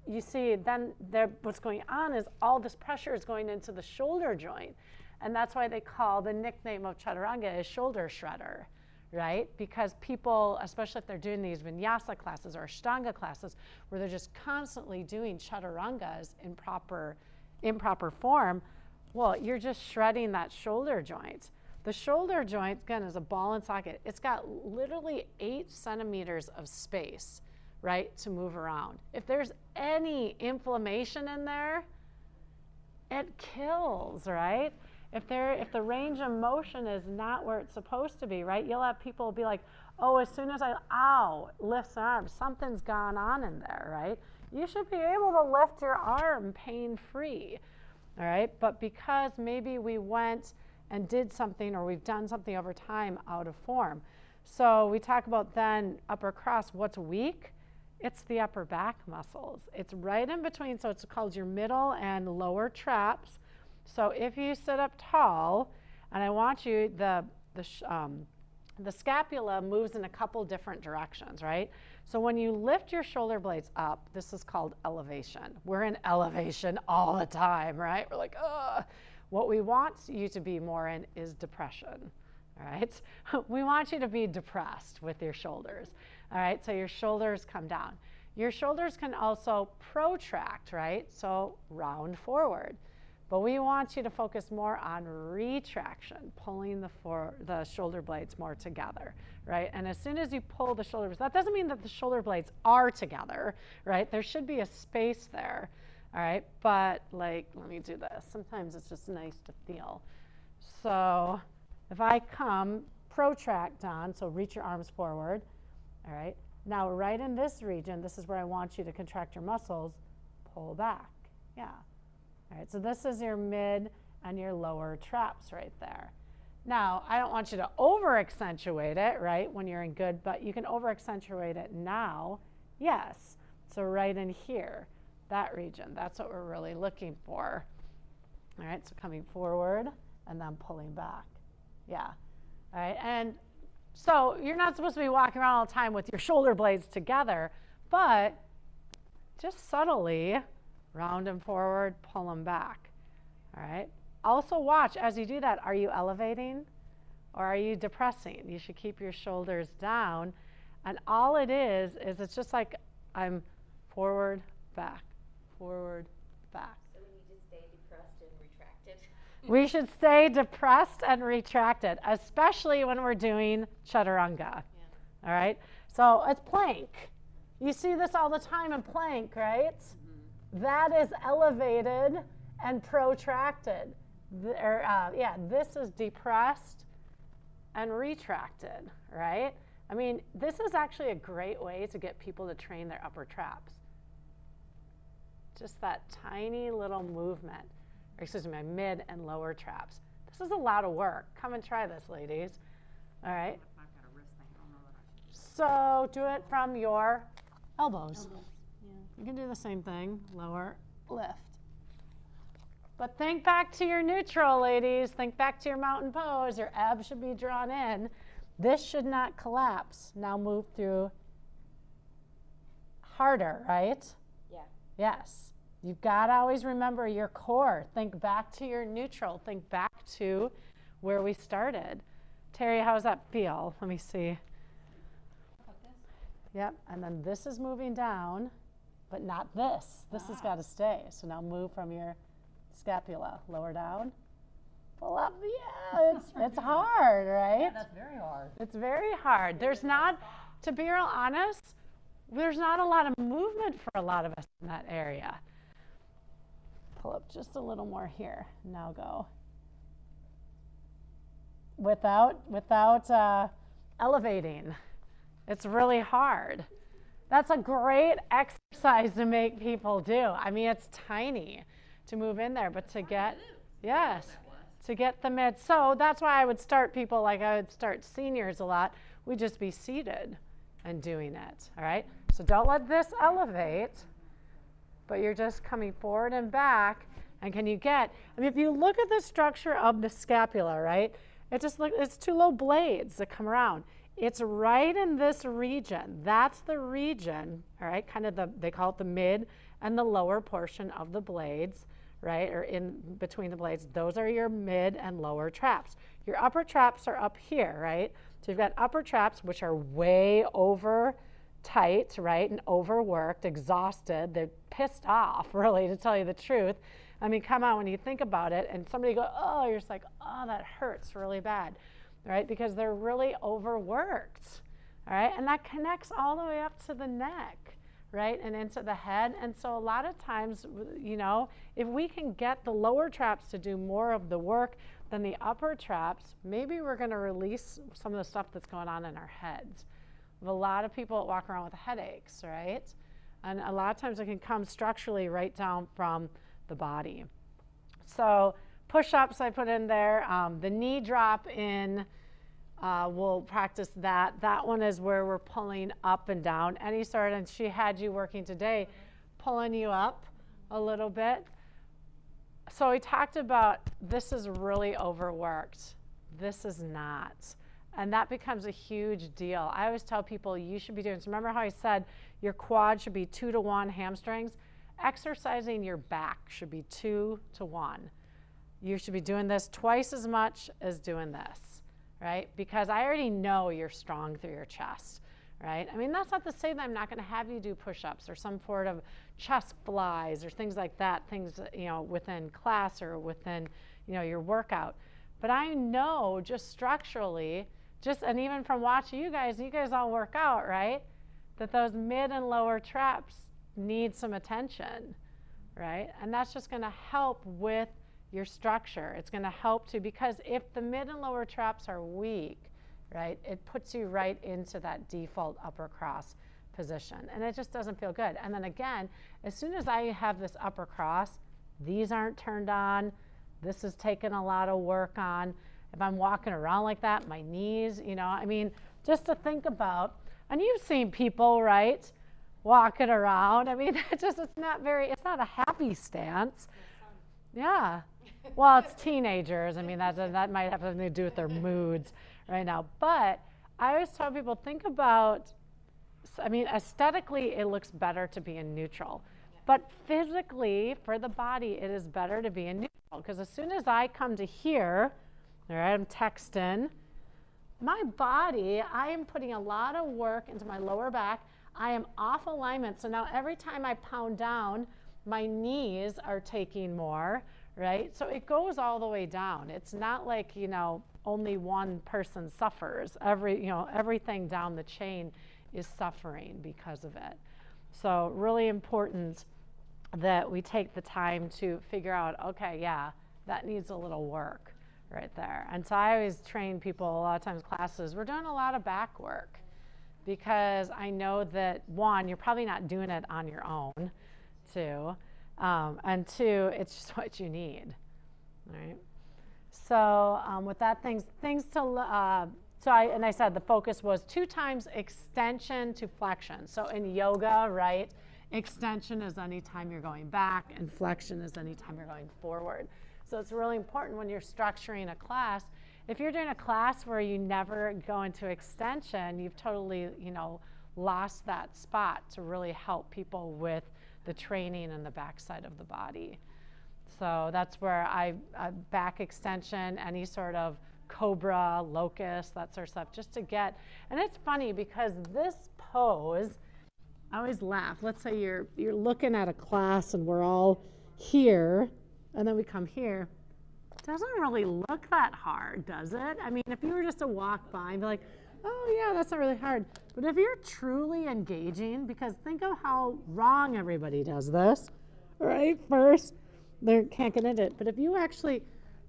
you see, then what's going on is all this pressure is going into the shoulder joint. And that's why they call the nickname of chaturanga is shoulder shredder, right? Because people, especially if they're doing these vinyasa classes or ashtanga classes, where they're just constantly doing chaturangas in improper form, well, you're just shredding that shoulder joint. The shoulder joint, again, is a ball and socket. It's got literally 8 centimeters of space, right, to move around. If there's any inflammation in there, it kills, right? If the range of motion is not where it's supposed to be, right, you'll have people be like, oh, as soon as lifts their arm, something's gone on in there, right? You should be able to lift your arm pain-free, all right? But because maybe we went and did something, or we've done something over time out of form. So we talk about then upper cross, what's weak? It's the upper back muscles. It's right in between, so it's called your middle and lower traps. So if you sit up tall, and I want you, the scapula moves in a couple different directions, right? So when you lift your shoulder blades up, this is called elevation. We're in elevation all the time, right? We're like, ugh. What we want you to be more in is depression, all right? We want you to be depressed with your shoulders, all right? So your shoulders come down. Your shoulders can also protract, right? So round forward. But we want you to focus more on retraction, pulling the shoulder blades more together, right? And as soon as you pull the shoulder blades, that doesn't mean that the shoulder blades are together, right? There should be a space there. All right, but like, let me do this. Sometimes it's just nice to feel. So if I come, protract down, so reach your arms forward, all right? Now right in this region, this is where I want you to contract your muscles, pull back, yeah. All right, so this is your mid and your lower traps right there. Now, I don't want you to over-accentuate it, right, when you're in good, but you can over-accentuate it now, yes. So right in here. That region, that's what we're really looking for. All right, so coming forward and then pulling back. Yeah, all right, and so you're not supposed to be walking around all the time with your shoulder blades together, but just subtly round and forward, pull them back. All right, also watch as you do that, are you elevating or are you depressing? You should keep your shoulders down. And all it is it's just like I'm forward, back, forward, back. So we need to stay depressed and retracted. We should stay depressed and retracted, especially when we're doing chaturanga. Yeah. All right? So it's plank. You see this all the time in plank, right? Mm-hmm. That is elevated and protracted. This is depressed and retracted, right? I mean, this is actually a great way to get people to train their upper traps. Just that tiny little movement, or excuse me, my mid and lower traps. This is a lot of work. Come and try this, ladies. All right? So do it from your elbows. Yeah. You can do the same thing, lower, lift. But think back to your neutral, ladies. Think back to your mountain pose. Your abs should be drawn in. This should not collapse. Now move through harder, right? Yeah. Yes. You've got to always remember your core. Think back to your neutral. Think back to where we started. Terry, how does that feel? Let me see. Yep, and then this is moving down, but not this. This has got to stay. So now move from your scapula. Lower down. Pull up. Yeah, it's hard, right? Yeah, that's very hard. It's very hard. There's not, to be real honest, there's not a lot of movement for a lot of us in that area. Pull up just a little more here. Now go. Without elevating. It's really hard. That's a great exercise to make people do. I mean, it's tiny to move in there, but to get, yes, to get the mid. So that's why I would start people, like I would start seniors a lot. We'd just be seated and doing it, all right? So don't let this elevate, but you're just coming forward and back. And can you get, I mean, if you look at the structure of the scapula, right? It's two little blades that come around. It's right in this region. That's the region, all right, kind of they call it the mid and the lower portion of the blades, right, or in between the blades. Those are your mid and lower traps. Your upper traps are up here, right? So you've got upper traps, which are way over tight, right, and overworked, exhausted. They're pissed off, really, to tell you the truth. I mean, come on, when you think about it, and somebody go, oh, you're just like, oh, that hurts really bad. Right, because they're really overworked, all right? And that connects all the way up to the neck, right, and into the head. And so a lot of times, you know, if we can get the lower traps to do more of the work than the upper traps, maybe we're going to release some of the stuff that's going on in our heads. We have a lot of people that walk around with headaches, right? And a lot of times it can come structurally right down from the body. So push-ups I put in there. The knee drop in, we'll practice that. That one is where we're pulling up and down. Any sort, and she had you working today, pulling you up a little bit. So we talked about this is really overworked. This is not. And that becomes a huge deal. I always tell people you should be doing, so remember how I said your quad should be 2-to-1 hamstrings? Exercising your back should be 2-to-1. You should be doing this twice as much as doing this, right? Because I already know you're strong through your chest, right? I mean, that's not to say that I'm not going to have you do push-ups or some sort of chest flies or things like that, things, you know, within class or within, you know, your workout. But I know just structurally, and even from watching you guys all work out, right? That those mid and lower traps need some attention, right? And that's just going to help with your structure. It's going to help too, because if the mid and lower traps are weak, right, it puts you right into that default upper cross position, and it just doesn't feel good. And then again, as soon as I have this upper cross, these aren't turned on. This is taking a lot of work on. If I'm walking around like that, my knees, you know, I mean, just to think about, and you've seen people, right, walking around. I mean, it's not a happy stance. Yeah. Well, it's teenagers. I mean, that might have something to do with their moods right now. But I always tell people, think about, I mean, aesthetically, it looks better to be in neutral. But physically, for the body, it is better to be in neutral. Because as soon as I come to here, all right, I'm texting, my body, I am putting a lot of work into my lower back. I am off alignment. So now every time I pound down, my knees are taking more, right? So it goes all the way down. It's not like, you know, only one person suffers. Everything down the chain is suffering because of it. So really important that we take the time to figure out, okay, yeah, that needs a little work right there. And so I always train people, a lot of times classes, we're doing a lot of back work because I know that, one, you're probably not doing it on your own, too, and two, it's just what you need, right? So with that, things to, I said the focus was 2 times extension to flexion. So in yoga, right, extension is anytime you're going back and flexion is anytime you're going forward. So it's really important when you're structuring a class. If you're doing a class where you never go into extension, you've totally, you know, lost that spot to really help people with the training and the backside of the body. So that's where I back extension, any sort of cobra, locust, that sort of stuff, just to get, and it's funny because this pose, I always laugh. Let's say you're looking at a class and we're all here, and then we come here. It doesn't really look that hard, does it? I mean, if you were just to walk by and be like, oh yeah, that's not really hard. But if you're truly engaging, because think of how wrong everybody does this, right? First, they can't get into it. But if you actually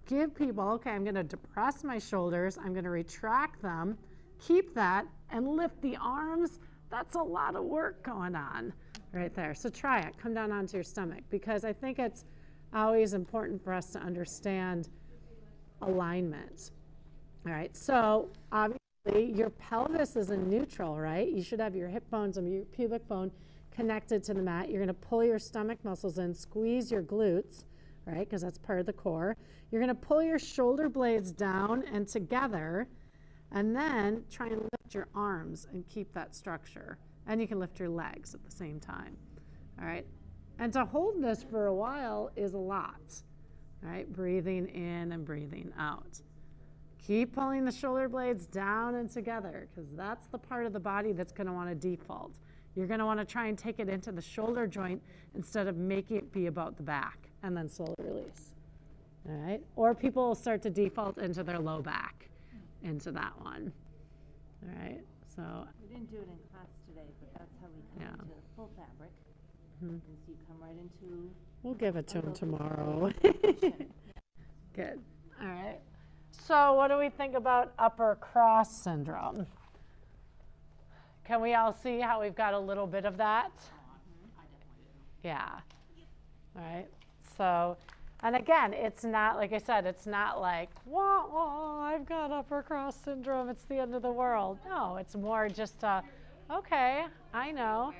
give people, okay, I'm going to depress my shoulders, I'm going to retract them, keep that, and lift the arms, that's a lot of work going on right there. So try it. Come down onto your stomach, because I think it's always important for us to understand alignment. All right, so obviously your pelvis is in neutral, right? You should have your hip bones and your pubic bone connected to the mat. You're going to pull your stomach muscles in, squeeze your glutes, right, because that's part of the core. You're going to pull your shoulder blades down and together, and then try and lift your arms and keep that structure. And you can lift your legs at the same time, all right? And to hold this for a while is a lot, all right? Breathing in and breathing out. Keep pulling the shoulder blades down and together, because that's the part of the body that's going to want to default. You're going to want to try and take it into the shoulder joint instead of making it be about the back, and then slowly release, all right? Or people will start to default into their low back, into that one, all right? So We didn't do it in class today, but that's how we come into full fabric. And so you come right into... we'll give it to him tomorrow. position. Good. All right. So what do we think about upper cross syndrome? Can we all see how we've got a little bit of that? Yeah. All right. So, and again, it's not, like I said, it's not like, wah, wah, I've got upper cross syndrome, it's the end of the world. No, it's more just, okay, I know.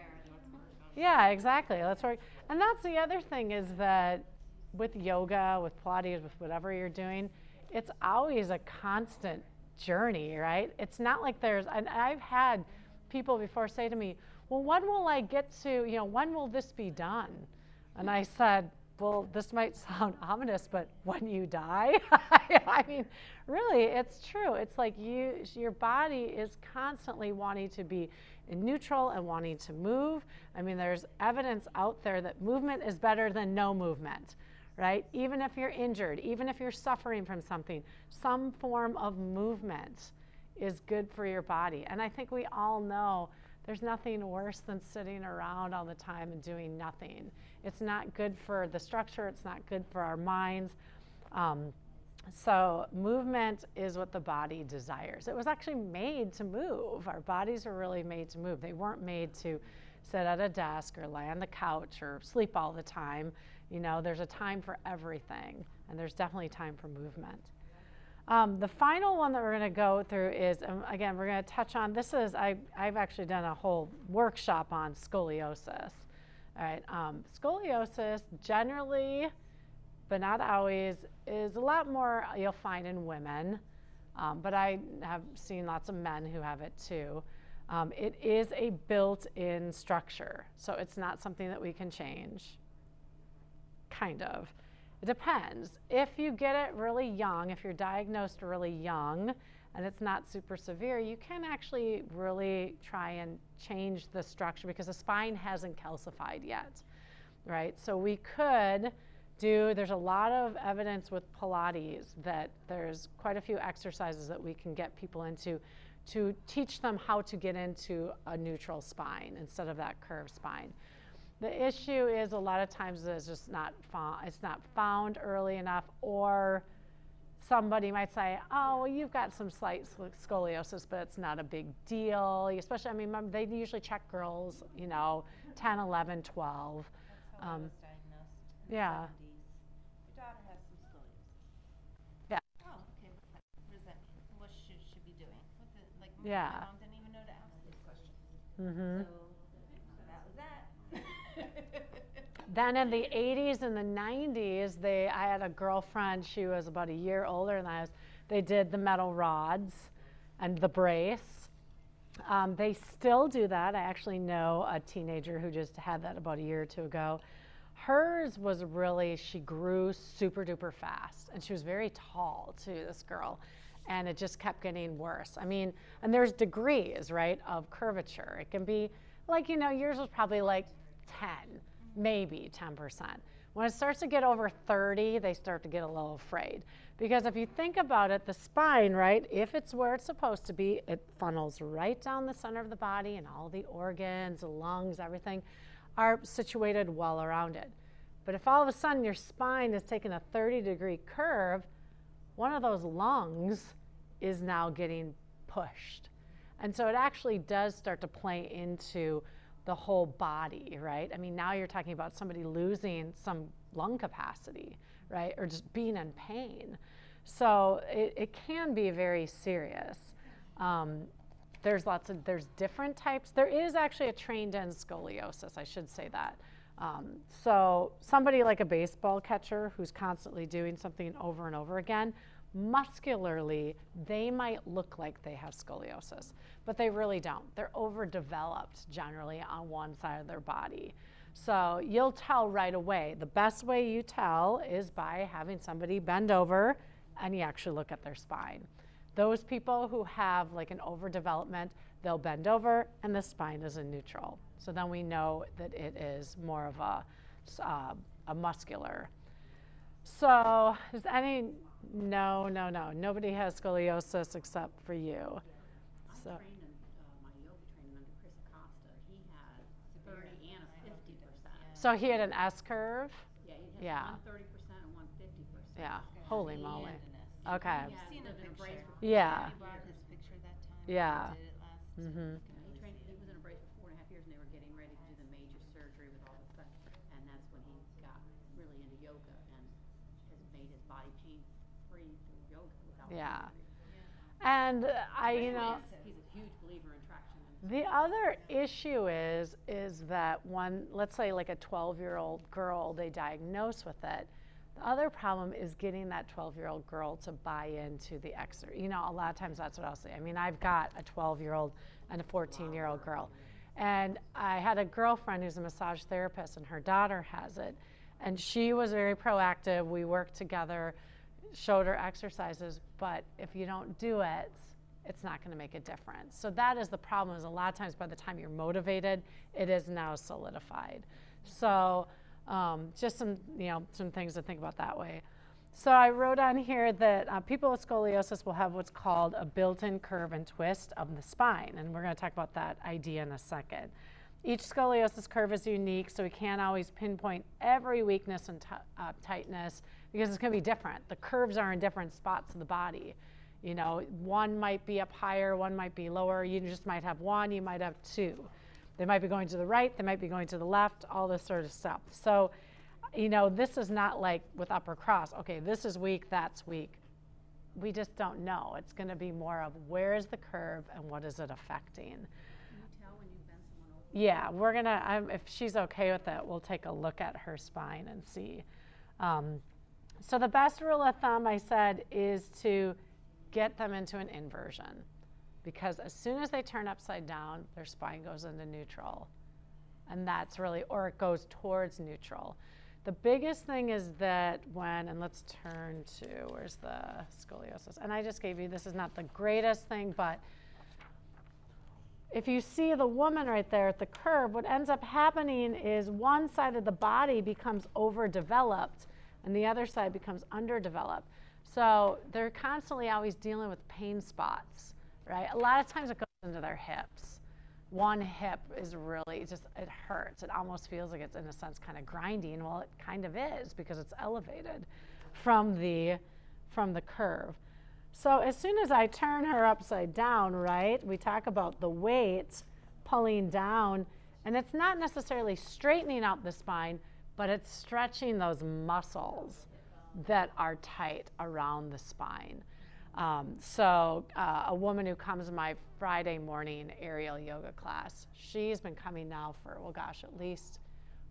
Yeah, exactly. Let's work. And that's the other thing, is that with yoga, with Pilates, with whatever you're doing, it's always a constant journey, right? It's not like and I've had people before say to me, well, when will I get to, when will this be done? And I said, well, this might sound ominous, but when you die? I mean, really, it's true. It's like your body is constantly wanting to be in neutral and wanting to move. I mean, there's evidence out there that movement is better than no movement, right? Even if you're injured, even if you're suffering from something, some form of movement is good for your body. And I think we all know there's nothing worse than sitting around all the time and doing nothing. It's not good for the structure. It's not good for our minds. So movement is what the body desires. It was actually made to move. Our bodies are really made to move. They weren't made to sit at a desk or lie on the couch or sleep all the time. There's a time for everything, and there's definitely time for movement. The final one that we're going to go through is, again, we're going to touch on, I've actually done a whole workshop on scoliosis. All right, scoliosis generally, but not always, is a lot more you'll find in women, but I have seen lots of men who have it too. It is a built-in structure, so it's not something that we can change, kind of. It depends. If you get it really young, if you're diagnosed really young, and it's not super severe, you can actually really try and change the structure because the spine hasn't calcified yet, right? So we could there's a lot of evidence with Pilates that there's quite a few exercises that we can get people into to teach them how to get into a neutral spine instead of that curved spine. The issue is a lot of times it's just not found early enough, or somebody might say, oh, well, you've got some slight scoliosis, but it's not a big deal. Especially, I mean, they usually check girls, 10, 11, 12. That's how I was diagnosed in Yeah. the 70s. Your daughter has some scoliosis. Yeah. Oh, okay. What does that mean? What should she be doing? Yeah. My mom didn't even know to ask these questions. Mm-hmm. So that was that. Then in the 80s and the 90s, I had a girlfriend, she was about a year older than I was. They did the metal rods and the brace. They still do that. I actually know a teenager who just had that about a year or two ago. Hers was really, she grew super duper fast, and she was very tall too, this girl, and it just kept getting worse. I mean, and there's degrees, right, of curvature. It can be like, yours was probably like 10, maybe 10%. When it starts to get over 30, they start to get a little afraid. Because if you think about it, the spine, right, if it's where it's supposed to be, it funnels right down the center of the body, and all the organs, the lungs, everything are situated well around it. But if all of a sudden your spine is taking a 30-degree curve, one of those lungs is now getting pushed. And so it actually does start to play into the whole body, right? I mean, now you're talking about somebody losing some lung capacity, right? Or just being in pain. So it can be very serious. There's different types. There is actually a trained-in scoliosis, I should say that. So somebody like a baseball catcher who's constantly doing something over and over again, muscularly, they might look like they have scoliosis, but they really don't. They're overdeveloped generally on one side of their body. So you'll tell right away. The best way you tell is by having somebody bend over and you actually look at their spine. Those people who have like an overdevelopment, they'll bend over and the spine is in neutral. So then we know that it is more of a muscular. So is any, no, nobody has scoliosis except for you. So. I trained my yoga training under Chris Acosta. He had 30 and a 50%. So he had an S curve? Yeah, he had 130% and 150%. Yeah, holy moly. And Okay. He had lived in a brace for Yeah. He brought his picture that time. Yeah. Did it last. Mm-hmm. He was in a brace for 4.5 years, and they were getting ready to do the major surgery with all this stuff. And that's when he got really into yoga and has made his body pain free through yoga without Yeah. surgery. And He's a huge believer in traction. the other issue is that let's say like a 12-year-old girl, they diagnose with it. The other problem is getting that 12-year-old girl to buy into the exercise. A lot of times that's what I'll say. I mean, I've got a 12-year-old and a 14-year-old girl. And I had a girlfriend who's a massage therapist, and her daughter has it. And she was very proactive. We worked together, showed her exercises. But if you don't do it, it's not going to make a difference. So that is the problem, is a lot of times by the time you're motivated, it is now solidified. So just some things to think about that way. So I wrote on here that people with scoliosis will have what's called a built-in curve and twist of the spine, and we're going to talk about that idea in a second. Each scoliosis curve is unique, so we can't always pinpoint every weakness and tightness because it's going to be different. The curves are in different spots of the body. One might be up higher, one might be lower. You just might have one, you might have two. They might be going to the right, they might be going to the left, all this sort of stuff. So, this is not like with upper cross, okay, this is weak, that's weak. We just don't know. It's going to be more of where is the curve and what is it affecting. Can you tell when you bend someone over? Yeah, we're going to, if she's okay with it, we'll take a look at her spine and see. So the best rule of thumb, I said, is to get them into an inversion. Because as soon as they turn upside down, their spine goes into neutral. And that's really, or it goes towards neutral. The biggest thing is that and let's turn to, where's the scoliosis? And I just gave you, this is not the greatest thing, but if you see the woman right there at the curve, what ends up happening is one side of the body becomes overdeveloped and the other side becomes underdeveloped. So they're constantly always dealing with pain spots, right? A lot of times it goes into their hips. One hip is really just, it hurts. It almost feels like it's in a sense kind of grinding. Well, it kind of is because it's elevated from the curve. So as soon as I turn her upside down, right, we talk about the weight pulling down, and it's not necessarily straightening out the spine, but it's stretching those muscles that are tight around the spine. A woman who comes to my Friday morning aerial yoga class, she's been coming now for, well, gosh, at least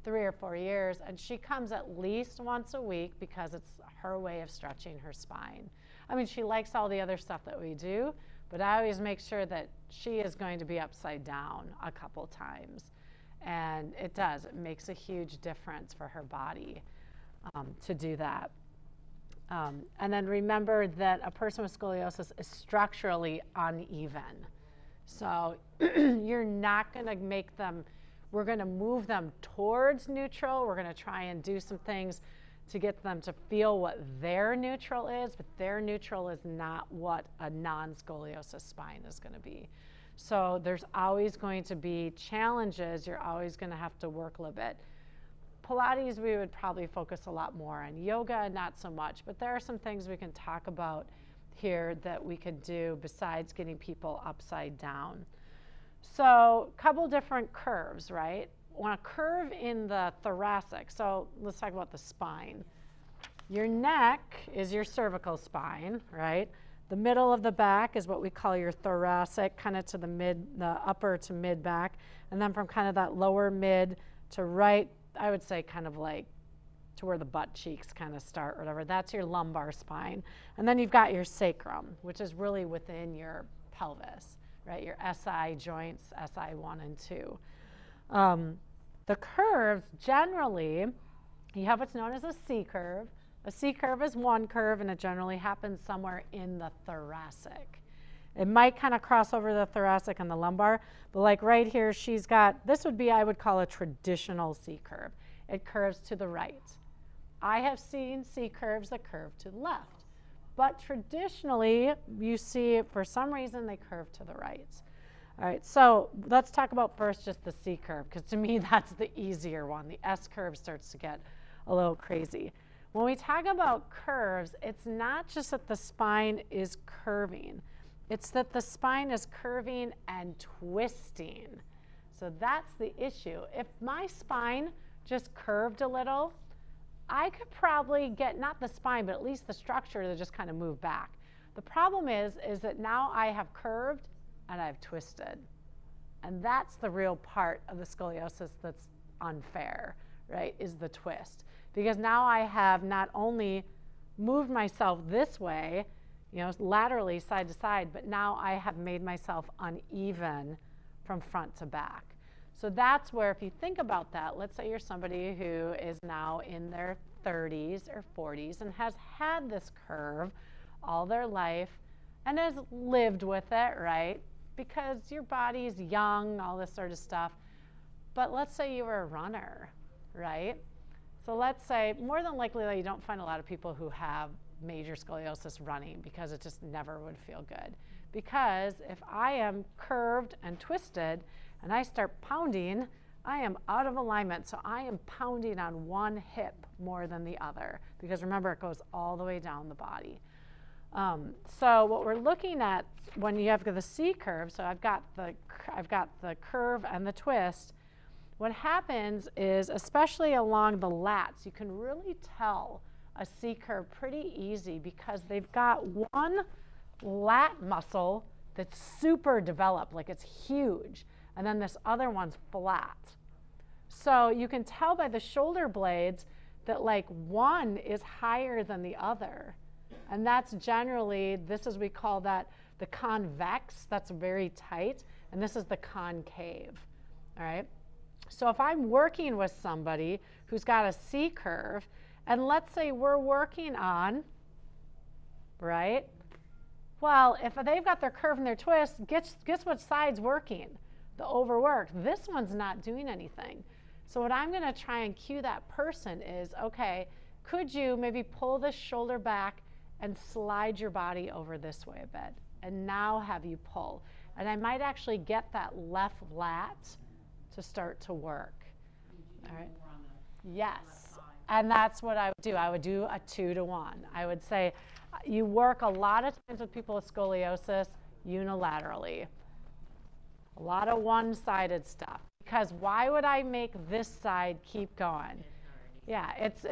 3 or 4 years, and she comes at least once a week because it's her way of stretching her spine. I mean, she likes all the other stuff that we do, but I always make sure that she is going to be upside down a couple times. And it does. It makes a huge difference for her body to do that. And then remember that a person with scoliosis is structurally uneven. So you're not going to make them, we're going to move them towards neutral. We're going to try and do some things to get them to feel what their neutral is, but their neutral is not what a non-scoliosis spine is going to be. So there's always going to be challenges. You're always going to have to work a little bit. Pilates, we would probably focus a lot more on. Yoga, not so much, but there are some things we can talk about here that we could do besides getting people upside down. So a couple different curves, right? On a curve in the thoracic, so let's talk about the spine. Your neck is your cervical spine, right? The middle of the back is what we call your thoracic, kind of to the upper to mid back, and then from kind of that lower mid to right, I would say kind of like to where the butt cheeks kind of start or whatever. That's your lumbar spine. And then you've got your sacrum, which is really within your pelvis, right? Your SI joints, SI 1 and 2. The curves, generally, you have what's known as a C curve. A C curve is one curve, and it generally happens somewhere in the thoracic. It might kind of cross over the thoracic and the lumbar, but like right here, she's got, this would be, I would call a traditional C curve. It curves to the right. I have seen C curves that curve to the left, but traditionally, you see, for some reason, they curve to the right. All right, so let's talk about first just the C curve, because to me, that's the easier one. The S curve starts to get a little crazy. When we talk about curves, it's not just that the spine is curving. It's that the spine is curving and twisting. So that's the issue. If my spine just curved a little, I could probably get, not the spine, but at least the structure to just kind of move back. The problem is that now I have curved and I've twisted. And that's the real part of the scoliosis that's unfair, right, is the twist. Because now I have not only moved myself this way, you know, laterally side to side, but now I have made myself uneven from front to back. So that's where, if you think about that, let's say you're somebody who is now in their 30s or 40s and has had this curve all their life and has lived with it, right? Because your body's young, all this sort of stuff. But let's say you were a runner, right? So let's say, more than likely, you don't find a lot of people who have major scoliosis running because it just never would feel good. Because if I am curved and twisted and I start pounding, I am out of alignment. So I am pounding on one hip more than the other. Because remember, it goes all the way down the body. So what we're looking at when you have the C curve, so I've got the curve and the twist. What happens is, especially along the lats, you can really tell a C curve pretty easy because they've got one lat muscle that's super developed, like it's huge, and then this other one's flat. So you can tell by the shoulder blades that like one is higher than the other. And that's generally, we call that the convex, that's very tight, and this is the concave, all right? So if I'm working with somebody who's got a C curve, and let's say we're working on, right? Well, if they've got their curve and their twist, guess what side's working? The overworked. This one's not doing anything. So what I'm going to try and cue that person is, okay, could you maybe pull this shoulder back and slide your body over this way a bit? And now have you pull. And I might actually get that left lat to start to work. All right. Yes. And that's what I would do. I would do a 2-to-1. I would say you work a lot of times with people with scoliosis unilaterally. A lot of one-sided stuff. Because why would I make this side keep going? Yeah, it's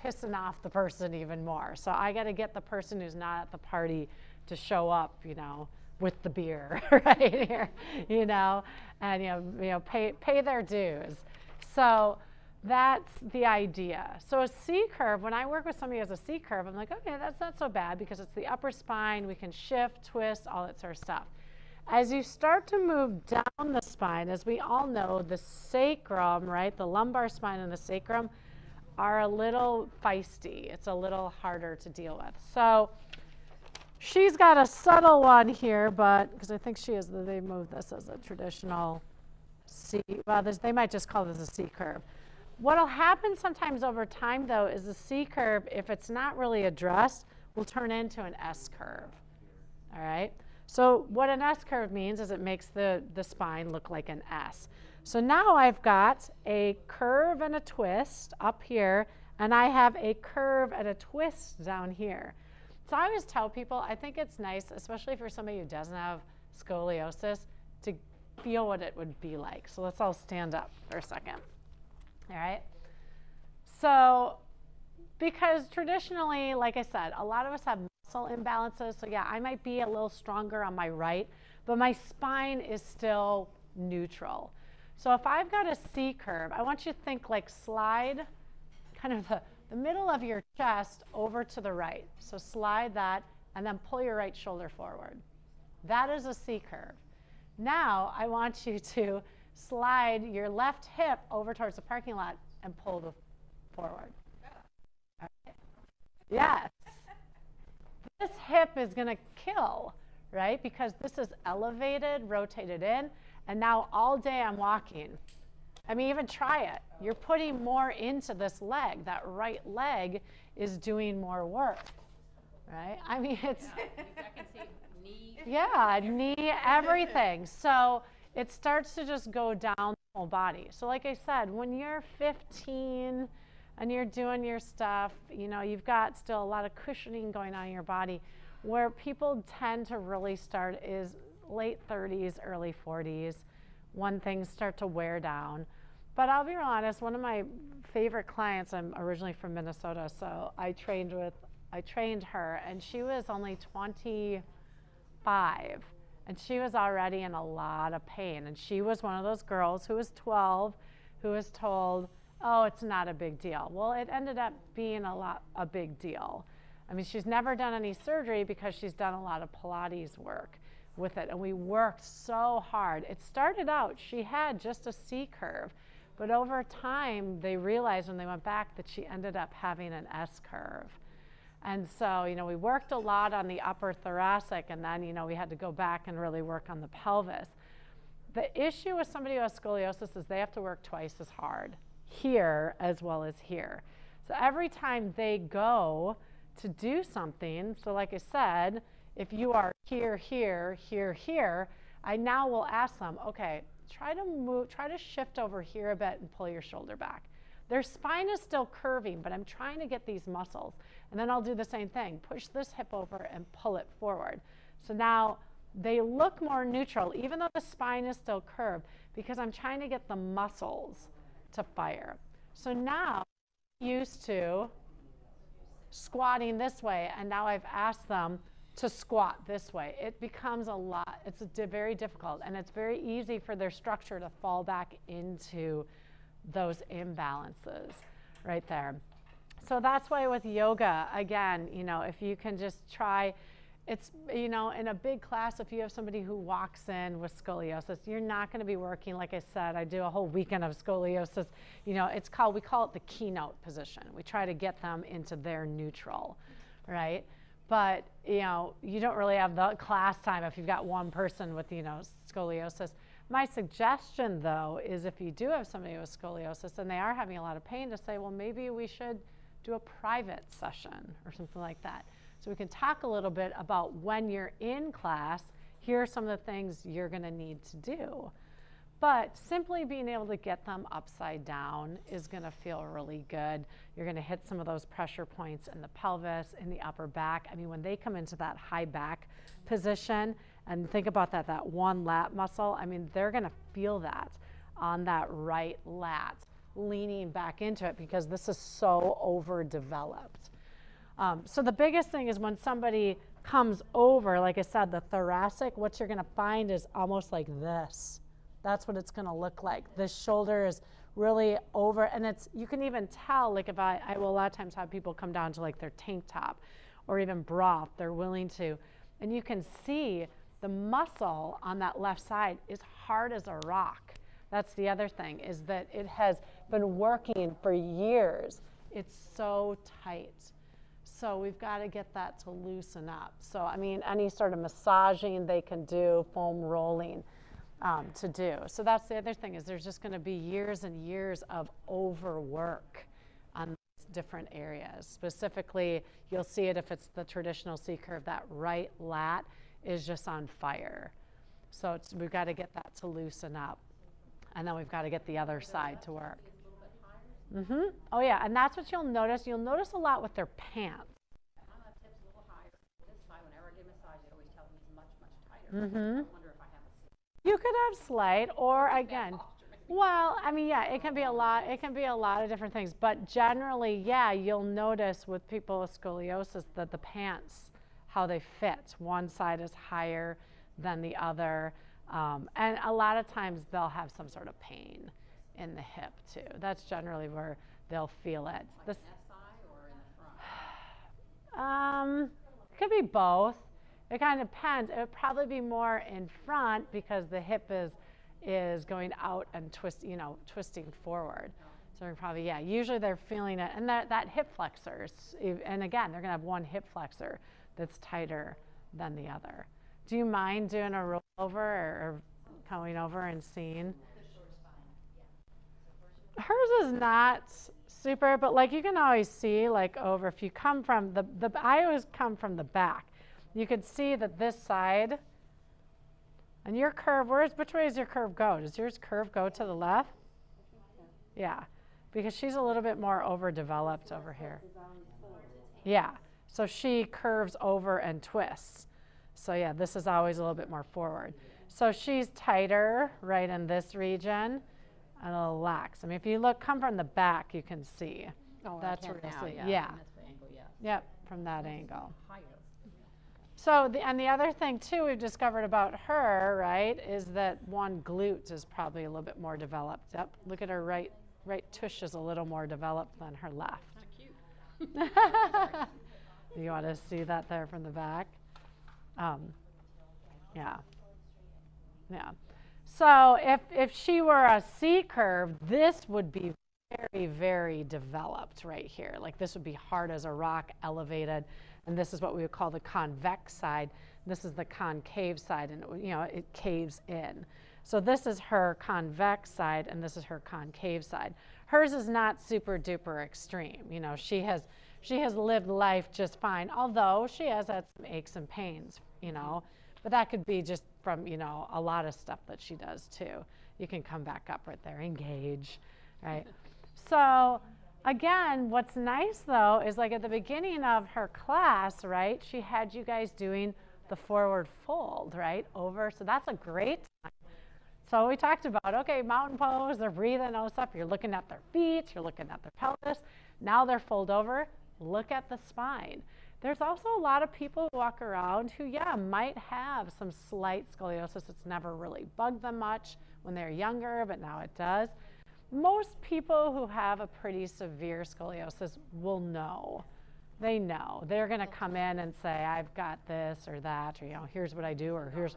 pissing off the person even more. So I got to get the person who's not at the party to show up, you know, with the beer right here, you know, and pay their dues. So that's the idea. So a C curve, when I work with somebody who has a C curve, I'm like, okay, that's not so bad because it's the upper spine. We can shift, twist, all that sort of stuff. As you start to move down the spine, as we all know, the sacrum, right, the lumbar spine and the sacrum are a little feisty. It's a little harder to deal with. So she's got a subtle one here, but because I think they moved this as a traditional C. Well, they might just call this a C curve. What'll happen sometimes over time, though, is the C curve, if it's not really addressed, will turn into an S curve. All right? So what an S curve means is it makes the spine look like an S. So now I've got a curve and a twist up here, and I have a curve and a twist down here. So I always tell people, I think it's nice, especially for somebody who doesn't have scoliosis, to feel what it would be like. So let's all stand up for a second. All right? So because traditionally, like I said, a lot of us have muscle imbalances. So yeah, I might be a little stronger on my right, but my spine is still neutral. So if I've got a C curve, I want you to think like slide kind of the middle of your chest over to the right. So slide that and then pull your right shoulder forward. That is a C curve. Now I want you to slide your left hip over towards the parking lot and pull forward. All right. Yes. This hip is going to kill, right? Because this is elevated, rotated in, and now all day I'm walking. I mean, even try it. You're putting more into this leg. That right leg is doing more work, right? I mean, it's... I can see knee. Yeah, knee, everything. So it starts to just go down the whole body. So like I said, when you're 15 and you're doing your stuff, you know, you've got still a lot of cushioning going on in your body. Where people tend to really start is late 30s, early 40s, when things start to wear down. But I'll be real honest, one of my favorite clients, I'm originally from Minnesota, so I trained her, and she was only 25, and she was already in a lot of pain. And she was one of those girls who was 12, who was told, oh, it's not a big deal. Well, it ended up being a big deal. I mean, she's never done any surgery because she's done a lot of Pilates work with it, and we worked so hard. It started out, she had just a C curve, but over time, they realized when they went back that she ended up having an S curve. And so, you know, we worked a lot on the upper thoracic, and then, you know, we had to go back and really work on the pelvis. The issue with somebody who has scoliosis is they have to work twice as hard here as well as here. So every time they go to do something, so like I said, if you are here, here, here, here, I now will ask them, okay, try to shift over here a bit and pull your shoulder back. Their spine is still curving, but I'm trying to get these muscles. And then I'll do the same thing, push this hip over and pull it forward. So now they look more neutral, even though the spine is still curved, because I'm trying to get the muscles to fire. So now I'm used to squatting this way, and now I've asked them to squat this way. It becomes a lot, it's very difficult, and it's very easy for their structure to fall back into those imbalances right there. So that's why with yoga, again, you know, if you can just try, it's, you know, in a big class, if you have somebody who walks in with scoliosis, you're not going to be working, like I said, I do a whole weekend of scoliosis. You know, we call it the keynote position. We try to get them into their neutral, right? But, you know, you don't really have the class time if you've got one person with, you know, scoliosis. My suggestion, though, is if you do have somebody with scoliosis and they are having a lot of pain, to say, well, maybe we should do a private session or something like that. So we can talk a little bit about when you're in class, here are some of the things you're going to need to do. But simply being able to get them upside down is going to feel really good. You're going to hit some of those pressure points in the pelvis, in the upper back. I mean, when they come into that high back position, and think about that one lat muscle, I mean, they're going to feel that on that right lat, leaning back into it because this is so overdeveloped. So the biggest thing is when somebody comes over, like I said, the thoracic, what you're going to find is almost like this. That's what it's going to look like. This shoulder is really over, and you can even tell, like if I will a lot of times have people come down to like their tank top or even bra if they're willing to, and you can see the muscle on that left side is hard as a rock. That's the other thing, is that it has been working for years. It's so tight. So we've got to get that to loosen up. So, I mean, any sort of massaging they can do, foam rolling to do. So that's the other thing, is there's just going to be years and years of overwork on different areas. Specifically, you'll see it if it's the traditional C-curve, that right lat is just on fire. So we've got to get that to loosen up. And then we've got to get the other side to work. Oh yeah, and that's what you'll notice. You'll notice a lot with their pants. My left hip's a little higher. This side, whenever I get a massage, they always tell me it's much, much tighter. I wonder if I have a You could have slight, or again, well, I mean, yeah, it can be a lot. It can be a lot of different things. But generally, yeah, you'll notice with people with scoliosis that the pants, how they fit. One side is higher than the other. And a lot of times they'll have some sort of pain in the hip too. That's generally where they'll feel it. like an SI or in the front? It could be both. It kind of depends. It would probably be more in front because the hip is going out and twisting forward. So they're probably, yeah, usually they're feeling it. And that hip flexor, and again, they're going to have one hip flexor that's tighter than the other. Do you mind doing a rollover or coming over and seeing? Hers is not super, but like you can always see, like over, if you come from I always come from the back. You could see that this side, and your curve, which way does your curve go? Does yours curve go to the left? Yeah, because she's a little bit more overdeveloped over here. Yeah, so she curves over and twists. So yeah, this is always a little bit more forward. So she's tighter right in this region. And a little lax. I mean, if you come from the back, you can see. Oh, that's I where can you'll now, see. yeah. Yeah. That's the angle, yes. Yep, from that angle. Higher. So, and the other thing too we've discovered about her, right, is that one glute is probably a little bit more developed. Yep, look at her right tush is a little more developed than her left. Kind of cute. You want to see that there from the back? Yeah. Yeah. So if she were a C-curve, this would be very, very developed right here. Like this would be hard as a rock, elevated, and this is what we would call the convex side. This is the concave side, and it caves in. So this is her convex side, and this is her concave side. Hers is not super duper extreme. She has lived life just fine, although she has had some aches and pains, But that could be just from, a lot of stuff that she does too. You can come back up right there, engage, right? So again, what's nice though is like at the beginning of her class, right, she had you guys doing the forward fold, right, over. So that's a great time. So we talked about, okay, mountain pose, they're breathing, all stuff. You're looking at their feet, you're looking at their pelvis. Now they're fold over, look at the spine. There's also a lot of people who walk around who, yeah, might have some slight scoliosis. It's never really bugged them much when they're younger, but now it does. Most people who have a pretty severe scoliosis will know They know. They're going to come in and say, I've got this or that, or, you know, here's what I do, or here's,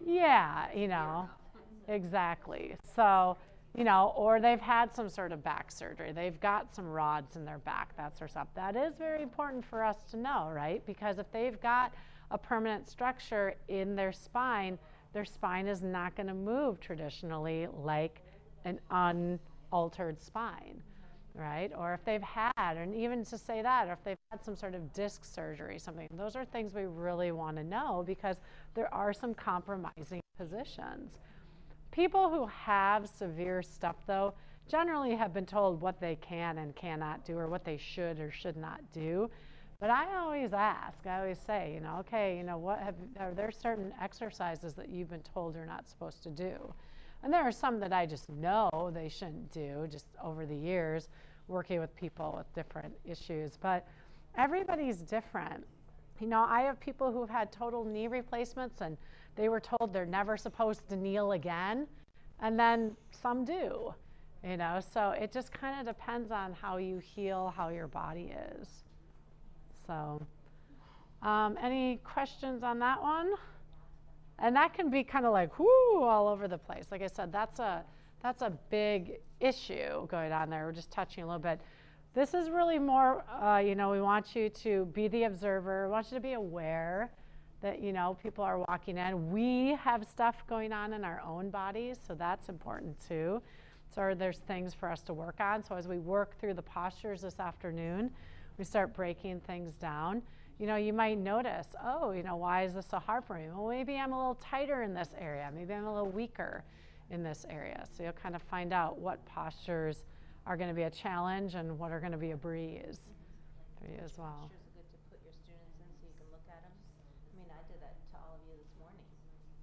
yeah, you know, exactly. So, you know, or they've had some sort of back surgery. They've got some rods in their back, that sort of stuff. That is very important for us to know, right? Because if they've got a permanent structure in their spine is not going to move traditionally like an unaltered spine, right? Or if they've had, and even to say that, or if they've had some sort of disc surgery, something, those are things we really want to know because there are some compromising positions. People who have severe stuff, though, generally have been told what they can and cannot do or what they should or should not do. But I always ask, I always say, you know, okay, you know, are there certain exercises that you've been told you're not supposed to do? And there are some that I just know they shouldn't do, just over the years, working with people with different issues. But everybody's different. You know, I have people who've had total knee replacements and they were told they're never supposed to kneel again, and then some do, you know. So it just kind of depends on how you heal, how your body is. So any questions on that one? And that can be kind of like, whoo, all over the place. Like I said, that's a big issue going on there. We're just touching a little bit. This is really more, you know, we want you to be the observer. We want you to be aware that, you know, people are walking in. We have stuff going on in our own bodies, so that's important too. So there's things for us to work on. So as we work through the postures this afternoon, we start breaking things down. You know, you might notice, oh, you know, why is this so hard for me? Well, maybe I'm a little tighter in this area. Maybe I'm a little weaker in this area. So you'll kind of find out what postures are going to be a challenge and what are going to be a breeze for you as well. Postures are good to put your students in so you can look at them. I mean, I did that to all of you this morning.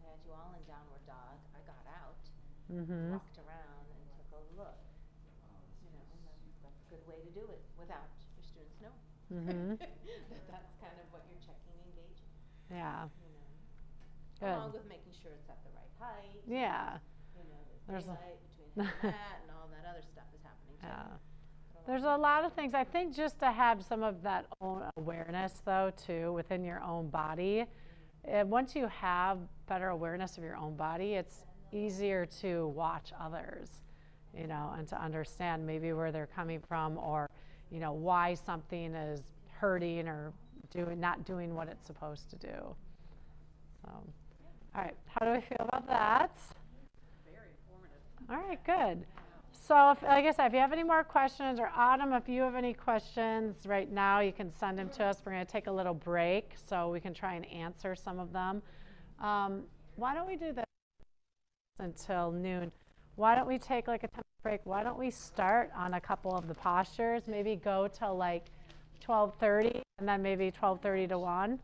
I had you all in downward dog. I got out, walked around, and took a look. You know, that's a good way to do it without your students knowing. That's kind of what you're checking and gauging. Yeah. You know, good. Along with making sure it's at the right height. Yeah. You know, there's daylight between head and mat, and all that other stuff is happening too. Yeah. There's a lot of things. I think just to have some of that own awareness, though, too, within your own body. Once you have better awareness of your own body, it's easier to watch others, you know, and to understand maybe where they're coming from, or, you know, why something is hurting or not doing what it's supposed to do. So, all right, how do we feel about that? Very informative. All right, good. So, like I said, if you have any more questions, or Autumn, if you have any questions right now, you can send them to us. We're going to take a little break so we can try and answer some of them. Why don't we do this until noon? Why don't we take like a 10-minute break? Why don't we start on a couple of the postures? Maybe go till like 12:30, and then maybe 12:30 to 1.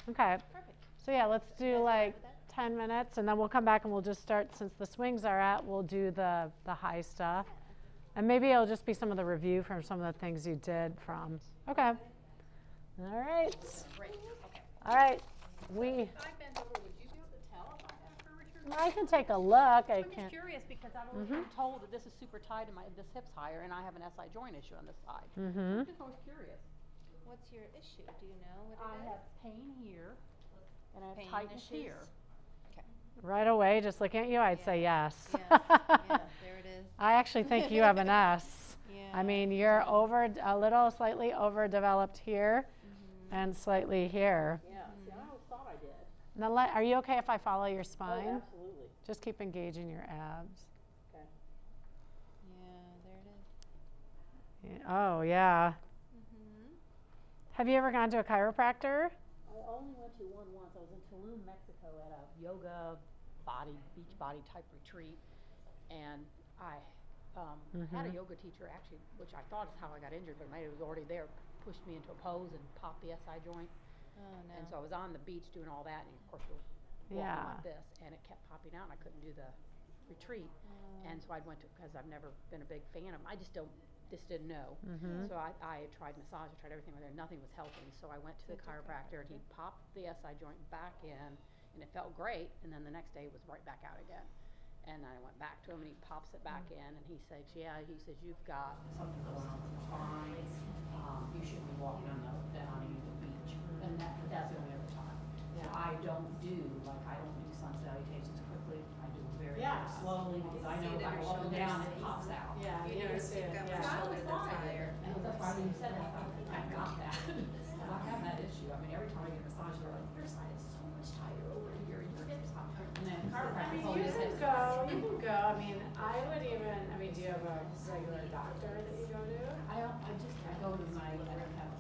Okay. Perfect. So yeah, let's do like 10 minutes, and then we'll come back and we'll just start, since the swings are at, we'll do the high stuff. And maybe it'll just be some of the review from some of the things you did from. Okay. All right. All right. If I bent over, would you be able to tell if I have curvature? I can take a look. I'm just curious because I've always been told that this is super tight and this hip's higher, and I have an SI joint issue on this side. I'm just always curious. What's your issue? Do you know what I it is? have pain here, and I have Pain tightness issues? here. Right away, just looking at you, I'd say yes. Yes, there it is. I actually think you have an S. Yeah. I mean, you're slightly overdeveloped here and slightly here. Yeah, see, I always thought I did. Now, are you okay if I follow your spine? Oh, absolutely. Just keep engaging your abs. Okay. Yeah, there it is. Oh, yeah. Have you ever gone to a chiropractor? I only went to one once. I was in Tulum, Mexico at a yoga beach body type retreat, and I had a yoga teacher actually, which I thought is how I got injured, but maybe it was already there, pushed me into a pose and popped the SI joint. Oh, no. And so I was on the beach doing all that, and of course you're walking like this, and it kept popping out, and I couldn't do the retreat. And so I went to, because I've never been a big fan of them. I just didn't know. So I tried massage, I tried everything with it, nothing was helping. So I went to the chiropractor, and he popped the SI joint back in, and it felt great, and then the next day it was right back out again. And I went back to him, and he pops it back in, and he says, yeah, he says, you've got something going on with your spine. You should be walking down the beach. And that's the only other time. So I don't do sun salutations quickly. I do them very, very slowly, because I know if I go up and down, it pops out. Yeah, You never see it. Yeah. Shoulder that's higher. And that's why when you said that, I thought, I got that. I have that issue. I mean, every time I get a massage, they're like, your side is so much tighter over here, your hips hot. And then chiropractor told me You this. can go. I mean, I would even, do you have a regular doctor that you go to? I go to my, I don't have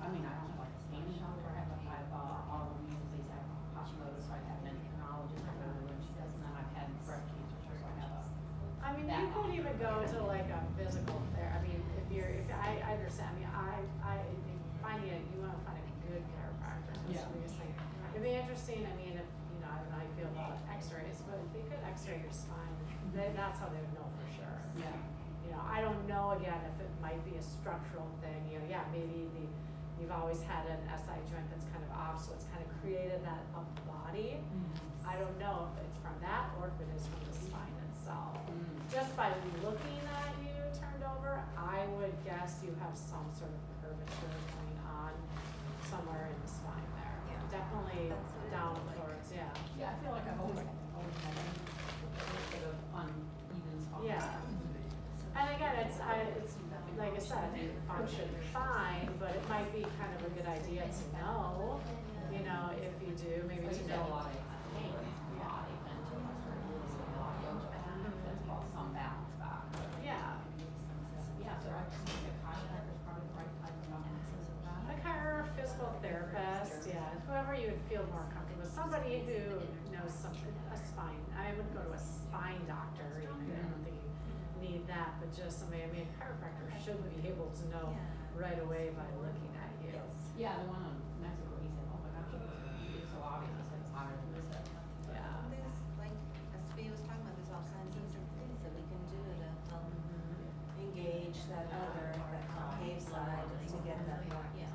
like a standing doctor, I have autoimmune disease, I have Hashimoto's, so I have an endocrinologist, I go to when she does, and then I've had breast cancer, so I have You could even go to like a physical therapy. I understand, you wanna find a good chiropractor, that's the biggest thing. It'd be interesting, if, I don't know how you feel about x-rays, but if they could x-ray your spine, that's how they would know for sure. Yeah. I don't know, again, if it might be a structural thing, maybe you've always had an SI joint that's kind of off, so it's kind of created that upper body. I don't know if it's from that or if it is from the spine itself. Just by looking at you turned over, I would guess you have some sort of curvature going on somewhere in the spine there. Yeah. Definitely down towards, Yeah, I feel like I've always had a little bit of uneven spot. Yeah. And again, it's like I said, you function fine, but it might be kind of a good idea to know, if you do, maybe to know. A lot of pain in my body, and so I started using a lot of yoga. That's called some balance back. Yeah. Yeah, so I just think a chiropractor is probably the right type of A chiropractor, physical therapist, whoever you would feel more comfortable with. Somebody who knows something, a spine. I wouldn't go to a spine doctor, I don't think you need that, but just somebody, a chiropractor should be able to know right away by looking at you. Yeah, the one on Mexico, he said, oh my gosh, it's so obvious, it's higher than this. Yeah. There's, like, as Sophia was talking about, there's all kinds of things that we can do to help engage that concave side to get that more. Yeah.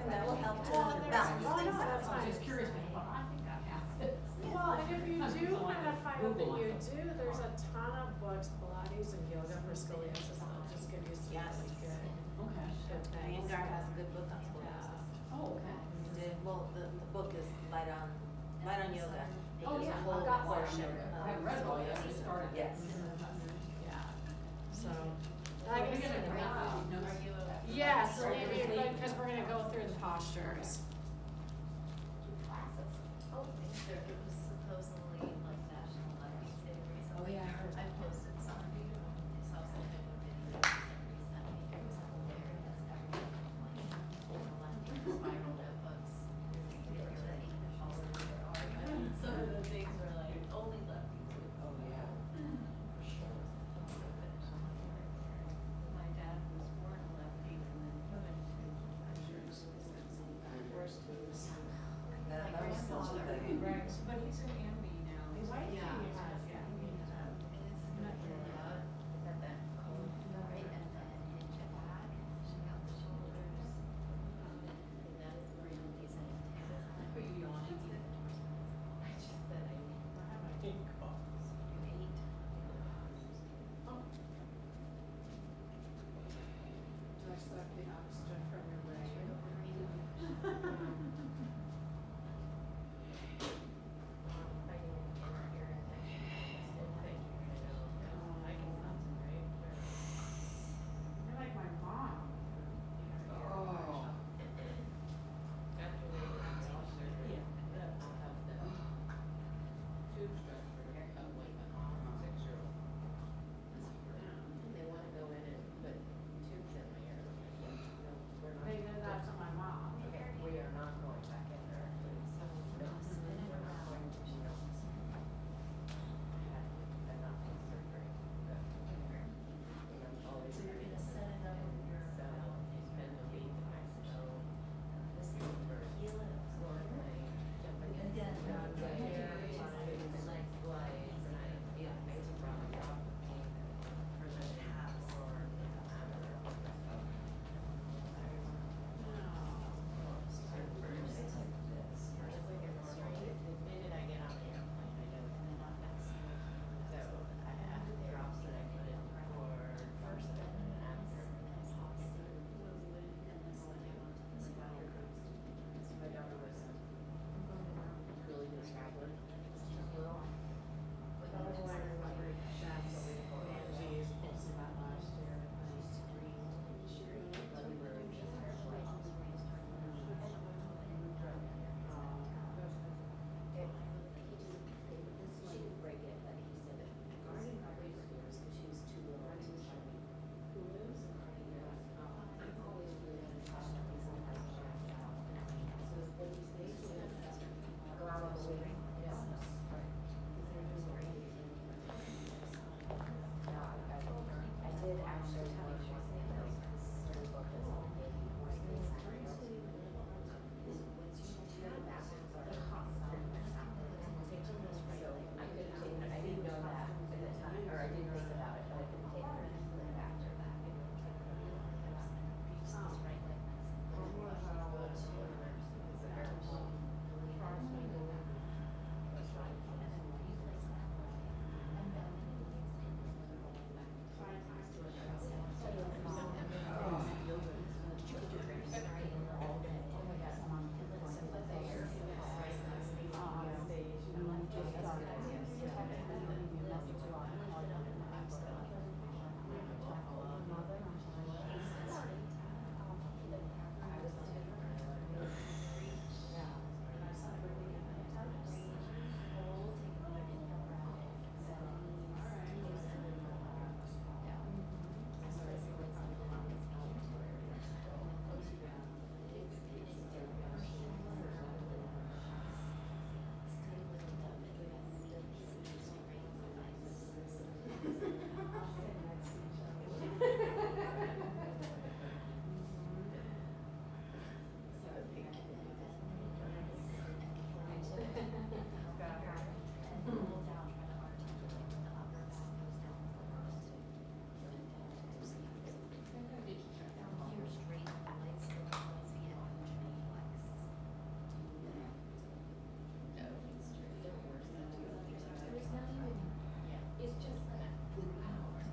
And that will help to Well, and balance there's- things that's out. I was just curious, but I think that happens. Well, and if you do kind of find out that Google you myself. do, there's a ton of books, Pilates and yoga for scoliosis, that'll just give you some really Okay. good things. Vanguard has a good book on Yeah. scoliosis. Oh, okay. Well, the book is light on yoga. Oh, There's a yeah, whole I've got one. portion I haven't read it all yet, I started. Yes. Yeah. So, Are like I we said, gonna grab notes? yes, because we're gonna go through the postures. Oh, there it was supposedly like National Lefty Day recently. Oh, yeah, I heard I posted some video, so I was like, video recently, it was hilarious, everyone like, spiral web hooks, ready, all over their arm. Some of the things were like, only lefties would. Oh, yeah. For sure. My dad was born a lefty and then put into, I'm sure it's worse to his. That was such a thing. Right, but he It's just like blue power.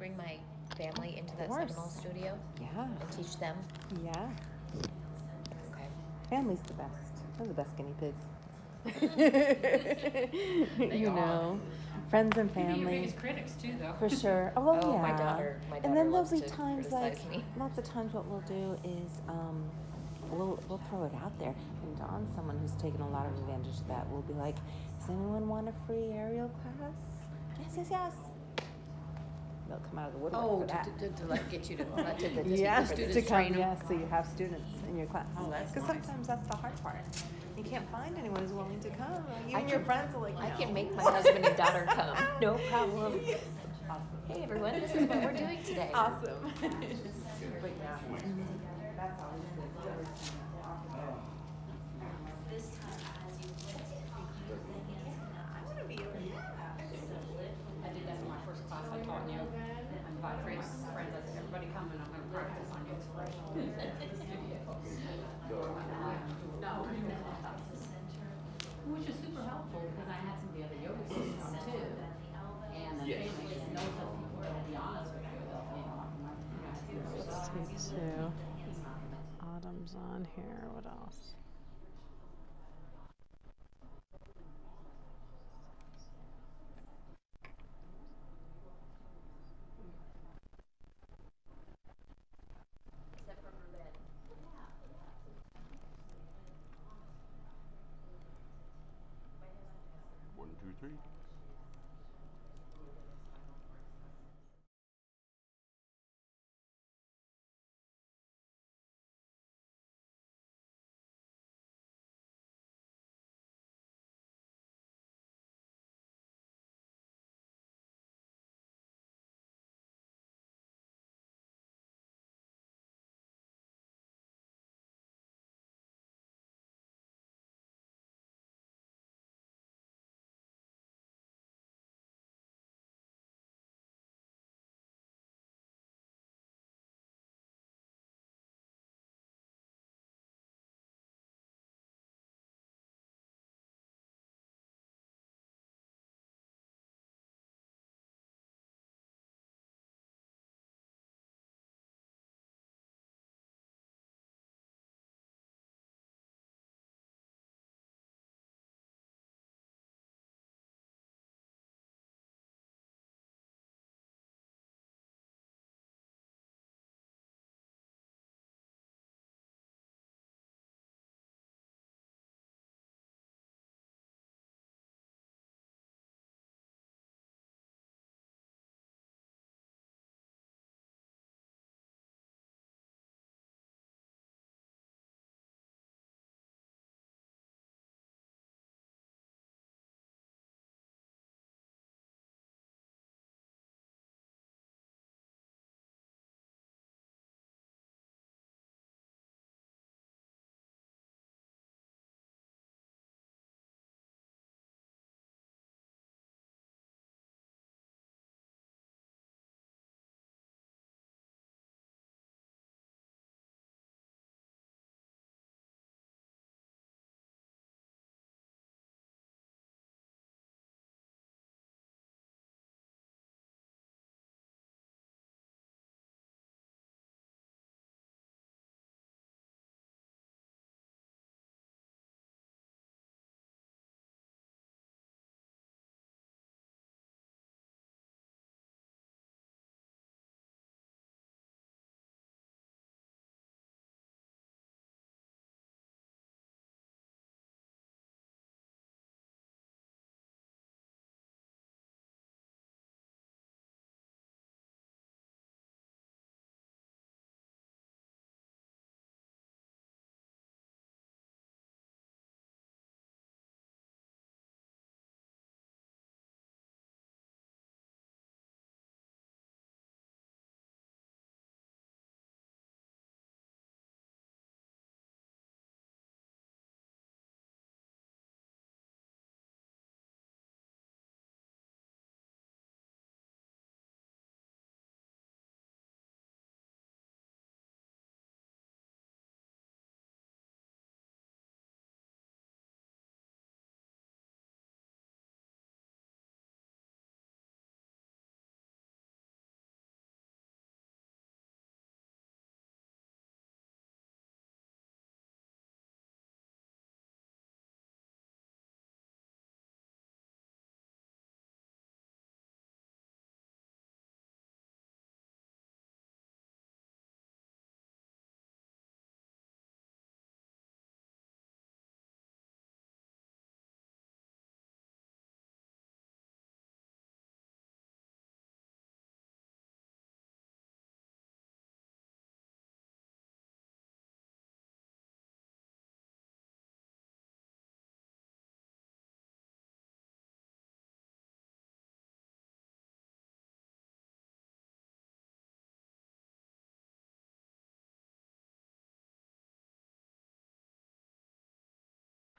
bring my family into that course. Seminole studio Yeah. and teach them? Yeah. Okay. Family's the best. They're the best guinea pigs. You know, friends and You can be your family. biggest critics too, though. For sure. Oh, well, Oh, yeah. my daughter And then there'll loves be to times like, criticize me. lots of times what we'll do is we'll throw it out there. And Dawn's someone who's taken a lot of advantage of that. We'll be like, does anyone want a free aerial class? Yes, yes, yes. They'll come out of the woodwork Oh, for that. to like get you to the Yes, students to come, train 'em. yes, so you have students in your class. Oh, that's Because nice. sometimes that's the hard part. You can't find anyone who's willing to come. Like, I even your can- friends are like, I no. can make my husband and daughter come. No problem. Yes. Awesome. Hey everyone, this is what we're doing today. Awesome. But yeah, that's always good. This time, as you lift, I want to be over here. I did that in my first class I taught you. I invited my friends, I said, everybody come and I'm going to practice on your expression. No. Which is super helpful because I had some of the other yoga classes on too. And the family just knows that people are going to be honest with you. Let's see too. Autumn's on here. What else? Except for her bed. 1, 2, 3.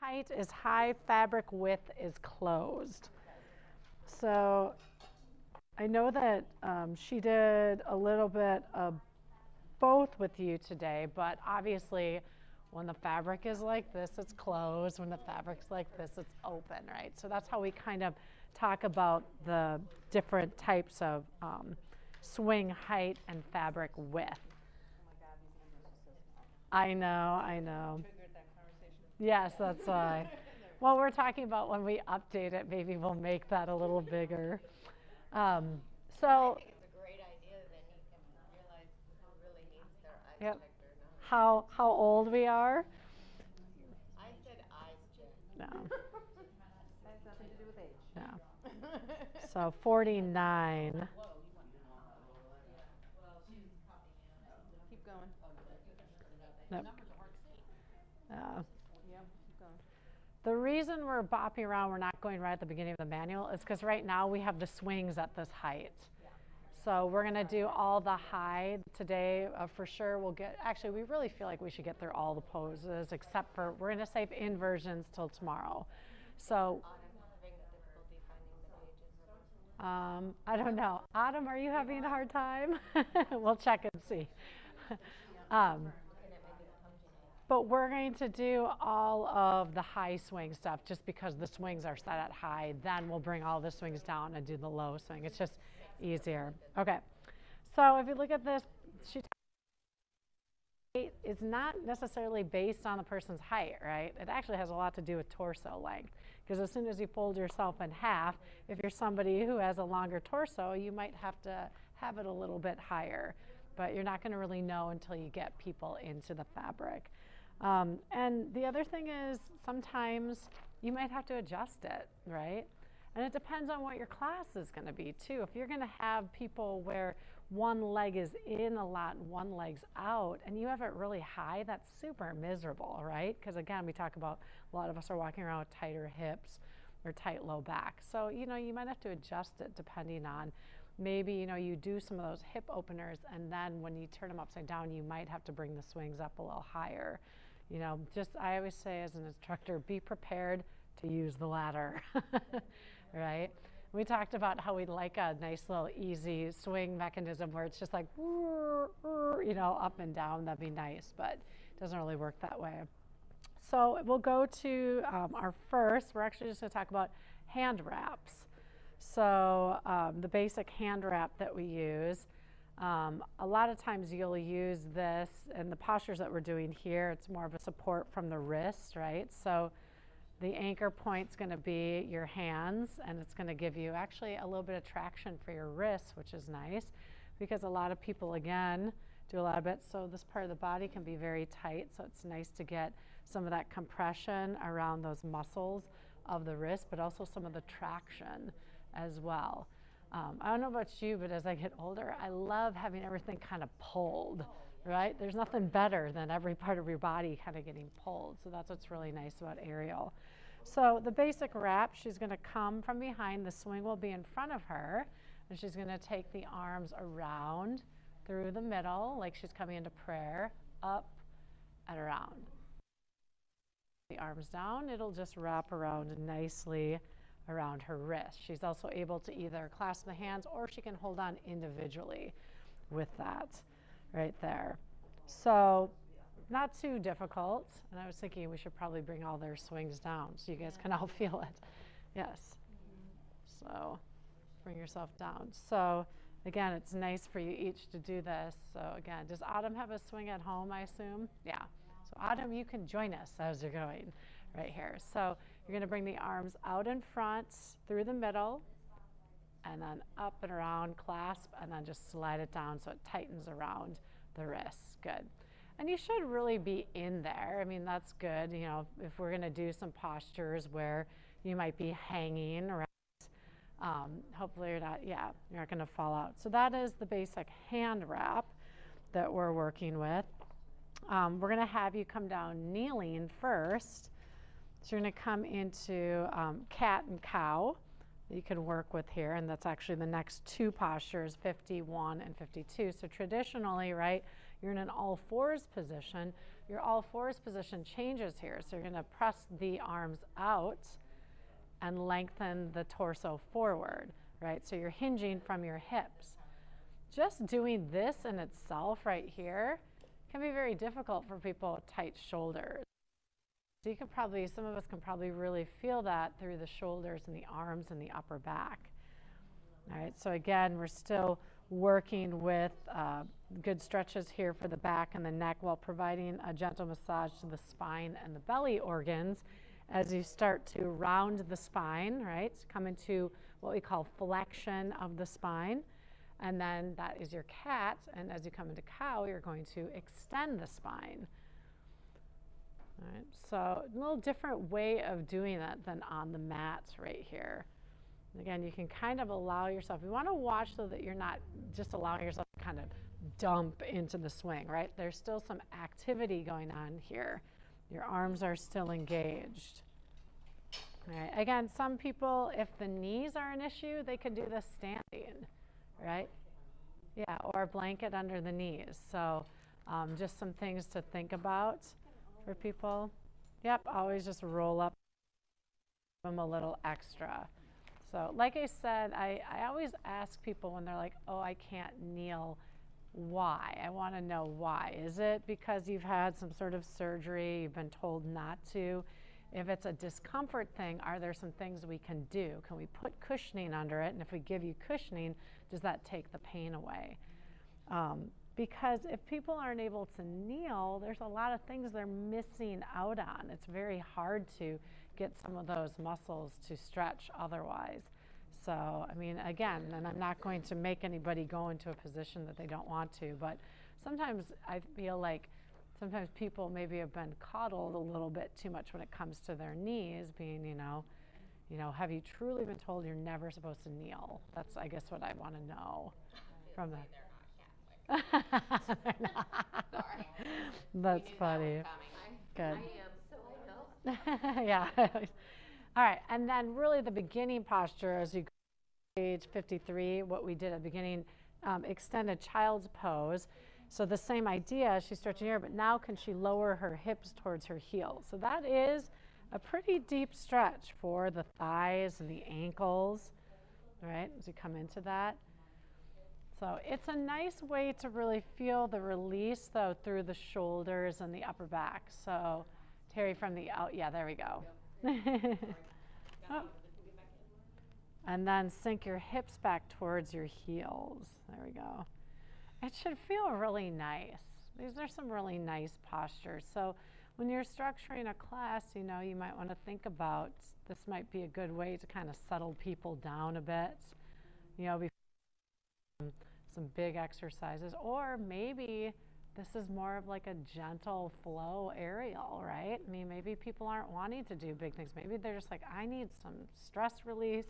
Height is high, fabric width is closed. So I know that she did a little bit of both with you today, but obviously when the fabric is like this, it's closed. When the fabric's like this, it's open, right? So that's how we kind of talk about the different types of swing height and fabric width. I know. Yes, that's why. Well, we're talking about when we update it, maybe we'll make that a little bigger. I think it's a great idea, then you can realize who really needs their eyes Yep. checked or not. How old we are? I said eyes checked. No. That has nothing to do with age. No. So 49. Keep going. Nope. Yep, keep going. The reason we're bopping around, we're not going right at the beginning of the manual, is because right now we have the swings at this height. So we're going to do all the high today for sure. We'll get, actually, we really feel like we should get through all the poses, except for, we're going to save inversions till tomorrow. So, Having difficulty finding the pages. I don't know. Autumn, are you having a hard time? We'll check and see. But we're going to do all of the high swing stuff just because the swings are set at high. Then we'll bring all the swings down and do the low swing. It's just easier. Okay. So if you look at this, it's not necessarily based on the person's height, right? It actually has a lot to do with torso length. Because as soon as you fold yourself in half, if you're somebody who has a longer torso, you might have to have it a little bit higher. But you're not going to really know until you get people into the fabric. And the other thing is sometimes you might have to adjust it, right? And it depends on what your class is going to be too. If you're going to have people where one leg is in a lot and one leg's out and you have it really high, that's super miserable, right? Because again, we talk about a lot of us are walking around with tighter hips or tight low back. So, you know, you might have to adjust it depending on maybe, you know, you do some of those hip openers and then when you turn them upside down, you might have to bring the swings up a little higher. You know, just I always say as an instructor, be prepared to use the ladder, right? We talked about how we'd like a nice little easy swing mechanism where it's just like, you know, up and down. That'd be nice, but it doesn't really work that way. So we'll go to our first. We're actually just going to talk about hand wraps. So the basic hand wrap that we use. A lot of times you'll use this in the postures that we're doing here. It's more of a support from the wrist, right? So the anchor point's going to be your hands, and it's going to give you actually a little bit of traction for your wrists, which is nice because a lot of people, again, do a lot of it. So this part of the body can be very tight, so it's nice to get some of that compression around those muscles of the wrist, but also some of the traction as well. I don't know about you, but as I get older, I love having everything kind of pulled, right? There's nothing better than every part of your body kind of getting pulled. So that's what's really nice about Ariel. So the basic wrap, she's going to come from behind. The swing will be in front of her, and she's going to take the arms around through the middle, like she's coming into prayer, up and around. The arms down, it'll just wrap around nicely around her wrist. She's also able to either clasp the hands or she can hold on individually with that right there. So not too difficult. And I was thinking we should probably bring all their swings down so you guys can all feel it. Yes. So bring yourself down. So again, it's nice for you each to do this. So again, does Autumn have a swing at home, I assume? Yeah. So Autumn, you can join us as you're going right here. So you're going to bring the arms out in front through the middle and then up and around, clasp, and then just slide it down so it tightens around the wrists. Good. And you should really be in there. I mean, that's good. You know, if we're going to do some postures where you might be hanging around, hopefully you're not going to fall out. So that is the basic hand wrap that we're working with. We're going to have you come down kneeling first. So you're going to come into cat and cow that you can work with here, and that's actually the next two postures, 51 and 52. So traditionally, right, you're in an all fours position, your all fours position changes here. So you're going to press the arms out and lengthen the torso forward, right? So you're hinging from your hips. Just doing this in itself right here can be very difficult for people with tight shoulders. So you can probably, some of us can probably really feel that through the shoulders and the arms and the upper back. All right, so again, we're still working with good stretches here for the back and the neck while providing a gentle massage to the spine and the belly organs as you start to round the spine, right? Come into what we call flexion of the spine. And then that is your cat. And as you come into cow, you're going to extend the spine. All right, so a little different way of doing that than on the mat right here. Again, you can kind of allow yourself, you want to watch so that you're not just allowing yourself to kind of dump into the swing, right? There's still some activity going on here. Your arms are still engaged. All right. Again, some people, if the knees are an issue, they can do this standing, right? Yeah, or a blanket under the knees. So just some things to think about for people. Yep, always just roll up, give them a little extra. So like I said, I always ask people when they're like, oh, I can't kneel, why? I want to know why. Is it because you've had some sort of surgery, you've been told not to? If it's a discomfort thing, are there some things we can do? Can we put cushioning under it? And if we give you cushioning, does that take the pain away? Because if people aren't able to kneel, there's a lot of things they're missing out on. It's very hard to get some of those muscles to stretch otherwise. So, I mean, again, and I'm not going to make anybody go into a position that they don't want to, but sometimes I feel like sometimes people maybe have been coddled a little bit too much when it comes to their knees, being, you know, have you truly been told you're never supposed to kneel? That's, I guess, what I want to know from that. Sorry. That's funny. Good. I am, so I know. Yeah. All right, and then really the beginning posture as you go to age 53, what we did at the beginning, extended child's pose. So the same idea, she's stretching here, but now can she lower her hips towards her heels? So that is a pretty deep stretch for the thighs and the ankles, right, as you come into that. So it's a nice way to really feel the release, though, through the shoulders and the upper back. So Terry, from the out, yeah, there we go. Oh. And then sink your hips back towards your heels. There we go. It should feel really nice. These are some really nice postures. So when you're structuring a class, you know, you might want to think about this might be a good way to kind of settle people down a bit, you know, before some big exercises, or maybe this is more of like a gentle flow aerial, right? I mean, maybe people aren't wanting to do big things. Maybe they're just like, I need some stress release.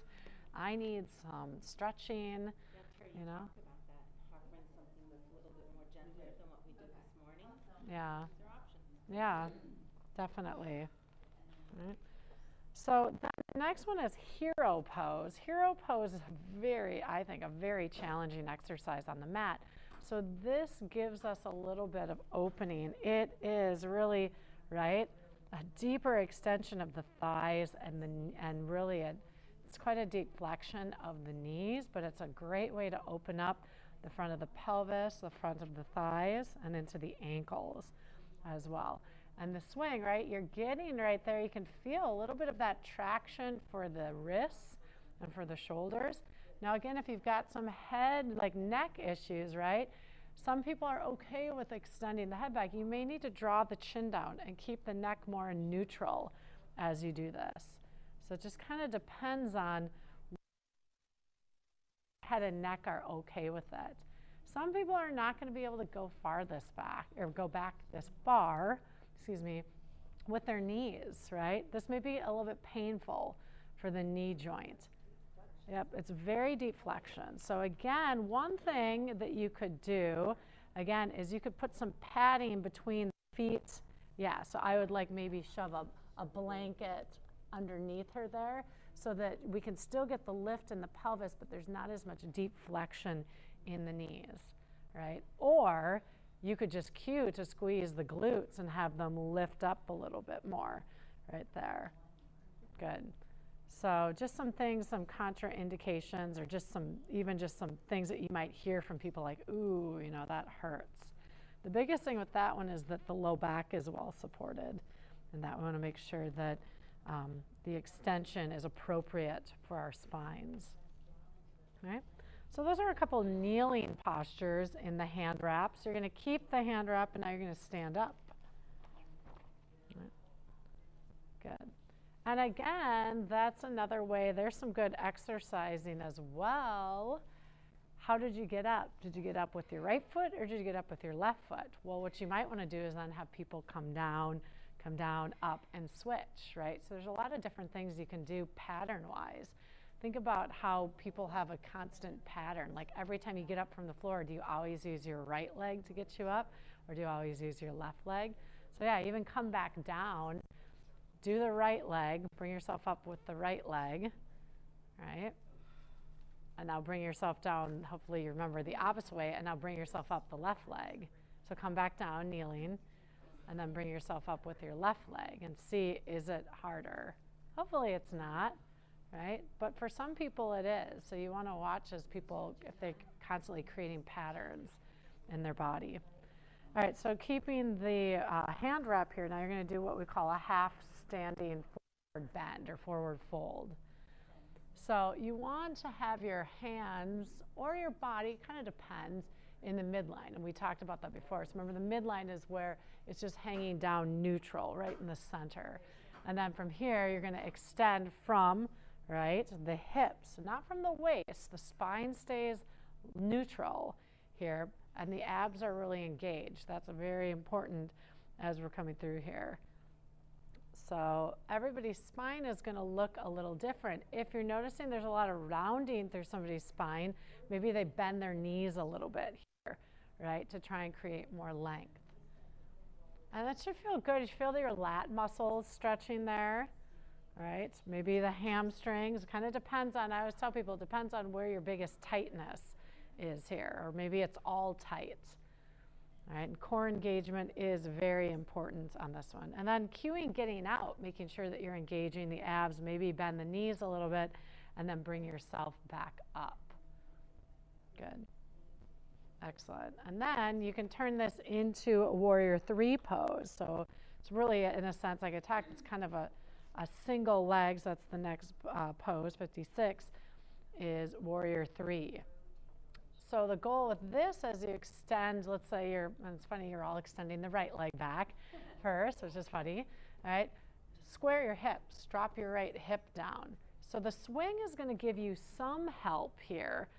I need some stretching, you know? Yeah. Yeah, definitely. Right. So the next one is hero pose. Hero pose is I think, a very challenging exercise on the mat. So this gives us a little bit of opening. It is really, right, a deeper extension of the thighs and really it's quite a deep flexion of the knees, but it's a great way to open up the front of the pelvis, the front of the thighs, and into the ankles as well. And the swing, right, you're getting right there, you can feel a little bit of that traction for the wrists and for the shoulders. Now again, if you've got some head, like neck issues, right, some people are okay with extending the head back. You may need to draw the chin down and keep the neck more neutral as you do this. So it just kind of depends on head and neck are okay with it. Some people are not going to be able to go farthest back or go back this far, with their knees, right? This may be a little bit painful for the knee joint. Yep, it's very deep flexion. So again, one thing that you could do, again, is you could put some padding between the feet. Yeah, so I would like maybe shove a blanket underneath her there so that we can still get the lift in the pelvis, but there's not as much deep flexion in the knees, right? Or you could just cue to squeeze the glutes and have them lift up a little bit more right there. Good. So just some things, some contraindications, or even just some things that you might hear from people like, ooh, you know, that hurts. The biggest thing with that one is that the low back is well supported, and that we want to make sure that the extension is appropriate for our spines. All right? So those are a couple kneeling postures in the hand wraps. You're going to keep the hand wrap, and now you're going to stand up. All right. Good. And again, that's another way. There's some good exercising as well. How did you get up? Did you get up with your right foot, or did you get up with your left foot? Well, what you might want to do is then have people come down, up, and switch, right? So there's a lot of different things you can do pattern-wise. Think about how people have a constant pattern. Like every time you get up from the floor, do you always use your right leg to get you up, or do you always use your left leg? So yeah, even come back down, do the right leg, bring yourself up with the right leg, right? And now bring yourself down, hopefully you remember the opposite way, and now bring yourself up the left leg. So come back down, kneeling, and then bring yourself up with your left leg and see, is it harder? Hopefully it's not, right? But for some people it is. So you want to watch as people, if they're constantly creating patterns in their body. All right, so keeping the hand wrap here, now you're going to do what we call a half standing forward bend or forward fold. So you want to have your hands or your body, kind of depends, in the midline. And we talked about that before. So remember, the midline is where it's just hanging down neutral, right in the center. And then from here, you're going to extend from, right, the hips, not from the waist. The spine stays neutral here, and the abs are really engaged. That's very important as we're coming through here. So everybody's spine is going to look a little different. If you're noticing there's a lot of rounding through somebody's spine, maybe they bend their knees a little bit here, right, to try and create more length. And that should feel good. You feel your lat muscles stretching there, right? Maybe the hamstrings. It kind of depends on, I always tell people, it depends on where your biggest tightness is here, or maybe it's all tight. All right, and core engagement is very important on this one. And then cueing getting out, making sure that you're engaging the abs, maybe bend the knees a little bit, and then bring yourself back up. Good. Excellent. And then you can turn this into a warrior 3 pose. So it's really, in a sense, like attack, it's kind of a single leg, so that's the next pose, 56, is warrior 3. So the goal with this, as you extend, let's say and it's funny, you're all extending the right leg back first, which is funny, all right? Square your hips, drop your right hip down. So the swing is going to give you some help here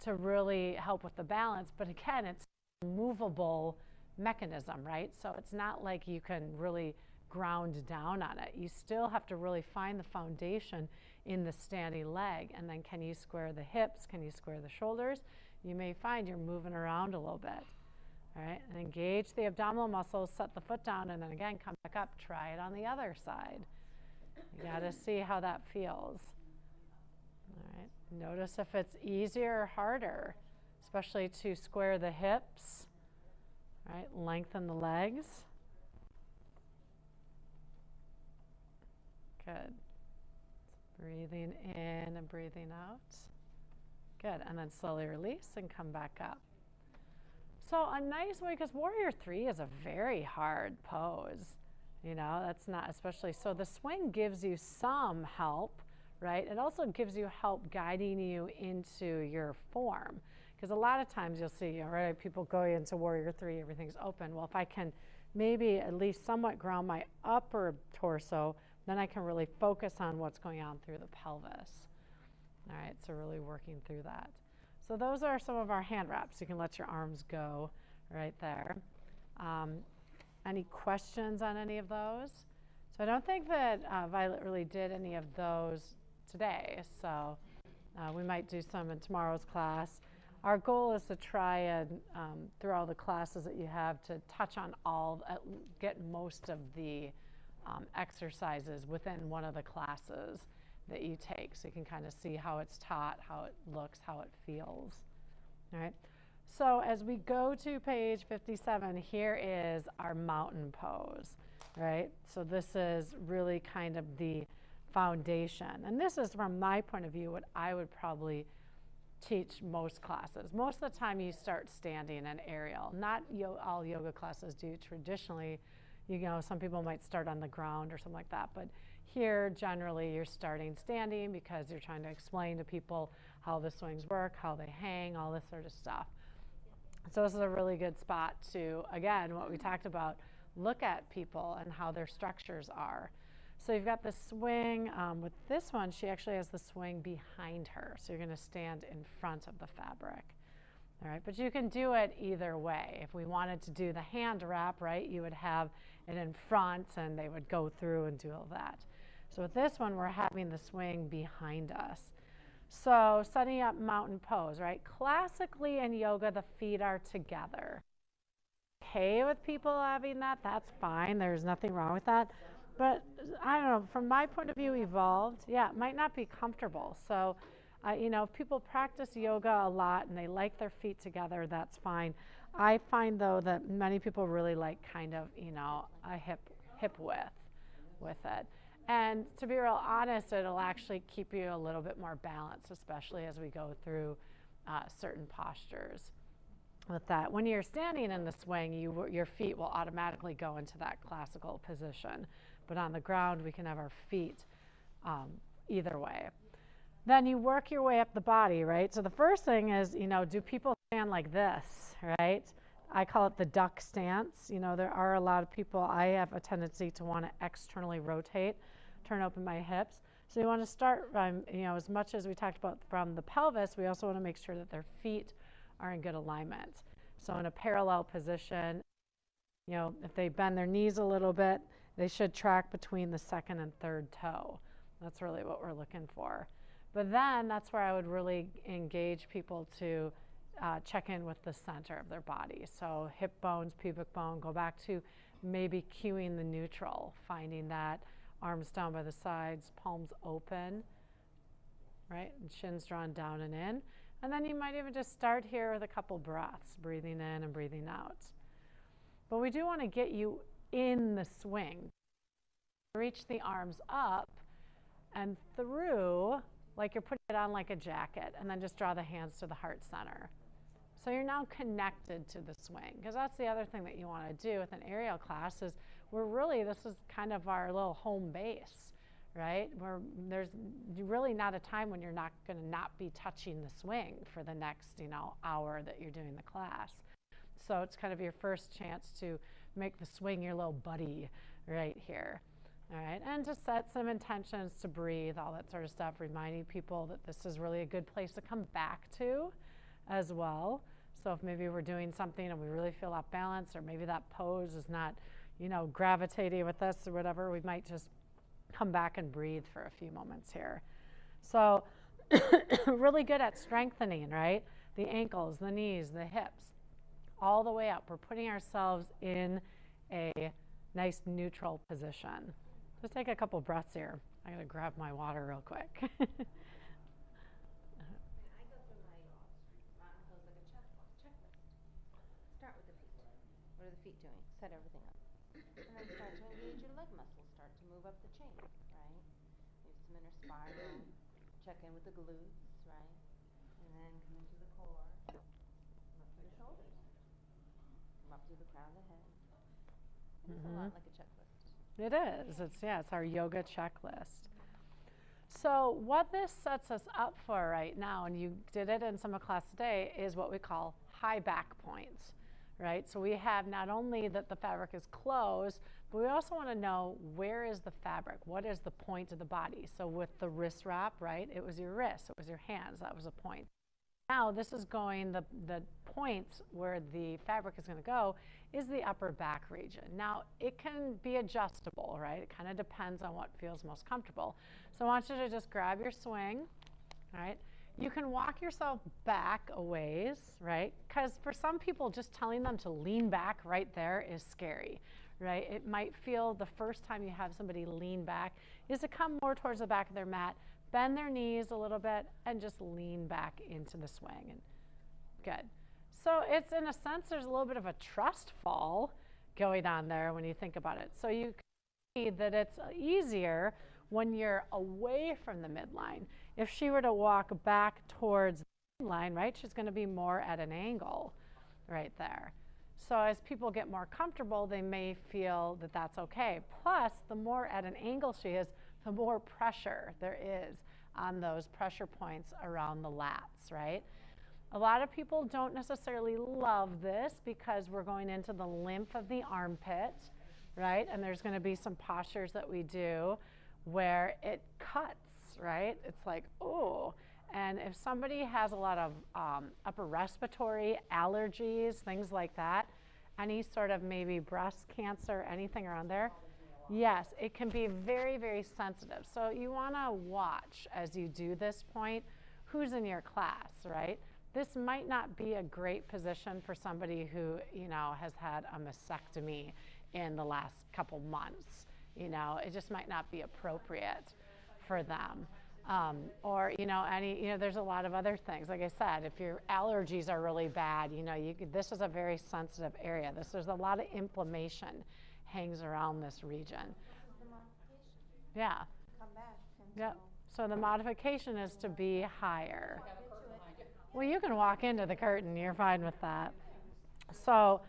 to really help with the balance, but again, it's a movable mechanism, right? So it's not like you can really ground down on it. You still have to really find the foundation in the standing leg, and then can you square the hips, can you square the shoulders? You may find you're moving around a little bit, all right? And engage the abdominal muscles, set the foot down, and then again, come back up, try it on the other side. You gotta see how that feels, all right? Notice if it's easier or harder, especially to square the hips, right? Lengthen the legs. Good. Breathing in and breathing out. Good, and then slowly release and come back up. So a nice way, because warrior 3 is a very hard pose, you know, that's not especially, so the swing gives you some help, right? It also gives you help guiding you into your form, because a lot of times you'll see, right, people go into warrior 3, everything's open. Well, if I can maybe at least somewhat ground my upper torso, then I can really focus on what's going on through the pelvis. All right, so really working through that. So those are some of our hand wraps. You can let your arms go right there. Any questions on any of those? So I don't think that Violet really did any of those today, so we might do some in tomorrow's class. Our goal is to try and, through all the classes that you have, to touch on get most of the exercises within one of the classes that you take, so you can kind of see how it's taught, how it looks, how it feels. All right. So as we go to page 57, here is our mountain pose, right? So this is really kind of the foundation. And this is, from my point of view, what I would probably teach most classes. Most of the time you start standing and aerial. Not all yoga classes do traditionally. You know, some people might start on the ground or something like that. But here, generally, you're starting standing because you're trying to explain to people how the swings work, how they hang, all this sort of stuff. So this is a really good spot to, again, what we talked about, look at people and how their structures are. So you've got the swing. With this one, she actually has the swing behind her. So you're going to stand in front of the fabric. All right, but you can do it either way. If we wanted to do the hand wrap, right, you would have it in front and they would go through and do all that. So with this one, we're having the swing behind us. So setting up mountain pose, right? Classically in yoga, the feet are together. Okay with people having that, that's fine. There's nothing wrong with that. But I don't know, from my point of view, evolved, yeah, it might not be comfortable. So, you know, if people practice yoga a lot and they like their feet together, that's fine. I find, though, that many people really like kind of, you know, a hip width with it. And to be real honest, it'll actually keep you a little bit more balanced, especially as we go through certain postures with that. When you're standing in the swing, your feet will automatically go into that classical position. But on the ground, we can have our feet either way. Then you work your way up the body, right? So the first thing is, you know, do people stand like this, right? I call it the duck stance. You know, there are a lot of people, I have a tendency to want to externally rotate, turn open my hips. So you want to start, you know, as much as we talked about from the pelvis, we also want to make sure that their feet are in good alignment. So in a parallel position, you know, if they bend their knees a little bit, they should track between the second and third toe. That's really what we're looking for. But then that's where I would really engage people to check in with the center of their body. So hip bones, pubic bone, go back to maybe cueing the neutral, finding that arms down by the sides, palms open, right? And shins drawn down and in. And then you might even just start here with a couple breaths, breathing in and breathing out. But we do want to get you in the swing. Reach the arms up and through, like you're putting it on like a jacket, and then just draw the hands to the heart center. So you're now connected to the swing, because that's the other thing that you want to do with an aerial class is this is kind of our little home base, right? There's really not a time when you're not going to not be touching the swing for the next, you know, hour that you're doing the class. So it's kind of your first chance to make the swing your little buddy right here. All right, and to set some intentions to breathe, all that sort of stuff, reminding people that this is really a good place to come back to as well. So if maybe we're doing something and we really feel off balance, or maybe that pose is not, you know, gravitating with us or whatever, we might just come back and breathe for a few moments here. So really good at strengthening, right? The ankles, the knees, the hips, all the way up. We're putting ourselves in a nice neutral position. Just take a couple breaths here. I gotta grab my water real quick. I go through my mountain pose like a checklist. Start with the feet. What are the feet doing? Set everything up. And then start to engage your leg muscles. Start to move up the chain, right? Maybe some inner spiral. Check in with the glutes, right? And then come into the core. Come up to the shoulders. Come up to the crown of the head. It's a lot like a checklist. It is. It's our yoga checklist. So what this sets us up for right now, and you did it in summer class today, is what we call high back points, right? So we have not only that the fabric is closed, but we also want to know where is the fabric, what is the point of the body. So with the wrist wrap, right, it was your wrist, it was your hands, that was a point. Now this is going, the points where the fabric is going to go is the upper back region. Now it can be adjustable, right? It kind of depends on what feels most comfortable. So I want you to just grab your swing, all right? You can walk yourself back a ways, right? Because for some people, just telling them to lean back right there is scary, right? It might feel the first time you have somebody lean back is to come more towards the back of their mat, bend their knees a little bit, and just lean back into the swing. And good. So it's, in a sense, there's a little bit of a trust fall going on there when you think about it. So you can see that it's easier when you're away from the midline. If she were to walk back towards the midline, right, she's going to be more at an angle right there. So as people get more comfortable, they may feel that that's okay. Plus, the more at an angle she is, the more pressure there is on those pressure points around the lats, right? A lot of people don't necessarily love this because we're going into the lymph of the armpit, right? And there's going to be some postures that we do where it cuts, right? It's like, oh. And if somebody has a lot of upper respiratory allergies, things like that, any sort of maybe breast cancer, anything around there, yes, it can be very, very sensitive. So you want to watch as you do this point, who's in your class, right? This might not be a great position for somebody who, you know, has had a mastectomy in the last couple months. You know, it just might not be appropriate for them. Or, you know, there's a lot of other things. Like I said, if your allergies are really bad, you know, this is a very sensitive area. There's a lot of inflammation hangs around this region. Yeah. Come back. Yep. So the modification is to be higher. Well, you can walk into the curtain. You're fine with that. So,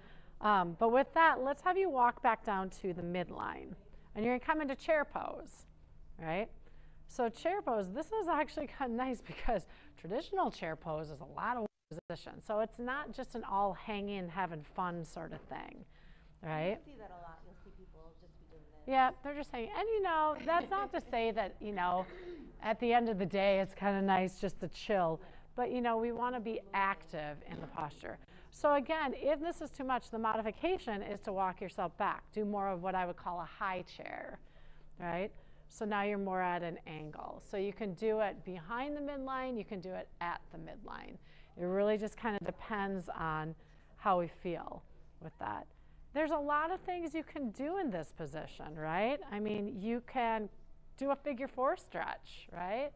but with that, let's have you walk back down to the midline. And you're going to come into chair pose, right? So chair pose, this is actually kind of nice because traditional chair pose is a lot of position. So it's not just an all hanging, having fun sort of thing, right? You see that a lot. You'll see people just be doing this. Yeah, they're just saying, and you know, that's not to say that, you know, at the end of the day, it's kind of nice just to chill. But, you know, we want to be active in the posture. So again, if this is too much, the modification is to walk yourself back. Do more of what I would call a high chair, right? So now you're more at an angle. So you can do it behind the midline. You can do it at the midline. It really just kind of depends on how we feel with that. There's a lot of things you can do in this position, right? I mean, you can do a figure 4 stretch, right?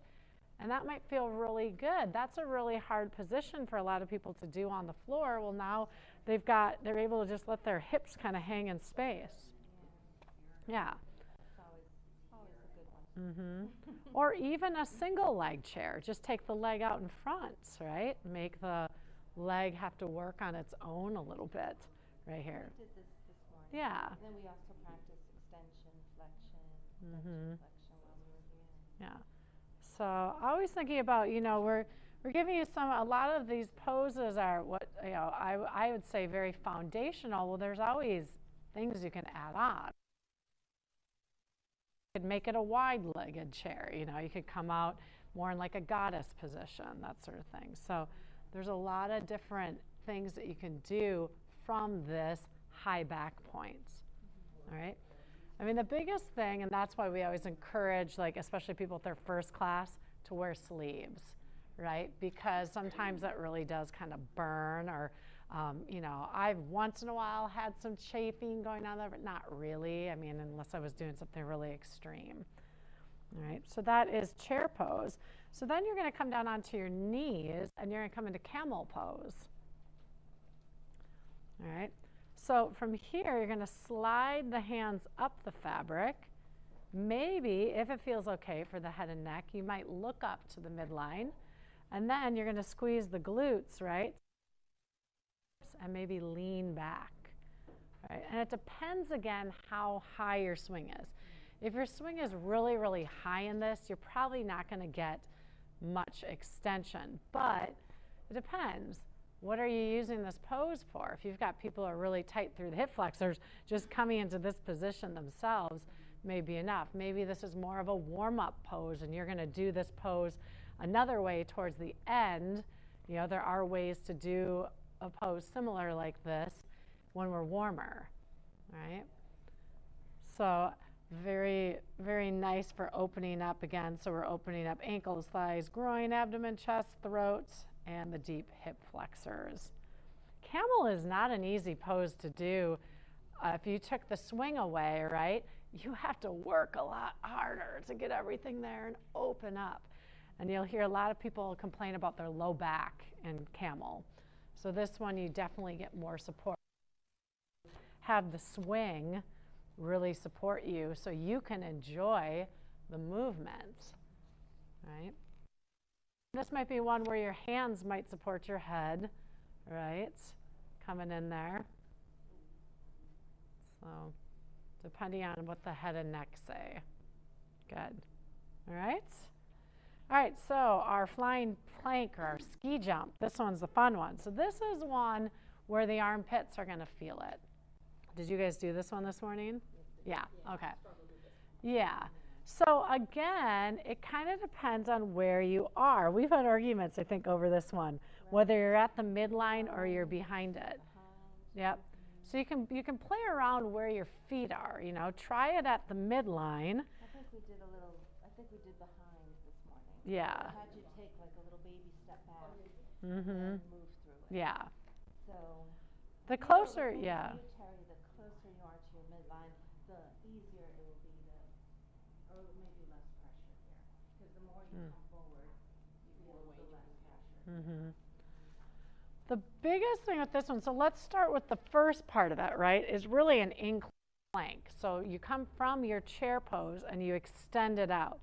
And that might feel really good. That's a really hard position for a lot of people to do on the floor. Well, now they're able to just let their hips kind of hang in space. Yeah. Mm-hmm. Or even a single leg chair. Just take the leg out in front, right? Make the leg have to work on its own a little bit right here. We did this morning. Yeah. And then we also practiced extension, flexion, Mm-hmm. flexion while we were here. Yeah. So always thinking about, you know, we're giving you a lot of these poses are what, you know, I would say very foundational. Well, there's always things you can add on. You could make it a wide-legged chair. You know, you could come out more in like a goddess position, that sort of thing. So there's a lot of different things that you can do from this high back points. All right. I mean, the biggest thing, and that's why we always encourage, like, especially people with their first class, to wear sleeves, right? Because sometimes that really does kind of burn, or, you know, I've once in a while had some chafing going on there, but not really. I mean, unless I was doing something really extreme. All right, so that is chair pose. So then you're going to come down onto your knees, and you're going to come into camel pose. All right. So from here, you're going to slide the hands up the fabric. Maybe, if it feels okay for the head and neck, you might look up to the midline. And then you're going to squeeze the glutes, right? And maybe lean back. Right? And it depends, again, how high your swing is. If your swing is really, really high in this, you're probably not going to get much extension. But it depends. What are you using this pose for? If you've got people who are really tight through the hip flexors, just coming into this position themselves may be enough. Maybe this is more of a warm-up pose, and you're going to do this pose another way towards the end. You know, there are ways to do a pose similar like this when we're warmer, right? So very, very nice for opening up again. So we're opening up ankles, thighs, groin, abdomen, chest, throat, and the deep hip flexors. Camel is not an easy pose to do. If you took the swing away, right, you have to work a lot harder to get everything there and open up. And you'll hear a lot of people complain about their low back in camel. So this one, you definitely get more support. Have the swing really support you so you can enjoy the movement, right? This might be one where your hands might support your head, right? Coming in there. So depending on what the head and neck say. Good. All right. All right, so our flying plank or our ski jump, this one's the fun one. So this is one where the armpits are going to feel it. Did you guys do this one this morning? Yeah, okay. Yeah. So again, it kind of depends on where you are. We've had arguments, I think, over this one, whether you're at the midline or you're behind it. Yep. So you can play around where your feet are, you know, try it at the midline. I think we did behind this morning. Yeah. I had you take like a little baby step back Mm-hmm. and move through it. Yeah. So the closer, you, yeah. You, Terry, the closer you are to your midline, the easier it will be to, or maybe less pressure here. Because the more you come forward, you feel the less pressure. Mm-hmm. The biggest thing with this one, so let's start with the first part of it, right, is really an incline plank. So you come from your chair pose and you extend it out,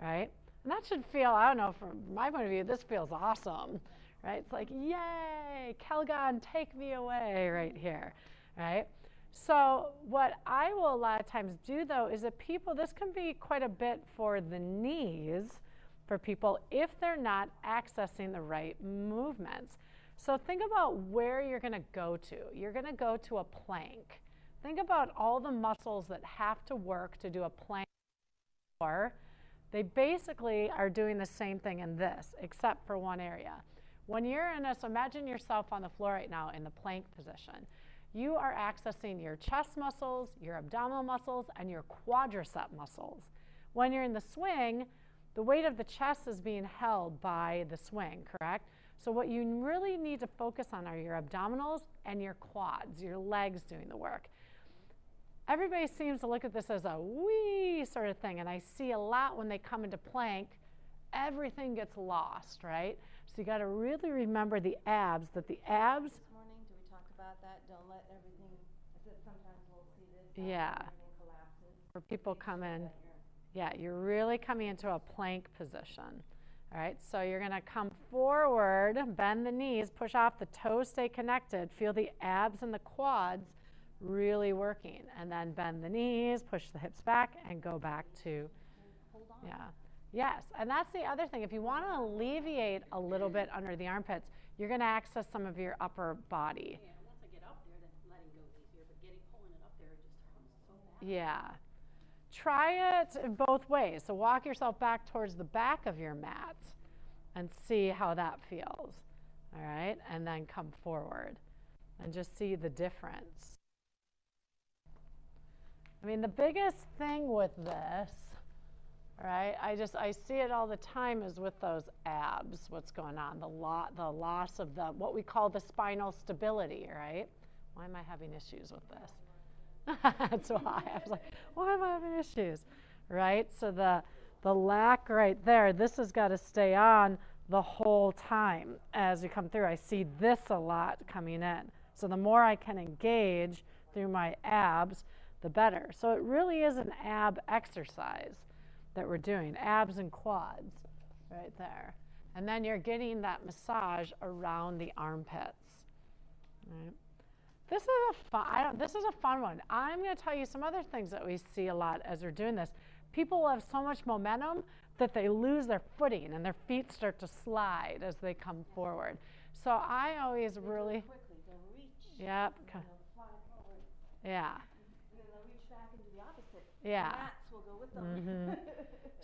right? And that should feel, I don't know, from my point of view, this feels awesome, right? It's like, yay, Kelgon, take me away right here, right? So what I will a lot of times do, though, is that people, this can be quite a bit for the knees for people if they're not accessing the right movements. So think about where you're going to go to. You're going to go to a plank. Think about all the muscles that have to work to do a plank. Or they basically are doing the same thing in this, except for one area. When you're in a, so imagine yourself on the floor right now in the plank position. You are accessing your chest muscles, your abdominal muscles, and your quadricep muscles. When you're in the swing, the weight of the chest is being held by the swing, correct? So what you really need to focus on are your abdominals and your quads, your legs doing the work. Everybody seems to look at this as a wee sort of thing, and I see a lot when they come into plank, everything gets lost, right? So you got to really remember the abs, that the abs. This morning, do we talk about that? Don't let everything, I said sometimes we'll see this. Yeah. Everything collapses. Where people come in, yeah, you're really coming into a plank position. All right, so you're going to come forward, bend the knees, push off, the toes stay connected, feel the abs and the quads really working, and then bend the knees, push the hips back, and go back to, Hold on. yeah. Yes, and that's the other thing. If you want to alleviate a little bit under the armpits, you're going to access some of your upper body. Yeah, once I get up there, then letting go is easier, but pulling it up there just hurts so bad. Yeah. Try it both ways. So walk yourself back towards the back of your mat and see how that feels. All right, and then come forward and just see the difference. I mean, the biggest thing with this, right, I see it all the time is with those abs, what's going on, the loss of the, what we call the spinal stability, right? Why am I having issues with this? That's why I was like, why am I having issues, right? So the lack right there, this has got to stay on the whole time as you come through. I see this a lot coming in. So the more I can engage through my abs, the better. So it really is an ab exercise that we're doing, abs and quads right there. And then you're getting that massage around the armpits, right? This is a fun one. I'm going to tell you some other things that we see a lot as we're doing this. People have so much momentum that they lose their footing and their feet start to slide as they come forward. So I always really Quickly, they'll reach. Yep. They'll fly forward. Yeah. And then they'll reach back into the opposite. Yeah. The mats will go with them.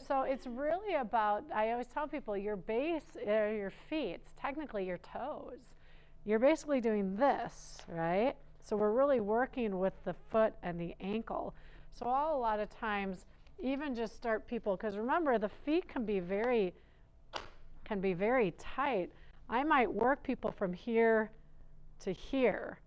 So it's really about, I always tell people, your base, your feet, technically your toes. You're basically doing this, right? So we're really working with the foot and the ankle. So a lot of times, even just start people, because remember, the feet can be very tight. I might work people from here to here,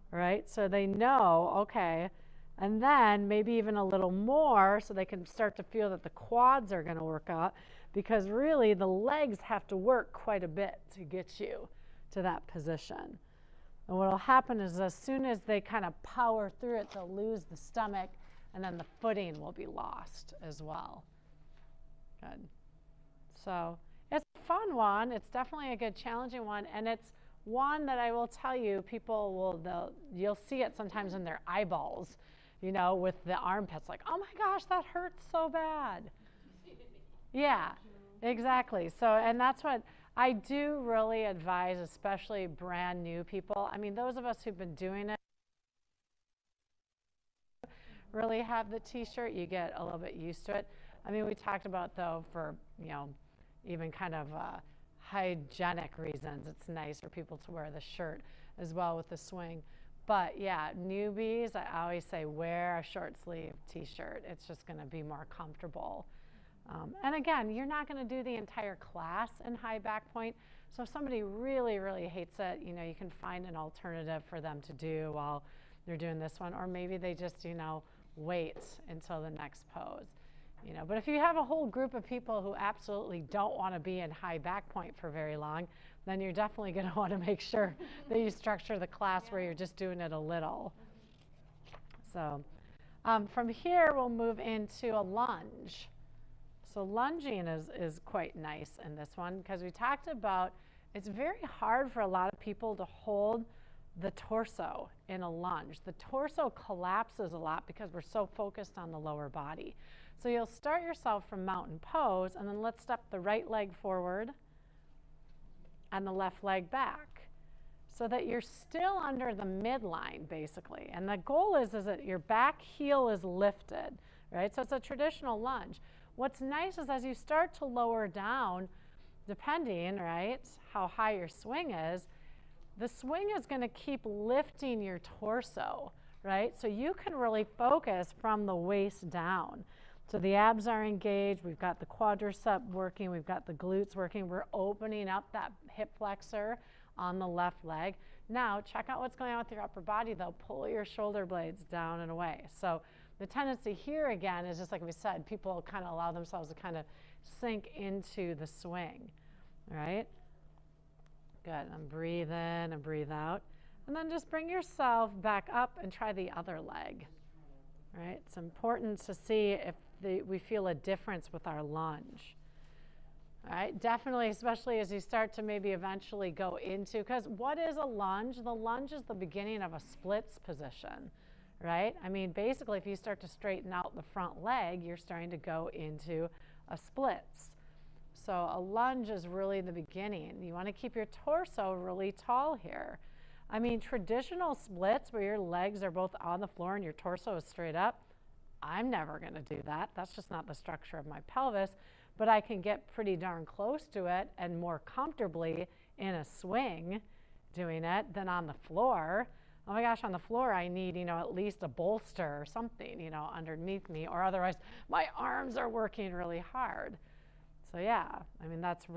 right? So they know, okay, and then maybe even a little more so they can start to feel that the quads are going to work out, because really the legs have to work quite a bit to get you to that position. And what will happen is as soon as they kind of power through it, they'll lose the stomach, and then the footing will be lost as well. Good. So it's a fun one. It's definitely a good challenging one, and it's one that I will tell you, people will, you'll see it sometimes in their eyeballs, you know, with the armpits, like, oh my gosh, that hurts so bad. Yeah, exactly. So, and that's what I do really advise, especially brand new people. I mean, those of us who've been doing it really have the t-shirt, you get a little bit used to it. I mean, we talked about, though, for, you know, even kind of hygienic reasons, it's nice for people to wear the shirt as well with the swing. But yeah, newbies, I always say wear a short sleeve t-shirt. It's just going to be more comfortable. And again, you're not going to do the entire class in high back point. So if somebody really, really hates it, you know, you can find an alternative for them to do while they're doing this one. Or maybe they just, you know, wait until the next pose. You know, but if you have a whole group of people who absolutely don't want to be in high back point for very long, then you're definitely going to want to make sure that you structure the class where you're just doing it a little. So from here, we'll move into a lunge. So lunging is quite nice in this one because we talked about it's very hard for a lot of people to hold the torso in a lunge. The torso collapses a lot because we're so focused on the lower body. So you'll start yourself from mountain pose, and then let's step the right leg forward and the left leg back so that you're still under the midline, basically. And the goal is that your back heel is lifted, right? So it's a traditional lunge. What's nice is as you start to lower down, depending, right, how high your swing is, the swing is going to keep lifting your torso, right? So you can really focus from the waist down. So the abs are engaged, we've got the quadricep working, we've got the glutes working, we're opening up that hip flexor on the left leg. Now check out what's going on with your upper body though. Pull your shoulder blades down and away. So the tendency here again is just like we said, people kind of allow themselves to kind of sink into the swing, right? Good, and breathe in and breathe out. And then just bring yourself back up and try the other leg, right? It's important to see if we feel a difference with our lunge. All right, definitely, especially as you start to maybe eventually go into, because what is a lunge? The lunge is the beginning of a splits position, right? I mean, basically, if you start to straighten out the front leg, you're starting to go into a splits. So a lunge is really the beginning. You want to keep your torso really tall here. I mean, traditional splits where your legs are both on the floor and your torso is straight up, I'm never going to do that. That's just not the structure of my pelvis, but I can get pretty darn close to it and more comfortably in a swing doing it than on the floor. Oh my gosh, on the floor I need, you know, at least a bolster or something, you know, underneath me, or otherwise my arms are working really hard. So yeah, I mean, that's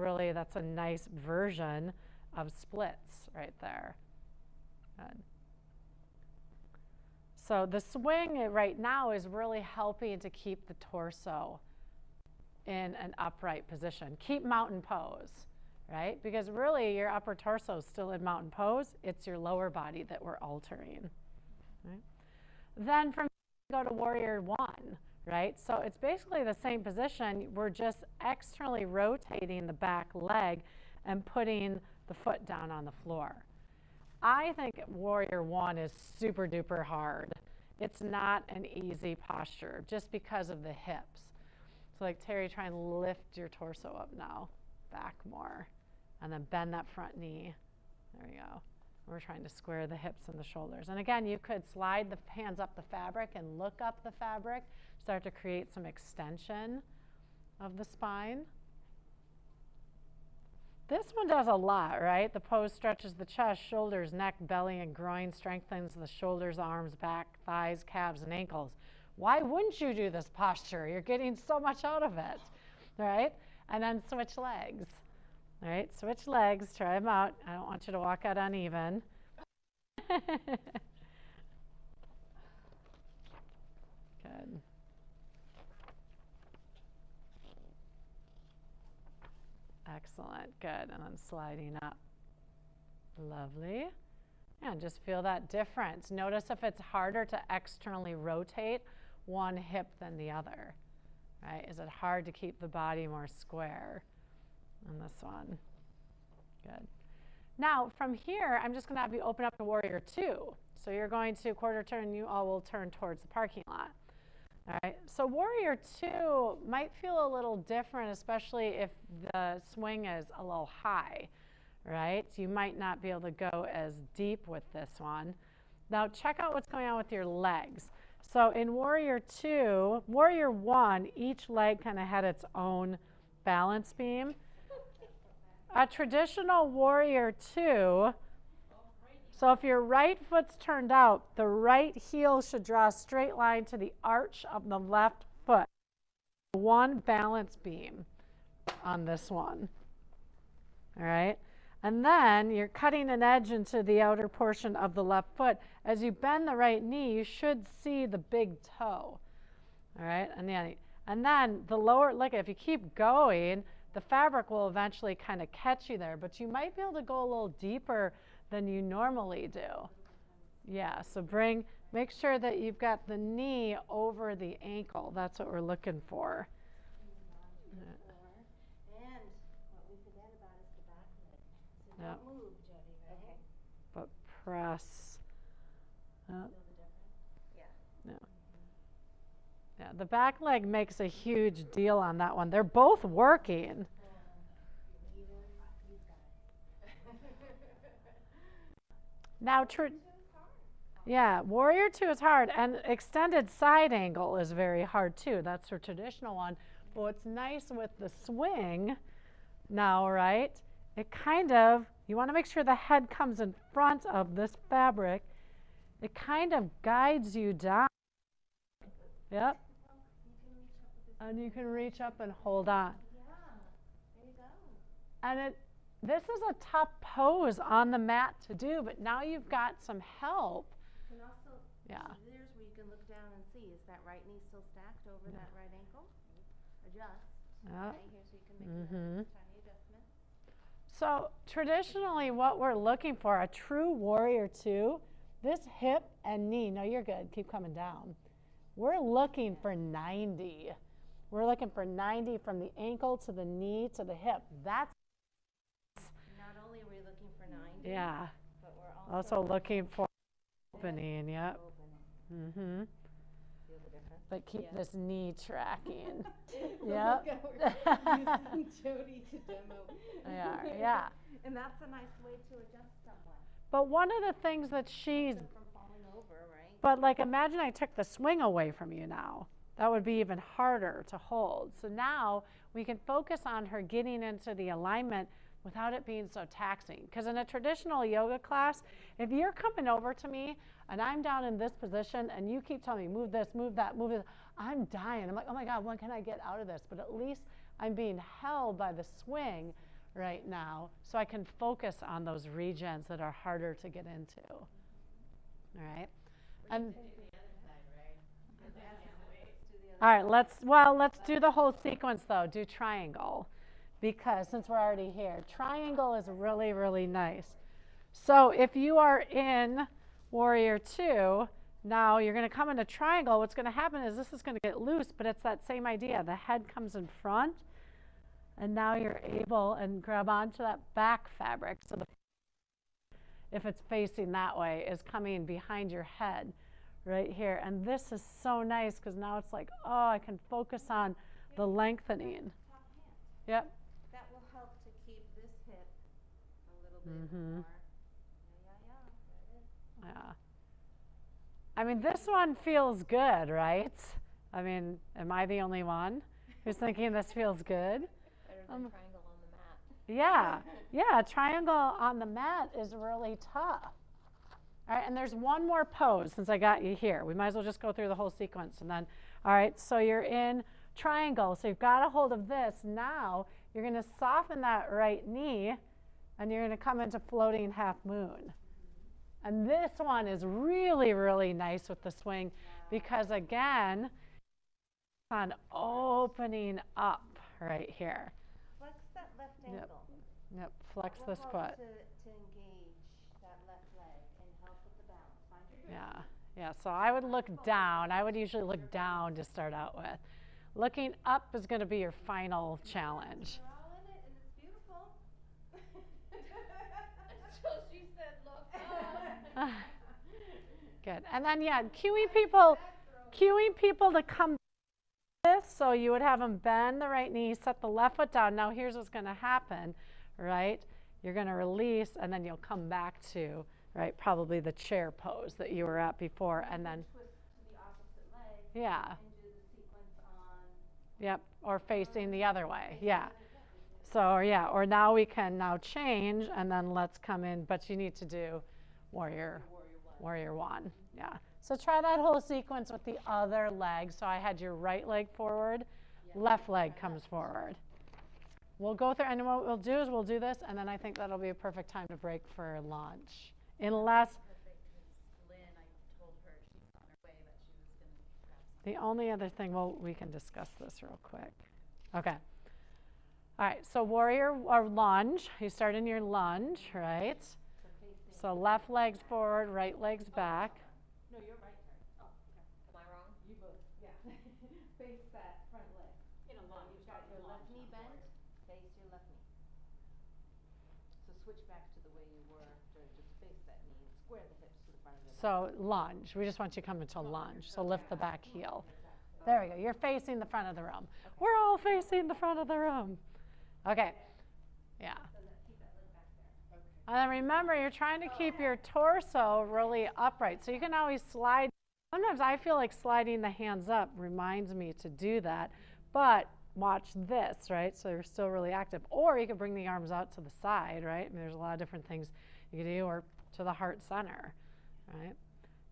a nice version of splits right there. Good. So the swing right now is really helping to keep the torso in an upright position. Keep mountain pose, right? Because really your upper torso is still in mountain pose. It's your lower body that we're altering. Right? Then from there, go to warrior one, right? So it's basically the same position. We're just externally rotating the back leg and putting the foot down on the floor. I think warrior one is super duper hard. It's not an easy posture just because of the hips. So like Terry, try and lift your torso up now, back more, and then bend that front knee. There we go. We're trying to square the hips and the shoulders. And again, you could slide the hands up the fabric and look up the fabric, start to create some extension of the spine. This one does a lot, right? The pose stretches the chest, shoulders, neck, belly, and groin, strengthens the shoulders, arms, back, thighs, calves, and ankles. Why wouldn't you do this posture? You're getting so much out of it, right? And then switch legs, all right? Switch legs, try them out. I don't want you to walk out uneven. Good. Excellent, good, and then sliding up. Lovely. And just feel that difference. Notice if it's harder to externally rotate one hip than the other, right? Is it hard to keep the body more square on this one? Good. Now, from here, I'm just going to have you open up to Warrior 2. So you're going to quarter turn, you all will turn towards the parking lot. All right, so Warrior 2 might feel a little different, especially if the swing is a little high, right? You might not be able to go as deep with this one. Now check out what's going on with your legs. So in Warrior 2, Warrior 1, each leg kind of had its own balance beam. A traditional Warrior 2, so if your right foot's turned out, the right heel should draw a straight line to the arch of the left foot. One balance beam on this one. All right? And then you're cutting an edge into the outer portion of the left foot. As you bend the right knee, you should see the big toe. All right? And then the lower, look, if you keep going, the fabric will eventually kind of catch you there, but you might be able to go a little deeper than you normally do. Yeah, so make sure that you've got the knee over the ankle. That's what we're looking for. And what we forget about is the back leg. So Yep. don't move, Jody, right? Okay. But press. Feel the difference? Yeah. No. Yeah, the back leg makes a huge deal on that one. They're both working. Now, yeah, Warrior 2 is hard, and extended side angle is very hard too. That's her traditional one. But what's nice with the swing now, right? It kind of, you want to make sure the head comes in front of this fabric. It kind of guides you down. Yep. And you can reach up and hold on. Yeah, there you go. And this is a tough pose on the mat to do, but now you've got some help. You can also, Yeah. there's where you can look down and see, is that right knee still stacked over that right ankle? Adjust. Yep. Right here, so you can make those tiny adjustments. So traditionally what we're looking for, a true Warrior 2, this hip and knee, no, you're good, keep coming down. We're looking for 90. We're looking for 90 from the ankle to the knee to the hip. That's Not only are we looking for 90, yeah. but we're Also looking for opening, yep. opening. Mm-hmm. Feel the difference? But keep this knee tracking. Yep. Yep. We're using Jody to demo. Yeah. And that's a nice way to adjust someone. But one of the things that she's, From falling over, right? but like imagine I took the swing away from you now. That would be even harder to hold. So now we can focus on her getting into the alignment without it being so taxing. Because in a traditional yoga class, if you're coming over to me and I'm down in this position and you keep telling me, move this, move that, move this, I'm dying. I'm like, oh my God, when can I get out of this? But at least I'm being held by the swing right now so I can focus on those regions that are harder to get into. All right? And all right, let's do the whole sequence though. Do triangle, because since we're already here, triangle is really, really nice. So if you are in Warrior 2, now you're going to come into triangle. What's going to happen is this is going to get loose, but it's that same idea. The head comes in front, and now you're able and grab onto that back fabric. So if it's facing that way, is coming behind your head. Right here, and this is so nice because now it's like, oh, I can focus on the lengthening. Yep. That will help to keep this hip a little bit more. There it is. Yeah. I mean, this one feels good, right? I mean, am I the only one who's thinking this feels good? Better than triangle on the mat. Yeah, triangle on the mat is really tough. All right, and there's one more pose since I got you here. We might as well just go through the whole sequence and then, all right, so you're in triangle. So you've got a hold of this. Now you're going to soften that right knee and you're going to come into floating half moon. And this one is really, really nice with the swing because again, on opening up right here. Flex that left ankle. Yep, flex That will this help foot. To engage Yeah, yeah, so I would look down. I would usually look down to start out with. Looking up is going to be your final challenge. You're all in it, and it's beautiful. Until she said, look up. Good. And then, yeah, cueing people to come this, so you would have them bend the right knee, set the left foot down. Now, here's what's going to happen, right? You're going to release, and then you'll come back to, right, probably the chair pose that you were at before, and then twist to the opposite leg. Yeah. And do the sequence on. Yep, or facing the other way. Yeah. So, yeah, or now we can now change, and then let's come in, but you need to do warrior one. Yeah. So try that whole sequence with the other leg. So I had your right leg forward, left leg comes forward. We'll go through, and what we'll do is we'll do this, and then I think that'll be a perfect time to break for lunch. Unless Lynn, I told her she's on her way, but she was going to grab something. the only other thing, well, we can discuss this real quick. Okay. All right, so warrior or lunge. You start in your lunge, right? So left leg's forward, right leg's back. No, you're right, Terry. Oh, okay. Am I wrong? You both, yeah. Face that front leg. In a lunge. You've got your left knee bent, face your left knee. So switch back to the way you were, to just face that knee and square the hips to the front of the leg. So lunge. We just want you to come into lunge. So lift the back heel. There we go. You're facing the front of the room. We're all facing the front of the room. Okay. Yeah. And then remember, you're trying to keep your torso really upright. So you can always slide. Sometimes I feel like sliding the hands up reminds me to do that. But watch this, right? So you're still really active. Or you can bring the arms out to the side, right? I mean, there's a lot of different things you can do, or to the heart center, right?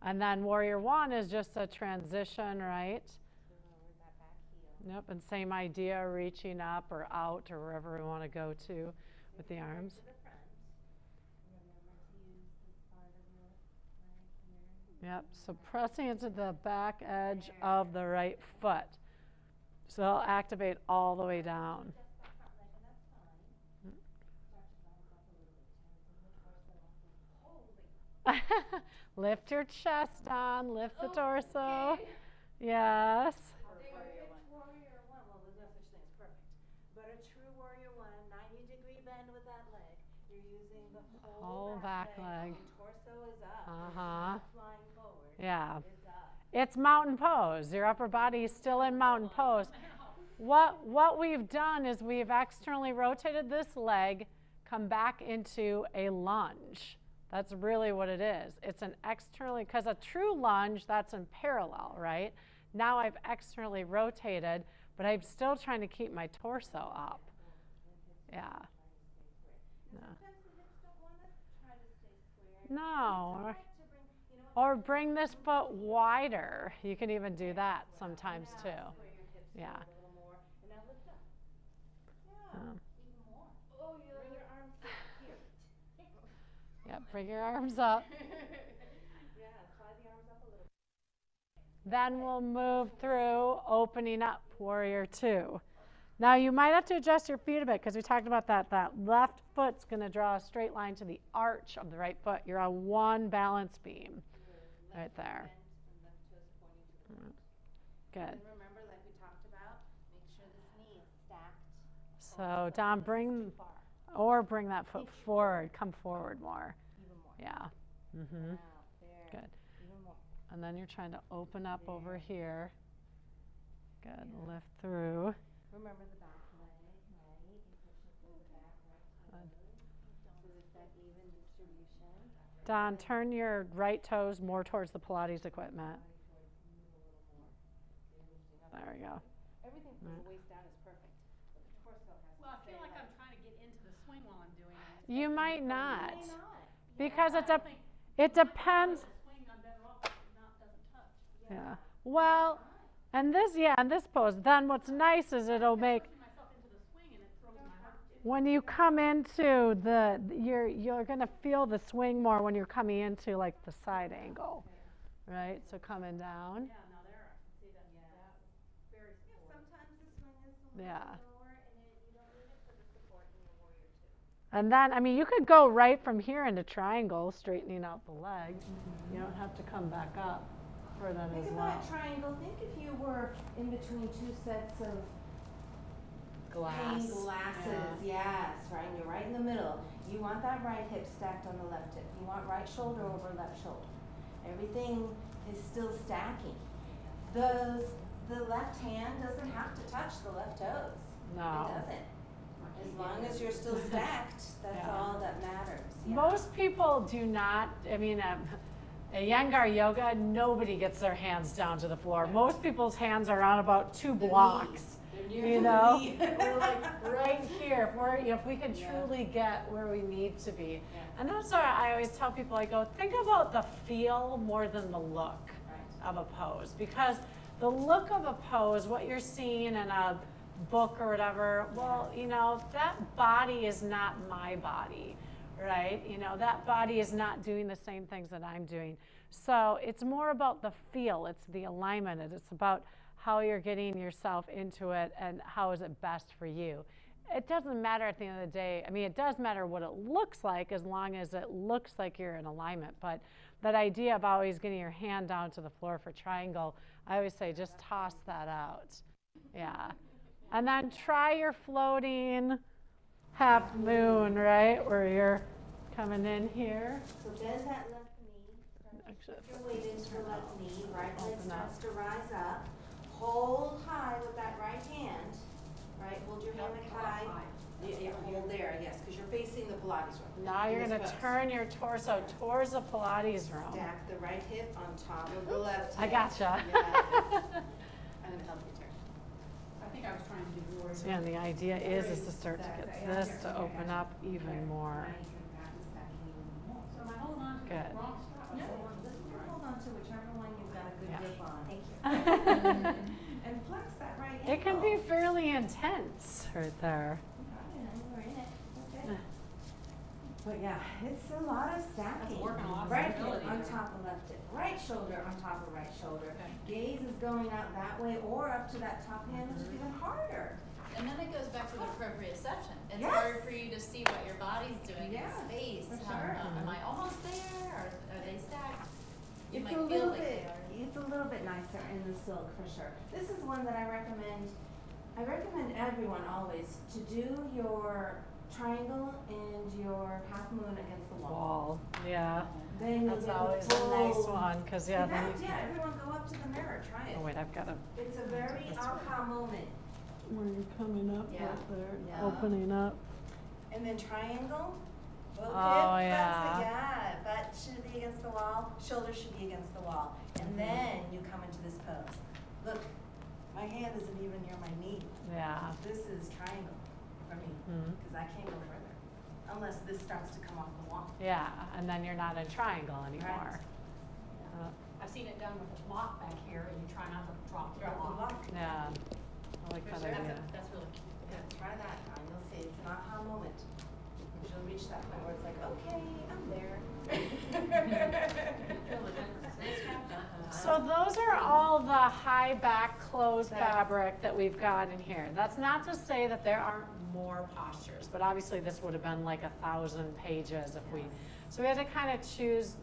And then warrior one is just a transition, right? Yep, and same idea, reaching up or out or wherever we want to go to with the arms. Yep, so pressing into the back edge of the right foot. So it'll activate all the way down. Lift your chest on, lift the torso. Okay. Yes. Warrior one, well, there's no such thing as perfect. But a true warrior one, 90-degree bend with that leg. You're using the whole back leg. Your torso is up. It's not flying forward. Yeah. It's up. It's mountain pose. Your upper body is still in mountain pose. What we've done is we've externally rotated this leg, come back into a lunge. That's really what it is. It's an externally, because a true lunge, that's in parallel, right? Now I've externally rotated, but I'm still trying to keep my torso up. Yeah. No. Or bring this foot wider. You can even do that sometimes too. Yeah. Yeah, bring your arms up. Then we'll move through opening up warrior two. Now you might have to adjust your feet a bit because we talked about that. That left foot's going to draw a straight line to the arch of the right foot. You're on one balance beam right there. Good. And remember, like we talked about, make sure this knee is stacked. So Dom, bring that foot forward. Come forward more. Even more. Yeah. Wow, there. Good. Even more. And then you're trying to open up over here. Good. Lift through. Remember the back leg, right? You push it through the back right toes. So it's that even distribution. Don, turn your right toes more towards the Pilates equipment. There we go. Everything from the waist down is perfect. But the torso has to Well, I feel stay like I'm right. trying to get into the swing while I'm doing it. You might not. Why not? Because it The depends. swing, I'm better off if it doesn't touch. Yeah. Well, and this pose, then what's nice is it'll make, Pushing myself into the swing and it throws my heart. when you come into you're going to feel the swing more when you're coming into like the side angle, right? So coming down. Yeah, now there I can see that. Yeah. Very supportive. Sometimes the swing is a little Yeah. lower and you don't need it for the support in your warrior two. And then, I mean, you could go right from here into triangle, straightening out the leg. You don't have to come back up for that as well. Think about triangle. Think if you were in between two sets of pane glasses. Yes, right. And you're right in the middle. You want that right hip stacked on the left hip. You want right shoulder over left shoulder. Everything is still stacking. The left hand doesn't have to touch the left toes. No. It doesn't. As long as you're still stacked, that's all that matters. Yeah. Most people do not, I mean, a Iyengar yoga, nobody gets their hands down to the floor. Most people's hands are on about 2 blocks. You know, we're like right here. If we can truly get where we need to be. And that's why I always tell people, I go, think about the feel more than the look of a pose. Because the look of a pose, what you're seeing in a book or whatever, well, you know, that body is not my body, right? You know, that body is not doing the same things that I'm doing. So it's more about the feel, it's the alignment, it's about how you're getting yourself into it and how is it best for you. It doesn't matter at the end of the day. I mean, it does matter what it looks like as long as it looks like you're in alignment. But that idea of always getting your hand down to the floor for triangle, I always say just toss that out. Yeah. And then try your floating half moon, right? Where you're coming in here. So bend that left knee. Put your weight into the left knee. Right leg starts to rise up. Hold high with that right hand. Right? Hold your hammock high. Yeah, hold there, yes, because you're facing the Pilates room. Now you're going to turn your torso towards the Pilates room. Stack the right hip on top of the left hip. I gotcha. Yes. I'm going to help you turn. I think I was trying to do yours. Yeah, and the idea is to start to get this to open up even more. So am I holding on to the Good. wrong spot? No, hold on to whichever one you've got a good grip on. Thank you. And flex that right ankle. It can be fairly intense right there. We're in it. Okay. But yeah, it's a lot of stacking. That's working a lot of right hip stability on there. top of left hip. Right shoulder on top of right shoulder. Gaze is going out that way or up to that top hand, which is even harder. And then it goes back to the proprioception. It's Yes. harder for you to see what your body's doing Yes, in space. for sure. Am I almost there? Or are they stacked? You It's might a feel little like bit. they are. It's a little bit nicer in the silk for sure. This is one that I recommend. I recommend everyone always to do your triangle and your half moon against the wall. Wall, yeah. Then you That's get always the a nice full- one, because In yeah, fact, then yeah, everyone go up to the mirror, try it. oh wait, I've got to, It's a very aha moment. where you're coming up Yeah. right there, Yeah. opening up. And then triangle. Both Oh, hips, yeah. yeah. Butt should be against the wall, shoulders should be against the wall. And then you come into this pose. Look, my hand isn't even near my knee. Yeah. This is triangle for me, Mhm. because I can't go further. Unless this starts to come off the wall. Yeah, and then you're not in triangle anymore. Right. I've seen it done with a block back here, and you try not to drop the Drop the block. block. Yeah, I like that Sure, idea. that's really cute. Yeah, try that, and you'll see it's an aha moment. And you'll reach that point where it's like, okay, I'm there. Feel the difference. So those are all the high back closed fabric that we've got in here. That's not to say that there aren't more postures, but obviously this would have been like 1,000 pages if we, so we had to kind of choose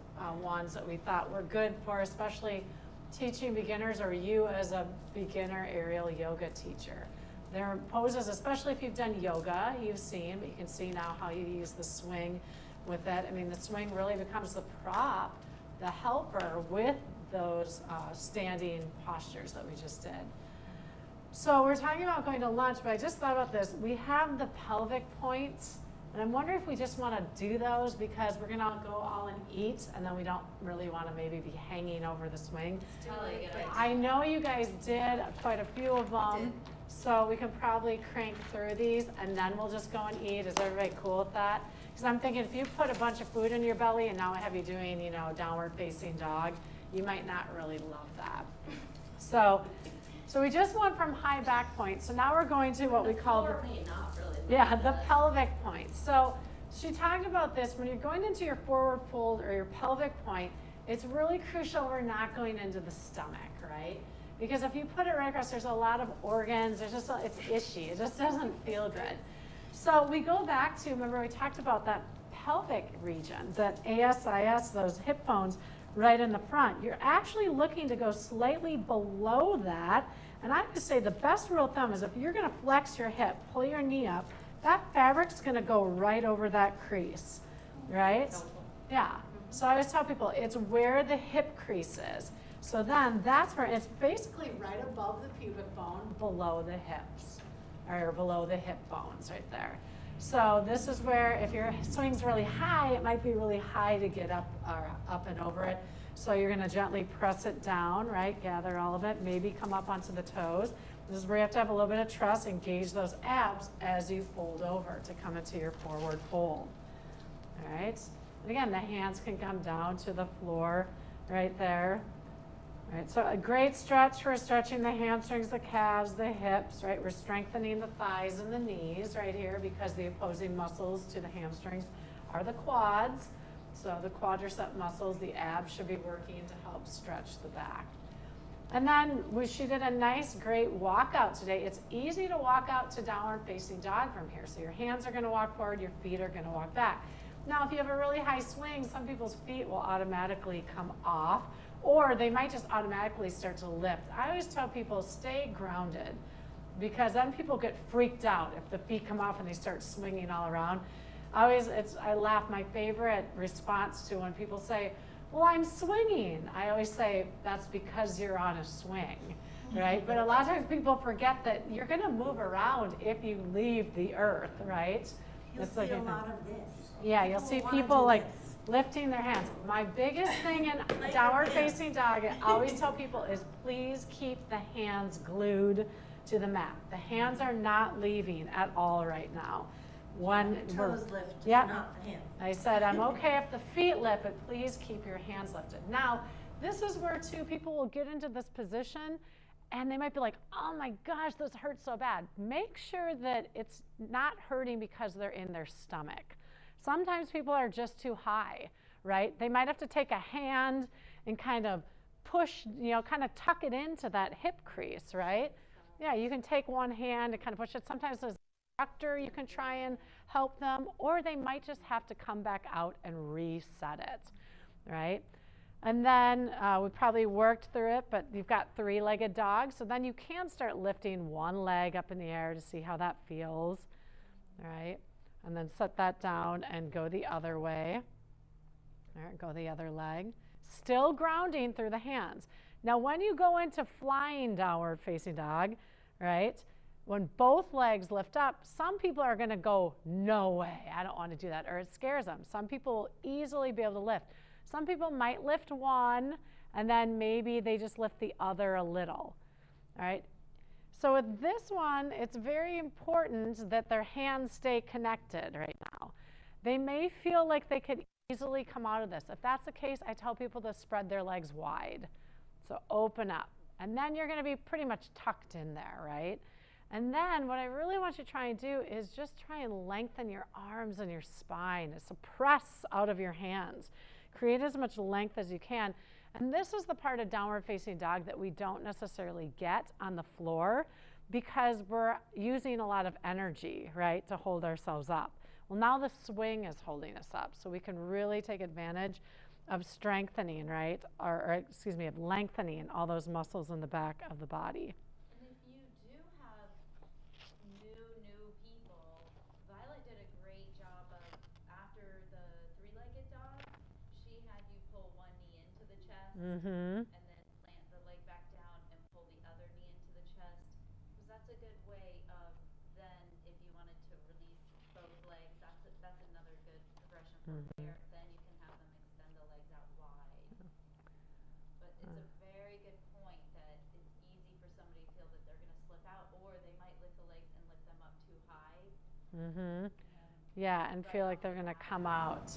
ones that we thought were good for especially teaching beginners or you as a beginner aerial yoga teacher. There are poses, especially if you've done yoga, you've seen, but you can see now how you use the swing with it. I mean, the swing really becomes the prop, the helper with those standing postures that we just did. So we're talking about going to lunch, but I just thought about this. We have the pelvic points, and I'm wondering if we just want to do those because we're going to go all and eat, and then we don't really want to maybe be hanging over the swing. Totally good idea. I know you guys did quite a few of them, so we can probably crank through these, and then we'll just go and eat. Is everybody cool with that? Because I'm thinking if you put a bunch of food in your belly and now I have you doing, you know, downward facing dog, you might not really love that. So we just went from high back point. So now we're going to what we call the, the pelvic point. So she talked about this when you're going into your forward fold or your pelvic point, it's really crucial we're not going into the stomach, right? Because if you put it right across, there's a lot of organs, there's just, it's ishy, it just doesn't feel good. So we go back to, remember we talked about that pelvic region, that ASIS, those hip bones right in the front. You're actually looking to go slightly below that. And I would say the best rule of thumb is if you're going to flex your hip, pull your knee up, that fabric's going to go right over that crease, right? Yeah. So I always tell people it's where the hip crease is. So then that's where it's basically right above the pubic bone, below the hips, or below the hip bones right there. So this is where if your swing's really high, it might be really high to get up or up and over it. So you're going to gently press it down, right? Gather all of it, maybe come up onto the toes. This is where you have to have a little bit of trust, engage those abs as you fold over to come into your forward fold. All right? And again, the hands can come down to the floor right there. All right, so a great stretch for stretching the hamstrings, the calves, the hips, right? We're strengthening the thighs and the knees right here because the opposing muscles to the hamstrings are the quads. So the quadricep muscles, the abs should be working to help stretch the back. And then she did a nice, great walkout today. It's easy to walk out to downward facing dog from here. So your hands are going to walk forward, your feet are going to walk back. Now, if you have a really high swing, some people's feet will automatically come off, or they might just automatically start to lift. I always tell people, stay grounded, because then people get freaked out if the feet come off and they start swinging all around. I laugh. My favorite response to when people say, well, I'm swinging. I always say, that's because you're on a swing, right? But a lot of times people forget that you're going to move around if you leave the earth, right? You'll see a lot of this. Yeah, you'll see people like lifting their hands. My biggest thing in downward facing dog, I always tell people is please keep the hands glued to the mat. The hands are not leaving at all right now. Toes lift, yeah, not the hands. I said, I'm okay if the feet lift, but please keep your hands lifted. Now, this is where too people will get into this position and they might be like, oh my gosh, this hurts so bad. Make sure that it's not hurting because they're in their stomach. Sometimes people are just too high, right? They might have to take a hand and kind of push, kind of tuck it into that hip crease, right? Yeah, you can take one hand and kind of push it. Sometimes as an instructor, you can try and help them, or they might just have to come back out and reset it, right? And then we probably worked through it, but you've got three-legged dogs, so then you can start lifting one leg up in the air to see how that feels, all right? And then set that down and go the other way. All right, go the other leg. Still grounding through the hands. Now, when you go into flying downward facing dog, right, when both legs lift up, some people are going to go, no way, I don't want to do that, or it scares them. Some people will easily be able to lift. Some people might lift one, and then maybe they just lift the other a little, all right? So with this one, it's very important that their hands stay connected right now. They may feel like they could easily come out of this. If that's the case, I tell people to spread their legs wide. So open up. And then you're going to be pretty much tucked in there, right? And then what I really want you to try and do is just try and lengthen your arms and your spine. Suppress out of your hands. Create as much length as you can. And this is the part of downward facing dog that we don't necessarily get on the floor because we're using a lot of energy, right, to hold ourselves up. Well, now the swing is holding us up, so we can really take advantage of strengthening, right, or excuse me, of lengthening all those muscles in the back of the body. And if you do have new people, Violet did a great job of, after the three-legged dog, she had you pull one knee into the chest and then plant the leg back down and pull the other knee into the chest. Because that's a good way of then, if you wanted to release both legs, that's another good progression from there. Then you can have them extend the legs out wide. But it's a very good point that it's easy for somebody to feel that they're going to slip out, or they might lift the legs and lift them up too high. Yeah, and feel like they're going to come out.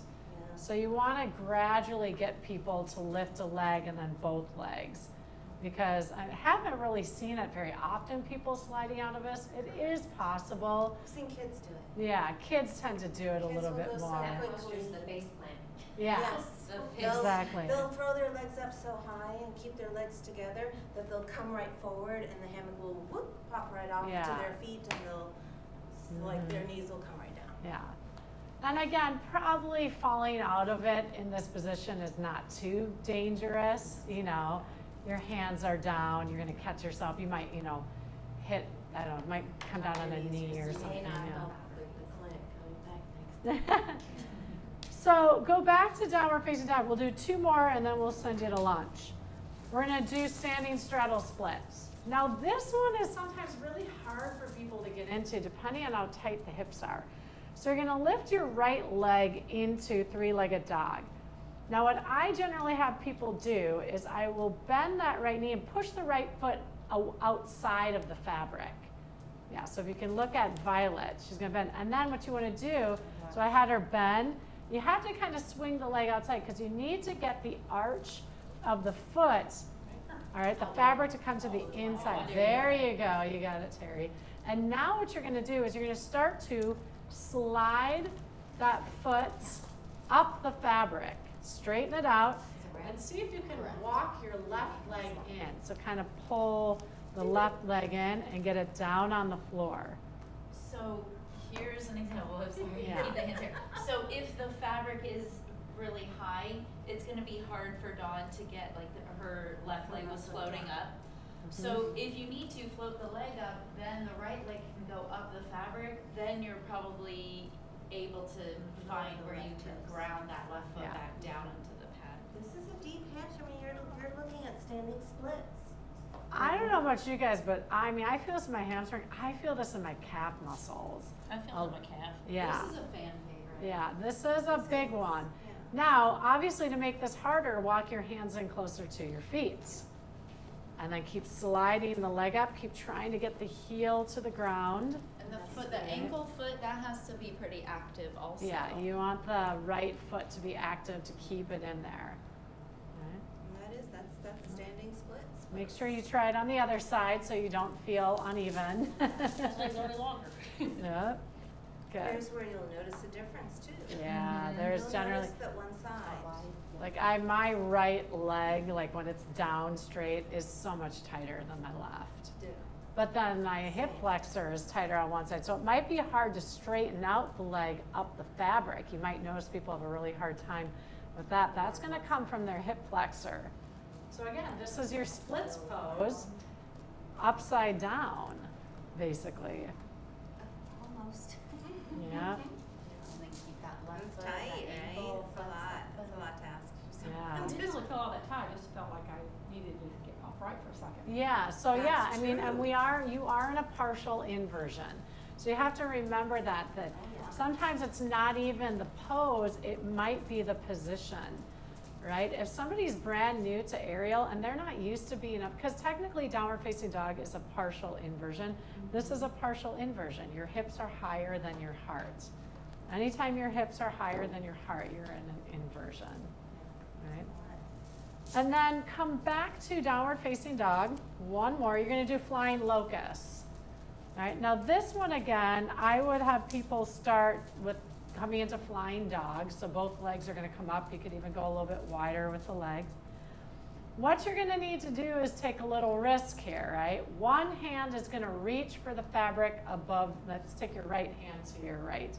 So you want to gradually get people to lift a leg and then both legs, because I haven't really seen it very often, people sliding out of this. It is possible. I've seen kids do it. Yeah, kids tend to do it a little bit more. Which is the face plant. Yeah, Yes. exactly. They'll throw their legs up so high and keep their legs together that they'll come right forward and the hammock will whoop, pop right off to their feet and they'll like their knees will come right down. Yeah. And again, probably falling out of it in this position is not too dangerous. You know, your hands are down, you're going to catch yourself. You might, you know, hit, I don't know, might come down on a knee or something. So go back to downward facing dog. We'll do 2 more and then we'll send you to lunch. We're going to do standing straddle splits. Now this one is sometimes really hard for people to get into depending on how tight the hips are. So you're going to lift your right leg into 3-legged dog. Now what I generally have people do is I will bend that right knee and push the right foot outside of the fabric. Yeah, so if you can look at Violet, she's going to bend. And then what you want to do, so I had her bend, you have to kind of swing the leg outside because you need to get the arch of the foot, all right, the fabric to come to the inside. There you go, you got it, Terry. And now what you're going to do is you're going to start to slide that foot up the fabric, straighten it out, and see if you can walk your left leg in. So kind of pull the left leg in and get it down on the floor. So here's an example. I'm sorry, Yeah. keep the hands here. So if the fabric is really high, it's going to be hard for Dawn to get, like her left leg was floating up. So if you need to float the leg up, then the right leg can go up the fabric. Then you're probably able to find where you can ground that left foot back down into the pad. This is a deep hamstring. You're looking at standing splits. I don't know about you guys, but I mean, I feel this in my hamstring. I feel this in my calf muscles. I feel it in my calf. Yeah. This is a fan favorite. Yeah, this is a big one. Now, obviously, to make this harder, walk your hands in closer to your feet. And then keep sliding the leg up. Keep trying to get the heel to the ground. And the foot, the ankle foot, that has to be pretty active also. Yeah, you want the right foot to be active to keep it in there. That's standing splits. Make sure you try it on the other side so you don't feel uneven. Legs are longer. Yep. Good. Here's where you'll notice a difference too. Yeah, there's You'll generally, notice that one side. like my right leg, like when it's down straight, is so much tighter than my left. Yeah. But then my hip flexor is tighter on one side. So it might be hard to straighten out the leg up the fabric. You might notice people have a really hard time with that. That's going to come from their hip flexor. So again, this is your splits pose, upside down, basically. Almost. Yeah. And then keep that left It's foot, tight, that right? ankle, It's a lot. It's a lot to ask. Yeah. It didn't really feel all that tight. I just felt like I needed to get upright for a second. Yeah, so yeah, That's I mean, and true. you are in a partial inversion. So you have to remember that sometimes it's not even the pose, it might be the position, right? If somebody's brand new to aerial and they're not used to being up, because technically downward facing dog is a partial inversion. This is a partial inversion. Your hips are higher than your heart. Anytime your hips are higher than your heart, you're in an inversion, right? And then come back to downward facing dog. One more, you're gonna do flying locust. All right, now this one again, I would have people start with coming into flying dog. So both legs are gonna come up. You could even go a little bit wider with the legs. What you're gonna need to do is take a little risk here, right? One hand is gonna reach for the fabric above, let's take your right hand to your right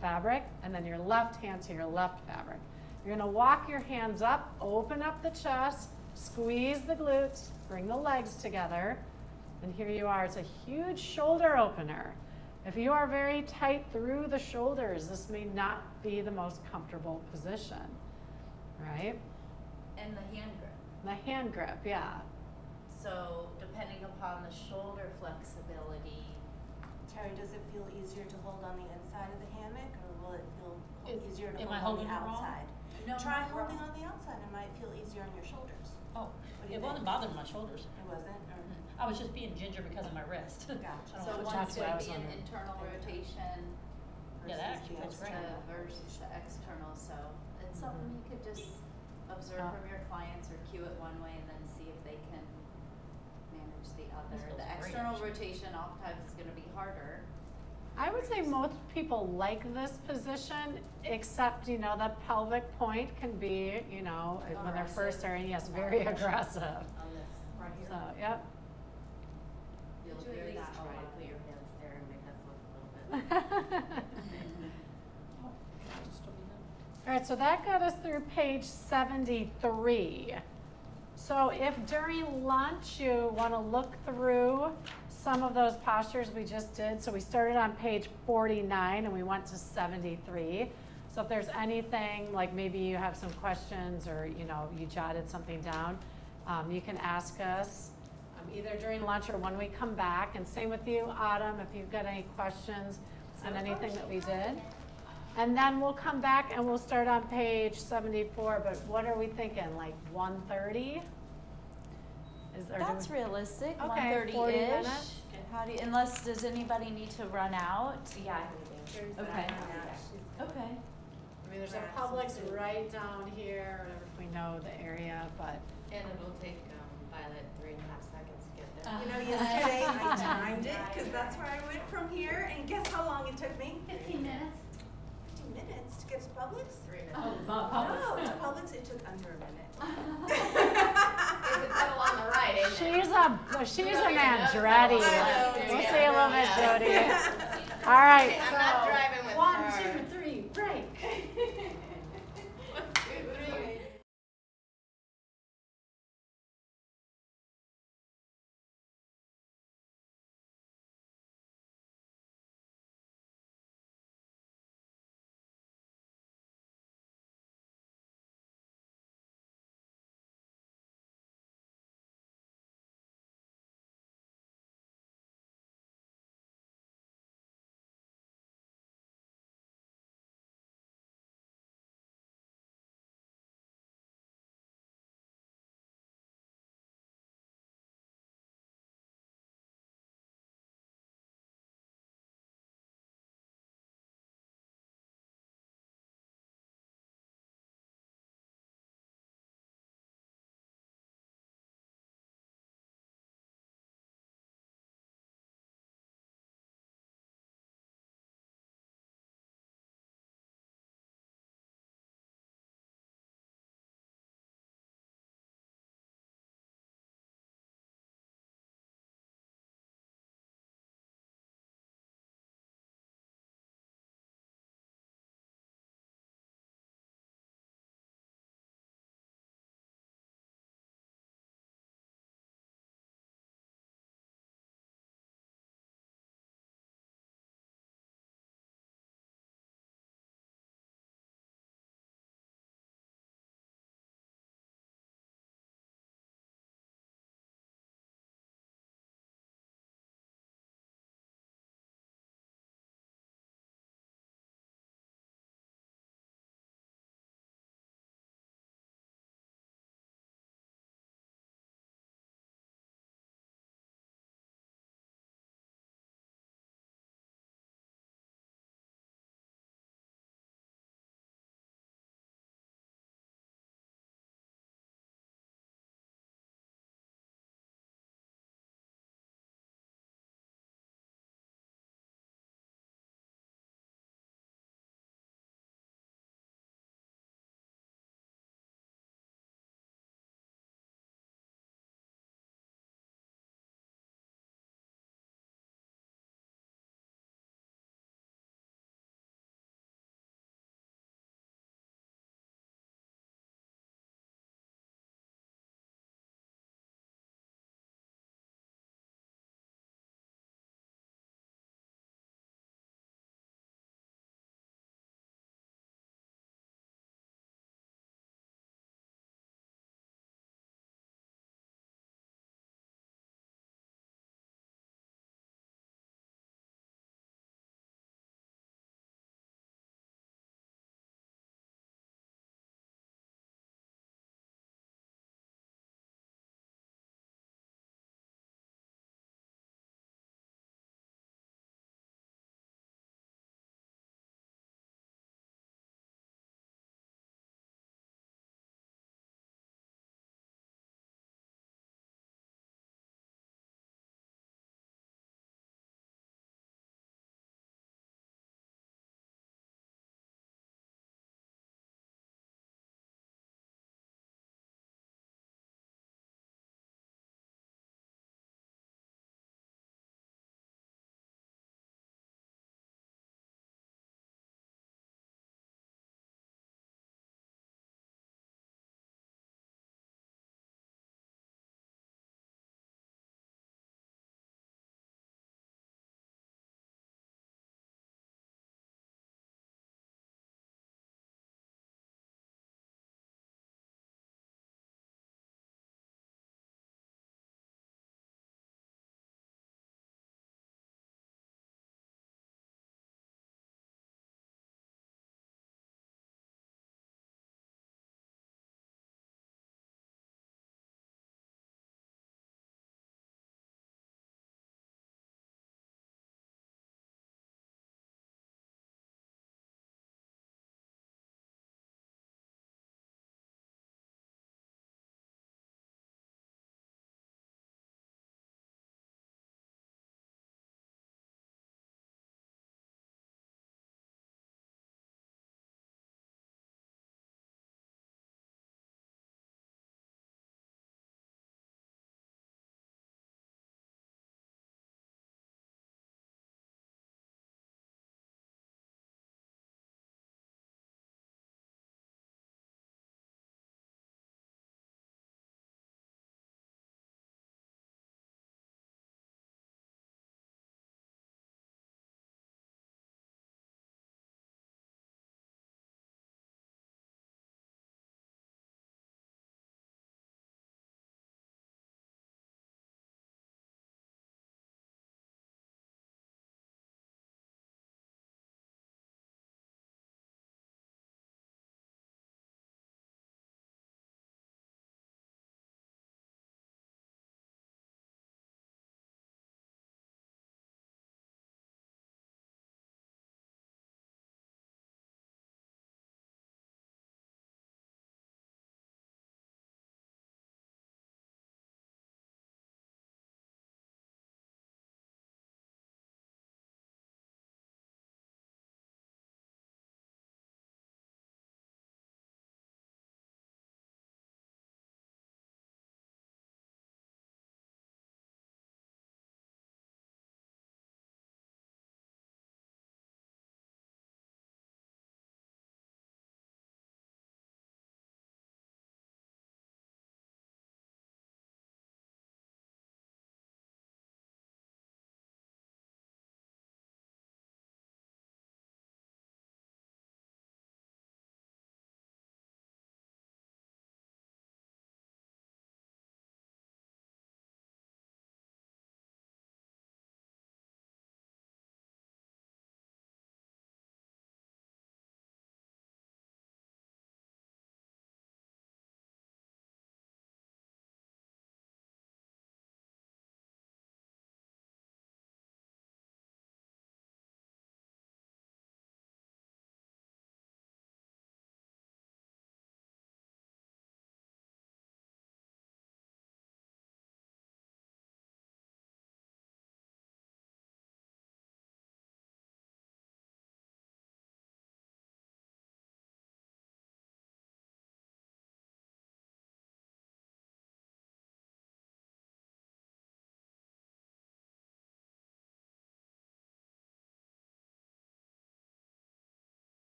fabric, and then your left hand to your left fabric. You're gonna walk your hands up, open up the chest, squeeze the glutes, bring the legs together, and here you are. It's a huge shoulder opener. If you are very tight through the shoulders, this may not be the most comfortable position, right? And the hand grip. The hand grip, yeah. So depending upon the shoulder flexibility. Terry, does it feel easier to hold on the inside of the hammock, or will it feel easier to Am I hold on holding the it wrong? outside? No, Try not holding wrong. on the outside. It might feel easier on your shoulders. Oh, What do you it wasn't think? bothering my shoulders. It wasn't? Or? I was just being ginger because of my wrist. Gotcha. I don't So know. one's That's what I going was to be an wondering. internal rotation Yeah, that actually feels great. versus the external. So it's something you could just observe from your clients or cue it one way and then see if they can manage the other. This feels The great, external actually. rotation oftentimes is going to be harder. I would say most people like this position, except, you know, the pelvic point can be, you know, when they're first starting, yes, very aggressive. On this Right here. So, yep. You'll Did you at hear least that a try to lot. put your hands there and make us look a little bit All right, so that got us through page 73. So if during lunch you want to look through some of those postures we just did, so we started on page 49 and we went to 73. So if there's anything, like maybe you have some questions or you jotted something down, you can ask us either during lunch or when we come back. And same with you, Autumn, if you've got any questions on anything that we did. And then we'll come back and we'll start on page 74, but what are we thinking, like 1:30? That's realistic, Okay, 1:30-ish. 40 minutes. How do you, does anybody need to run out? Yeah, I think we do. Okay. Okay. I mean, there's a Publix right down here, if we know the area, but. And it'll take Violet 3.5 seconds to get there. You know, yesterday I timed it because that's where I went from here, and guess how long it took me? 15 minutes. 15 minutes to get to Publix? 3 minutes. No, to Publix it took under a minute. It's a pedal on the right, isn't it? She's an Andretti. We'll see you a little bit, Jody. All right. I'm not driving with 1, her. 2, 3, break.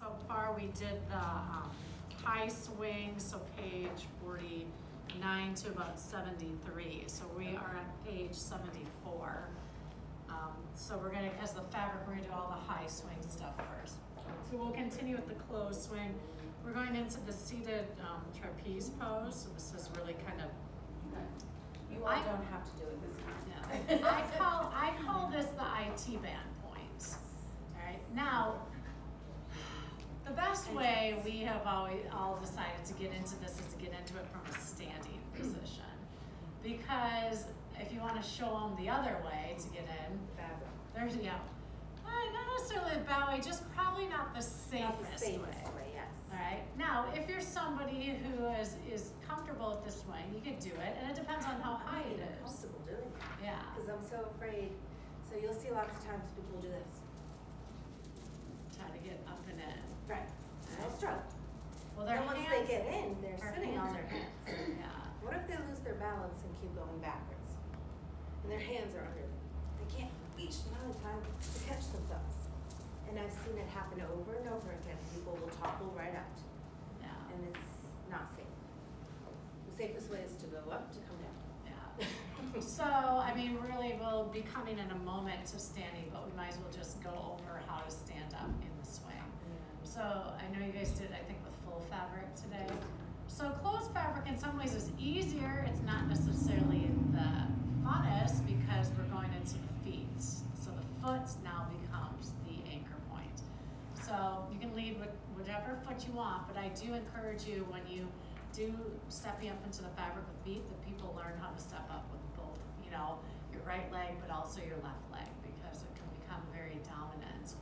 so far we did the high swing, so page 49 to about 73. So we are at page 74. So we're gonna, because the fabric, we're gonna do all the high swing stuff first. So we'll continue with the closed swing. We're going into the seated trapeze pose. So this is really kind of. You all don't have to do it this time. Yeah. I call this the IT band point. All right. Now, the best way we have always all decided to get into this is to get into it from a standing position, because if you want to show them the other way to get in, there's not necessarily a bad way, just probably not the safest way. Yes. All right. Now, if you're somebody who is comfortable with this swing, you could do it, and it depends on how high it is. Comfortable doing it. Yeah. Because I'm so afraid. So you'll see lots of times people do this. Try to get up and in. Right. They'll struggle. Well, their then once hands, they get in, they're sitting on their hands. Yeah. What if they lose their balance and keep going backwards? And their hands are under them. They can't reach another time to catch themselves. And I've seen it happen over and over again. People will topple right out. Yeah. And it's not safe. The safest way is to go up, to come down. Yeah. So, I mean, really, we'll be coming in a moment to standing, but we might as well just go over how to stand up in the swing. So, I know you guys did, I think, with full fabric today. So, closed fabric in some ways is easier. It's not necessarily the funnest because we're going into the feet. So, the foot now becomes the anchor point. So, you can lead with whatever foot you want, but I do encourage you when you do stepping up into the fabric with feet that people learn how to step up with both, you know, your right leg, but also your left leg, because it can become very dominant.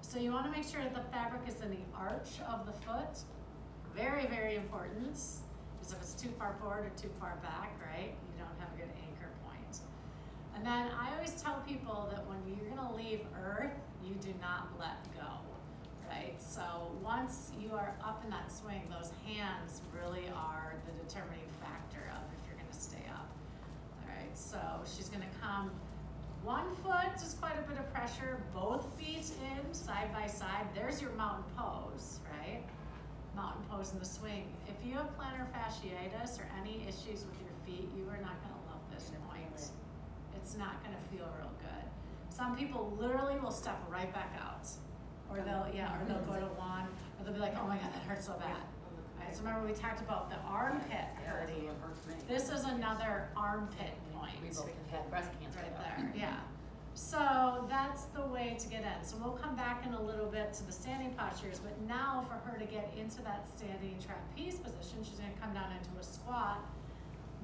So you want to make sure that the fabric is in the arch of the foot. Very, very important, because if it's too far forward or too far back, right, you don't have a good anchor point. And then I always tell people that when you're going to leave earth, you do not let go. Right? So once you are up in that swing, those hands really are the determining factor of if you're going to stay up. All right, so she's going to come one foot, just quite a bit of pressure, both feet in, side by side. There's your mountain pose, right? Mountain pose in the swing. If you have plantar fasciitis or any issues with your feet, you are not going to love this point. It's not going to feel real good. Some people literally will step right back out. Or they'll go to one, or they'll be like, oh my God, that hurts so bad. All right, so remember we talked about the armpit hurting. This is another armpit point. We both have had breast cancer. Right there, yeah. So that's the way to get in. So we'll come back in a little bit to the standing postures, but now for her to get into that standing trapeze position, she's gonna come down into a squat.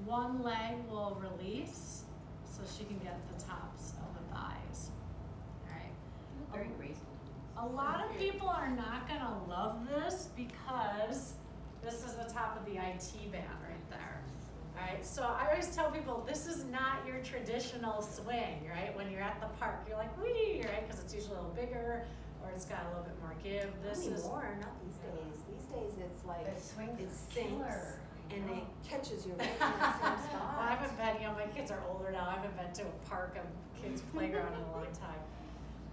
One leg will release, so she can get the tops of the thighs. All right. Very graceful. A lot of people are not gonna love this because this is the top of the IT band right there. All right, so I always tell people this is not your traditional swing, right? When you're at the park, you're like, wee, right? Because it's usually a little bigger or it's got a little bit more give. This is more, not these days. These days it's like, The swing's it a sinks killer. and it catches you right in the same spot. Well, I haven't been, my kids are older now. I haven't been to a park, a kid's playground in a long time.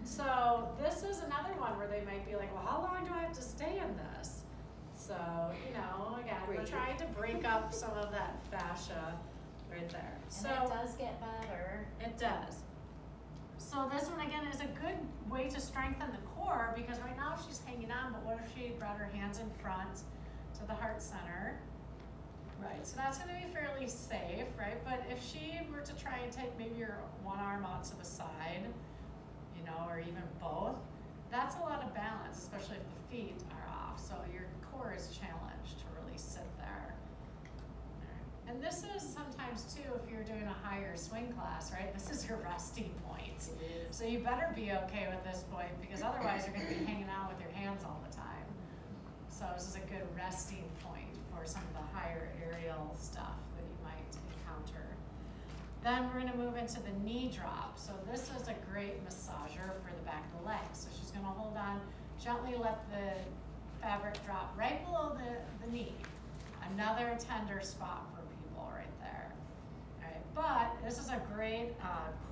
So this is another one where they might be like, well, how long do I have to stay in this? So, again, we're trying to break up some of that fascia right there. And So it does get better. it does. So this one, again, is a good way to strengthen the core because right now she's hanging on, but what if she brought her hands in front to the heart center? Right, so that's gonna be fairly safe, right? But if she were to try and take maybe your one arm out to the side, or even both, that's a lot of balance, especially if the feet are off. So your core is challenged to really sit there. And this is sometimes too, if you're doing a higher swing class, right? This is your resting point. So you better be okay with this point because otherwise you're gonna be hanging out with your hands all the time. So this is a good resting point for some of the higher aerial stuff that you might encounter. Then we're gonna move into the knee drop. So this is a great massager for the back of the leg. So she's gonna hold on, gently let the fabric drop right below the knee. Another tender spot for people right there. All right, but this is a great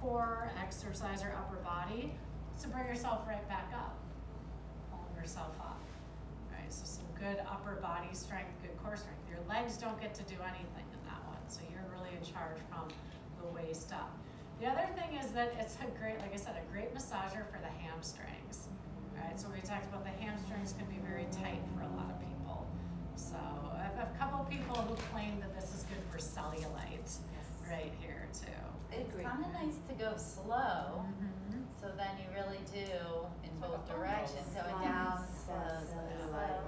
core exercise or upper body to bring yourself right back up. Pulling yourself up. right, so some good upper body strength, good core strength. Your legs don't get to do anything in that one, so you're really in charge from the waist up. The other thing is that it's a great, like I said, a great massager for the hamstrings, right? So we talked about the hamstrings can be very tight for a lot of people. So I have a couple of people who claim that this is good for cellulite right here too. It's kind of nice to go slow, so then you really do in both directions, going down slow, slow, slow.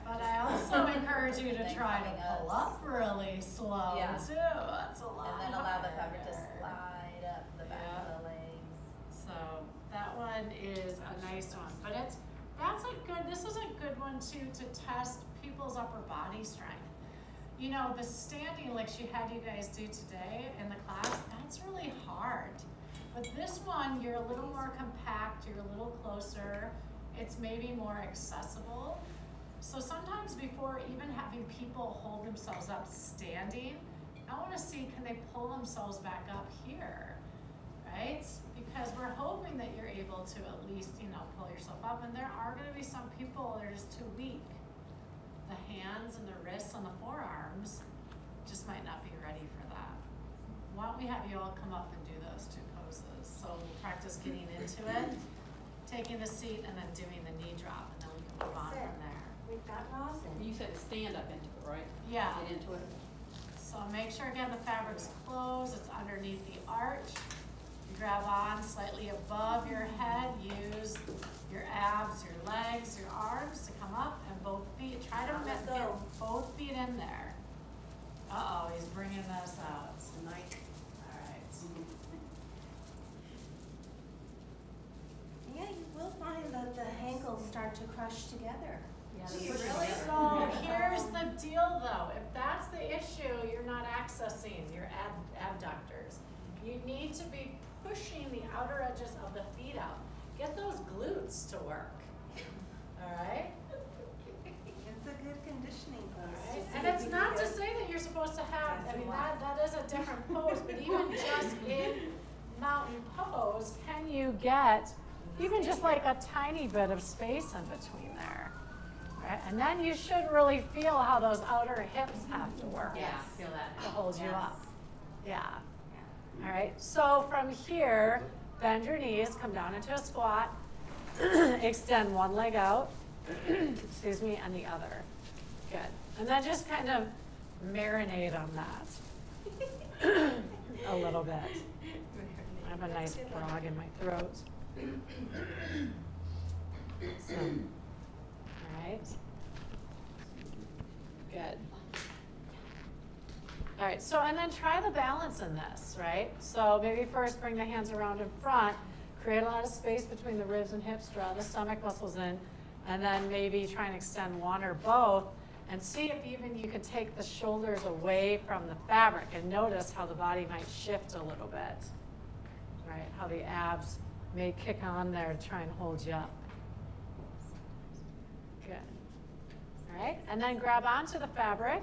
But I also encourage you to try to pull up really slow too. That's a lot. And then allow the fabric to harder. slide up the back of the legs. So that one is a nice one, but this is a good one too to test people's upper body strength. You know, the standing like she had you guys do today in the class, that's really hard. But this one, you're a little more compact, you're a little closer, it's maybe more accessible. So sometimes before even having people hold themselves up standing, I want to see, can they pull themselves back up here, right? Because we're hoping that you're able to at least, you know, pull yourself up. And there are going to be some people that are just too weak. The hands and the wrists and the forearms just might not be ready for that. Why don't we have you all come up and do those two poses? So we'll practice getting into it, taking the seat, and then doing the knee drop, and then we can move on from there. We've got rosin. You said to stand up into it, right? Yeah. Get into it. So make sure again the fabric's closed, it's underneath the arch. You grab on slightly above your head, use your abs, your legs, your arms to come up, and both feet, try to get both feet in there. Uh-oh, he's bringing this out. All right. Yeah, you will find that the ankles start to crush together. So here's the deal though, if that's the issue, you're not accessing your abductors. You need to be pushing the outer edges of the feet out. Get those glutes to work, all right? It's a good conditioning pose. Right. And it's not to say that you're supposed to have, I mean, that is a different pose, but even just in mountain pose, can you get even just like a tiny bit of space in between there? Right? And then you should really feel how those outer hips have to work. Yeah, feel that. To hold you up. Yeah. All right. So from here, bend your knees, come down into a squat, extend one leg out, excuse me, and the other. Good. And then just kind of marinate on that a little bit. I have a nice frog in my throat. So, all right. Good. All right, so and then try the balance in this, right? So maybe first bring the hands around in front, create a lot of space between the ribs and hips, draw the stomach muscles in, and then maybe try and extend one or both, and see if even you can take the shoulders away from the fabric and notice how the body might shift a little bit, right? How the abs may kick on there to try and hold you up. Good. All right, and then grab onto the fabric.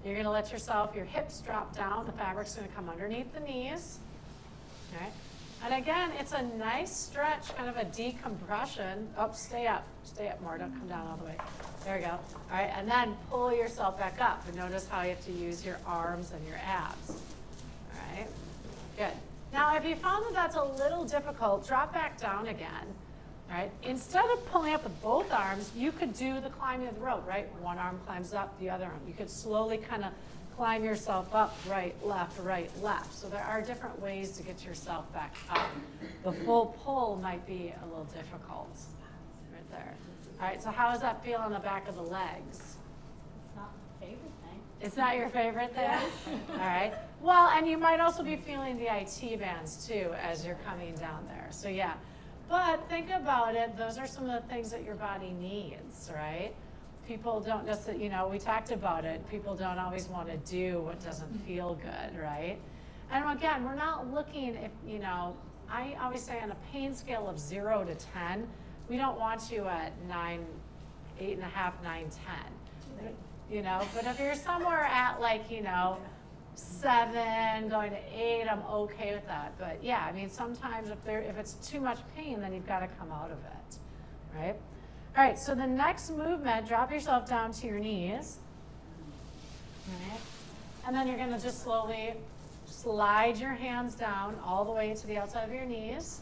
You're going to let your hips drop down. The fabric's going to come underneath the knees. All right. And again, it's a nice stretch, kind of a decompression. Oh, stay up more. Don't come down all the way. There we go. All right, and then pull yourself back up. And notice how you have to use your arms and your abs. All right, good. Now, if you found that that's a little difficult, drop back down again. All right, instead of pulling up with both arms, you could do the climbing of the rope, right? One arm climbs up, the other arm. You could slowly kind of climb yourself up, right, left. So there are different ways to get yourself back up. The full pull might be a little difficult, right there. All right, so how does that feel on the back of the legs? It's not my favorite thing. It's not your favorite thing? All right. Well, and you might also be feeling the IT bands too as you're coming down there. So yeah. But think about it, those are some of the things that your body needs, right? People don't necessarily, we talked about it, people don't always want to do what doesn't feel good, right? And again, we're not looking if, I always say on a pain scale of 0 to 10, we don't want you at 9, 8.5, 9, 10. But if you're somewhere at 7 going to 8, I'm okay with that. But yeah, I mean, sometimes if it's too much pain, then you've got to come out of it, right? All right, so the next movement, drop yourself down to your knees. All right. And then you're going to just slowly slide your hands down all the way to the outside of your knees.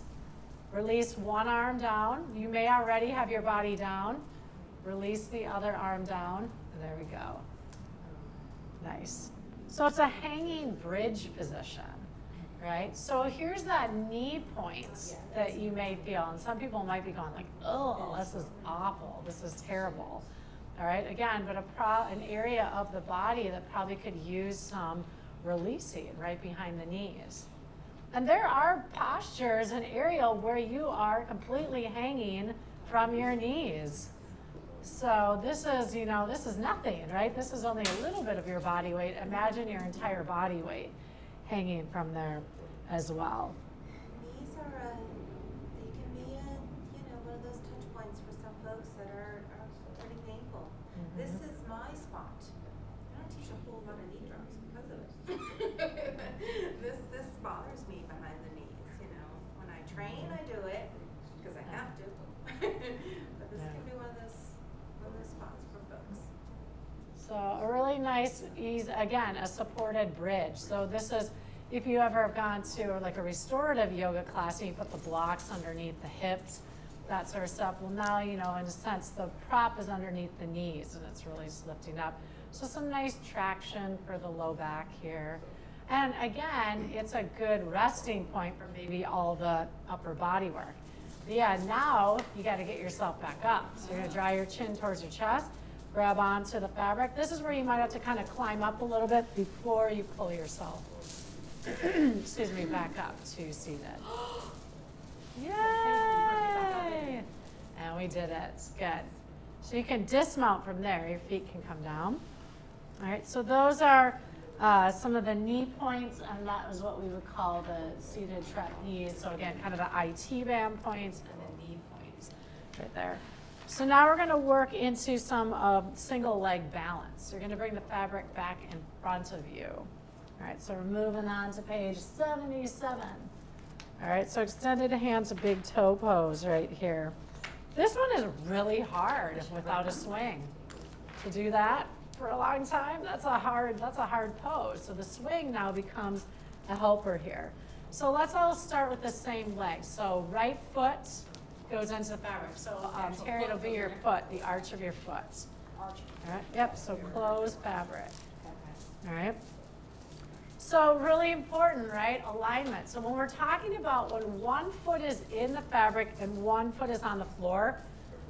Release one arm down. You may already have your body down. Release the other arm down. There we go. Nice. So it's a hanging bridge position, right? So here's that knee point that you may feel. And some people might be going like, oh, this is awful. This is terrible. All right, again, but an area of the body that probably could use some releasing right behind the knees. And there are postures in aerial where you are completely hanging from your knees. So this is, this is nothing, right? This is only a little bit of your body weight. Imagine your entire body weight hanging from there as well. Knees are, they can be, one of those touch points for some folks that are pretty painful. Mm-hmm. This is my spot. I don't teach a whole lot of knee drops because of it. This bothers me behind the knees, When I train, I do it because I have to. But this can be one of those spots for folks. So a really nice ease, again, a supported bridge. So this is, if you ever have gone to like a restorative yoga class and you put the blocks underneath the hips, that sort of stuff. Well, now, in a sense, the prop is underneath the knees and it's really just lifting up. So some nice traction for the low back here. And again, it's a good resting point for maybe all the upper body work. But yeah, now you got to get yourself back up. So you're going to draw your chin towards your chest, grab onto the fabric. This is where you might have to kind of climb up a little bit before you pull yourself, excuse me, back up to seated. Yay! And we did it. Good. So you can dismount from there. Your feet can come down. All right, so those are some of the knee points, and that is what we would call the seated trapeze. So again, kind of the IT band points and the knee points right there. So now we're going to work into some single leg balance. You're going to bring the fabric back in front of you. All right, so we're moving on to page 77. All right, so extended hand to big toe pose right here. This one is really hard without a swing. To do that for a long time, that's a hard pose. So the swing now becomes a helper here. So let's all start with the same leg. So right foot goes into the fabric. So Terry, it'll be your foot, the arch of your foot. All right. Yep. So closed fabric. All right. So really important, right? Alignment. So when we're talking about when one foot is in the fabric and one foot is on the floor,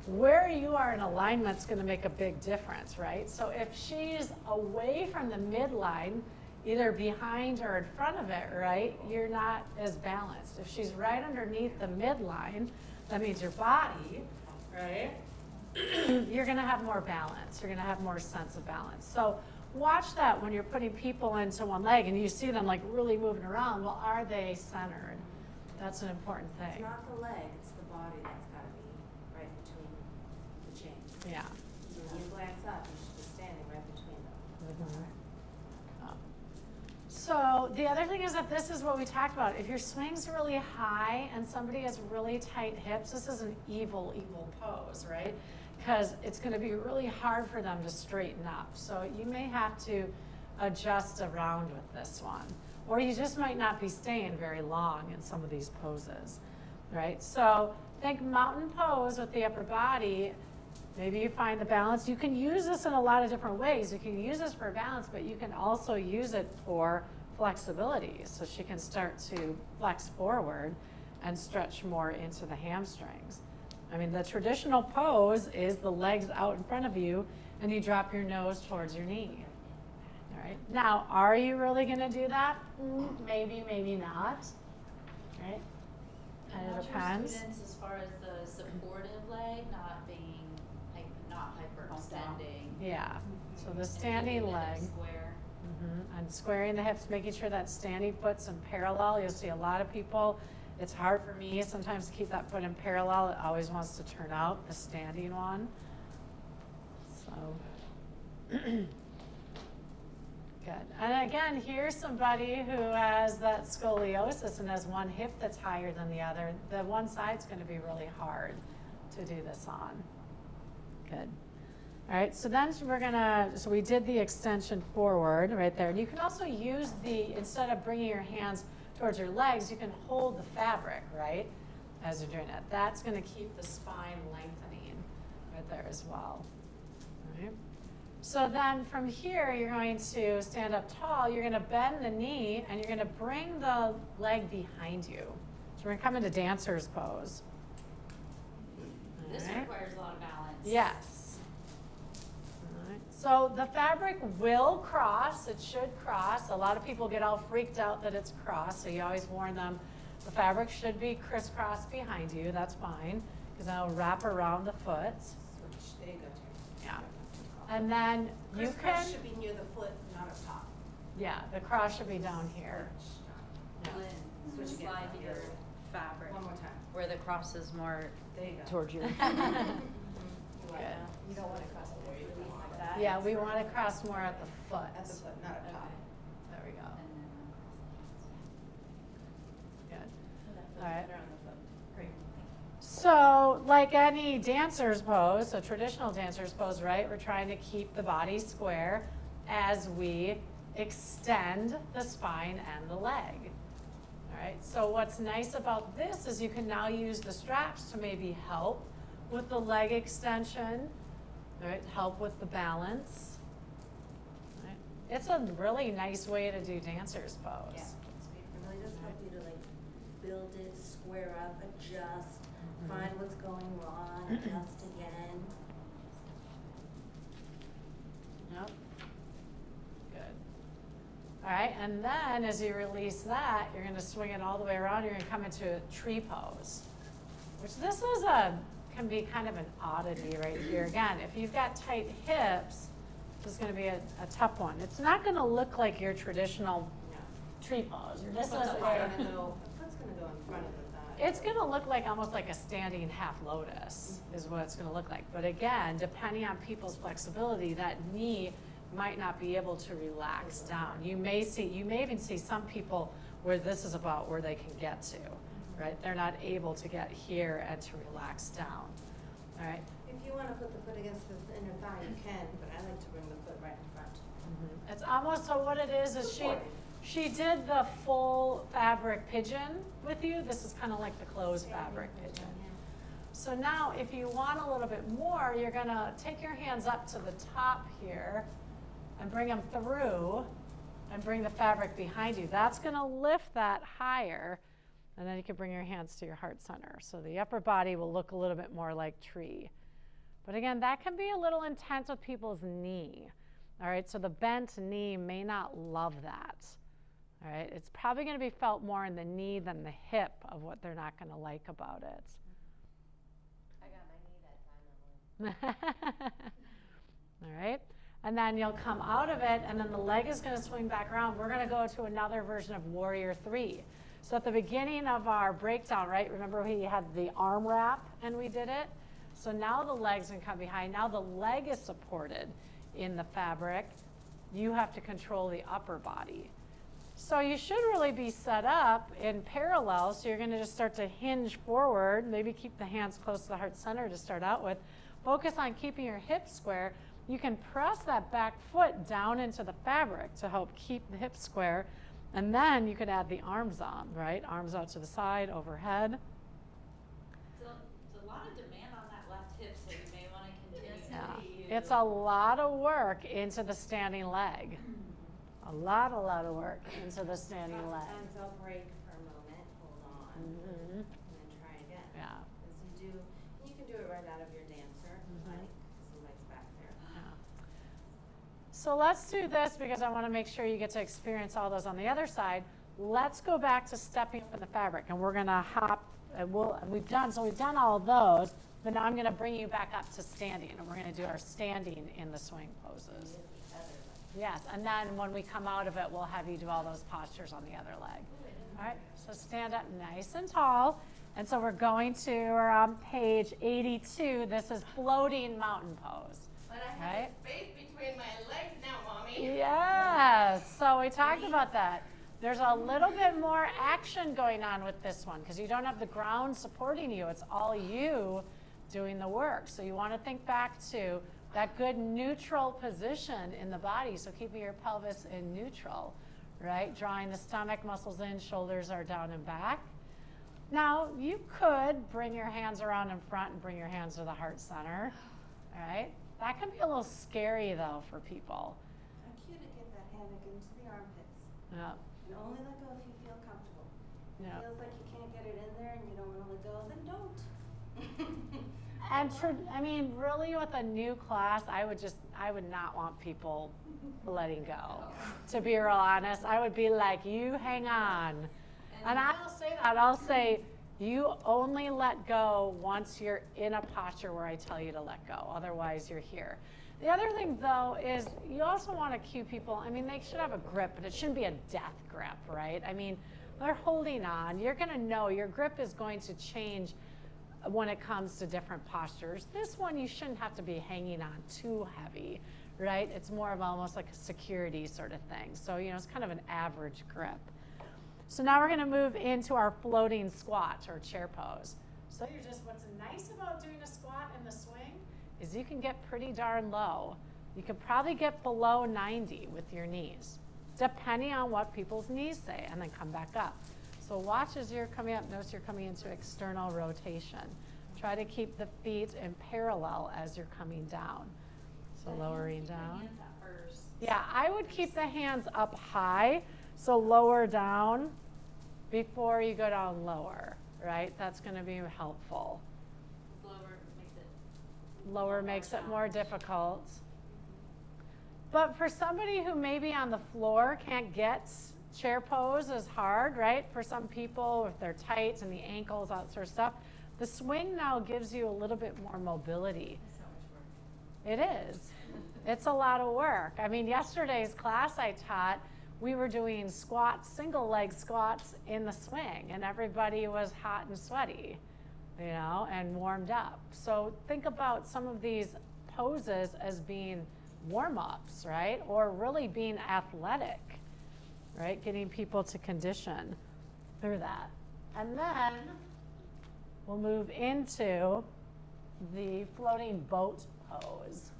where you are in alignment is going to make a big difference, right? So if she's away from the midline, either behind or in front of it, right, you're not as balanced. If she's right underneath the midline, that means your body, right, you're going to have more balance. You're going to have more sense of balance. So watch that when you're putting people into one leg and you see them like really moving around. Well, are they centered? That's an important thing. It's not the leg, it's the body that's got to be right between the chains. Yeah. So when you glance up, you should be standing right between them. Mm-hmm. So the other thing is that this is what we talked about. If your swing's really high and somebody has really tight hips, this is an evil, evil pose, right? Because it's going to be really hard for them to straighten up. So you may have to adjust around with this one. Or you just might not be staying very long in some of these poses, right? So think mountain pose with the upper body. Maybe you find the balance. You can use this in a lot of different ways. You can use this for balance, but you can also use it for flexibility. So she can start to flex forward and stretch more into the hamstrings. I mean, the traditional pose is the legs out in front of you and you drop your nose towards your knee. All right. Now, are you really going to do that? Maybe, maybe not. Right? And it depends. Students, as far as the supportive leg not being not hyperextending. Yeah. So the standing leg. Square. And squaring the hips, making sure that standing foot's in parallel. You'll see a lot of people. It's hard for me sometimes to keep that foot in parallel. It always wants to turn out, the standing one. So, good. And again, here's somebody who has that scoliosis and has one hip that's higher than the other. The one side's going to be really hard to do this on. Good. All right, so then so we did the extension forward right there. And you can also use instead of bringing your hands towards your legs, you can hold the fabric, right, as you're doing it. That's going to keep the spine lengthening right there as well. All right. So then from here, you're going to stand up tall. You're going to bend the knee, and you're going to bring the leg behind you. So we're going to come into dancer's pose. This requires a lot of balance. Yes. All right. So the fabric will cross. It should cross. A lot of people get all freaked out that it's crossed, so you always warn them the fabric should be crisscrossed behind you. That's fine, because then it'll wrap around the foot. Switch. There you go. Yeah. And then you Crisscross can, should be near the foot, not up top. yeah, the cross should be down here. Lynn, Switch again. slide your fabric One more time. where the cross is more There you go. towards your. You Good. don't want to cross the way like that. Yeah, we want to cross more at the foot. At the foot, not up top. There we go. And then Good. All right. Better on the foot. Great. So, like any dancer's pose, so traditional dancer's pose, right? We're trying to keep the body square as we extend the spine and the leg. All right, so what's nice about this is you can now use the straps to maybe help with the leg extension, right? Help with the balance. Right? It's a really nice way to do dancer's pose. Yeah. It really does help you to like build it, square up, adjust, find what's going wrong, adjust again. Yep. Good. All right, and then as you release that, you're going to swing it all the way around. You're going to come into a tree pose, which this is can be kind of an oddity right here. Again, if you've got tight hips, this is going to be a tough one. It's not going to look like your traditional tree pose. This is The foot's going to go in front of the thigh. It's going to look like almost like a standing half lotus is what it's going to look like. But again, depending on people's flexibility, that knee might not be able to relax down. You may even see some people where this is about where they can get to, right? They're not able to get here and to relax down, all right? If you want to put the foot against the inner thigh, you can, but I like to bring the foot right in front. It's almost, so what it is she did the full fabric pigeon with you. This is kind of like the closed fabric pigeon. So now if you want a little bit more, you're gonna take your hands up to the top here and bring them through and bring the fabric behind you. That's gonna lift that higher, and then you can bring your hands to your heart center. So the upper body will look a little bit more like tree. But again, that can be a little intense with people's knee. All right, so the bent knee may not love that. All right, it's probably going to be felt more in the knee than the hip of what they're not going to like about it. I got my knee that time. All right, and then you'll come out of it, and then the leg is going to swing back around. We're going to go to another version of Warrior 3. So at the beginning of our breakdown, right, remember we had the arm wrap and we did it? So now the leg's going to come behind. Now the leg is supported in the fabric. You have to control the upper body. So you should really be set up in parallel. So you're going to just start to hinge forward, maybe keep the hands close to the heart center to start out with. Focus on keeping your hips square. You can press that back foot down into the fabric to help keep the hips square. And then you could add the arms on, right? Arms out to the side, overhead. So it's a lot of demand on that left hip, so you may want to continue to It's a lot of work into the standing leg. A lot of work into the standing leg. Sometimes I'll break for a moment, hold on, and then try again. Yeah. Because you can do it right out of your dancer, like somebody's back there. So let's do this because I want to make sure you get to experience all those on the other side. Let's go back to stepping up in the fabric, and we're going to hop. And we've done all of those, but now I'm going to bring you back up to standing, and we're going to do our standing in the swing poses. Yes, and then when we come out of it, we'll have you do all those postures on the other leg. All right, so stand up nice and tall. And so we're on page 82. This is floating mountain pose. But I have a space between my legs now, Mommy. Yes, so we talked about that. There's a little bit more action going on with this one because you don't have the ground supporting you. It's all you doing the work. So you want to think back to that good neutral position in the body. So keeping your pelvis in neutral, right? Drawing the stomach muscles in, shoulders are down and back. Now, you could bring your hands around in front and bring your hands to the heart center, all right? That can be a little scary, though, for people. I want you to get that hammock into the armpits. Yeah. And only let go if you feel comfortable. If Yeah. it feels like you can't get it in there and you don't want to let go, then don't. And I mean, really, with a new class, I would not want people letting go. To be real honest, I would be like, you hang on. And I'll say that. I'll say, you only let go once you're in a posture where I tell you to let go. Otherwise, you're here. The other thing, though, is you also want to cue people. I mean, they should have a grip, but it shouldn't be a death grip, right? I mean, they're holding on. You're going to know your grip is going to change when it comes to different postures. This one, you shouldn't have to be hanging on too heavy, right? It's more of almost like a security sort of thing. So, you know, it's kind of an average grip. So now we're going to move into our floating squat or chair pose. So what's nice about doing a squat in the swing is you can get pretty darn low. You can probably get below 90 with your knees, depending on what people's knees say, and then come back up. So watch as you're coming up. Notice you're coming into external rotation. Try to keep the feet in parallel as you're coming down. So lowering down. Yeah, I would keep the hands up high. So lower down before you go down lower, right? That's going to be helpful. Lower makes it more difficult. But for somebody who maybe on the floor can't get chair pose as hard, right? For some people, if they're tight and the ankles, that sort of stuff, the swing now gives you a little bit more mobility. So much work. It is. It's a lot of work. I mean, yesterday's class I taught, we were doing squats, single leg squats in the swing, and everybody was hot and sweaty, you know, and warmed up. So think about some of these poses as being warm-ups, right? Or really being athletic, right? Getting people to condition through that. And then we'll move into the floating boat pose.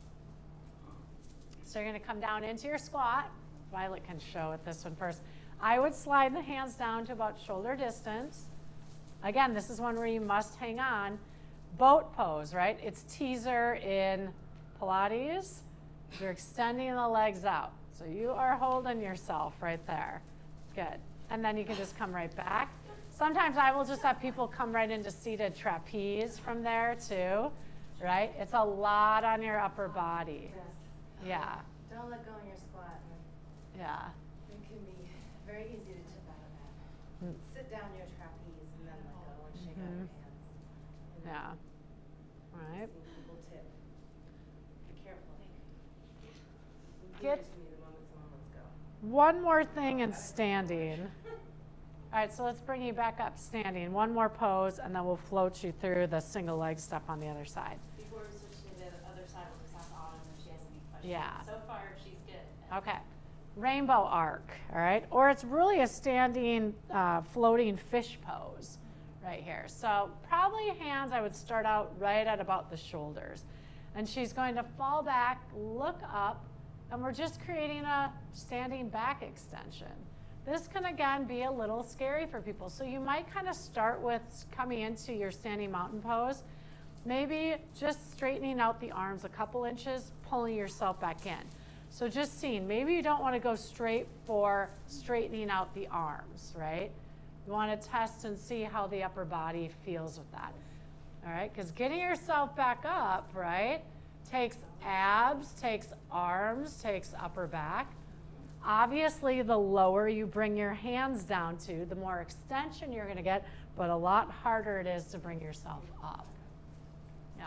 So you're going to come down into your squat. Violet can show it this one first. I would slide the hands down to about shoulder distance. Again, this is one where you must hang on. Boat pose, right? It's teaser in Pilates. You're extending the legs out. So you are holding yourself right there. Good. And then you can just come right back. Sometimes I will just have people come right into seated trapeze from there too, right? It's a lot on your upper body. Yeah. Don't let go in your squat. Yeah. It can be very easy to tip out of that. Sit down your trapeze and then let go and shake out your hands. Yeah. All right. People tip. Be careful. Get Me the moment someone lets go. one more thing in standing. All right, so let's bring you back up standing. One more pose, and then we'll float you through the single leg step on the other side. Before we switch to the other side, we'll just ask Autumn if she has any questions. Yeah. So far, she's good. Okay. Rainbow arc, all right? Or it's really a standing floating fish pose right here. So probably hands, I would start out right at about the shoulders. And she's going to fall back, look up, and we're just creating a standing back extension. This can, again, be a little scary for people. So you might kind of start with coming into your standing mountain pose, maybe just straightening out the arms a couple inches, pulling yourself back in. So just seeing, maybe you don't want to go straight for straightening out the arms, right? You want to test and see how the upper body feels with that, all right? Because getting yourself back up, right, takes abs, takes arms, takes upper back. Obviously, the lower you bring your hands down to, the more extension you're going to get, but a lot harder it is to bring yourself up. Yeah.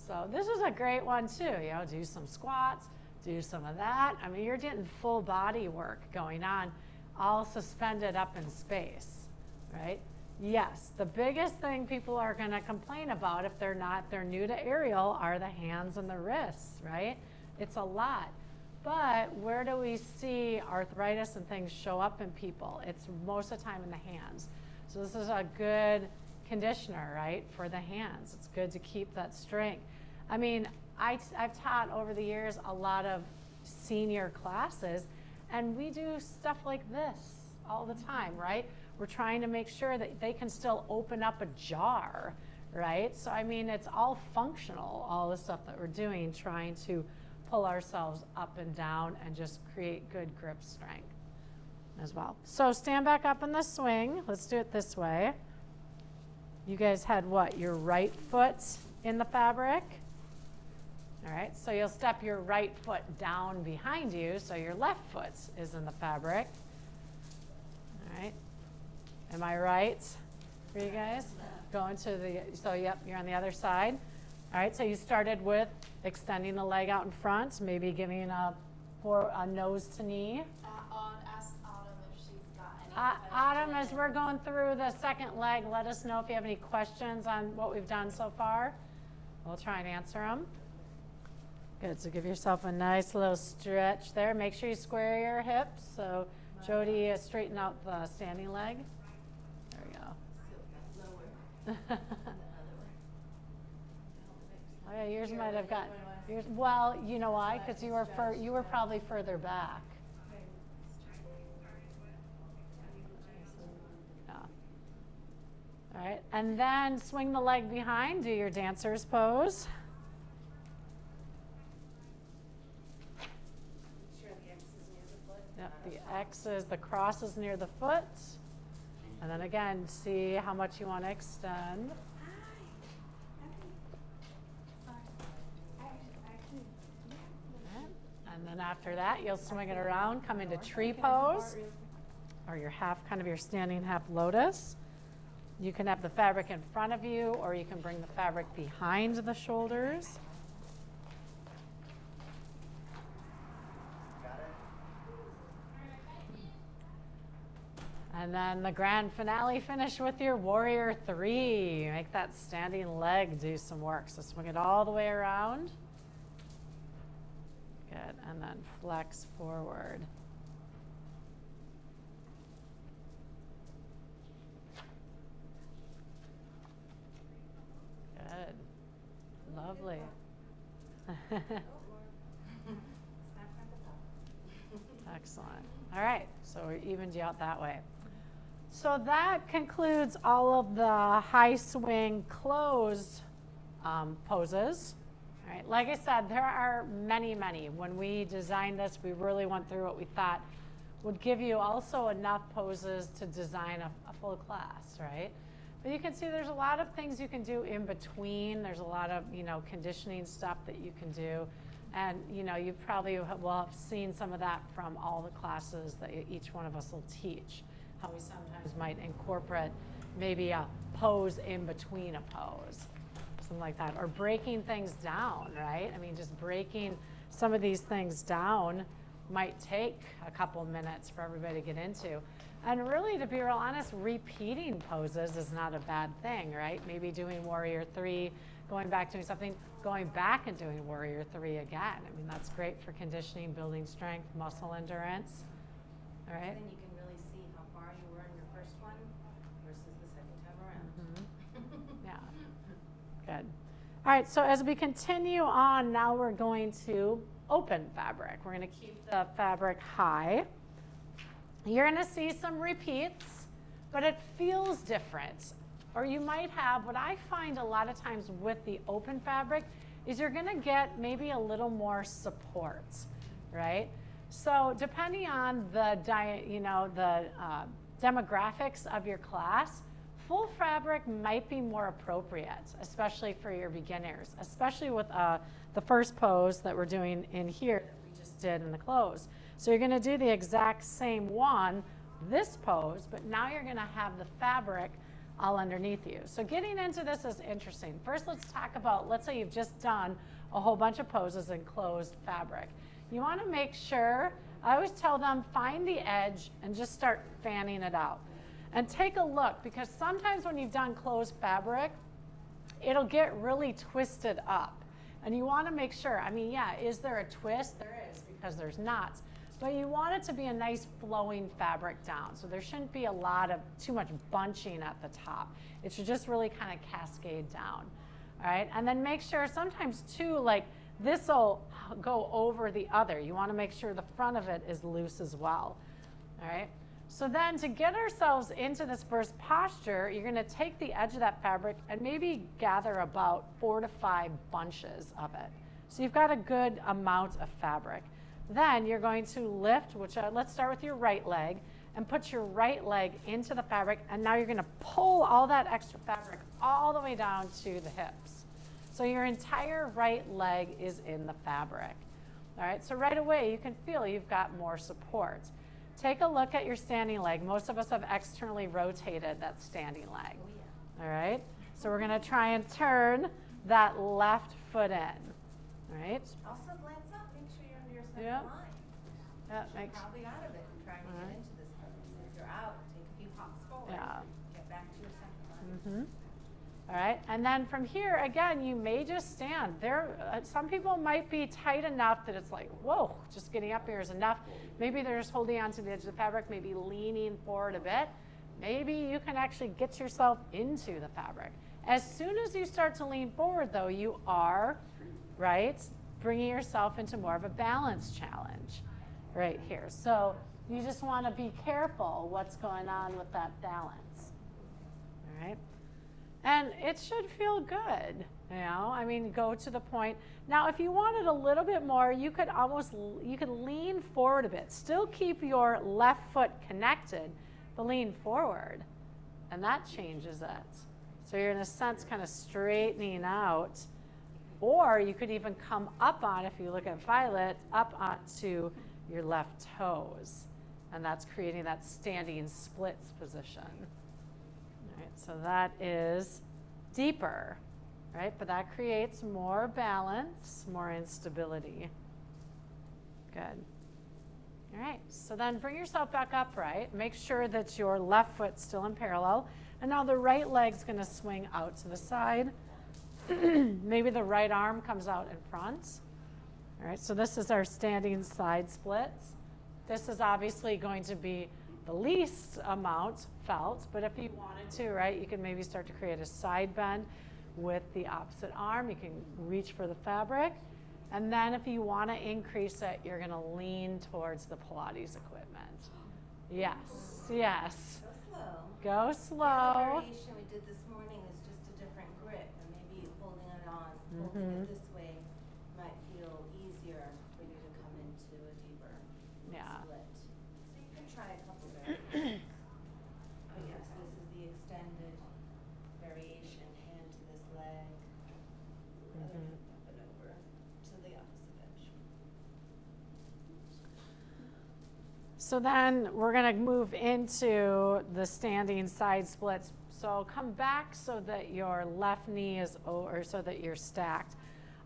So this is a great one too. You know, do some squats, do some of that. I mean, you're getting full body work going on, all suspended up in space, right? Yes, the biggest thing people are going to complain about if they're new to aerial are the hands and the wrists, right? It's a lot. But where do we see arthritis and things show up in people? It's most of the time in the hands. So this is a good conditioner, right, for the hands. It's good to keep that strength. I mean, I've taught over the years a lot of senior classes, and we do stuff like this all the time, right? We're trying to make sure that they can still open up a jar, right? So, I mean, it's all functional, all the stuff that we're doing, trying to pull ourselves up and down and just create good grip strength as well. So stand back up in the swing. Let's do it this way. You guys had what? Your right foot in the fabric. All right, so you'll step your right foot down behind you, so your left foot is in the fabric. All right, am I right for you guys? Going to the, so yep, you're on the other side. All right, so you started with extending the leg out in front, maybe giving a nose to knee. Ask Autumn if she's got any Autumn, as we're going through the second leg, let us know if you have any questions on what we've done so far. We'll try and answer them. Good, so give yourself a nice little stretch there. Make sure you square your hips. So Jody, straighten out the standing leg. There we go. Oh yeah, yours might have got yours. Well, you know why? Because you were probably further back. Yeah. All right, and then swing the leg behind. Do your dancer's pose. Yep, the X is, the cross is near the foot. And then again, see how much you want to extend. And then after that, you'll swing it around, come into tree pose, or your half, kind of your standing half lotus. You can have the fabric in front of you, or you can bring the fabric behind the shoulders. And then the grand finale, finish with your warrior three. Make that standing leg do some work. So swing it all the way around. Good, and then flex forward. Good, lovely. Excellent. All right, so we evened you out that way. So that concludes all of the high swing closed poses. All right, like I said, there are many, many. When we designed this, we really went through what we thought would give you also enough poses to design a full class, right? But you can see there's a lot of things you can do in between. There's a lot of, conditioning stuff that you can do. And, you probably will have seen some of that from all the classes that each one of us will teach. How we sometimes might incorporate maybe a pose in between a pose, something like that, or breaking things down, right? I mean, just breaking some of these things down might take a couple minutes for everybody to get into. And really, to be real honest, repeating poses is not a bad thing, right? Maybe doing warrior three, going back doing something, going back and doing warrior three again. I mean, that's great for conditioning, building strength, muscle endurance, all right? Then you can really see how far you were in your first one versus the second time around. Yeah, good. All right, so as we continue on, now we're going to open fabric. We're going to keep the fabric high. You're going to see some repeats, but it feels different. Or you might have, what I find a lot of times with the open fabric is you're going to get maybe a little more support, right? So depending on the demographics of your class, full fabric might be more appropriate, especially for your beginners, especially with the first pose that we're doing in here that we just did in the close. So you're going to do the exact same one, this pose, but now you're going to have the fabric all underneath you. So getting into this is interesting. First, let's talk about, let's say you've just done a whole bunch of poses in closed fabric. You want to make sure, I always tell them, find the edge and just start fanning it out. And take a look, because sometimes when you've done closed fabric, it'll get really twisted up. And you want to make sure, I mean, yeah, is there a twist? There is, because there's knots. but you want it to be a nice flowing fabric down. So there shouldn't be a lot of too much bunching at the top. It should just really kind of cascade down. All right, and then make sure sometimes too, like this will go over the other. You want to make sure the front of it is loose as well. All right, so then to get ourselves into this first posture, you're going to take the edge of that fabric and maybe gather about 4 to 5 bunches of it. So you've got a good amount of fabric. Then you're going to lift, which let's start with your right leg, and put your right leg into the fabric, and now you're going to pull all that extra fabric all the way down to the hips. So your entire right leg is in the fabric. All right, so right away you can feel you've got more support. Take a look at your standing leg. Most of us have externally rotated that standing leg. All right, so we're going to try and turn that left foot in. All right. Also glance up, make sure you're under your second Yeah. line. Yeah, You're makes. probably out of it and trying to get into this pose. If you're out, take a few hops forward. Yeah. Get back to your second line. All right, and then from here, again, you may just stand. Some people might be tight enough that it's like, whoa, just getting up here is enough. Maybe they're just holding on to the edge of the fabric, maybe leaning forward a bit. Maybe you can actually get yourself into the fabric. As soon as you start to lean forward, though, you are, right, bringing yourself into more of a balance challenge right here. So you just want to be careful what's going on with that balance. All right. And it should feel good, you know, I mean, go to the point. Now, if you wanted a little bit more, you could lean forward a bit. Still keep your left foot connected, but lean forward, and that changes it. So you're, in a sense, kind of straightening out. Or you could even come up on, if you look at Violet, up onto your left toes. And that's creating that standing splits position. So that is deeper, right? But that creates more balance, more instability. Good. All right, so then bring yourself back upright. Make sure that your left foot's still in parallel. And now the right leg's going to swing out to the side. Maybe the right arm comes out in front. All right, so this is our standing side splits. This is obviously going to be the least amount felt, but if you wanted to, right, you can maybe start to create a side bend with the opposite arm. You can reach for the fabric. And then if you want to increase it, you're going to lean towards the Pilates equipment. Yes, yes. Go slow. Go slow. The variation we did this morning is just a different grip, and maybe holding it on, holding it this way might feel easier for you to come into a deeper split. So you can try a couple variations. But yes, this is the extended variation, hand to this leg, other hand up and over to the opposite edge. So then we're going to move into the standing side splits. So come back so that your left knee is, or so that you're stacked.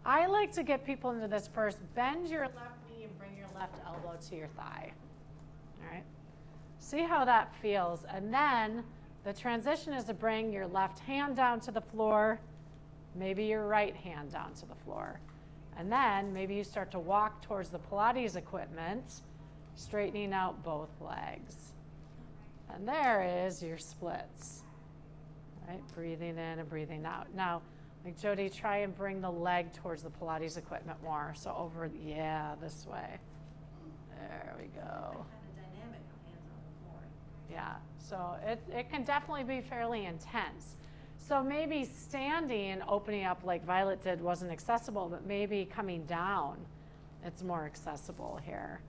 I like to get people into this first. Bend your left knee and bring your left elbow to your thigh. All right. See how that feels. And then the transition is to bring your left hand down to the floor, maybe your right hand down to the floor. And then maybe you start to walk towards the Pilates equipment, straightening out both legs. And there is your splits. Right? Breathing in and breathing out. Now, like Jody, try and bring the leg towards the Pilates equipment more. So over, yeah, this way. There we go. Yeah, so it can definitely be fairly intense. So maybe standing, opening up like Violet did wasn't accessible, but maybe coming down, it's more accessible here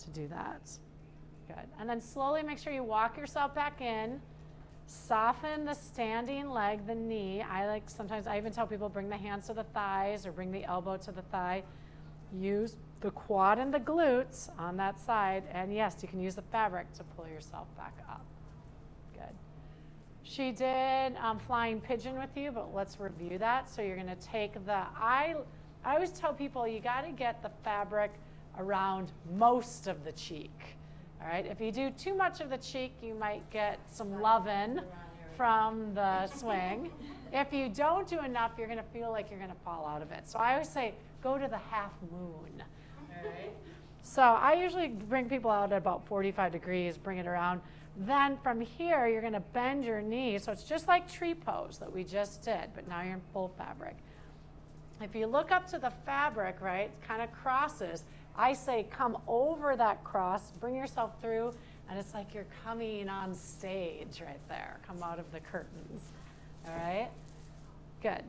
to do that. Good. And then slowly make sure you walk yourself back in. Soften the standing leg, the knee. Sometimes I even tell people bring the hands to the thighs or bring the elbow to the thigh. Use the quad and the glutes on that side. And yes, you can use the fabric to pull yourself back up. Good. She did flying pigeon with you, but let's review that. So you're going to take I always tell people you got to get the fabric around most of the cheek. All right, if you do too much of the cheek, you might get some lovin' from the swing. If you don't do enough, you're going to feel like you're going to fall out of it. So I always say, go to the half moon. All right. So I usually bring people out at about 45 degrees, bring it around. Then from here, you're gonna bend your knee. So it's just like tree pose that we just did, but now you're in full fabric. If you look up to the fabric, right, it kind of crosses. I say come over that cross, bring yourself through, and it's like you're coming on stage right there. Come out of the curtains, all right? Good.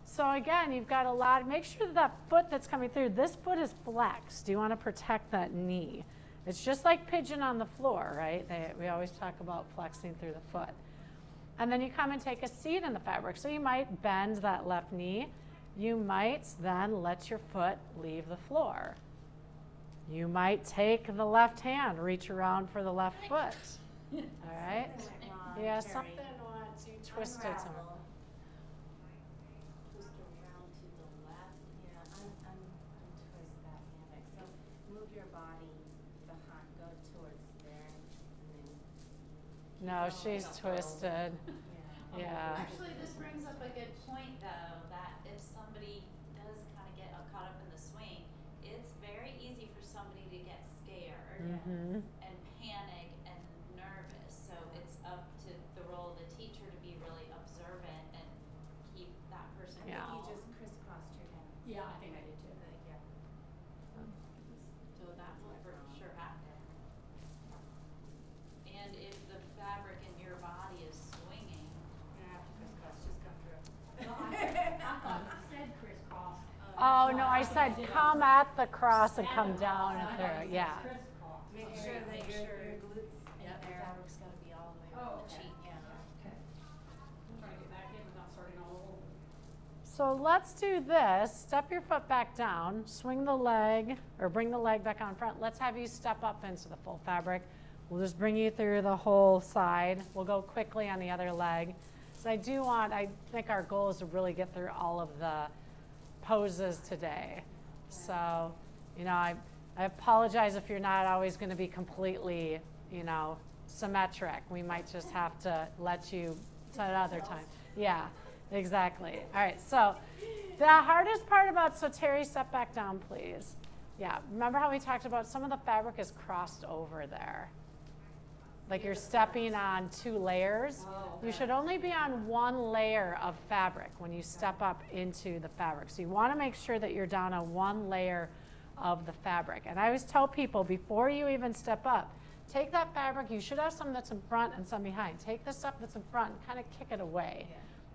So again, you've got a lot. Make sure that foot that's coming through, this foot is flexed. You want to protect that knee. It's just like pigeon on the floor, right? We always talk about flexing through the foot. And then you come and take a seat in the fabric. So you might bend that left knee. You might then let your foot leave the floor. You might take the left hand, reach around for the left foot. All right? Yeah, something once you twist it. Twist around to the left. Yeah, untwist that hammock. So move your body behind, go towards there. And then No, she's twisted. Yeah. Actually, this brings up a good point, though, that if somebody does kind of get caught up in the swing, it's very easy for somebody to get scared Mm-hmm. and panic and nervous. So it's up to the role of the teacher to be really observant and keep that person Yeah. calm. you just crisscrossed your hands. Yeah, I think I did too. Yeah. So that's what for sure happened. And if the fabric in your body is swinging, You don't have to crisscross, just come through. I thought you said crisscross. Oh, no, I said come at the cross and come down and through. Yeah. Crisscross. Make sure that your glutes Yeah, and the there. fabric's gotta be all the way Oh, around the okay. cheek. Yeah. Okay. Trying to get back in without starting all over. So let's do this. Step your foot back down, swing the leg, or bring the leg back on front. Let's have you step up into the full fabric. We'll just bring you through the whole side. We'll go quickly on the other leg. So I think our goal is to really get through all of the poses today. So, I apologize if you're not always going to be completely, symmetric. We might just have to let you at another time. Yeah, exactly. All right, so the hardest part about, so Terry, step back down, please. Yeah, remember how we talked about some of the fabric is crossed over there? Like you're stepping on 2 layers. You should only be on 1 layer of fabric when you step up into the fabric. So you want to make sure that you're down on 1 layer of the fabric. And I always tell people before you even step up, take that fabric, you should have some that's in front and some behind. Take the stuff that's in front and kind of kick it away.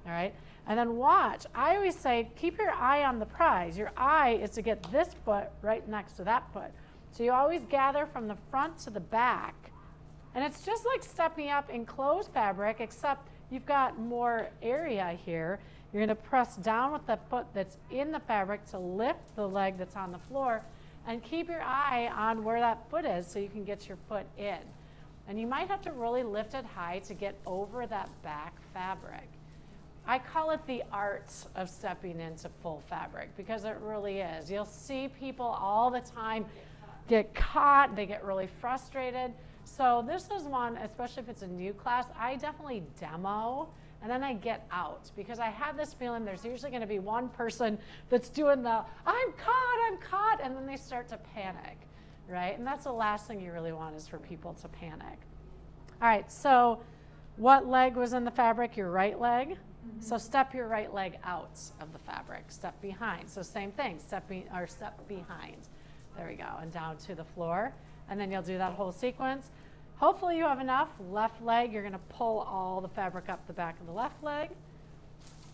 All right? And then watch. I always say keep your eye on the prize. Your eye is to get this foot right next to that foot. So you always gather from the front to the back. And it's just like stepping up in closed fabric, except you've got more area here. You're going to press down with the foot that's in the fabric to lift the leg that's on the floor, and keep your eye on where that foot is so you can get your foot in. And you might have to really lift it high to get over that back fabric. I call it the art of stepping into full fabric because it really is. You'll see people all the time get caught, they get really frustrated. So this is one, especially if it's a new class, I definitely demo and then I get out because I have this feeling there's usually going to be one person that's doing the I'm caught, and then they start to panic, right? And that's the last thing you really want is for people to panic. All right, so what leg was in the fabric? Your right leg. Mm-hmm. So step your right leg out of the fabric, step behind. So same thing, step behind. There we go, and down to the floor. And then you'll do that whole sequence. Hopefully you have enough. Left leg, you're going to pull all the fabric up the back of the left leg.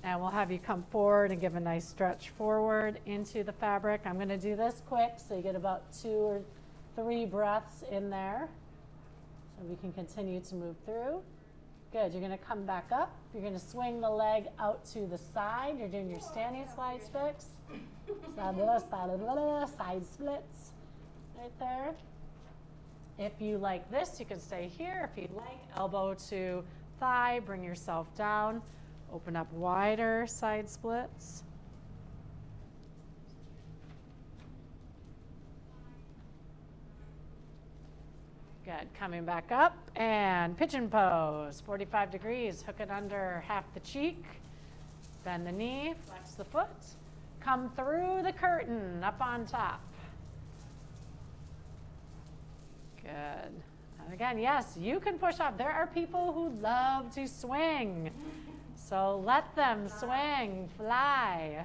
And we'll have you come forward and give a nice stretch forward into the fabric. I'm going to do this quick so you get about 2 or 3 breaths in there. So we can continue to move through. Good, you're going to come back up. You're going to swing the leg out to the side. You're doing your standing slide splits. Side splits right there. If you like this, you can stay here. If you'd like, elbow to thigh, bring yourself down. Open up wider side splits. Good, coming back up and pigeon pose, 45 degrees, hook it under half the cheek, bend the knee, flex the foot, come through the curtain, up on top. Good. And again, yes, you can push up. There are people who love to swing. So let them swing, fly,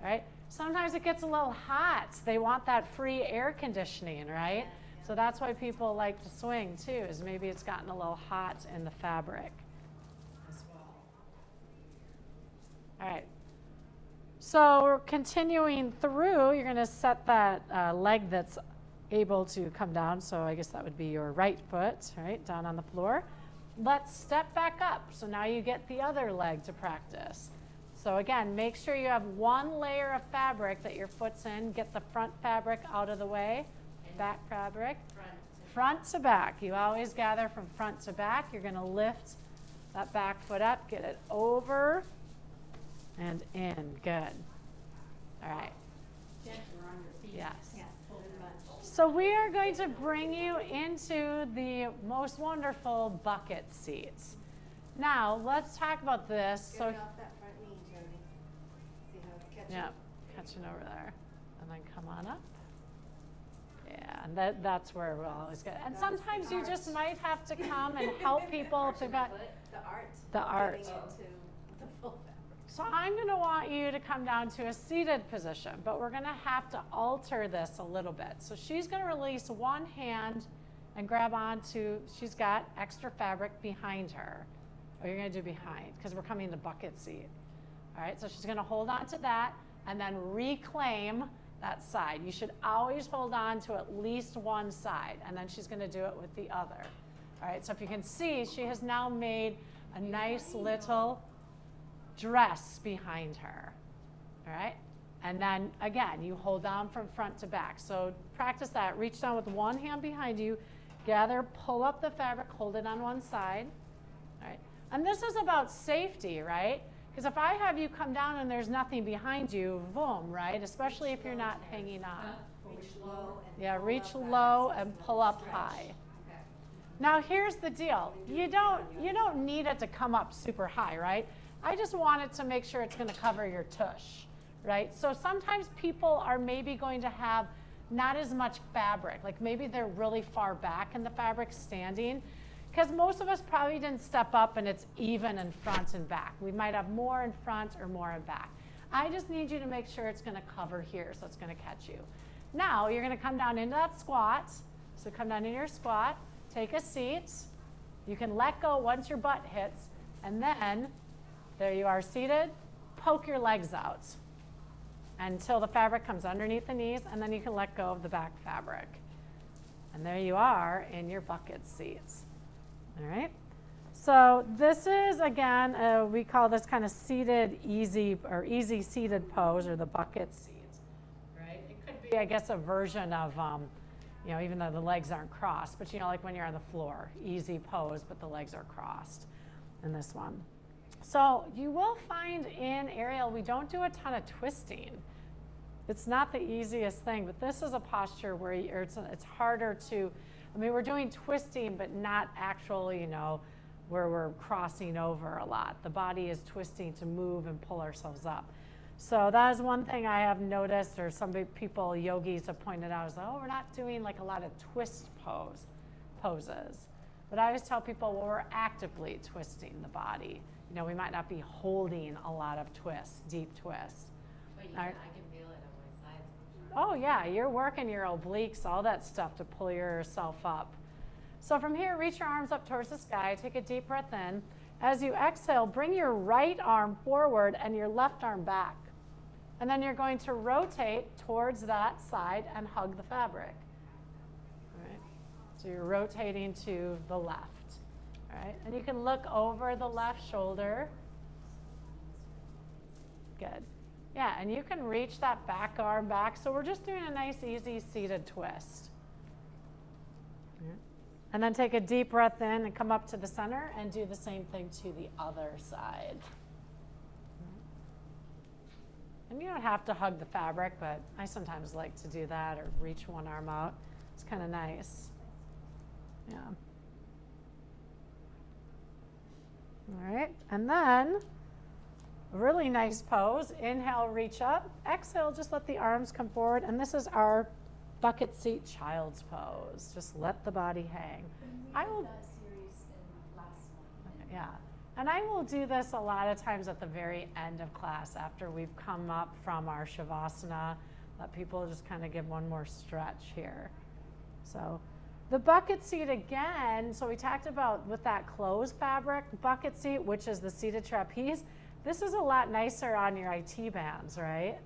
right? Sometimes it gets a little hot. They want that free air conditioning, right? So that's why people like to swing too, is maybe it's gotten a little hot in the fabric as well. All right. So we're continuing through. You're going to set that leg that's able to come down. So I guess that would be your right foot, right, down on the floor. Let's step back up. So now you get the other leg to practice. So again, make sure you have one layer of fabric that your foot's in. Get the front fabric out of the way. Back fabric. Front to back. You always gather from front to back. You're going to lift that back foot up. Get it over and in. Good. All right. Yes. So we are going to bring you into the most wonderful bucket seats. Now, let's talk about this. Get it off that front knee, Jody. See how it's catching? Yeah, catching over there. And then come on up. Yeah, and that's where we'll always get. And sometimes you just might have to come and help people if they've got the art. So I'm going to want you to come down to a seated position, but we're going to have to alter this a little bit. So she's going to release one hand and grab onto, she's got extra fabric behind her. Or you're going to do behind, because we're coming to bucket seat. All right, so she's going to hold on to that and then reclaim that side. You should always hold on to at least one side, and then she's going to do it with the other. All right, so if you can see, she has now made a nice little dress behind her. All right, and then again, you hold on from front to back. So practice that. Reach down with one hand behind you, gather, pull up the fabric, hold it on one side. All right, and this is about safety, right? Because if I have you come down and there's nothing behind you, boom, right? Especially if you're not hanging on. Reach low and yeah, reach low and pull up high. Okay. Now here's the deal. You don't need it to come up super high, right? I just want it to make sure it's going to cover your tush, right? So sometimes people are maybe going to have not as much fabric, like maybe they're really far back in the fabric standing, because most of us probably didn't step up and it's even in front and back. We might have more in front or more in back. I just need you to make sure it's going to cover here, so it's going to catch you. Now you're going to come down into that squat. So come down into your squat, take a seat. You can let go once your butt hits, and then there you are seated. Poke your legs out until the fabric comes underneath the knees, and then you can let go of the back fabric. And there you are in your bucket seats. All right. So this is, again, we call this kind of seated, easy seated pose, or the bucket seat. Right. It could be, I guess, a version of, even though the legs aren't crossed, but like when you're on the floor, easy pose, but the legs are crossed in this one. So you will find in aerial, we don't do a ton of twisting. It's not the easiest thing, but this is a posture where it's harder to, we're doing twisting, but not actually, where we're crossing over a lot. The body is twisting to move and pull ourselves up. So that is one thing I have noticed, or some people, yogis, have pointed out, is we're not doing like a lot of twist poses. But I always tell people, well, we're actively twisting the body. We might not be holding a lot of twists, deep twists. But I can feel it on my sides. Oh yeah, you're working your obliques, all that stuff to pull yourself up. So from here, reach your arms up towards the sky, take a deep breath in. As you exhale, bring your right arm forward and your left arm back. And then you're going to rotate towards that side and hug the fabric. All right. So you're rotating to the left. All right. And you can look over the left shoulder. Good. Yeah, and you can reach that back arm back. So we're just doing a nice, easy seated twist. And then take a deep breath in and come up to the center and do the same thing to the other side. And you don't have to hug the fabric, but I sometimes like to do that, or reach one arm out. It's kind of nice. Yeah. All right, and then a really nice pose. Inhale, reach up. Exhale, just let the arms come forward. And this is our bucket seat child's pose. Just let the body hang. I will. That series in last month. Yeah. And I will do this a lot of times at the very end of class after we've come up from our Shavasana. Let people just kind of give one more stretch here. So the bucket seat again, so we talked about with that closed fabric bucket seat, which is the seated trapeze. This is a lot nicer on your IT bands, right?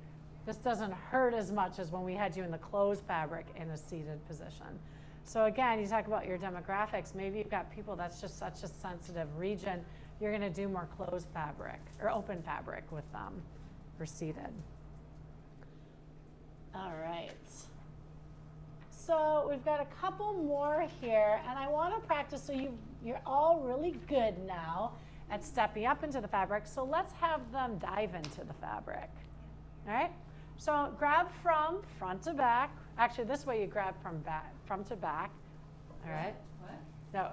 This doesn't hurt as much as when we had you in the closed fabric in a seated position. So again, you talk about your demographics. Maybe you've got people that's just such a sensitive region. You're going to do more closed fabric or open fabric with them for seated. All right. So we've got a couple more here, and I want to practice so you're all really good now at stepping up into the fabric. So let's have them dive into the fabric. All right? So grab from front to back. Actually, this way you grab from to back. All right? What? No,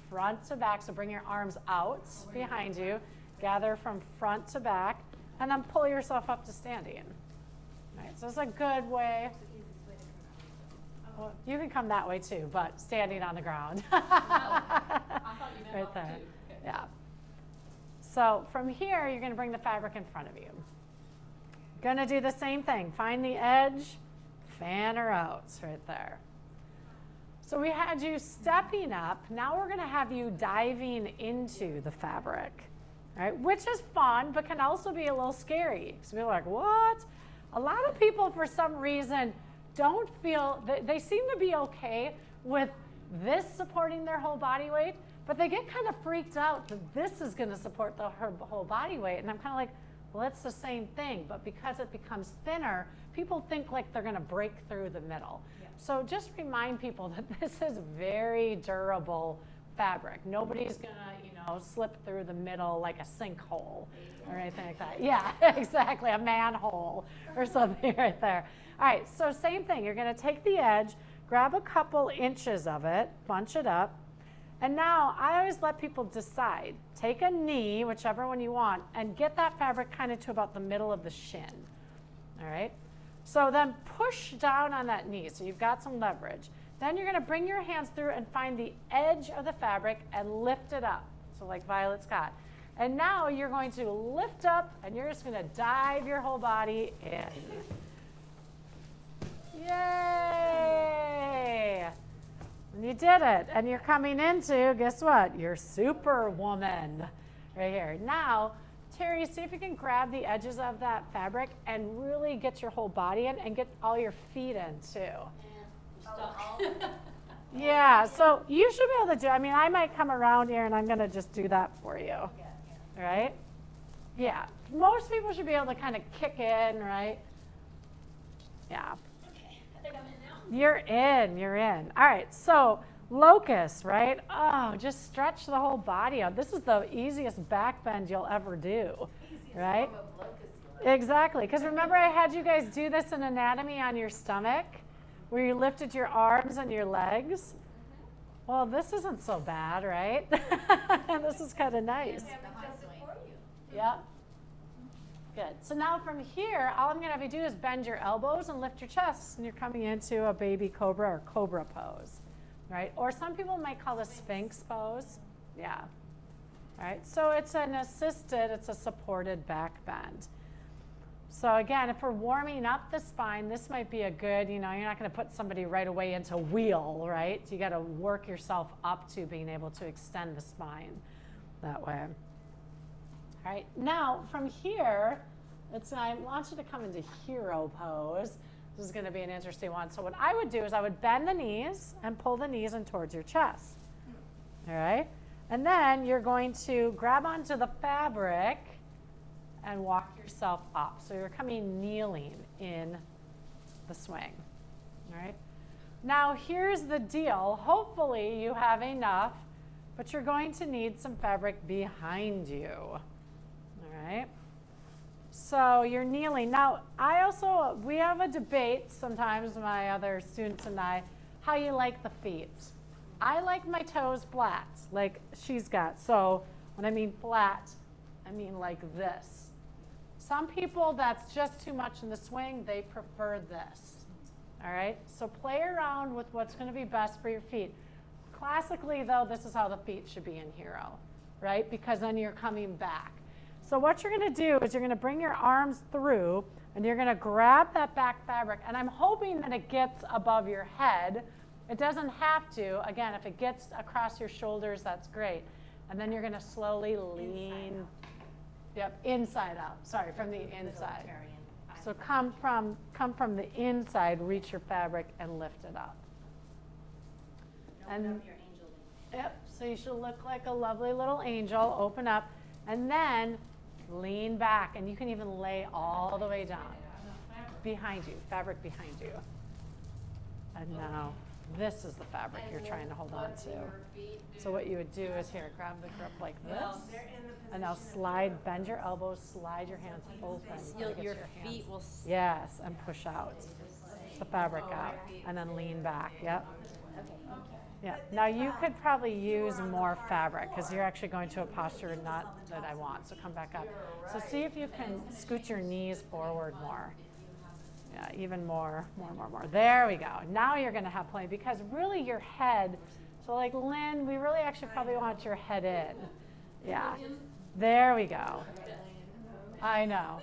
front to back. So bring your arms out behind you. Gather from front to back, and then pull yourself up to standing. All right, so it's a good way. Well, you can come that way too, but standing on the ground. I thought you meant Right up there. too. Okay. Yeah. So from here, you're going to bring the fabric in front of you. Going to do the same thing. Find the edge, fan her out right there. So we had you stepping up. Now we're going to have you diving into the fabric, right? Which is fun, but can also be a little scary. So we're like, what? A lot of people, for some reason, don't feel, they seem to be okay with this supporting their whole body weight, but they get kind of freaked out that this is going to support her whole body weight. And I'm kind of like, well, it's the same thing, but because it becomes thinner, people think like they're going to break through the middle. Yeah. So just remind people that this is very durable fabric. Nobody's going to, slip through the middle like a sinkhole or anything like that. Yeah, exactly, a manhole or something right there. All right, so same thing. You're going to take the edge, grab a couple inches of it, bunch it up, and now I always let people decide. Take a knee, whichever one you want, and get that fabric kind of to about the middle of the shin. All right? So then push down on that knee so you've got some leverage. Then you're going to bring your hands through and find the edge of the fabric and lift it up. So like Violet Scott. And now you're going to lift up and you're just going to dive your whole body in. Yay! And you did it. And you're coming into, guess what? Your Superwoman right here. Now, Terry, see if you can grab the edges of that fabric and really get your whole body in and get all your feet in too. Yeah, so you should be able to do, I mean, I might come around here and I'm going to just do that for you. Right? Yeah. Most people should be able to kind of kick in, right? Yeah. Okay, I think I'm in now. You're in. All right, so locust, right? Oh, just stretch the whole body out. This is the easiest back bend you'll ever do, right? Exactly, because remember I had you guys do this in anatomy on your stomach, where you lifted your arms and your legs. Well, this isn't so bad, right? This is kind of nice. Yep. Good. So now from here, all I'm going to have you do is bend your elbows and lift your chest, and you're coming into a baby cobra or cobra pose, right? Or some people might call this Sphinx pose. Yeah. All right. So it's an assisted, it's a supported back bend. So again, if we're warming up the spine, this might be a good, you're not going to put somebody right away into wheel, right? You got to work yourself up to being able to extend the spine that way. All right, now from here, I want you to come into hero pose. This is going to be an interesting one. So what I would do is I would bend the knees and pull the knees in towards your chest. All right, and then you're going to grab onto the fabric and walk yourself up. So you're coming kneeling in the swing. All right. Now here's the deal. Hopefully you have enough, but you're going to need some fabric behind you. All right. So you're kneeling. Now we have a debate sometimes, my other students and I, how you like the feet. I like my toes flat, like she's got. So when I mean flat, I mean like this. Some people, that's just too much in the swing. They prefer this. All right, so play around with what's going to be best for your feet. Classically, though, this is how the feet should be in Hero, right? Because then you're coming back. So what you're going to do is you're going to bring your arms through, and you're going to grab that back fabric. And I'm hoping that it gets above your head. It doesn't have to. Again, if it gets across your shoulders, that's great. And then you're going to slowly lean. Yep, inside out. Sorry, from the inside. So come from the inside, reach your fabric, and lift it up. And your angel wings. yep, so you should look like a lovely little angel. Open up, and then lean back, and you can even lay all the way down. Behind you, fabric behind you. And now this is the fabric you're trying to hold on to. So what you would do is here, grab the grip like this, and now slide, bend your elbows, slide your hands open. Your feet will. Yes, and push out the fabric out, and then lean back. Yep. Yeah. Now you could probably use more fabric because you're actually going to a posture not that I want. So come back up. So see if you can scoot your knees forward more. Yeah, even more. There we go. Now you're going to have plenty because really your head. So like Lynn, we really actually probably want your head in. Yeah. There we go. I know.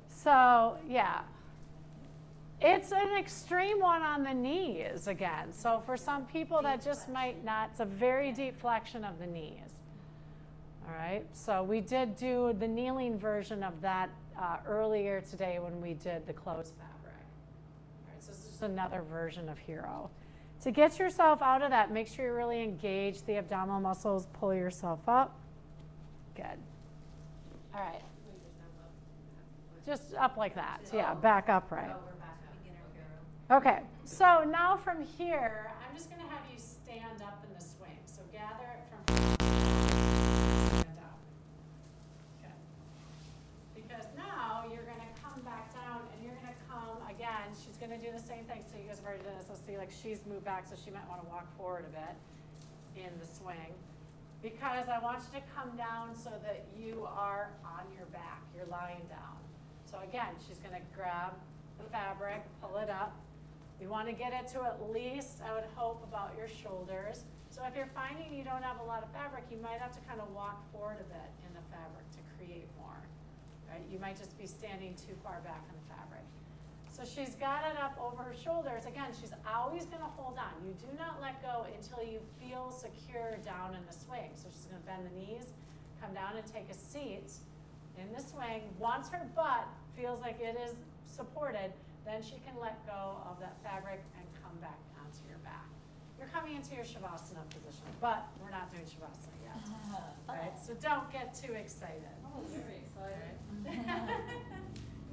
So yeah. It's an extreme one on the knees again. So for some people that just might not, it's a very deep flexion of the knees. All right, so we did do the kneeling version of that earlier today when we did the closed fabric. All right, so this is another version of Hero. To get yourself out of that, make sure you really engage the abdominal muscles, pull yourself up. Good. All right. Just up like that. Yeah, back upright. Okay, so now from here, I'm just going to have you stand up in the swing. So gather it from stand up. Okay. Because now you're going to come back down and you're going to come again. She's going to do the same thing. So you guys have already done this. So see, like she's moved back, so she might want to walk forward a bit in the swing. Because I want you to come down so that you are on your back. You're lying down. So again, she's going to grab the fabric, pull it up. You want to get it to at least, I would hope, about your shoulders. So if you're finding you don't have a lot of fabric, you might have to kind of walk forward a bit in the fabric to create more. Right? You might just be standing too far back in the fabric. So she's got it up over her shoulders. Again, she's always going to hold on. You do not let go until you feel secure down in the swing. So she's going to bend the knees, come down and take a seat in the swing. Once her butt feels like it is supported, then she can let go of that fabric and come back onto your back. You're coming into your Shavasana position, but we're not doing Shavasana yet. Right? So don't get too excited. Oh, very excited.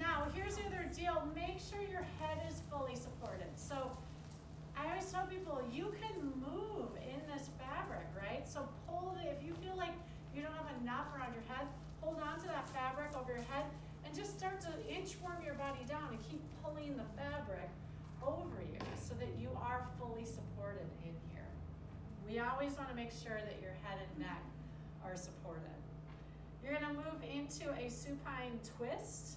Now, here's the other deal. Make sure your head is fully supported. So I always tell people, you can move in this fabric, right? So pull if you feel like you don't have enough around your head, hold on to that fabric over your head and just start to inchworm your body down and keep pulling the fabric over you so that you are fully supported in here. We always want to make sure that your head and neck are supported. You're going to move into a supine twist.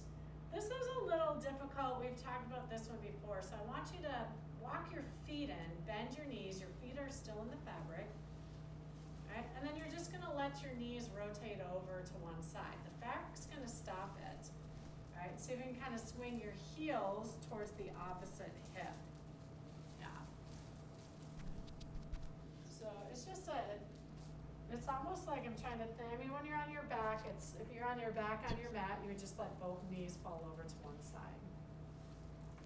This is a little difficult. We've talked about this one before. So I want you to walk your feet in, bend your knees. Your feet are still in the fabric. Right? And then you're just going to let your knees rotate over to one side. The fabric's going to stop it. Right? So you can kind of swing your heels towards the opposite hip. Yeah. So it's just it's almost like I'm trying to think. I mean, when you're on your back, if you're on your back on your mat, you would just let both knees fall over to one side.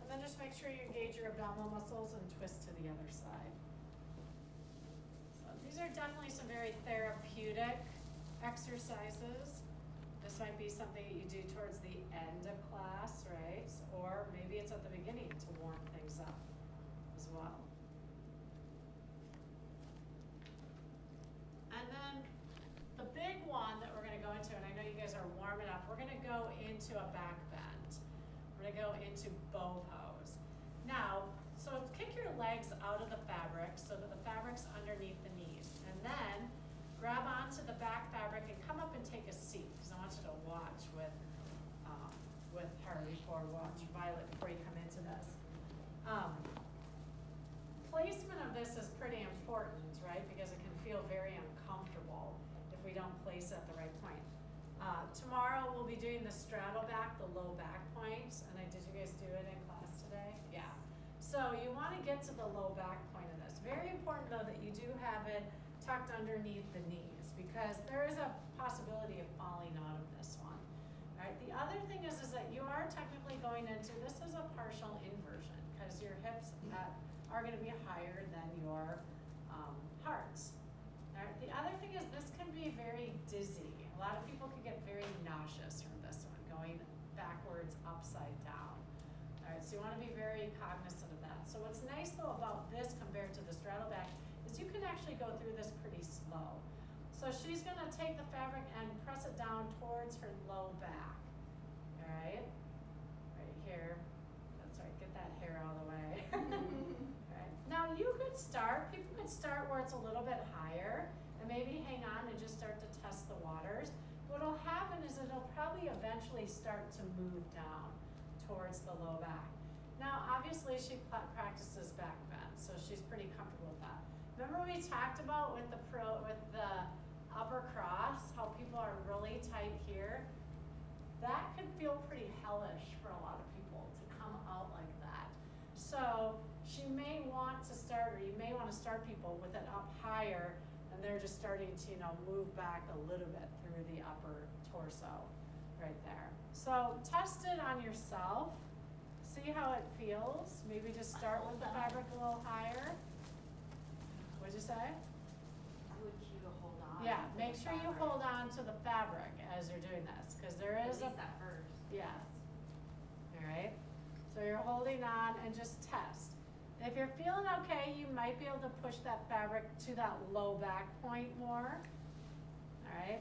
And then just make sure you engage your abdominal muscles and twist to the other side. So these are definitely some very therapeutic exercises. This might be something that you do towards the end of class, right? Or maybe it's at the beginning to warm things up as well. And then the big one that we're going to go into, and I know you guys are warming up, we're going to go into a back bend. We're going to go into bow pose. Now, so kick your legs out of the fabric so that the fabric's underneath the knees. And then grab onto the back fabric and come up and take a seat, because I want you to watch with her before Violet before you come into this. placement of this is pretty important, right? Because it can feel very uncomfortable if we don't place it at the right point. Tomorrow we'll be doing the straddle back, the low back point. And did you guys do it in class today? Yeah. So you want to get to the low back point of this. Very important though that you do have it tucked underneath the knees because there is a possibility of falling out of this one. All right. The other thing is that you are technically going into, this is a partial inversion because your hips are going to be higher than your hearts. All right. The other thing is this can be very dizzy. A lot of people can get very nauseous from this one, going backwards, upside down. All right, so you want to be very cognizant of that. So what's nice though about this compared to the straddle back is you can actually go through this pretty slow. So she's going to take the fabric and press it down towards her low back. All right, right here. That's right, get that hair out of the way. All right. Now you could start, people could start where it's a little bit higher and maybe hang on and just start to test the waters. What'll happen is it'll probably eventually start to move down towards the low back. Now, obviously, she practices back bend, so she's pretty comfortable with that. Remember we talked about with the upper cross, how people are really tight here? That could feel pretty hellish for a lot of people to come out like that. So she may want to start, or you may want to start people with it up higher, and they're just starting to, move back a little bit through the upper torso right there. So test it on yourself. See how it feels. Maybe just start with the fabric a little higher. What'd you say? I would cue to hold on. Yeah, make sure you hold on to the fabric as you're doing this, because there is At least at first. Yes. All right. So you're holding on and just test. If you're feeling okay, you might be able to push that fabric to that low back point more. All right.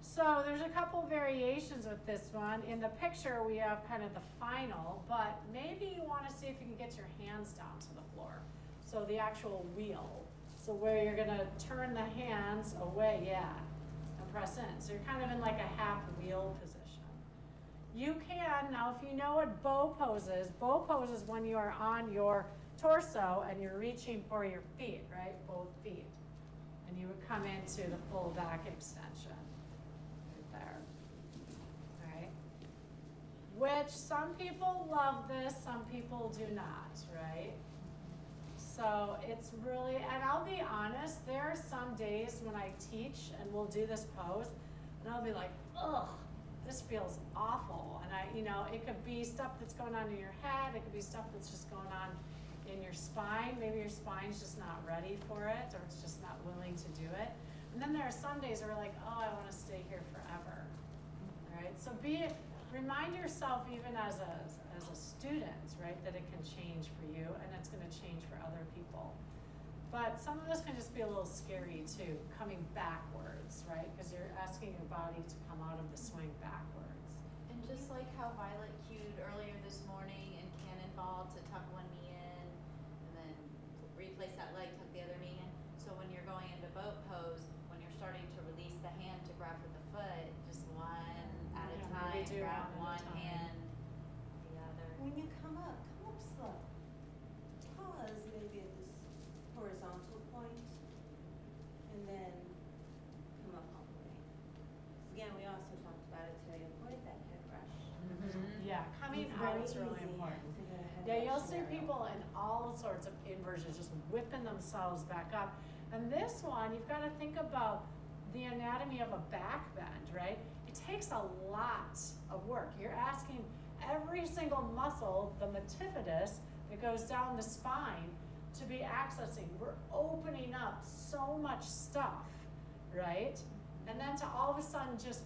So there's a couple variations with this one. In the picture, we have kind of the final, but maybe you want to see if you can get your hands down to the floor. So the actual wheel. So where you're going to turn the hands away, yeah, and press in. So you're kind of in like a half wheel position. You can, now if you know what bow pose is when you are on your torso and you're reaching for your feet, right? Both feet. And you would come into the full back extension right there. All right. Which some people love this, some people do not, right? So it's really, and I'll be honest, there are some days when I teach and we'll do this pose and I'll be like, ugh, this feels awful. And it could be stuff that's going on in your head, it could be stuff that's just going on in your spine. Maybe your spine's just not ready for it, or it's just not willing to do it. And then there are some days where we're like, oh, I want to stay here forever. All right, so remind yourself even as a student, right, that it can change for you and it's going to change for other people. But some of this can just be a little scary too, coming backwards, right, because you're asking your body to come out of the swing backwards. And just like how Violet cued earlier this morning in cannonball to tuck one knee in and then replace that leg, tuck the other knee in. So when you're going into boat pose, when you're starting to release the hand to grab for the foot, just one at a time, grab one hand, the other. When you come up slow. Pause maybe at this horizontal point, and then come up all the way. Again, we also talked about it today. Avoid that head rush. Yeah, coming out is really important. Yeah, you'll see people in all sorts of inversions just whipping themselves back up. And this one, you've got to think about the anatomy of a back bend, right? It takes a lot of work. You're asking every single muscle, the metaphysis that goes down the spine, to be accessing. We're opening up so much stuff, right? And then to all of a sudden just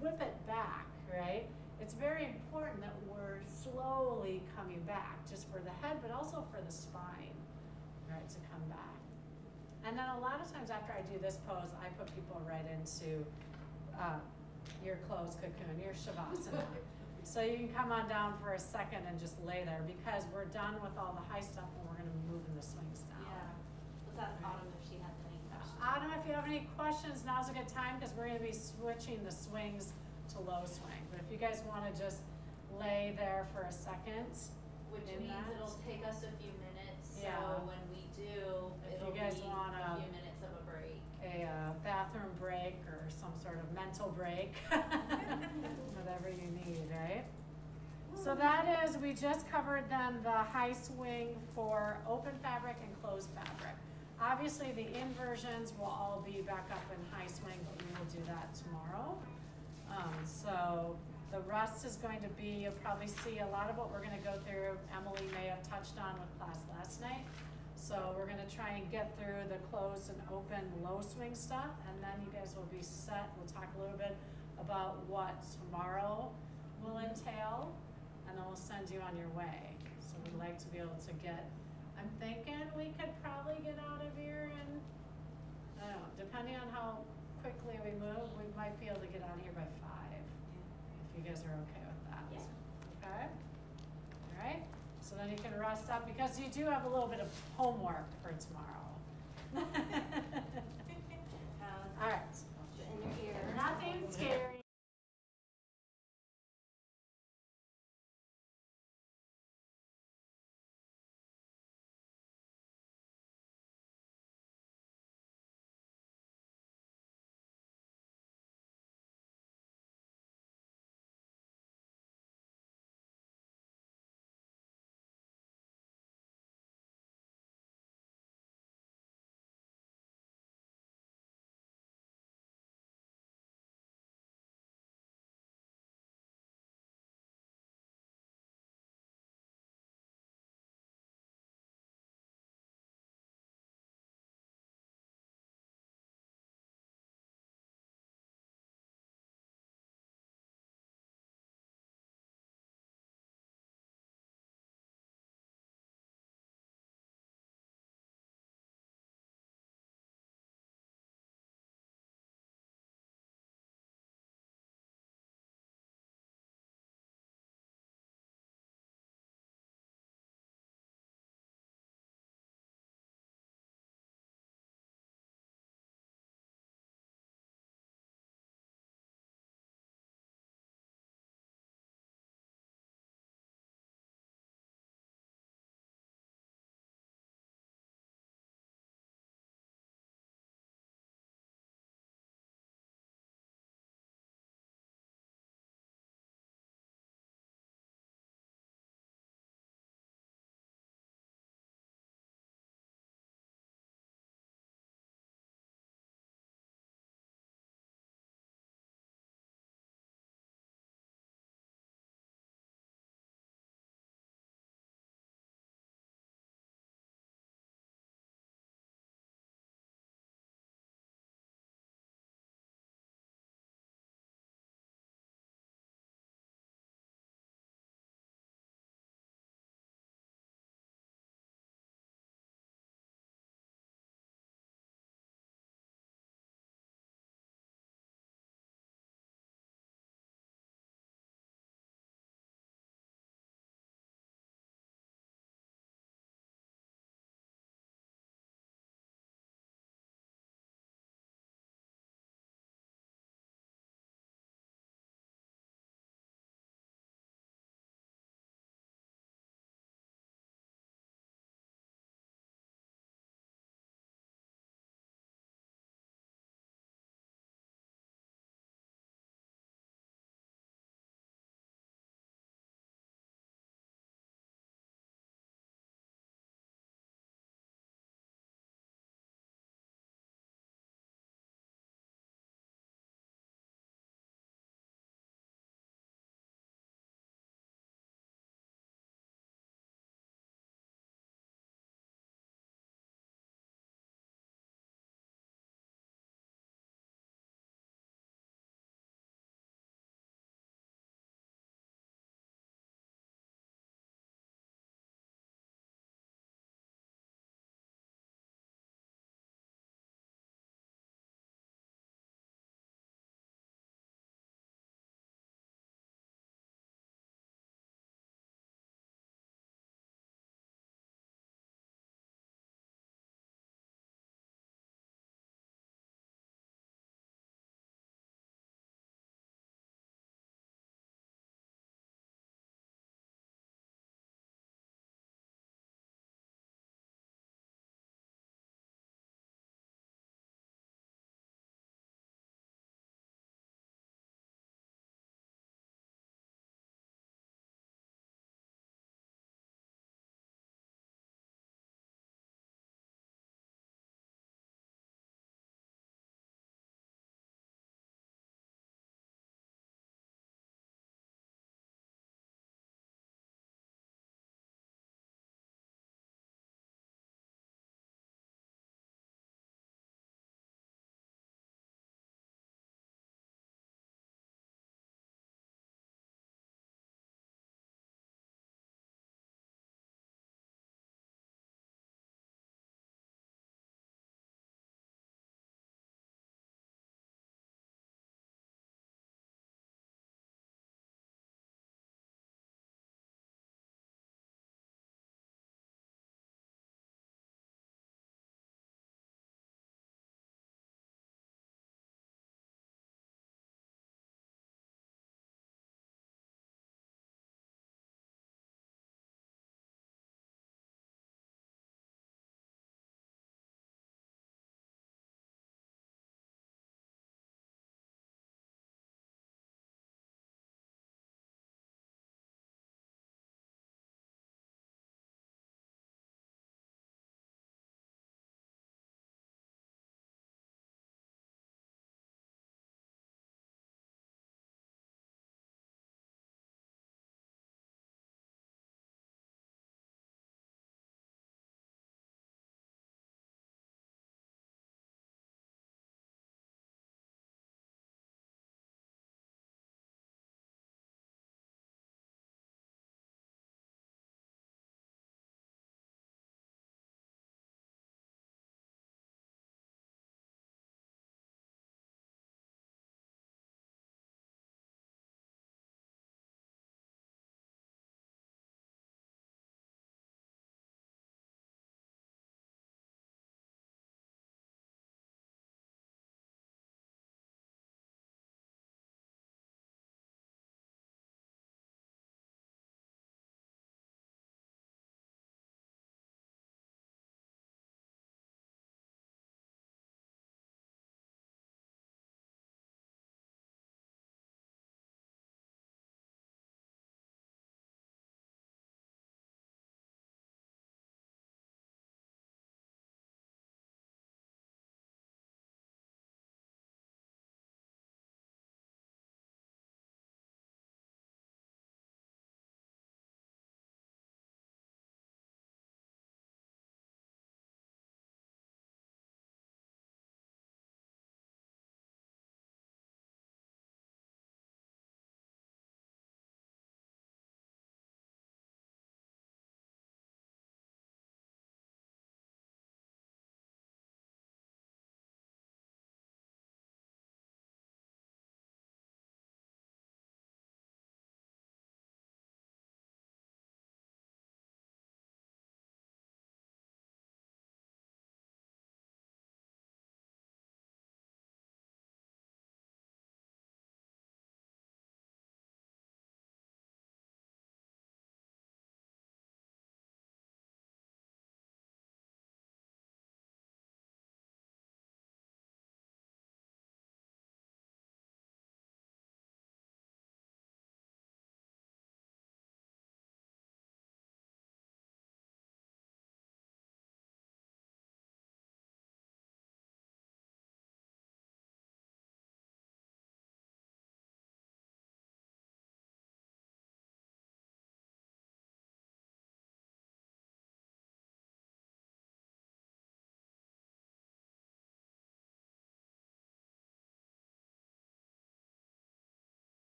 whip it back, right? It's very important that we're slowly coming back, just for the head, but also for the spine, right, to come back. And then a lot of times after I do this pose, I put people right into your closed cocoon, your shavasana. So you can come on down for a second and just lay there, because we're done with all the high stuff and we're going to move in the swings down. Yeah. Let's ask Autumn if she has any questions. Autumn, if you have any questions, now's a good time, because we're going to be switching the swings to low swing. But if you guys want to just lay there for a second, Which in means that. it'll take us a few minutes, Yeah. so when we do, If it'll you guys be want a few minutes of a break. a bathroom break or some sort of mental break, whatever you need, right? So that is, we just covered then the high swing for open fabric and closed fabric. Obviously, the inversions will all be back up in high swing, but we will do that tomorrow. So the rest is going to be, you'll probably see a lot of what we're gonna go through, Emily may have touched on with class last night. So we're gonna try and get through the closed and open low swing stuff, and then you guys will be set. We'll talk a little bit about what tomorrow will entail, and then we'll send you on your way. So we'd like to be able to get, I'm thinking we could probably get out of here and, I don't know, depending on how quickly we move, we might be able to get out of here by 5, if you guys are okay with that. Yeah. Okay? All right? So then you can rest up, because you do have a little bit of homework for tomorrow. All right. In your ear. Nothing scary.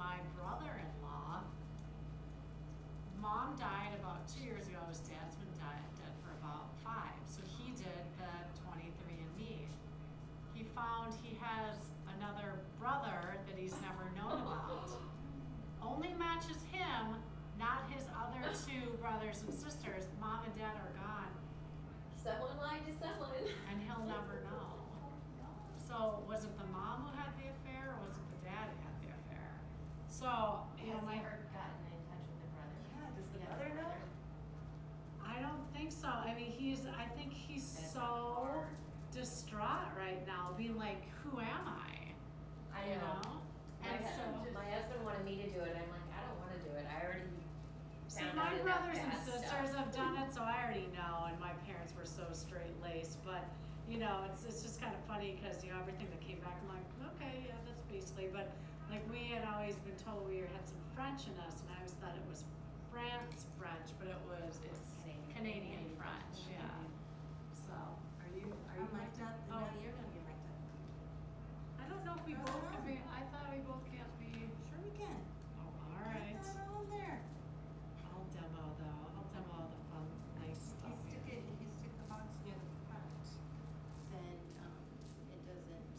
my brother-in-law. Mom died about 2 years ago. His dad's been dead for about 5. So he did the 23andMe. He found he has another brother that he's never known about. Only matches him, not his other 2 brothers and sisters. Mom and dad are gone. Someone lied to someone. And he'll never know. So was it the mom who had the affair, or was it the dad who had the affair? So, you know, my... Has he ever gotten in touch with the brother? Yeah, does the mother know? I don't think so. I mean, I think he's so distraught right now, being like, who am I? I You know. And so, My husband wanted me to do it, and I'm like, I don't want to do it. I already see, found my out enough brothers and bad sisters stuff. have done it, so I already know, and my parents were so straight-laced, but, you know, it's just kind of funny, because, you know, everything that came back, I'm like, okay, yeah, that's basically, but, like, we had always been told we had some French in us, and I always thought it was France French, but it's Canadian French, yeah. So, are you I'm mic'd up, Oh. no, you're gonna be mic'd up. I don't know if we both can be, I thought we both can't be. Sure we can. Oh, all right. Get that on there. I'll demo though. I'll demo all the fun, nice stuff. If you stick the box near the front, then, it doesn't,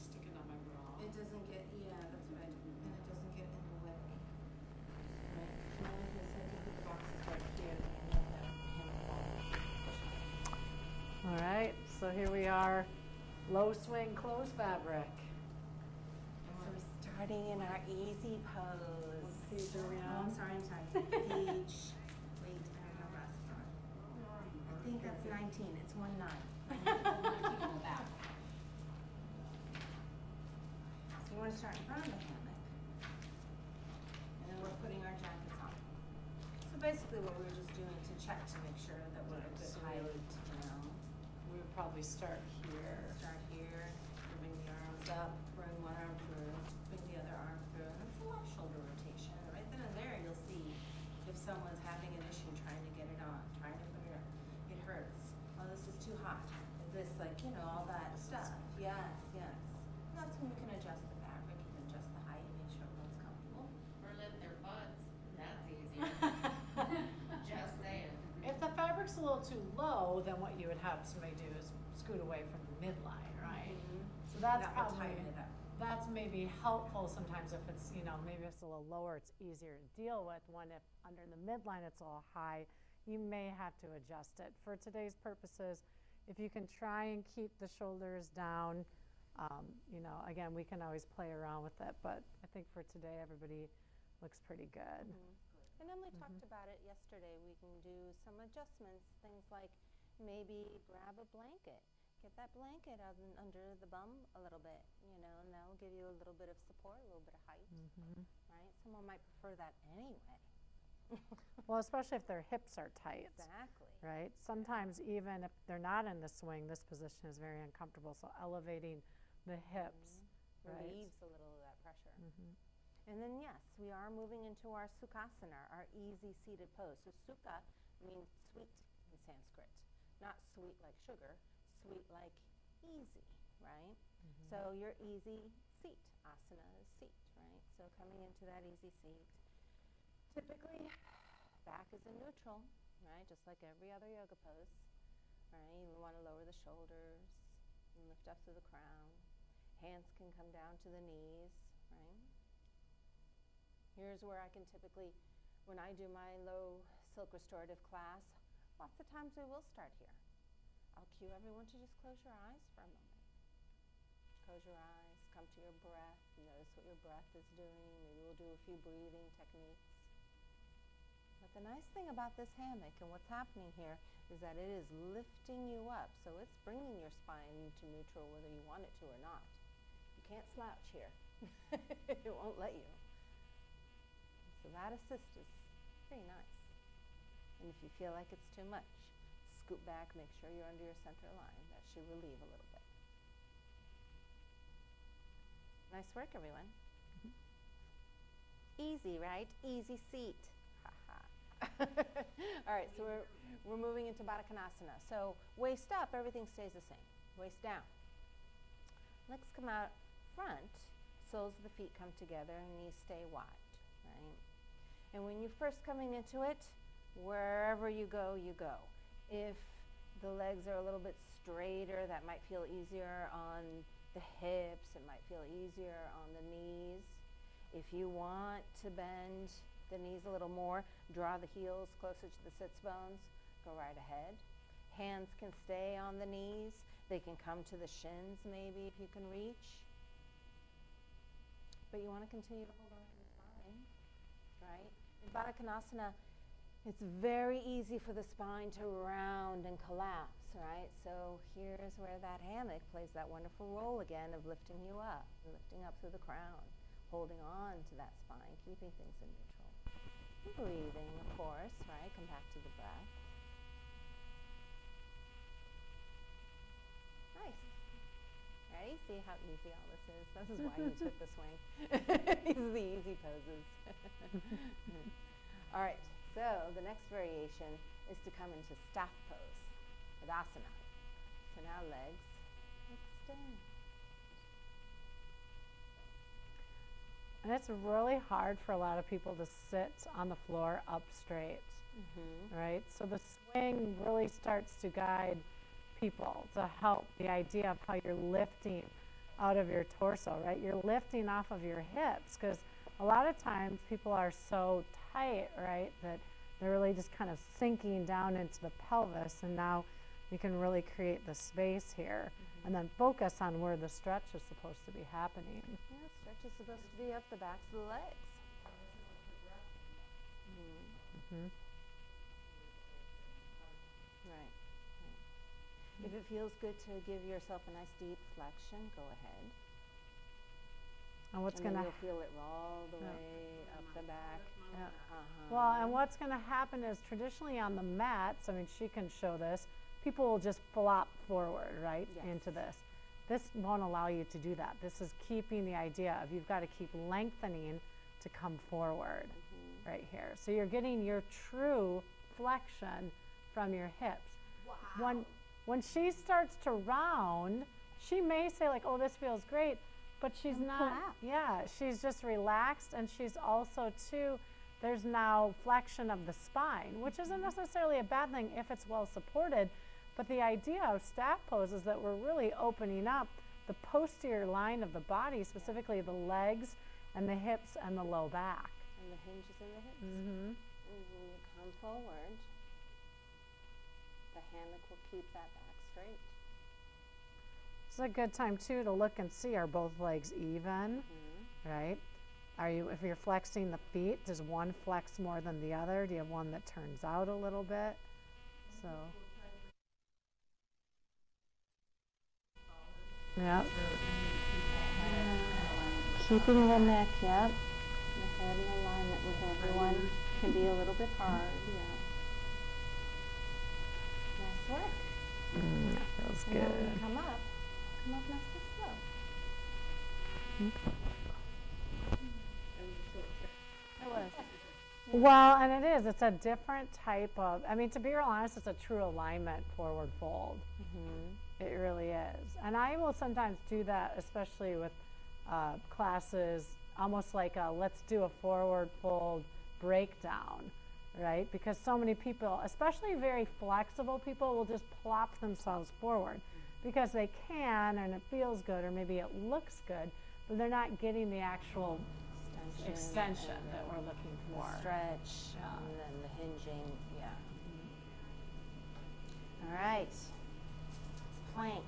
Stick it on my bra. it doesn't get, yeah, that's what I do, and it doesn't get in the way. Right, so like I said, you put the boxes right here, and then that hammer ball. All right, so here we are, low swing clothes fabric. So we're starting in our easy pose. What page are we Oh, on? I'm sorry. Page, wait, I have no glasses on. I think that's 19, it's 1-9. So you want to start in front of the hammock. And then we're putting our jackets on. So basically what we're just doing to check to make sure that we're a good height, you know. We would probably start here. Start here, bring the arms up, bring one arm through, bring the other arm through, and it's a left shoulder rotation. Right then and there, you'll see if someone's having an issue trying to get it on, trying to put it up. It hurts. Oh, this is too hot. This, like, you know, all that stuff. Yes, yes. And that's when you can adjust the fabric, you can adjust the height, make sure everyone's comfortable. Or lift their butts. That's easier. Just saying. If the fabric's a little too low, then what you would have somebody do is scoot away from the midline, right? So that's That will probably, tighten it up. that's maybe helpful sometimes if it's, you know, maybe it's a little lower, it's easier to deal with. When if under the midline it's a little high, you may have to adjust it. For today's purposes, if you can try and keep the shoulders down, you know, again, we can always play around with it, but I think for today, everybody looks pretty good. And Emily talked about it yesterday. We can do some adjustments, things like maybe grab a blanket. Get that blanket under the bum a little bit, you know, and that'll give you a little bit of support, a little bit of height, right? Someone might prefer that anyway. Well, especially if their hips are tight. Exactly. Right? Sometimes even if they're not in the swing, this position is very uncomfortable, so elevating the hips, right? Relieves a little of that pressure. And then yes, we are moving into our Sukhasana, our easy seated pose. So Sukha means sweet in Sanskrit. Not sweet like sugar, sweet like easy, right? So your easy seat, asana is seat, right? So coming into that easy seat. Typically, back is in neutral, right? Just like every other yoga pose, right? You want to lower the shoulders and lift up through the crown. Hands can come down to the knees, right? Here's where I can typically, when I do my low silk restorative class, lots of times we will start here. I'll cue everyone to just close your eyes for a moment. Close your eyes, come to your breath, notice what your breath is doing. Maybe we'll do a few breathing techniques. But the nice thing about this hammock and what's happening here is that it is lifting you up. So it's bringing your spine into neutral whether you want it to or not. You can't slouch here. It won't let you. So that assist is pretty nice. And if you feel like it's too much, scoot back, make sure you're under your center line. That should relieve a little bit. Nice work, everyone. Easy, right? Easy seat. All right, so we're moving into Baddha Konasana. So waist up, everything stays the same. Waist down. Legs come out front. soles of the feet come together and knees stay wide, right? And when you're first coming into it, wherever you go, you go. If the legs are a little bit straighter, that might feel easier on the hips, it might feel easier on the knees. If you want to bend the knees a little more, draw the heels closer to the sits bones, go right ahead. Hands can stay on the knees. They can come to the shins maybe if you can reach. But you want to continue to hold on to the spine, right? In Baddha Konasana, it's very easy for the spine to round and collapse, right? So here's where that hammock plays that wonderful role again of lifting you up, lifting up through the crown, holding on to that spine, keeping things in neutral. Breathing, of course, right? Come back to the breath. Nice. Ready? See how easy all this is? This is why you took the swing. These are the easy poses. All right, so the next variation is to come into staff pose, Tadasana. So now legs extend. And it's really hard for a lot of people to sit on the floor up straight, right? So the swing really starts to guide people to help the idea of how you're lifting out of your torso, right? You're lifting off of your hips, because a lot of times people are so tight, right, that they're really just kind of sinking down into the pelvis, and now you can really create the space here and then focus on where the stretch is supposed to be happening. Yeah, stretch is supposed to be up the backs of the legs. Right. If it feels good to give yourself a nice deep flexion, go ahead. And what's and going to you'll feel it all the way up the back. Well, and what's going to happen is traditionally on the mats, I mean, she can show this, people will just flop forward, right, into this. This won't allow you to do that. This is keeping the idea of you've got to keep lengthening to come forward right here. So you're getting your true flexion from your hips. Wow. When she starts to round, she may say like, oh, this feels great, but she's not, she's just relaxed, and she's also too, there's now flexion of the spine, which isn't necessarily a bad thing if it's well supported, but the idea of staff pose is that we're really opening up the posterior line of the body, specifically the legs and the hips and the low back. And the hinges in the hips. And when you come forward, the hammock will keep that back straight. It's a good time too to look and see, are both legs even, right? Are you, if you're flexing the feet, does one flex more than the other? Do you have one that turns out a little bit? So, yep. Keeping the neck, yep. The head in alignment with everyone can be a little bit hard, Nice work. That feels and good. When you come up nice and slow. It was. Well, and it is. It's a different type of, I mean, to be real honest, it's a true alignment forward fold. It really is. And I will sometimes do that, especially with classes, almost like a let's do a forward fold breakdown, right? Because so many people, especially very flexible people, will just plop themselves forward because they can and it feels good, or maybe it looks good, but they're not getting the actual extension that we're looking for. The stretch and then the hinging, All right, plank.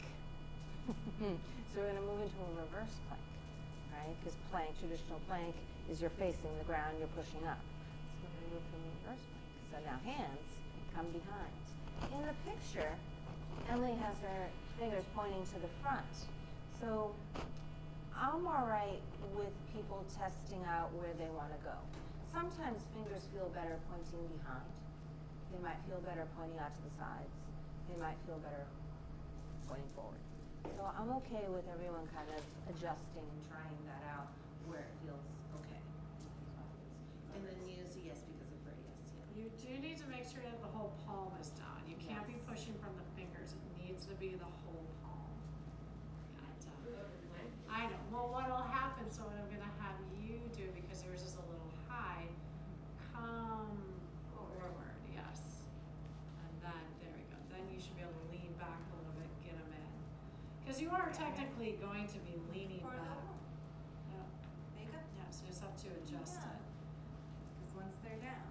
So we're going to move into a reverse plank, right? Because plank, traditional plank, is you're facing the ground, you're pushing up. So we're going to move to a reverse plank. So now hands come behind. In the picture, Emily has her fingers pointing to the front. So I'm all right with people testing out where they want to go. Sometimes fingers feel better pointing behind. They might feel better pointing out to the sides. They might feel better pointing forward. So I'm okay with everyone kind of adjusting and trying that out where it feels okay. And then use a yes because of her yes. You do need to make sure that the whole palm is down. You can't be pushing from the fingers. It needs to be the whole palm. I know. Well, what will happen, so you are technically going to be leaning back. Yeah. Makeup? Yeah, so you just have to adjust it. Because once they're down.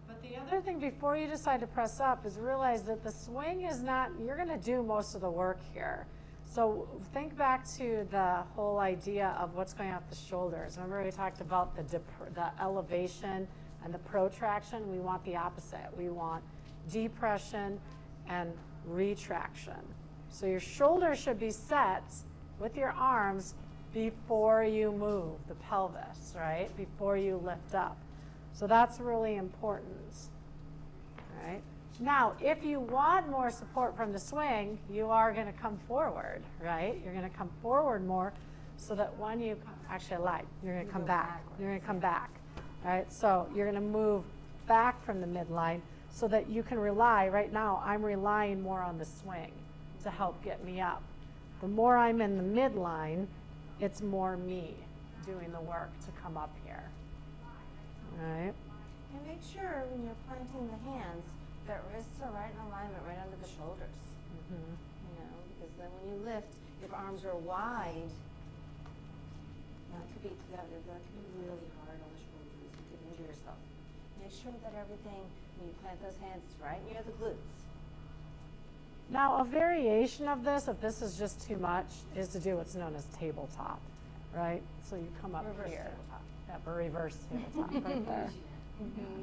But the other thing before you decide to press up is realize that the swing is not, you're going to do most of the work here. So think back to the whole idea of what's going off the shoulders. Remember we talked about the elevation and the protraction? We want the opposite. We want depression and retraction. So your shoulders should be set with your arms before you move the pelvis, right? Before you lift up. So that's really important, right? Now, if you want more support from the swing, you are going to come forward, right? You're going to come forward more so that when you, actually I lied, you're going to come back. You're going to come back, right? So you're going to move back from the midline so that you can rely, right now I'm relying more on the swing to help get me up. The more I'm in the midline, it's more me doing the work to come up here. Right. And make sure when you're planting the hands that wrists are right in alignment, right under the shoulders. Mm-hmm. You know, because then when you lift, if arms are wide, that could be really hard on the shoulders. You could injure yourself. Make sure that everything, when you plant those hands, is right near the glutes. Now, a variation of this, if this is just too much, is to do what's known as tabletop, right? So you come up Reverse here. tabletop. Yep, a reverse tabletop right there. Mm-hmm.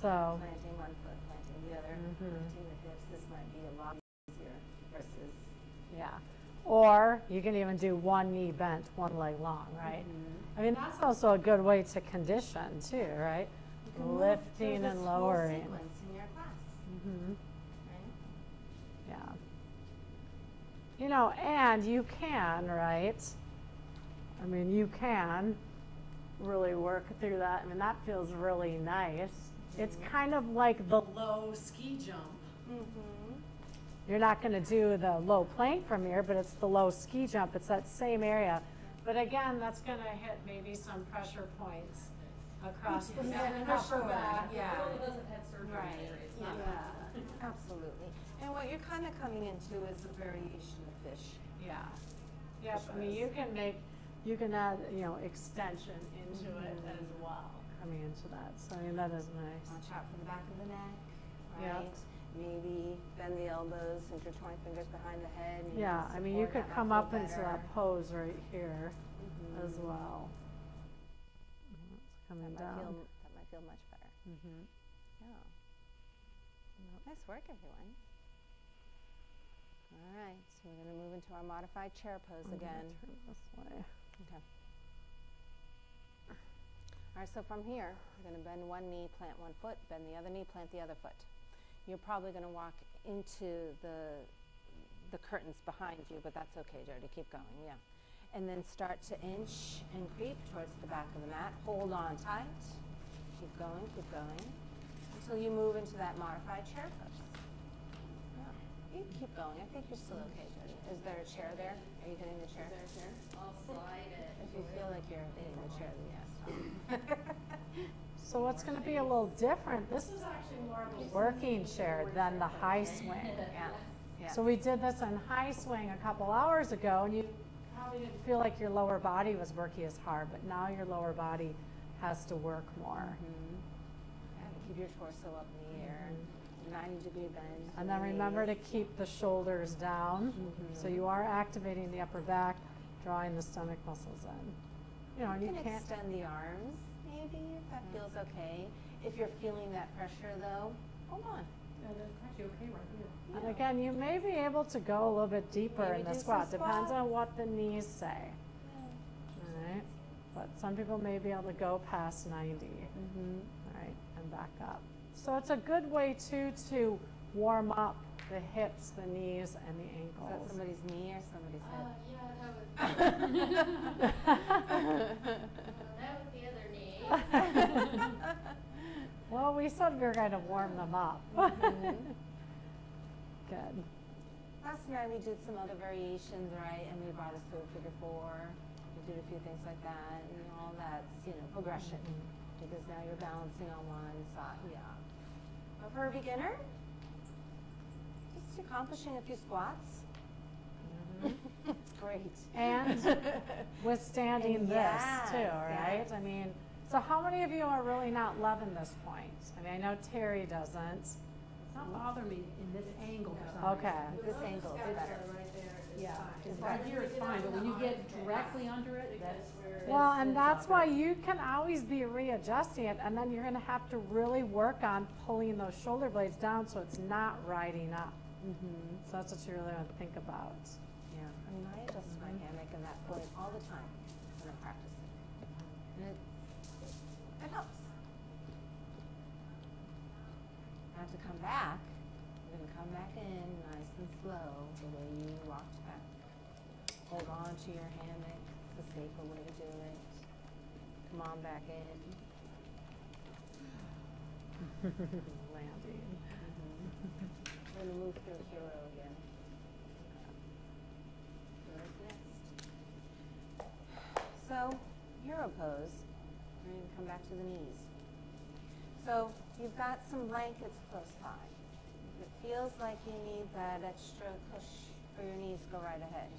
So, Planting one foot, planting the other, lifting the hips. This might be a lot easier versus. yeah. Or you can even do one knee bent, one leg long, right? I mean, that's also a good way to condition too, right? Lifting and lowering. Sequence in your class. Mm-hmm. Right? Yeah. You know, and you can, right? I mean, you can really work through that. I mean, that feels really nice. It's kind of like the low ski jump. Mm-hmm. You're not going to do the low plank from here, but it's the low ski jump. It's that same area. But again, that's going to hit maybe some pressure points across the neck and upper back. Yeah. It really doesn't have surgery. Right. It's Yeah. not Absolutely. And what you're kind of coming into is a variation of fish. Yeah. Yep. I mean, you can add, you know, extension into it as well, coming into that. So, I mean, that is nice. Watch out for the back of the neck, Yep. right? Maybe bend the elbows, intertwine fingers behind the head. and Yeah, I mean, you support could that come might up feel into better. that pose right here as Mhm. well. It's coming That down. might feel much better. Mm-hmm. Yeah. Nice work, everyone. All right, so we're going to move into our modified chair pose again. Turn this way. Okay. All right, so from here, we're going to bend one knee, plant one foot, bend the other knee, plant the other foot. You're probably going to walk into the curtains behind you, but that's okay, Jody. Keep going, yeah. And then start to inch and creep towards the back of the mat. Hold on tight. Keep going, until you move into that modified chair pose. Yeah. You can keep going. I think you're still okay, Jody. Is there a chair there? Are you hitting the chair? Is there a chair? I'll slide it. If you feel like you're hitting the chair, then yes. So what's going to be a little different, this is actually more of a working chair than the high swing. Yeah. So we did this in high swing a couple hours ago, and you probably didn't feel like your lower body was working as hard, but now your lower body has to work more. Yeah, keep your torso up in the air. 90-degree bend. And then remember to keep the shoulders down. So you are activating the upper back, drawing the stomach muscles in. You know, and You you can can't. extend the arms, maybe, if that feels okay. If you're feeling that pressure, though, hold on. And again, you may be able to go a little bit deeper Maybe in the do some squat. Depends squats. on what the knees say. All right. But some people may be able to go past 90. All right, and back up. So it's a good way too to warm up the hips, the knees, and the Is that ankles. somebody's knee or somebody's head? Yeah, that was the other knee. Well, we said we were going to warm them up. Good. Last night we did some other variations, right? And we brought us through a figure 4. We did a few things like that, and all that's, progression. Because now you're balancing on one side, yeah. But for a beginner, just accomplishing a few squats. It's great. And withstanding this too, right? yes. I mean, so how many of you are really not loving this point? I mean, I know Terry doesn't. It's not bothering me in this angle for some reason. Okay. This angle is better. Yeah, right here it's fine, but when you get directly under it, that's where. Well, and that's why you can always be readjusting it, and then you're gonna have to really work on pulling those shoulder blades down so it's not riding up. So that's what you really want to think about. Yeah, I mean, I adjust my hammock and that foot all the time when I'm practicing. And it helps. I have to come back. You're going to come back in nice and slow the way you walked back. Hold on to your hammock. It's the safer way to do it. Come on back in. Landing. We're going to move through hero again. Where's next? So, hero pose. We're going to come back to the knees. So, you've got some blankets close by. If it feels like you need that extra push for your knees, go right ahead.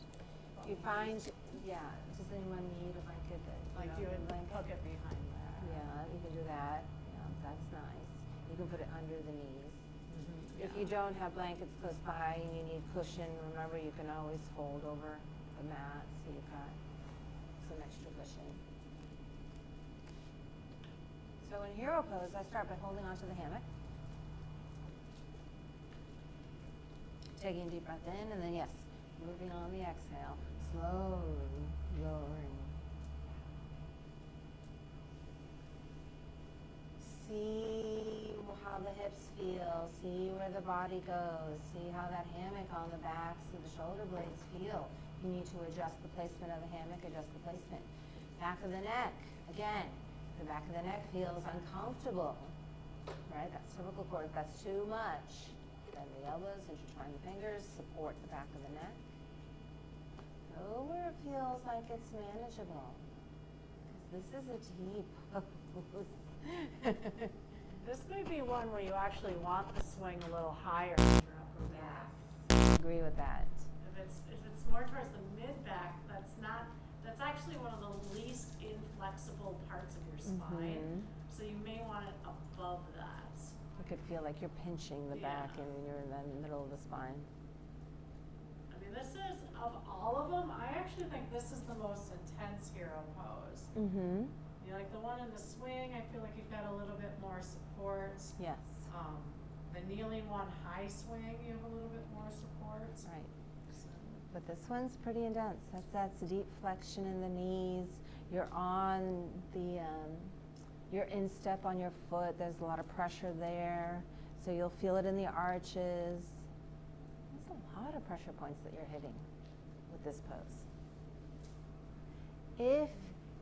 You find, yeah, does anyone need a blanket? Like you would hook it behind there. Yeah, you can do that. Yeah, that's nice. You can put it under the knees. If you don't have blankets close by and you need cushion, remember you can always fold over the mat so you've got some extra cushion. So in hero pose, I start by holding onto the hammock. Taking a deep breath in, and then yes, moving on the exhale, slowly lowering. See how the hips feel, see where the body goes, see how that hammock on the backs of the shoulder blades feel. You need to adjust the placement of the hammock, adjust the placement. Back of the neck, again, the back of the neck feels uncomfortable, right? That cervical cord, if that's too much. Bend the elbows, intertwine the fingers, support the back of the neck. Go where it feels like it's manageable. This is a deep pose. This may be one where you actually want the swing a little higher than your upper back. I agree with that. If it's more towards the mid back, that's actually one of the least inflexible parts of your spine. So you may want it above that. You could feel like you're pinching the back and you're in the middle of the spine. I mean, this is, of all of them, I actually think this is the most intense hero pose. You know, like the one in the swing, I feel like you've got a little bit more support. Yes. The kneeling one, high swing, you have a little bit more support. Right. But this one's pretty intense. That's deep flexion in the knees. You're on the, your instep on your foot. There's a lot of pressure there. So you'll feel it in the arches. There's a lot of pressure points that you're hitting with this pose. If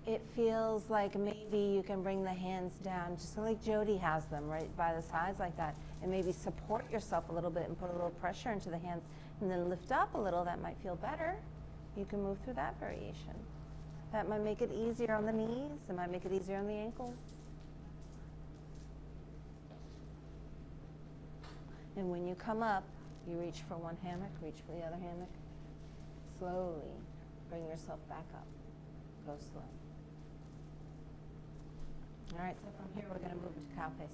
it feels like maybe you can bring the hands down, just like Jody has them, right by the sides like that, and maybe support yourself a little bit and put a little pressure into the hands, and then lift up a little, that might feel better. You can move through that variation. That might make it easier on the knees, it might make it easier on the ankles. And when you come up, you reach for one hammock, reach for the other hammock. Slowly bring yourself back up. Go slow. All right, so from here we're going to move into cow face.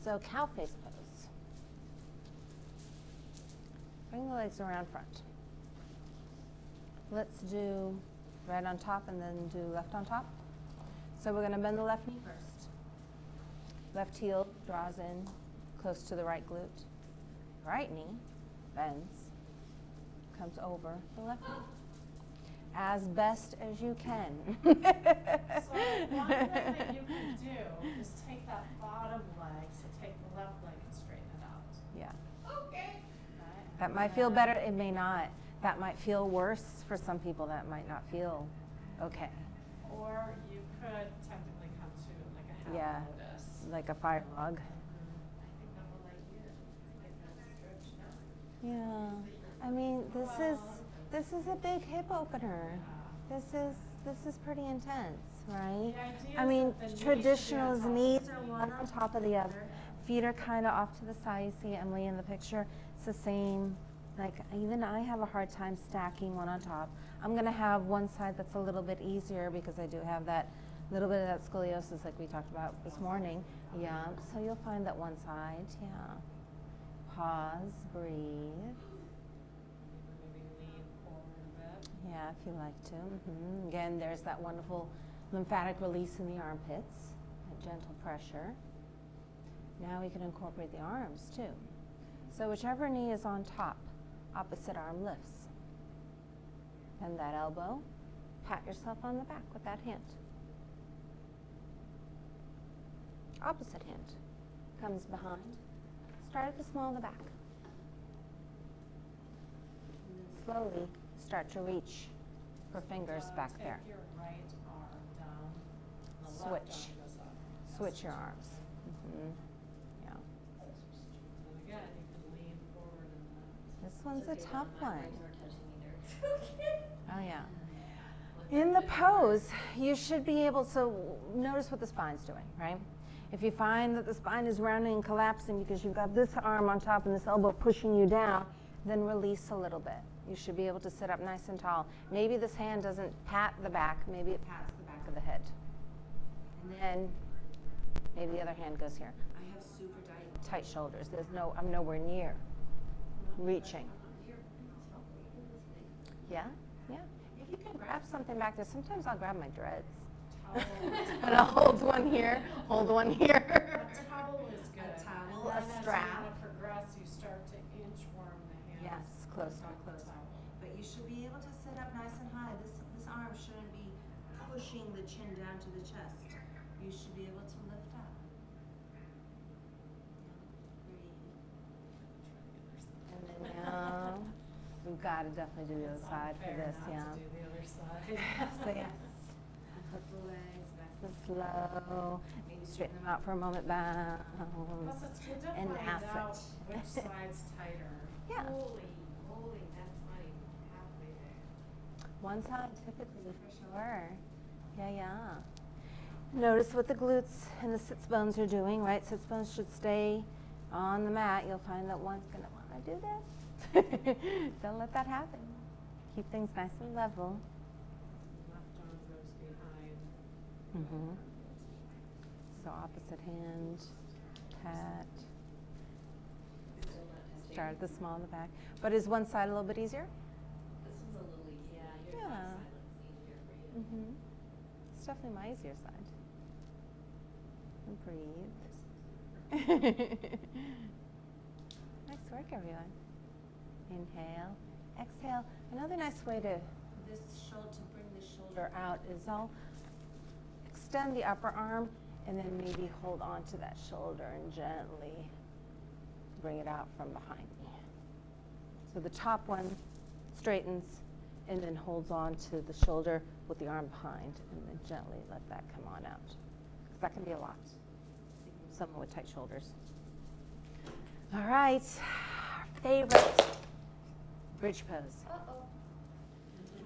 So cow face pose. Bring the legs around front. Let's do right on top and then do left on top. So we're going to bend the left knee first. Left heel draws in close to the right glute. Right knee bends, comes over the left knee. As best as you can. So one thing that you can do is take that bottom leg, so take the left leg and straighten it out. Yeah. Okay. Right. That might feel better, it may not. That might feel worse for some people, that might not feel okay. Or you could technically come to like a half lotus. Like a fire log. I think that one right here, like that stretch now. Yeah. I mean, this is a big hip opener. This is pretty intense, right? I mean, traditional is knees are one on top of the other. Feet are kind of off to the side. You see Emily in the picture. It's the same Like, even I have a hard time stacking one on top. I'm going to have one side that's a little bit easier because I do have that little bit of that scoliosis like we talked about this morning. Yeah, so you'll find that one side, yeah. Pause, breathe. Yeah, if you like to. Again, there's that wonderful lymphatic release in the armpits, that gentle pressure. Now we can incorporate the arms too. So whichever knee is on top, opposite arm lifts. Bend that elbow, pat yourself on the back with that hand. Opposite hand comes behind. Start at the small of the back. And then slowly start to reach for fingers back there. Your right arm down. The left Switch. arm goes up. Switch your arms. Yeah. And again, you can lean forward and then. This one's a tough one. Okay. Oh yeah. In the pose, you should be able to notice what the spine's doing, right? If you find that the spine is rounding and collapsing because you've got this arm on top and this elbow pushing you down, then release a little bit. You should be able to sit up nice and tall. Maybe this hand doesn't pat the back, maybe it pats the back of the head. And then maybe the other hand goes here. I have super tight shoulders. I'm nowhere near reaching. Yeah, yeah. If you can grab something back there, sometimes I'll grab my dreads. And I'll hold one here, hold one here. A towel is good. A towel, And a as strap. you want to progress, you start to inchworm the hands. Yes, closer, on the closer. towel. But you should be able to sit up nice and high. This arm shouldn't be pushing the chin down to the chest. You should be able to lift up. And then now, we've got to definitely do the other side for this, yeah. To do the other side. So yes, hook the legs nice and slow. Maybe straighten them out for a moment, bounce. Plus, it's good to And find now out switch. which side's tighter. Yeah. Holy, that's not even halfway there. One side typically, for sure. Yeah, yeah. Notice what the glutes and the sits bones are doing, right? Sits bones should stay on the mat. You'll find that one's going to want to do this. Don't let that happen. Keep things nice and level. Left arm goes behind. So opposite hand, pat. Start at the small in the back. But is one side a little bit easier? This one's a little easier. Yeah, your Yeah. left side looks easier for you. It's definitely my easier side. And breathe. Nice work, everyone. Inhale, exhale. Another nice way to bring the shoulder out is I'll extend the upper arm and then maybe hold on to that shoulder and gently bring it out from behind me. So the top one straightens and then holds on to the shoulder with the arm behind and then gently let that come on out. 'Cause that can be a lot. Someone with tight shoulders. All right, our favorite bridge pose. Uh-oh.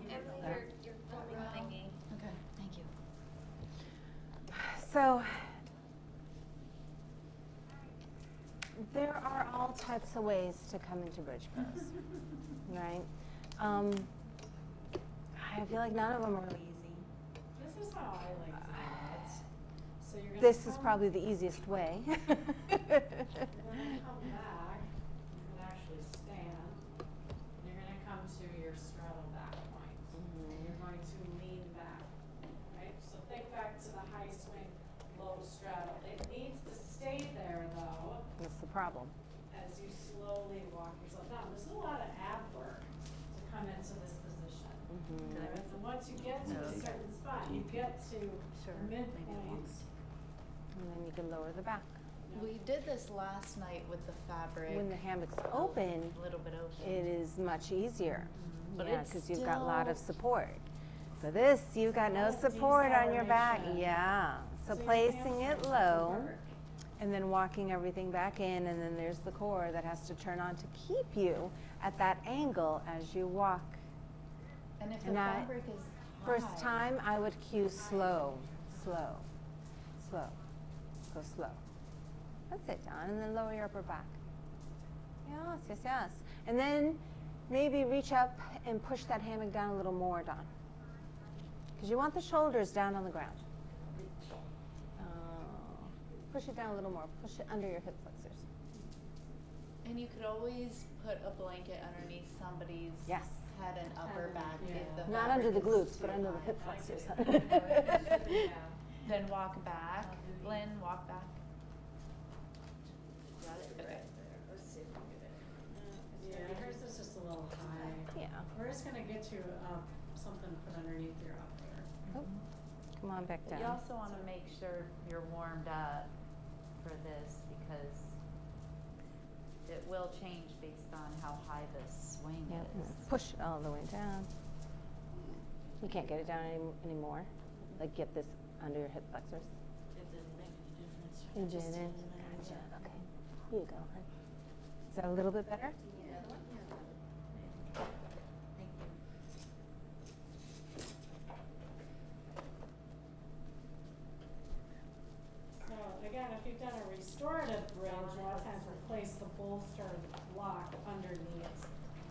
You're filming my knee. Okay, thank you. So there are all types of ways to come into bridge pose, right? I feel like none of them are really easy. This is how I like to do it. So you're gonna This is come- probably the easiest way. You're gonna come back, you can actually stand, and you're gonna come to your straddle back point. And you're going to lean back, right? So think back to the high swing, low straddle. It needs to stay there though, That's the problem. as you slowly walk yourself down. There's a lot of ab work to come into this position. And once you get to a certain spot, you get to the midpoint. And then you can lower the back. We did this last night with the fabric. When the hammock's open, A little bit open. it is much easier. But Yeah, it's because you've got a lot of still- support. For this, you've got no support on your back. Deceleration. Yeah. So your placing it hamstrings low work. and then walking everything back in, and then there's the core that has to turn on to keep you at that angle as you walk. And if the And I- fabric is First high, time, I would cue slow, slow, slow. Go slow. That's it, Don. And then lower your upper back. Yes, yes, yes. And then Maybe reach up and push that hammock down a little more, Dawn. Because you want the shoulders down on the ground. Push it down a little more. Push it under your hip flexors. And you could always put a blanket underneath somebody's Yes. head and upper back. Yeah. If the Not fabric under the is glutes, too but under the high. hip flexors. Then walk back. Lynn, walk back. Got it? Okay. Yeah, hers is just a little high. Yeah. We're just gonna get you something to put underneath your up there. Oh, come on back But you down. also want to make sure you're warmed up for this because it will change based on how high the swing Yep. is. Push it all the way down. You can't get it down anymore. Like get this under your hip flexors. It didn't make any difference. You Just didn't? didn't matter. Gotcha. Okay. Here you go, hon. Is that a little bit better? So again, if you've done a restorative bridge, a lot of times we'll place the bolster block underneath.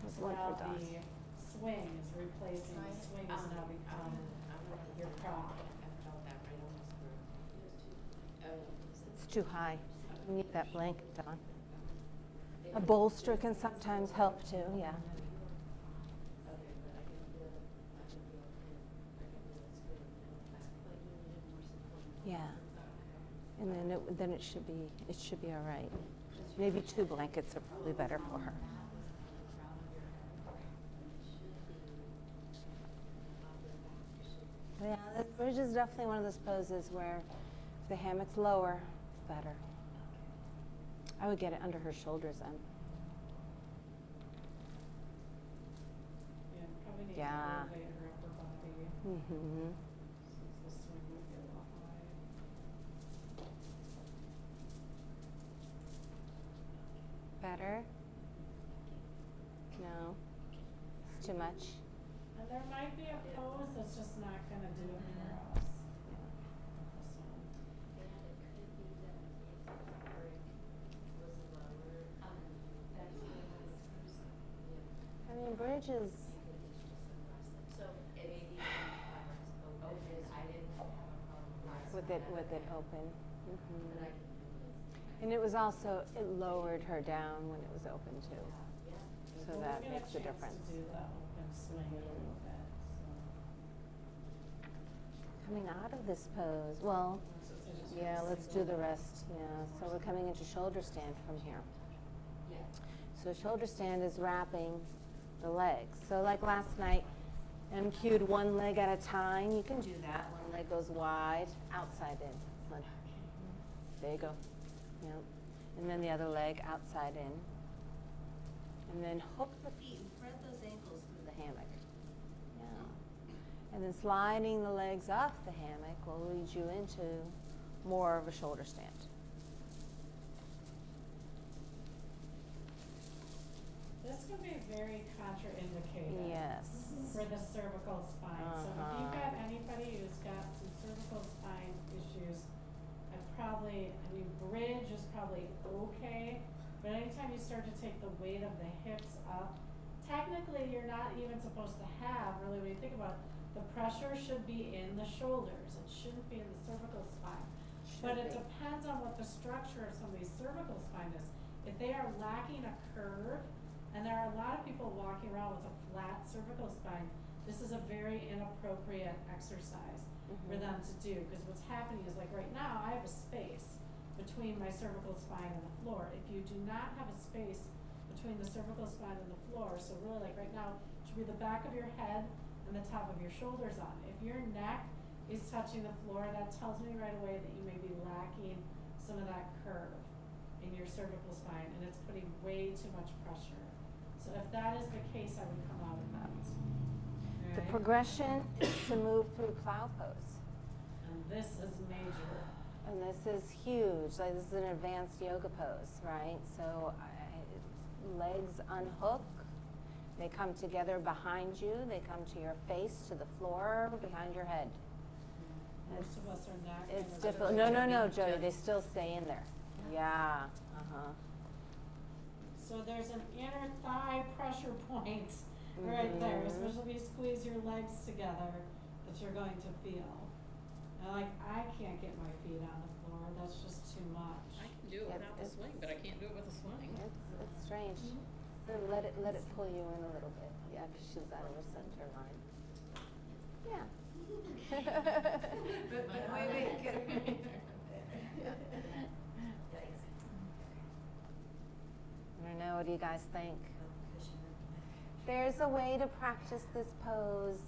There's So one now for Dawn. the swing is replacing, the swing has now become your prop. It's too high. You need that blanket, Dawn. A bolster can sometimes help too, yeah. Yeah. And then it should be all right. Maybe 2 blankets are probably better for her. Yeah, the bridge is definitely one of those poses where if the hammock's lower, it's better. I would get it under her shoulders then. Yeah, probably need to Yeah. elevate her upper body Mm-hmm. since the swing might be a little high. Better? No? It's too much? And there might be a pose that's just not gonna do it for us. I mean, bridge is, So it may be open, I didn't have a problem. with it open. And it was also, it lowered her down when it was open too. So We'll that get makes a chance difference. to do the open swing a little bit, Coming out of this pose, well, yeah, let's do the rest. Yeah, so we're coming into shoulder stand from here. So shoulder stand is wrapping the legs. So like last night, MQ'd one leg at a time. You can do that. One leg goes wide, outside in. There you go. Yep. And then the other leg outside in. And then hook the feet and thread those ankles through the hammock. Yeah. And then sliding the legs off the hammock will lead you into more of a shoulder stand. This could be very contraindicated. Yes. For the cervical spine. So if you've got anybody who's got some cervical spine issues, bridge is probably okay, but anytime you start to take the weight of the hips up, technically you're not even supposed to have, really when you think about it, the pressure should be in the shoulders. It shouldn't be in the cervical spine. But it depends on what the structure of somebody's cervical spine is. If they are lacking a curve, and there are a lot of people walking around with a flat cervical spine, this is a very inappropriate exercise for them to do, because what's happening is, like right now, I have a space between my cervical spine and the floor. If you do not have a space between the cervical spine and the floor, so really like right now, it should be the back of your head and the top of your shoulders on. If your neck is touching the floor, that tells me right away that you may be lacking some of that curve in your cervical spine, and it's putting way too much pressure. So if that is the case, I would come out of that. The progression is to move through plow pose. And this is major. And this is huge. Like, this is an advanced yoga pose, right? So legs unhook. They come together behind you. They come to your face, to the floor, behind your head. Most of us are not. It's difficult. No, Jody. They still stay in there. Yeah. So there's an inner thigh pressure point right there, especially if you squeeze your legs together, that you're going to feel. And like, I can't get my feet on the floor, that's just too much. I can do it without the swing, but I can't do it with a swing. It's strange. So let it pull you in a little bit. Yeah, because she's out of her center line. Yeah. I don't know, what do you guys think? There's a way to practice this pose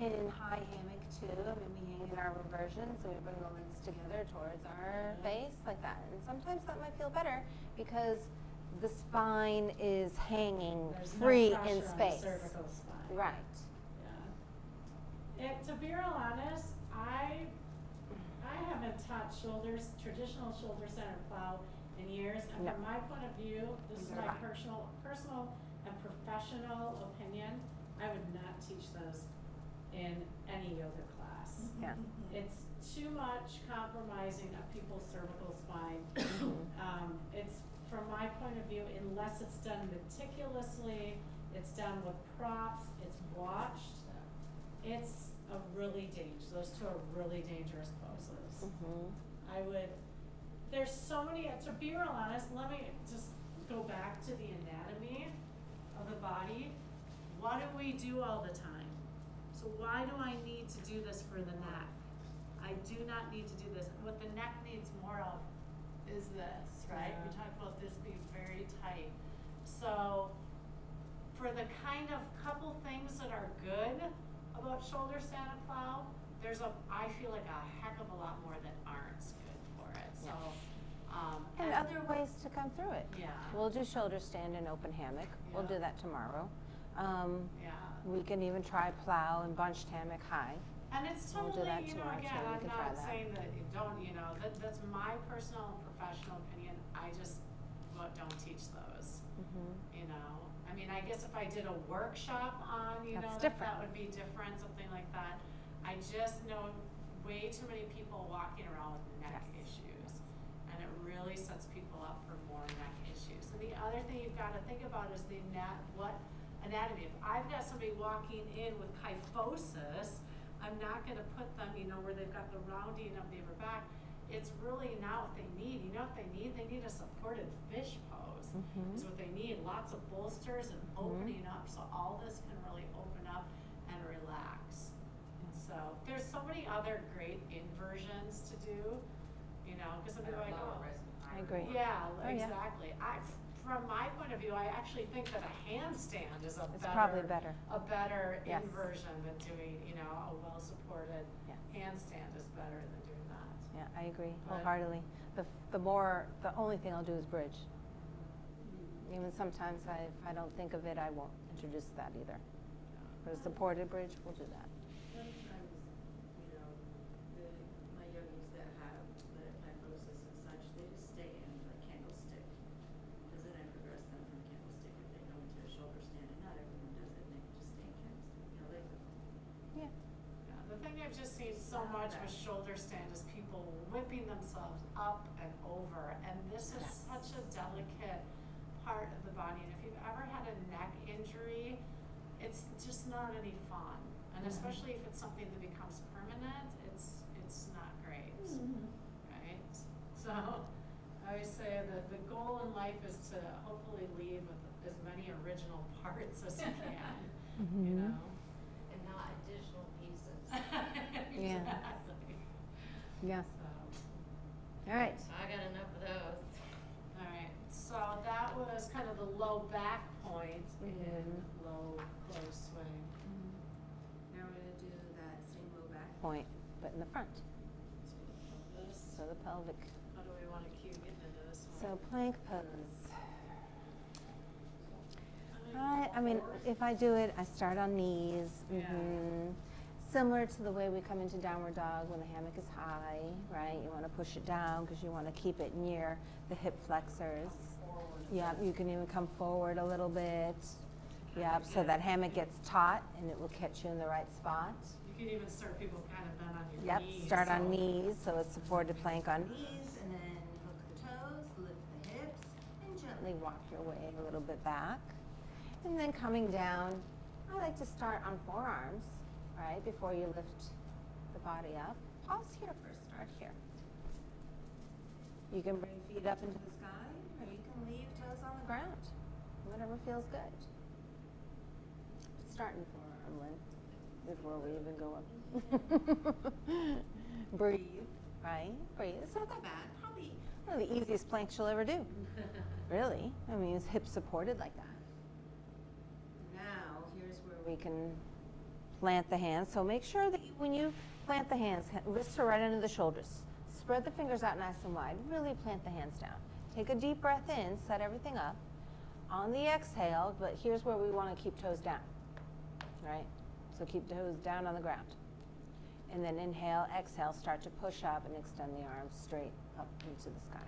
in high hammock too. I mean, we hang in our reversion, so we bring the legs together towards our face like that. And sometimes that might feel better because the spine is hanging There's free no in pressure on the space. cervical spine. Right. Yeah. To be real honest, I haven't taught traditional shoulder center plow in years, and from my point of view, this is my personal and professional opinion, I would not teach those in any yoga class. Yeah. It's too much compromising of people's cervical spine. It's, from my point of view, unless it's done meticulously, it's done with props, it's watched, it's a really those two are really dangerous poses. There's so many, to be real honest, let me just go back to the anatomy of the body. What do we do all the time? So why do I need to do this for the neck? I do not need to do this. What the neck needs more of is this, right? We talked about this being very tight. So for the kind of couple things that are good about shoulder stand and plow, I feel like a heck of a lot more that aren't good for it. So, and other ways to come through it. Yeah. We'll do shoulder stand and open hammock. We'll do that tomorrow. We can even try plow and bunched hammock high. And it's We'll totally, do that again, tomorrow, I'm not saying that you don't, that's my personal and professional opinion. I just don't teach those. I mean, I guess if I did a workshop on, that would be different, something like that. I just know way too many people walking around with neck issues, and it really sets people up for more neck issues. And the other thing you've got to think about is what anatomy. If I've got somebody walking in with kyphosis, I'm not going to put them, where they've got the rounding of the upper back. It's really not what they need. You know what they need? They need a supported fish pose. Is what they need. Lots of bolsters and opening up, so all this can really open up and relax. So there's so many other great inversions to do, because some people are like, I agree. Yeah, exactly. From my point of view, I actually think that a handstand is probably better. A better inversion than doing, a well-supported handstand is better than doing that. Yeah, I agree wholeheartedly. The only thing I'll do is bridge. Even sometimes if I don't think of it, I won't introduce that either. But a supported bridge, we'll do that. Sometimes, my yogis that have the kyphosis and such, they just stay in the candlestick. Because then I progress them from candlestick if they go into a shoulder stand, and not everyone does it, and they can just stay in candlestick, legs are Yeah, the thing I've just seen so much with shoulder stand is people whipping themselves up and over, and this is such a delicate part of the body. And if you've ever had a neck injury, it's just not any fun. And especially if it's something that becomes permanent, it's not great, right? So I always say that the goal in life is to hopefully leave with as many original parts as you can, And not additional pieces. Exactly. Yeah. So. All right. I got enough of those. All right. So that was kind of the low back point in low close swing. Now we're going to do that same low back. Point, but in the front. This. So the pelvic. How do we want to cue getting into this one? So plank pose. I mean, if I do it, I start on knees. Similar to the way we come into downward dog when the hammock is high, right? You want to push it down because you want to keep it near the hip flexors. Yeah, you can even come forward a little bit. Yeah, so that hammock gets taut and it will catch you in the right spot. You can even start people kind of bent on your knees. Yep, start on knees, so it's supported plank on knees. Knees, and then hook the toes, lift the hips, and gently gently walk your way a little bit back. And then coming down, I like to start on forearms, right, before you lift the body up. Pause here first, start here. You can bring feet up into the sky, or you can leave toes on the ground, whatever feels good. Start in forearm, Lynn, before we even go up. Breathe, right? Breathe. It's not that bad. Probably one of the easiest planks you'll ever do. Really. I mean, it's hip supported like that. Now, here's where we can plant the hands. So make sure that when you plant the hands, wrists are right under the shoulders. Spread the fingers out nice and wide. Really plant the hands down. Take a deep breath in, set everything up. On the exhale, but here's where we want to keep toes down, right? So keep toes down on the ground. And then inhale, exhale, start to push up and extend the arms straight up into the sky.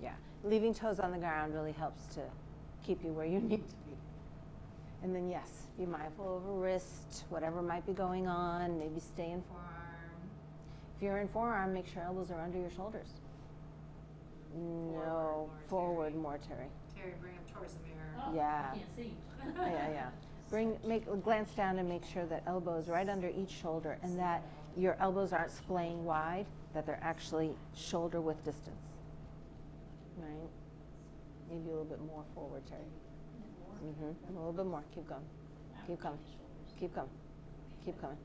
Yeah, leaving toes on the ground really helps to keep you where you need to be. And then yes, be mindful of a wrist, whatever might be going on, maybe stay in forearm. If you're in forearm, make sure elbows are under your shoulders. No, forward more, Terry. Terry, bring them towards the mirror. Oh, Yeah. I can't see. Yeah. Glance down and make sure that elbows right under each shoulder and that your elbows aren't splaying wide, that they're actually shoulder width distance. Right? Maybe a little bit more forward, Terry. A little bit more. Keep going. Keep coming. Keep coming. Keep coming.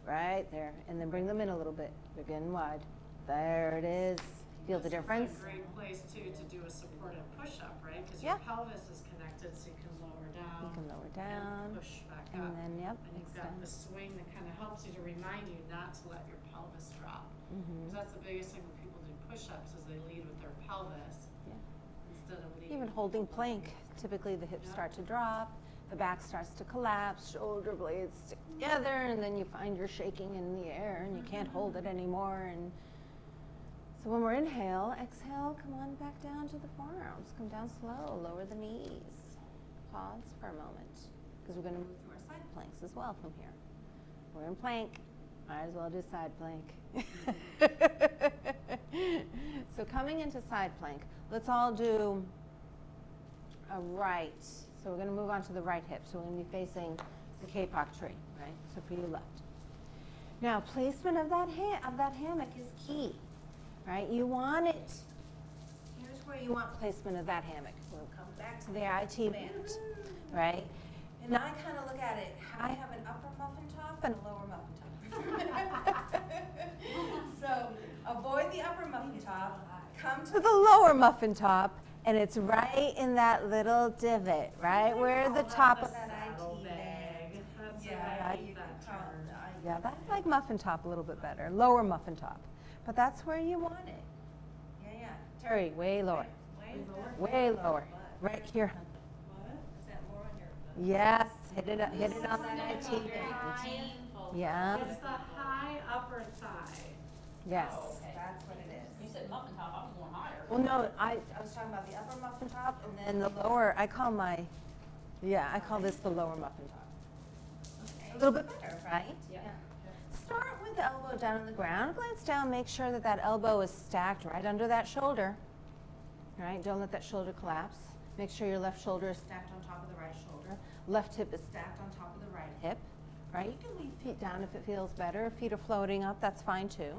Right there. And then bring them in a little bit. They're getting wide. There it is. Feel the difference? This is a great place, too, to do a supported push-up, right? Because your pelvis is connected, so you can lower down. You can lower down. And push back and up. Then, yep. And you've got the swing that kind of helps you to remind you not to let your pelvis drop. Because that's the biggest thing when people do push-ups is they lead with their pelvis instead of leading. Even holding plank, typically the hips start to drop, the back starts to collapse, shoulder blades stick together, and then you find you're shaking in the air and you can't hold it anymore. And so when we're inhale, exhale, come on back down to the forearms. Come down slow, lower the knees. Pause for a moment, because we're going to move through our side planks as well from here. We're in plank, might as well do side plank. So coming into side plank, let's all do a right. So we're going to move on to the right hip. So we're going to be facing the kapok tree, right? So for you left. Now placement of that hammock is key. Right, you want it. Here's where you want placement of that hammock. We'll come back to the IT band, right? And I kind of look at it. I have an upper muffin top and a lower muffin top. So avoid the upper muffin top. Come to the lower muffin top, and it's right in that little divot, right where the top of that IT band. Yeah, I like muffin top a little bit better. Lower muffin top. But that's where you want it. Yeah. Terry, way lower. Way lower. Right here. Is that more on your Yes, hit it on that IT band. Yeah. It's the high upper thigh. Yes. That's what it is. You said muffin top, I was going higher. Well, no, I was talking about the upper muffin top and then the lower. I call this the lower muffin top. Okay. A little bit better, right? Yeah. Start with the elbow down on the ground. Glance down. Make sure that elbow is stacked right under that shoulder. Right? Don't let that shoulder collapse. Make sure your left shoulder is stacked on top of the right shoulder. Left hip is stacked on top of the right hip. Right? You can leave feet down if it feels better. If feet are floating up, that's fine too.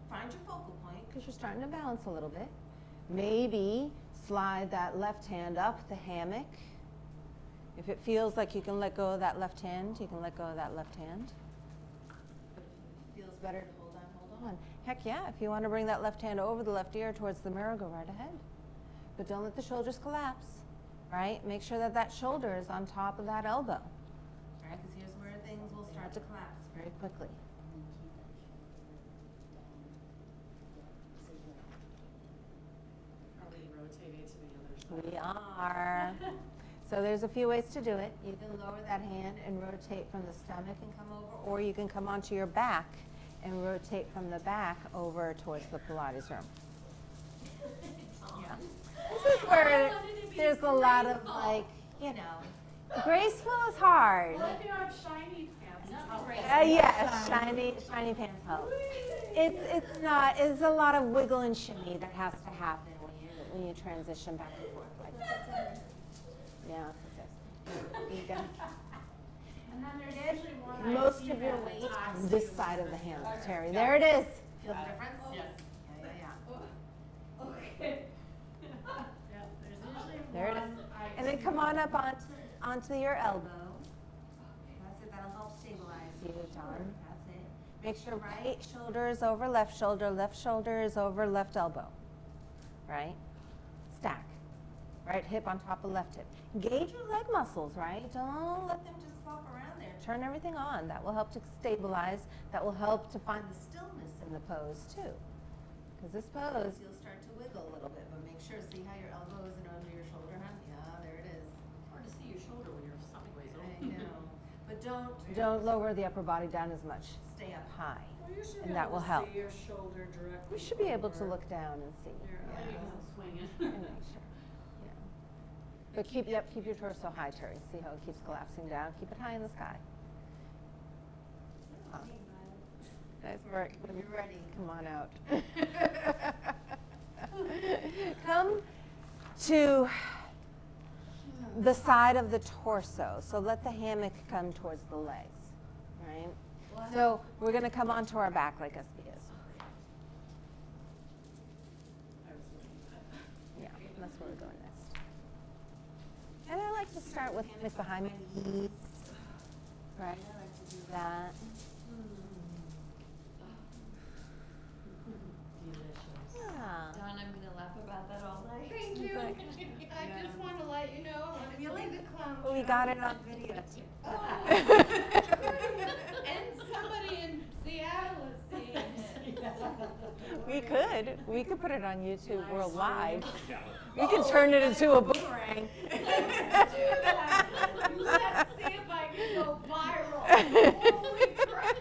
Find your focal point because you're starting to balance a little bit. Maybe slide that left hand up the hammock. If it feels like you can let go of that left hand, you can let go of that left hand. Feels better to hold on. Heck yeah, if you want to bring that left hand over the left ear towards the mirror, go right ahead. But don't let the shoulders collapse, right? Make sure that shoulder is on top of that elbow, right? Because here's where things will start to collapse very quickly. Are we rotating to the other side? We are. So there's a few ways to do it. You can lower that hand and rotate from the stomach and come over, or you can come onto your back and rotate from the back over towards the Pilates room. Yeah. This is where there's a lot of graceful is hard. Well, if you have shiny pants, Yes, shiny pants help. It's a lot of wiggle and shimmy that has to happen when you transition back and forth like that. Yeah, you got And then there's usually one. most of your weight on this side of the hammock, Terry. There it is. Feel the difference? Yes. Yeah. Okay. Yeah, there's usually There it one. is. And then come on up onto your elbow. That's it. That'll help stabilize you, John. That's it. Make sure right shoulder is over left shoulder is over left elbow. Right? Stack. Right hip on top of left hip. Engage your leg muscles, right? Don't let them just flop around there. Turn everything on. That will help to stabilize. That will help to find the stillness in the pose, too. Because this pose, you'll start to wiggle a little bit, but make sure, see how your elbow isn't under your shoulder, huh? Yeah, there it is. Hard to see your shoulder when you're sideways. I know. But don't lower the upper body down as much. Stay up high. Well, you should And be that able will to help. see your shoulder directly. We should be able to over look down and see. your Yeah. elbow. Swinging. And make sure. Yeah. But keep your torso high, Terry. See how it keeps collapsing down? Keep it high in the sky. That's right. When you're ready, come on out. Come to the side of the torso. So let the hammock come towards the legs, right? So we're going to come onto our back like SB is. Yeah, that's where we're going next. And I like to start with hammock behind my knees. Right, I like to do that. Yeah. Dawn, I'm gonna laugh about that all night. Thank you. I just want to let you know I'm feeling the clown. We got it on video too. And somebody in Seattle is seeing it. We could put it on YouTube worldwide. We can turn it into a boomerang. Let's do that. Let's see if I can go viral. Holy crap.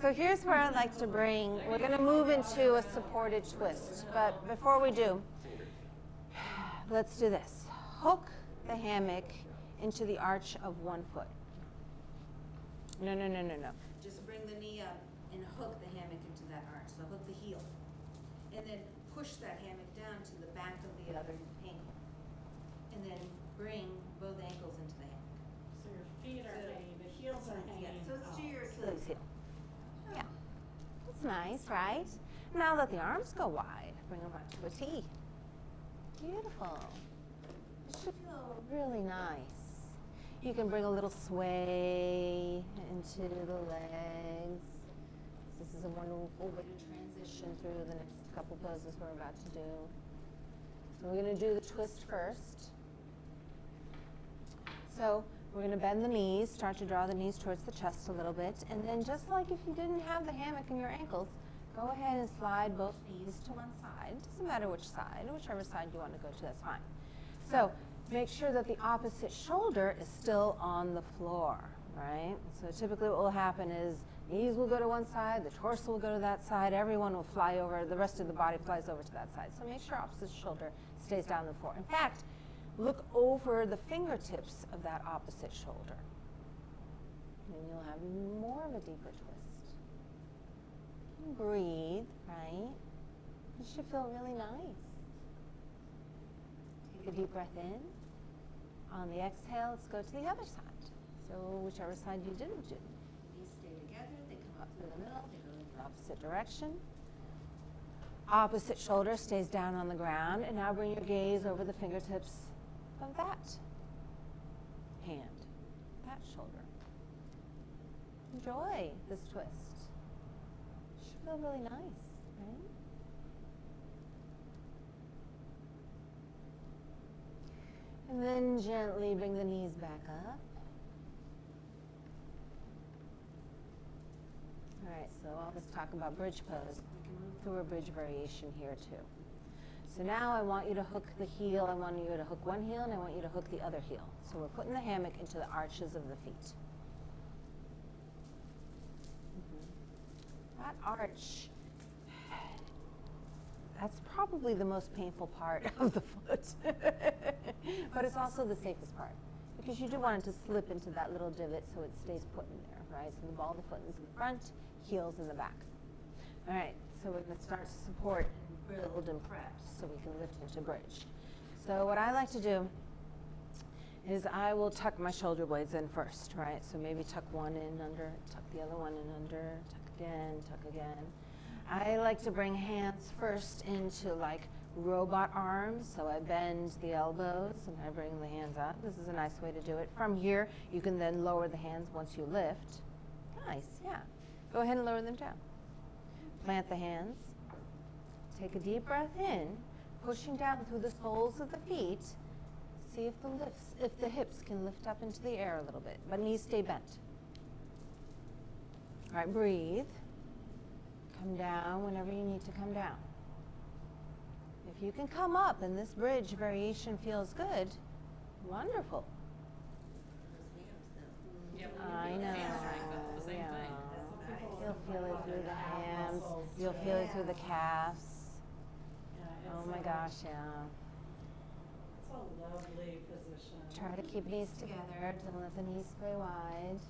So here's where I'd like to bring, we're going to move into a supported twist. But before we do, let's do this. Hook the hammock into the arch of one foot. No. Just bring the knee up and hook the hammock into that arch. So hook the heel. And then push that hammock down to the back of the other ankle. And then bring both ankles into the hammock. So your feet are hanging, the heels are hanging. Yeah, so it's to your Achilles heel. Yeah. That's nice, right? Now let the arms go wide. Bring them up to a T. Beautiful. It should feel really nice. You can bring a little sway into the legs. This is a wonderful way to transition through the next couple poses we're about to do. So we're going to do the twist first. So we're going to bend the knees, start to draw the knees towards the chest a little bit, and then just like if you didn't have the hammock in your ankles, go ahead and slide both knees to one side. Doesn't matter which side, whichever side you want to go to, that's fine. So make sure that the opposite shoulder is still on the floor, right? So typically what will happen is knees will go to one side, the torso will go to that side, everyone will fly over, the rest of the body flies over to that side. So make sure opposite shoulder stays down on the floor. In fact, look over the fingertips of that opposite shoulder. And you'll have more of a deeper twist. And breathe, right? It should feel really nice. Take a deep breath in. On the exhale, let's go to the other side. So whichever side you didn't do. These stay together, they come up through the middle, they go in the opposite direction. Opposite shoulder stays down on the ground, and now bring your gaze over the fingertips of that hand, that shoulder. Enjoy this twist. It should feel really nice, right? And then gently bring the knees back up. All right, so all this talk about bridge pose, we can move through a bridge variation here too. So now I want you to hook the heel, I want you to hook one heel, and I want you to hook the other heel. So we're putting the hammock into the arches of the feet. That arch, that's probably the most painful part of the foot. But it's also the safest part, because you do want it to slip into that little divot so it stays put in there, right? So the ball of the foot is in the front, heels in the back. All right, So we're going to start to support and build and prep so we can lift into bridge. So what I like to do is I will tuck my shoulder blades in first, right? So maybe tuck one in under, tuck the other one in under, tuck again. I like to bring hands first into like robot arms. So I bend the elbows and I bring the hands up. This is a nice way to do it. From here, you can then lower the hands once you lift. Nice, yeah. Go ahead and lower them down. Plant the hands. Take a deep breath in, pushing down through the soles of the feet. See if the hips can lift up into the air a little bit, but knees stay bent. All right, breathe. Come down whenever you need to come down. If you can come up and this bridge variation feels good, wonderful. I know. Yeah. You'll feel it through the hams. You'll feel it through the calves. Oh my gosh, yeah. It's a lovely position. Try to keep knees together. Don't let the knees splay wide.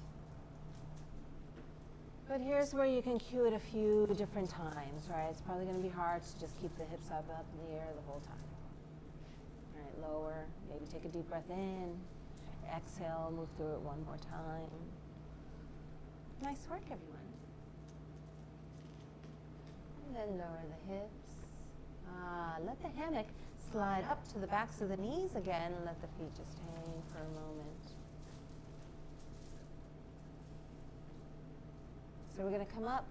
But here's where you can cue it a few different times, right? It's probably going to be hard to just keep the hips up in the air the whole time. All right, lower. Maybe take a deep breath in. Exhale, move through it one more time. Nice work, everyone. And then lower the hips. Let the hammock slide up to the backs of the knees again and let the feet just hang for a moment. So we're going to come up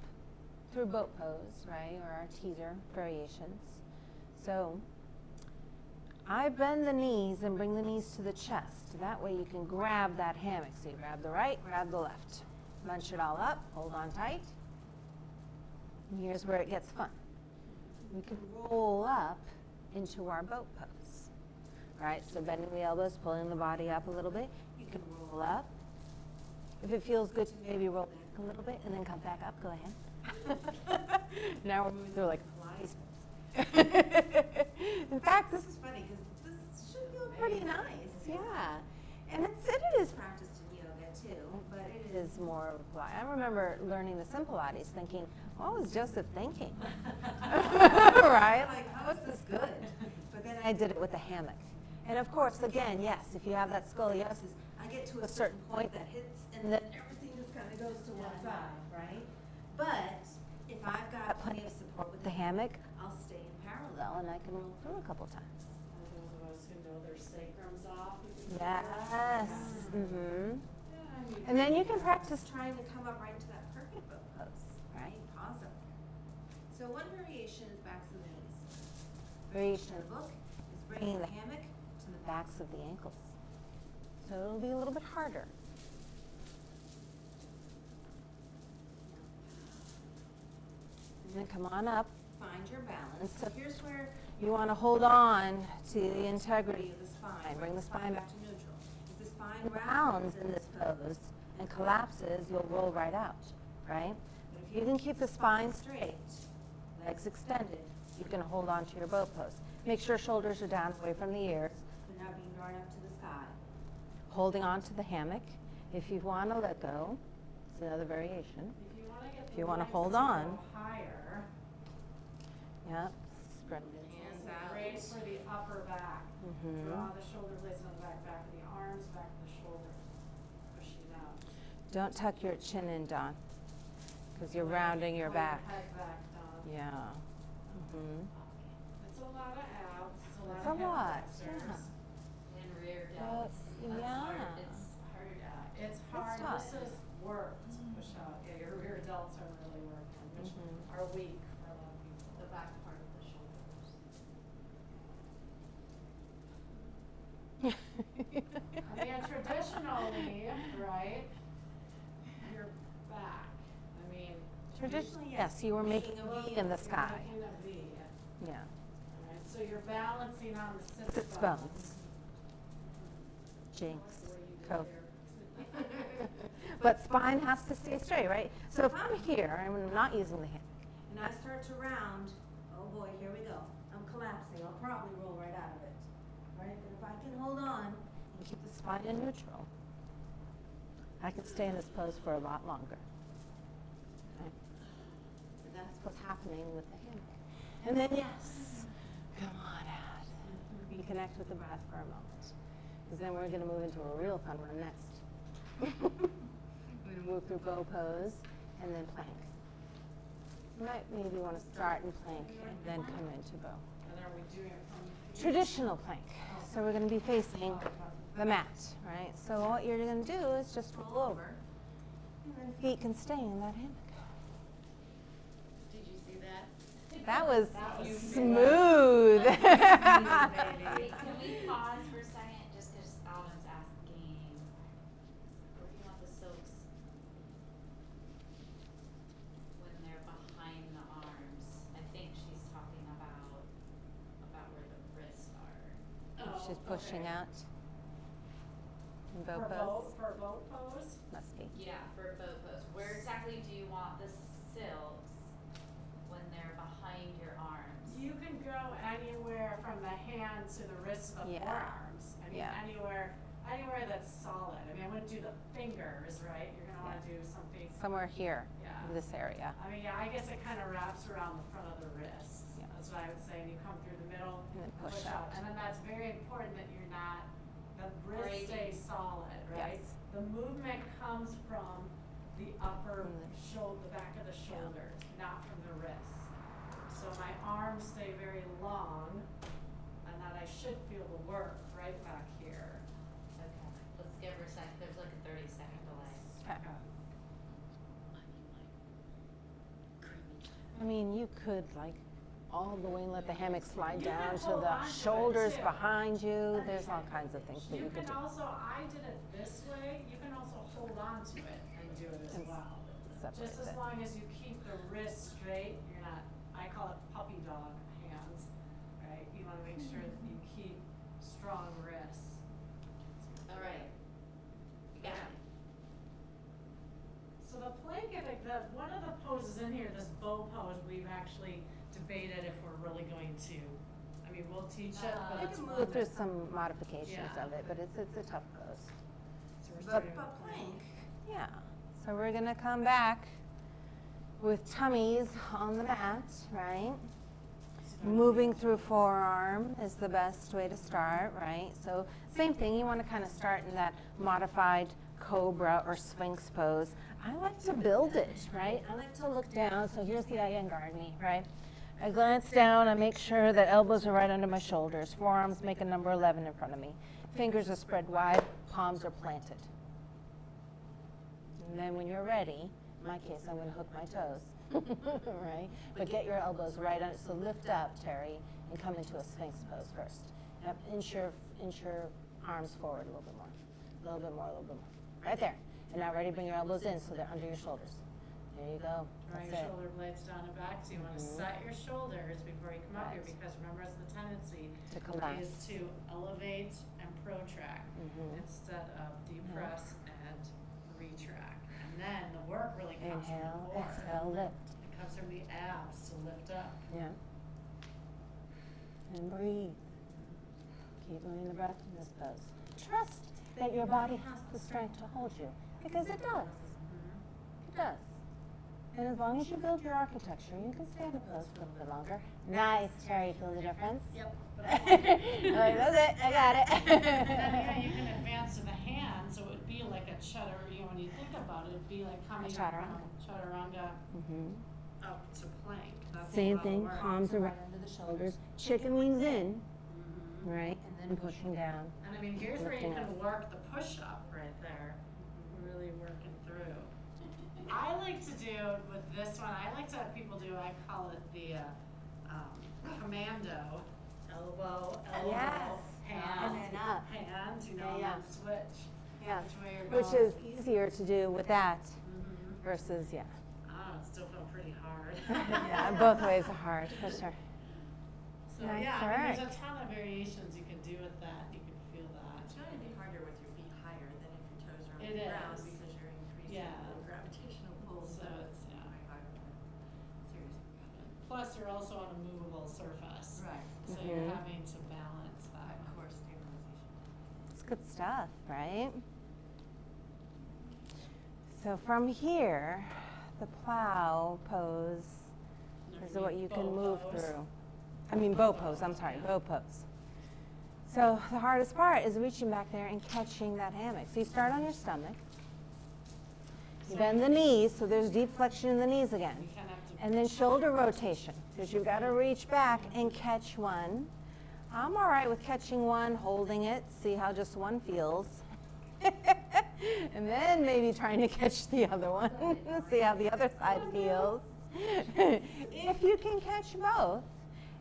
through boat pose, right, or our teeter variations. So I bend the knees and bring the knees to the chest. That way you can grab that hammock. So you grab the right, grab the left. Bunch it all up, hold on tight. And here's where it gets fun. We can roll up into our boat pose. All right, so bending the elbows, pulling the body up a little bit. You can roll up. If it feels good to maybe roll back a little bit and then come back up, go ahead. Now we're moving through like a Pilates. In fact, this is funny because this should feel pretty nice, yeah. And it is practiced in yoga too, but it is more of a Pilates. I remember learning the simple Pilates thinking, what was Joseph thinking? Right? Like, how is this good? But then I did it with the hammock. And of course, again, yes, if you have that scoliosis, I get to a certain point that hits and then everything just kind of goes to one side, right? But if I've got plenty of support with the hammock, I'll stay in parallel and I can roll through a couple times. For those of us who know their sacrums off. Yes. Mm-hmm. And then you can practice trying to come up right into that perfect boat pose, right? Pause up. So one variation is backs of the knees. Variation of the book is bringing the hammock to the backs of the ankles. So it'll be a little bit harder. And then come on up, find your balance. So here's where you want to hold on to the integrity of the spine. Bring the spine back to neutral. If the spine rounds in this pose and collapses, you'll roll right out, right? But if you can keep the spine straight, legs extended, you can hold on to your boat pose. Make sure shoulders are down away from the ears. They're not being drawn up to the sky. Holding on to the hammock. If you want to let go, it's another variation. If you want to hold on. Higher. Yep. Spread it. Brace for the upper back. Mm-hmm. Draw the shoulder blades on the back of the arms, back of the shoulders. Push it out. Don't tuck your chin in, Dawn, because you're rounding your back. Head back, Dawn. Yeah. Mm-hmm. It's a lot of abs. It's a lot. Yeah. And rear delts. That's Yeah. hard. It's hard. It's hard. tough. This is work to push out. Yeah, your rear delts are really working, which are weak for a lot of people. The back part of the shoulders. I mean, traditionally, right, your back. I mean, Traditionally, yes, you were making a V in the sky. making a V. Yeah. All right, so you're balancing on the Sits bones. Jinx. Cope. But spine has to stay straight, right? So if I'm here, I'm not using the hammock, and I start to round, oh boy, here we go. I'm collapsing. I'll probably roll right out of it, right? But if I can hold on and keep the spine in neutral, I can stay in this pose for a lot longer. Okay. that's what's happening with the hammock. And then yes, come on out. Reconnect with the breath for a moment. Because then we're gonna move into a real fun one next. We're gonna move through bow pose and then plank. You might maybe want to start in plank and then come into bow. And are we doing it from Traditional plank. So we're going to be facing the mat, right? So what you're going to do is just roll over, and then feet can stay in that hammock. Did you see that? That was smooth. Wait, can we pause for a second, just because Alvin's asking, where do you want the silks when they're behind the arms? I think she's talking about where the wrists are. She's pushing out. In bow for pose. for boat pose? Must be. Yeah, for bow pose. Where exactly do you want the silks when they're behind your arms? You can go anywhere from the hand to the wrist of the Yeah. forearms. I mean, Yeah. anywhere that's solid. I mean, I wouldn't do the fingers, right? You're gonna want to do something. Somewhere here, Yeah. this area. I mean, yeah, I guess it kind of wraps around the front of the wrists. Yeah. That's what I would say. And you come through the middle And then push out. And then that's very important that you're not, the wrist Breaking. stays solid, right? Yes. The movement comes from the upper From the- shoulder, the back of the shoulders, not from the wrists. So my arms stay very long, and then I should feel the work right back here. Okay, let's give her a sec. There's like a 30-second delay. Okay. I mean, you could like all the way and let the hammock slide down to the shoulders behind you. There's all kinds of things that You you could can do. also, I did it this way, you can also hold on to it and do it as And well. separate Just as it. long as you keep the wrist straight, you're not, I call it puppy dog hands, right? You wanna make sure that you keep strong wrists. All right. You got it. So the plank, I think one of the poses in here, this bow pose, we've actually debated if we're really going to, I mean, we'll teach it, but You it's can one move through that- some modifications Yeah. of it, but it's a tough pose. So we're But starting with plank. Yeah. So we're gonna come back with tummies on the mat, right? Moving through forearm is the best way to start, right? So same thing, you want to kind of start in that modified cobra or sphinx pose. I like to build it, right? I like to look down. So here's the Iyengar knee, right? I glance down, I make sure that elbows are right under my shoulders. Forearms make a number 11 in front of me. Fingers are spread wide, palms are planted. And then when you're ready, in my case, I'm going to hook my toes, right? But get your elbows right on it. So lift up, Terry, and come into a sphinx pose first. Now, inch your arms forward a little bit more, a little bit more, a little bit more. Right there. And now ready, bring your elbows in so they're under your shoulders. There you go. Draw That's your it. shoulder blades down and back, so you want to set your shoulders before you come up here, Right. because remember, it's the tendency To collapse. is to elevate and protract instead of depress and retract. And then the work really comes from Inhale, the core. exhale, lift. It comes from the abs to lift up. Yeah. And breathe. Keep moving the breath in this pose. Trust that your body has the strength to hold you, because it does. It does. And as long as you build your architecture, you can stay in the pose for a little bit longer. Nice, Terry, feel the difference? Yep. Like, that's it, I got it. And then, yeah, you can advance to the hand, so it would be like a when you think about it, it'd be like coming Chaturanga. from chaturanga up to plank. That's a Same lot of thing, work. palms are right under the shoulders, chicken wings in, right, and then pushing down. And I mean, here's where you Lifting can up. work the push-up right there. Really working through. I like to do with this one, I like to have people do, I call it the commando. Elbow, Yes. hand, And then up. hand, you Yeah, know, yeah. and switch. Yes, Which way you're which going. is easier to do with that versus, yeah. Oh, it still felt pretty hard. Yeah, both ways are hard, for sure. So Nice yeah, I mean, there's work. a ton of variations you can do with that. You can feel that. It's going to be harder with your feet higher than if your toes are on It the ground is. because you're increasing Yeah. the gravitational pull. So it's, yeah. Way harder. Seriously. Plus, you're also on a movable surface. Right. So you're having to balance that. Of course, stabilization. It's good stuff, right? So from here, the plow pose is what you can move through. I mean bow pose, I'm sorry, bow pose. So the hardest part is reaching back there and catching that hammock. So you start on your stomach. You bend the knees, so there's deep flexion in the knees again. And then shoulder rotation, because you've got to reach back and catch one. I'm all right with catching one, holding it, see how just one feels. And then maybe trying to catch the other one, see how the other side feels. If you can catch both,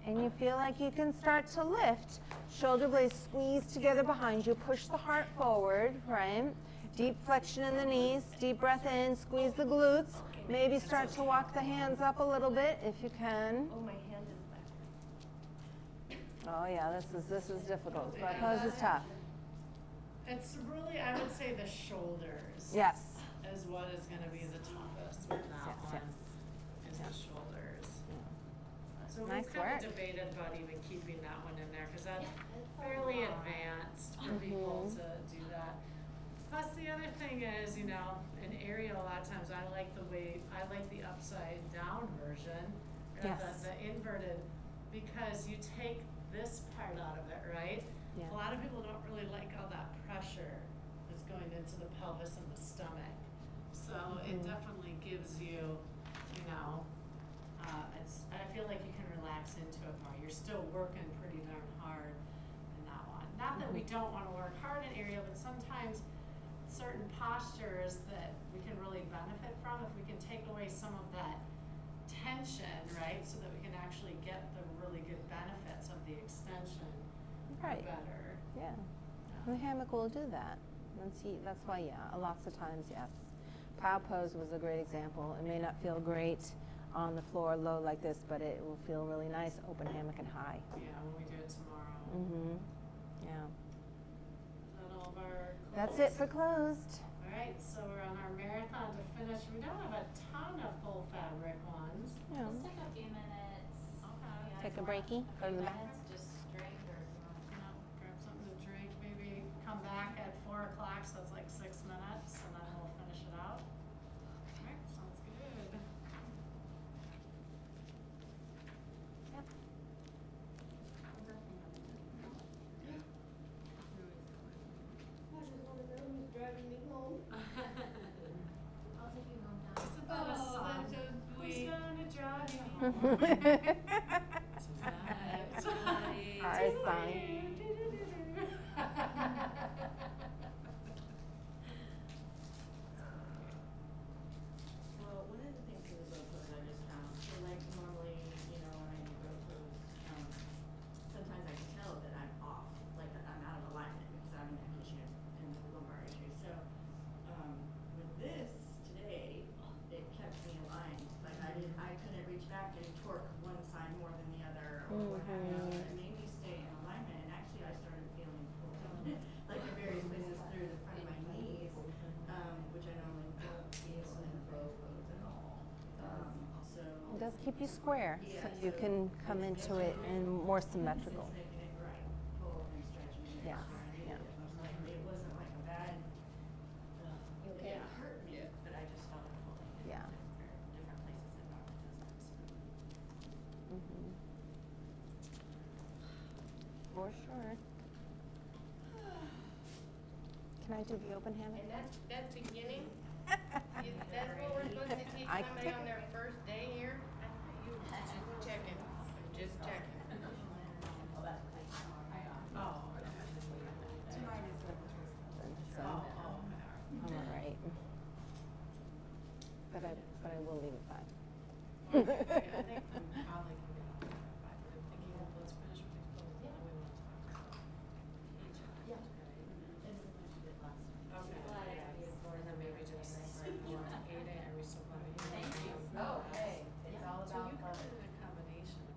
and you feel like you can start to lift, shoulder blades squeeze together behind you, push the heart forward, right? Deep flexion in the knees, deep breath in, squeeze the glutes. Maybe start to walk the hands up a little bit if you can. Oh, my hand is back. Oh yeah, this is difficult. Bow pose is tough. It's really, I would say the shoulders. Yes. Is what is going to be the toughest with that Yes, one. yes. Is the shoulders. So Nice we've kind work. of debated about even keeping that one in there because that's fairly advanced for people to do that. Plus the other thing is, you know, in aerial a lot of times I like the upside down version or Yes. the inverted because you take this part out of it, right? Yeah. A lot of people don't really like all that pressure that's going into the pelvis and the stomach. So it definitely gives you, you know, I feel like you can relax into it more. You're still working pretty darn hard in that one. Not that we don't want to work hard in area, but sometimes certain postures that we can really benefit from, if we can take away some of that tension, right, so that we can actually get the really good benefits of the extension better. Yeah. The hammock will do that. That's why, yeah, lots of times, yes. Plow pose was a great example. It may not feel great on the floor low like this, but it will feel really nice, open hammock and high. Yeah, when we do it tomorrow. Yeah. Is that all of our closed? That's it for closed. All right, so we're on our marathon to finish. We don't have a ton of full fabric ones. Yeah. Let's take a few minutes. Okay. Take a breakie, go to the back. Just drink or if you want. Yeah, grab something to drink, maybe come back at 4 o'clock, so it's like 6 minutes, and then we'll finish it out. All right, sounds good. Driving me home. I'll take you home now. It's about a song. that's so Who's sweet. gonna drive you home? Tonight. Our song. Well, one of the things with the bow pose I just found, so like normally, you know, when I do bow pose, sometimes I can tell that I'm off, like that I'm out of alignment because I'm in that issue in the lumbar issue. So, with this today, it kept me aligned. Like I couldn't reach back and torque one side more than the other or what have you. So it made me stay in alignment, and actually I started feeling pulled in, like in various places through the front of my knees, which I normally don't feel in bow pose at all. So It does keep you square, so yeah, you can come into it in more symmetrical. It's making it right, pull and stretch and Yes, where I needed yeah. it most likely. It wasn't like a bad, You okay? it hurt me, but I just felt it pulling in Yeah. different places that normally doesn't. For sure. Can I do the open hammock? And that's beginning? That's what we're supposed to teach I somebody think- on their first day here? You just checking, just checking. Oh, So, I'm all right. But I will leave at 5. I think I'm probably gonna be out there by 5, but I'm thinking, let's finish with these clothes, and then we want to talk about each. Yeah. And we went to it last time. Okay. Yeah. And then maybe just, you know, 8 a.m. Are we still going to 8 Thank you. Okay, it's all So about you the. could do a combination of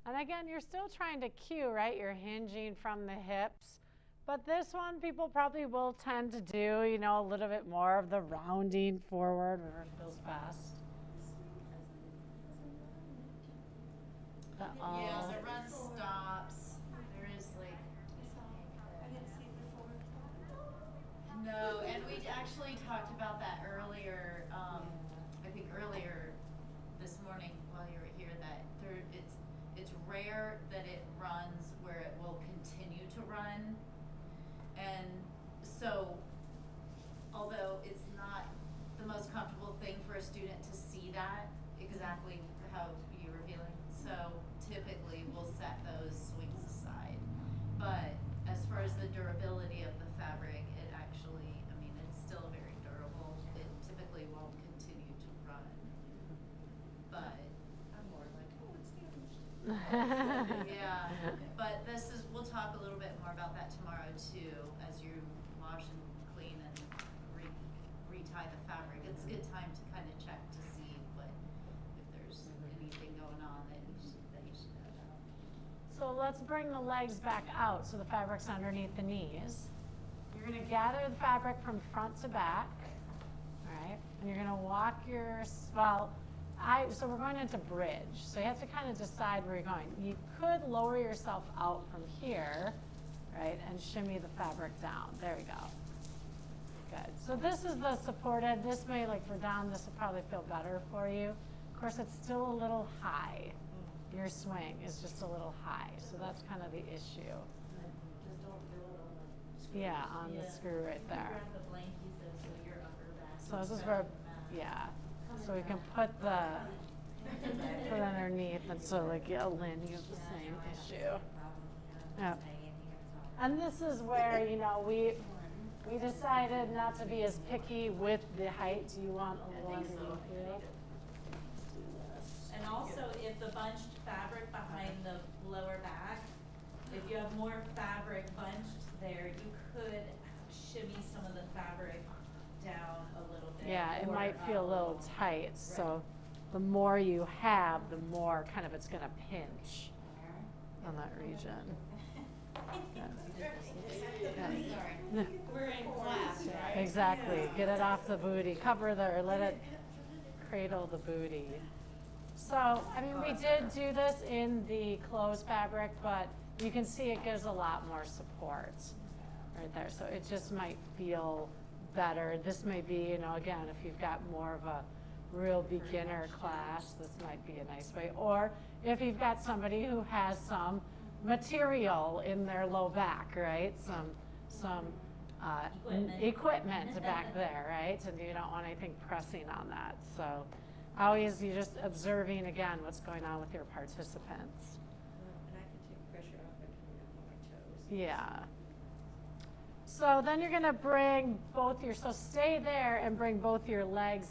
And again, you're still trying to cue, right? You're hinging from the hips. But this one, people probably will tend to do, you know, a little bit more of the rounding forward where it feels best. Yeah, the run stops. There is like. I didn't see it before. No, and we actually talked about that earlier. I think earlier this morning while you were here that it's rare that it runs where it will continue to run, and so although it's not the most comfortable thing for a student to see that exactly how you were feeling, so typically we'll set those swings aside. But as far as the durability of the fabric, it actually, I mean, it's still very durable. It typically won't continue to run. But I'm more like, oh, it's damaged. yeah, but we'll talk a little bit more about that tomorrow too, as you wash and clean and retie the fabric. It's a good time to kind of check to see if there's anything going on that you should know about. So let's bring the legs back out so the fabric's underneath the knees. You're going to gather the fabric from front to back, all right? And you're going to walk so we're going into bridge. So you have to kind of decide where you're going. You could lower yourself out from here, right, and shimmy the fabric down. There we go. Good. So this is the supported. This may, like for Don, this will probably feel better for you. Of course, it's still a little high. Your swing is just a little high, so that's kind of the issue. Just don't feel it on the screw. Yeah, on the screw right there. Grab the blankies though, so your upper back. So this is where, yeah. So we can put underneath, and so like, yeah, Lynn, you have the same issue. Yeah. And this is where, you know, we decided not to be as picky with the height. You want a little underneath you. And also, if the bunched fabric behind the lower back, if you have more fabric bunched there, you could shimmy some of the fabric down a little bit. Yeah, it or might feel a up. little tight, so the more you have, the more kind of it's going to pinch on that region. Yeah. We're in class, right? Exactly. Get it off the booty. Cover or let it cradle the booty. So, I mean, we did do this in the closed fabric, but you can see it gives a lot more support right there. So it just might feel better. This may be, you know, again, if you've got more of a real beginner class, this might be a nice way. Or if you've got somebody who has some material in their low back, right? Some equipment back there, right? And you don't want anything pressing on that. So always you're just observing again what's going on with your participants. And I can take pressure off by coming up on my toes. Yeah. So then you're going to bring so stay there and bring your legs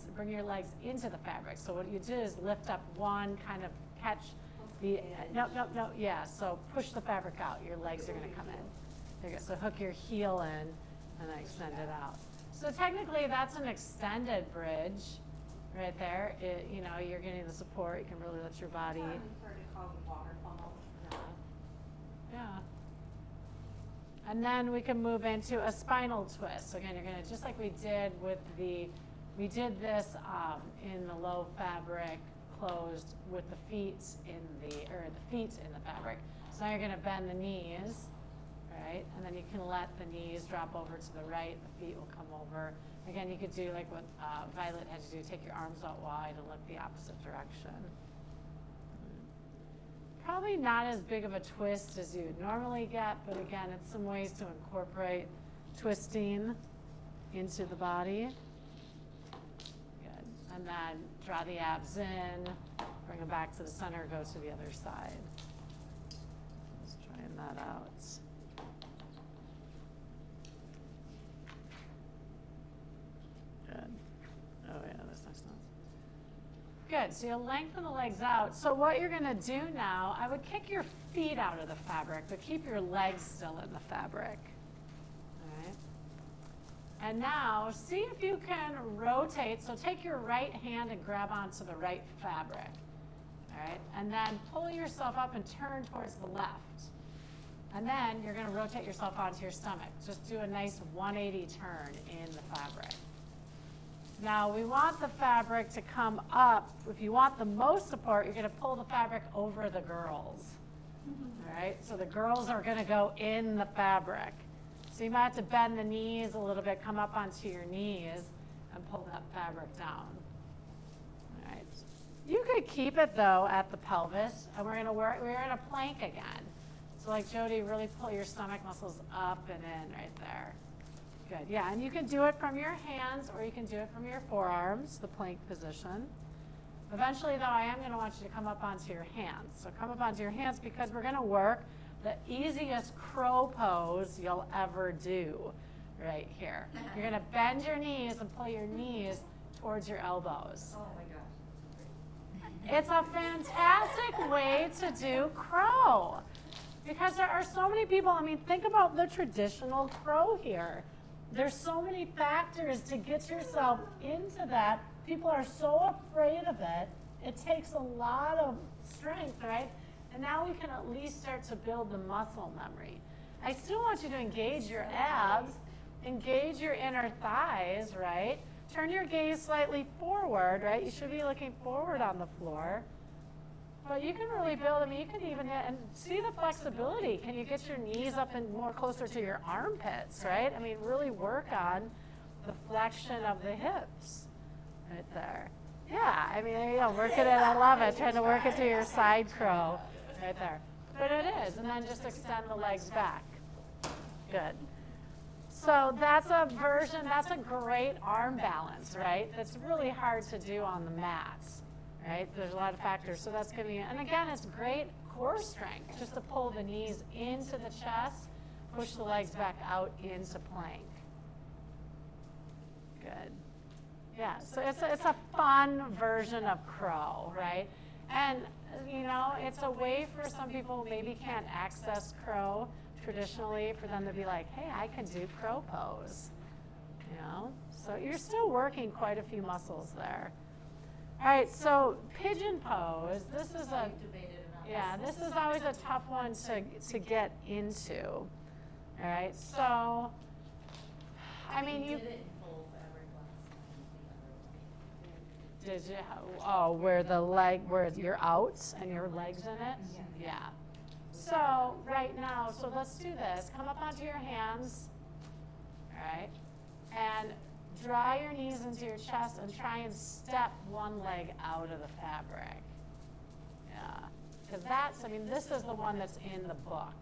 into the fabric. So what you do is lift up one, kind of catch the, no, yeah, so push the fabric out. Your legs are going to come in. There you go. So hook your heel in and then extend it out. So technically that's an extended bridge right there. You know, you're getting the support. You can really let your body. I've heard it called a water funnel. Yeah. And then we can move into a spinal twist. So again, you're going to, just like we did this in the low fabric, closed with the feet in the fabric. So now you're going to bend the knees, right? And then you can let the knees drop over to the right. The feet will come over. Again, you could do like what Violet had to do, take your arms out wide and look the opposite direction. Probably not as big of a twist as you would normally get, but again, it's some ways to incorporate twisting into the body. Good. And then draw the abs in, bring them back to the center, go to the other side. Just trying that out. Good. Oh yeah, that's nice. Good, so you'll lengthen the legs out. So what you're gonna do now, I would kick your feet out of the fabric, but keep your legs still in the fabric. All right. And now, see if you can rotate. So take your right hand and grab onto the right fabric. all right? And then pull yourself up and turn towards the left. And then you're going to rotate yourself onto your stomach. Just do a nice 180 turn in the fabric. Now we want the fabric to come up. If you want the most support, you're going to pull the fabric over the girls. All right, so the girls are going to go in the fabric. So you might have to bend the knees a little bit, come up onto your knees, and pull that fabric down. All right. You could keep it though at the pelvis, and we're in a plank again. So like Jody, really pull your stomach muscles up and in right there. Good, yeah, and you can do it from your hands or you can do it from your forearms, the plank position. Eventually though, I am gonna want you to come up onto your hands. So come up onto your hands because we're gonna work the easiest crow pose you'll ever do right here. You're gonna bend your knees and pull your knees towards your elbows. Oh my gosh. It's a fantastic way to do crow because there are so many people, I mean, think about the traditional crow here. There's so many factors to get yourself into that. People are so afraid of it. It takes a lot of strength, right? And now we can at least start to build the muscle memory. I still want you to engage your abs, engage your inner thighs, right? Turn your gaze slightly forward, right? You should be looking forward on the floor. But you can really build, I mean, you can even, and see the flexibility. Can you get your knees up and more closer to your armpits, right? I mean, really work on the flexion of the hips right there. Yeah, I mean, there you go, work it in, I love it. Trying to work it to your side crow right there. But it is, and then just extend the legs back. Good. So that's a version, that's a great arm balance, right? That's really hard to do on the mats. Right? There's a lot of factors, so that's giving you, and again, it's great core strength, just to pull the knees into the chest, push the legs back out into plank. Good. Yeah, so it's a fun version of crow, right? And, you know, it's a way for some people who maybe can't access crow traditionally, for them to be like, hey, I can do crow pose, you know? So you're still working quite a few muscles there. All right, so pigeon pose, this is this is always a tough one to get into. All right, so, I mean, you did it in full fabric last time. did you, oh, where you're out and your legs in it? Yeah. So, right now, so let's do this. Come up onto your hands, all right, and draw your knees into your chest and try and step one leg out of the fabric. Yeah, because that's, I mean, this is the one that's in the book.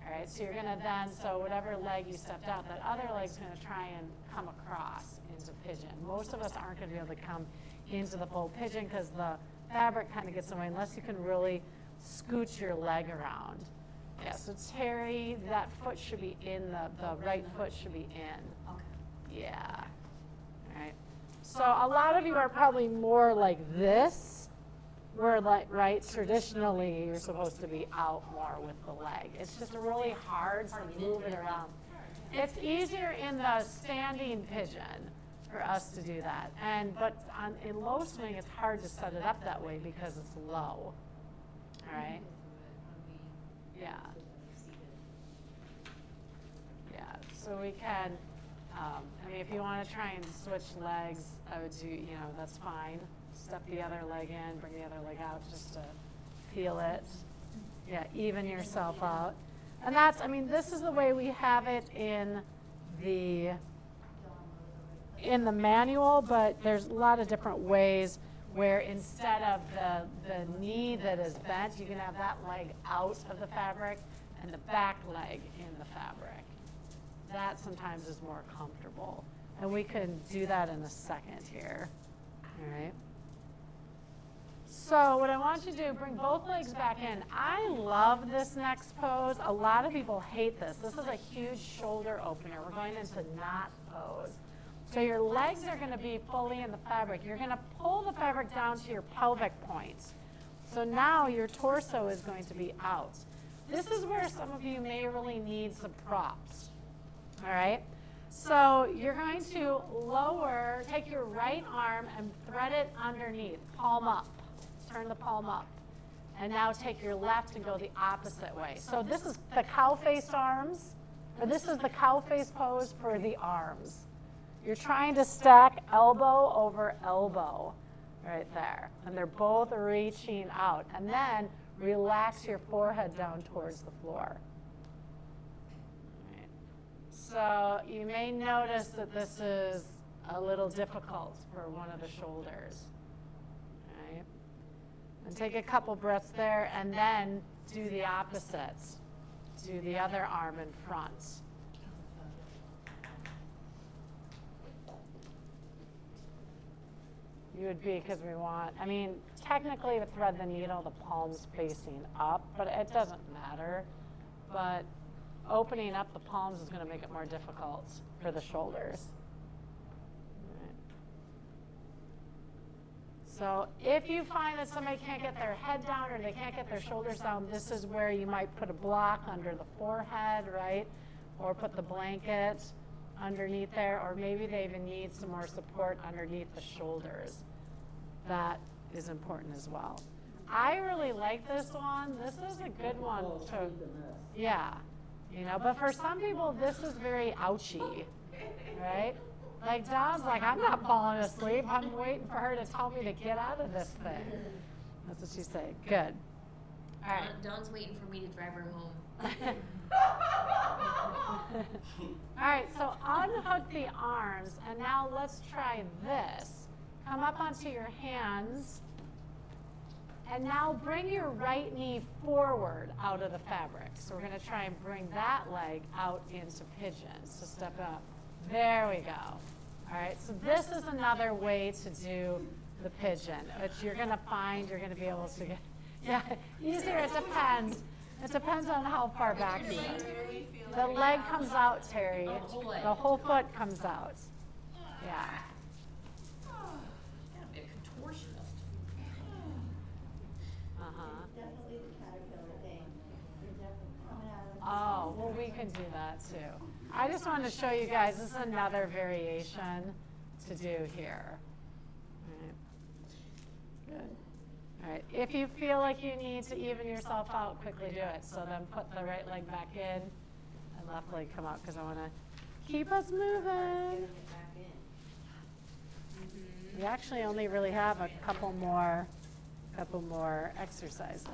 All right, so you're gonna then, so whatever leg you stepped out, that other leg's gonna try and come across into pigeon. Most of us aren't gonna be able to come into the full pigeon because the fabric kind of gets away unless you can really scoot your leg around. Yeah, so Terry, that foot should be in, the right foot should be in. Okay. Yeah. All right. So a lot of you are probably more like this, where like, right, traditionally you're supposed to be out more with the leg. It's just really hard to move it around. It's easier in the standing pigeon for us to do that. But in low swing, it's hard to set it up that way because it's low. All right? Yeah. Yeah, so we can, I mean, if you want to try and switch legs, I would do, you know, that's fine. Step the other leg in, bring the other leg out just to feel it. Yeah, even yourself out. And that's, I mean, this is the way we have it in the manual, but there's a lot of different ways where instead of the knee that is bent, you can have that leg out of the fabric and the back leg in the fabric. That sometimes is more comfortable. And we can do that in a second here. All right. So what I want you to do, bring both legs back in. I love this next pose. A lot of people hate this. This is a huge shoulder opener. We're going into knot pose. So your legs are going to be fully in the fabric. You're going to pull the fabric down to your pelvic points. So now your torso is going to be out. This is where some of you may really need some props. All right? So you're going to lower, take your right arm and thread it underneath, palm up. Turn the palm up. And now take your left and go the opposite way. So this is the cow-faced arms, or this is the cow-face pose for the arms. You're trying to stack elbow over elbow right there. And they're both reaching out. And then relax your forehead down towards the floor. Right. So you may notice that this is a little difficult for one of the shoulders. Right. And take a couple breaths there and then do the opposites. Do the other arm in front. You would be, because we want, I mean, technically to thread the needle, the palm's facing up, but it doesn't matter. But opening up the palms is going to make it more difficult for the shoulders. Right. So if you find that somebody can't get their head down or they can't get their shoulders down, this is where you might put a block under the forehead, right? Or put the blanket underneath there, or maybe they even need some more support underneath the shoulders. That is important as well. I really like this one. This is a good one to, yeah, you know, but for some people, this is very ouchy, right? Like Dawn's like, I'm not falling asleep. I'm waiting for her to tell me to get out of this thing. That's what she said. Good. All right. Dawn's waiting for me to drive her home. All right, so unhook the arms, and now let's try this. Come up onto your hands, and now bring your right knee forward out of the fabric. So we're going to try and bring that leg out into pigeon. So step up. There we go. All right, so this is another way to do the pigeon, which you're going to find you're going to be able to get. Yeah, easier, it depends. It depends on how far back you are. The leg comes out, Terry. The whole foot comes out. Yeah. A contortionist. Uh-huh. Definitely the caterpillar thing. You're definitely coming out of the Oh, well, we can do that too. I just wanted to show you guys, this is another variation to do here. All right. Good. All right, if you feel like you need to even yourself out, quickly do it. So then put the right leg back in and left leg come out, because I want to keep us moving. We actually only really have a couple more exercises.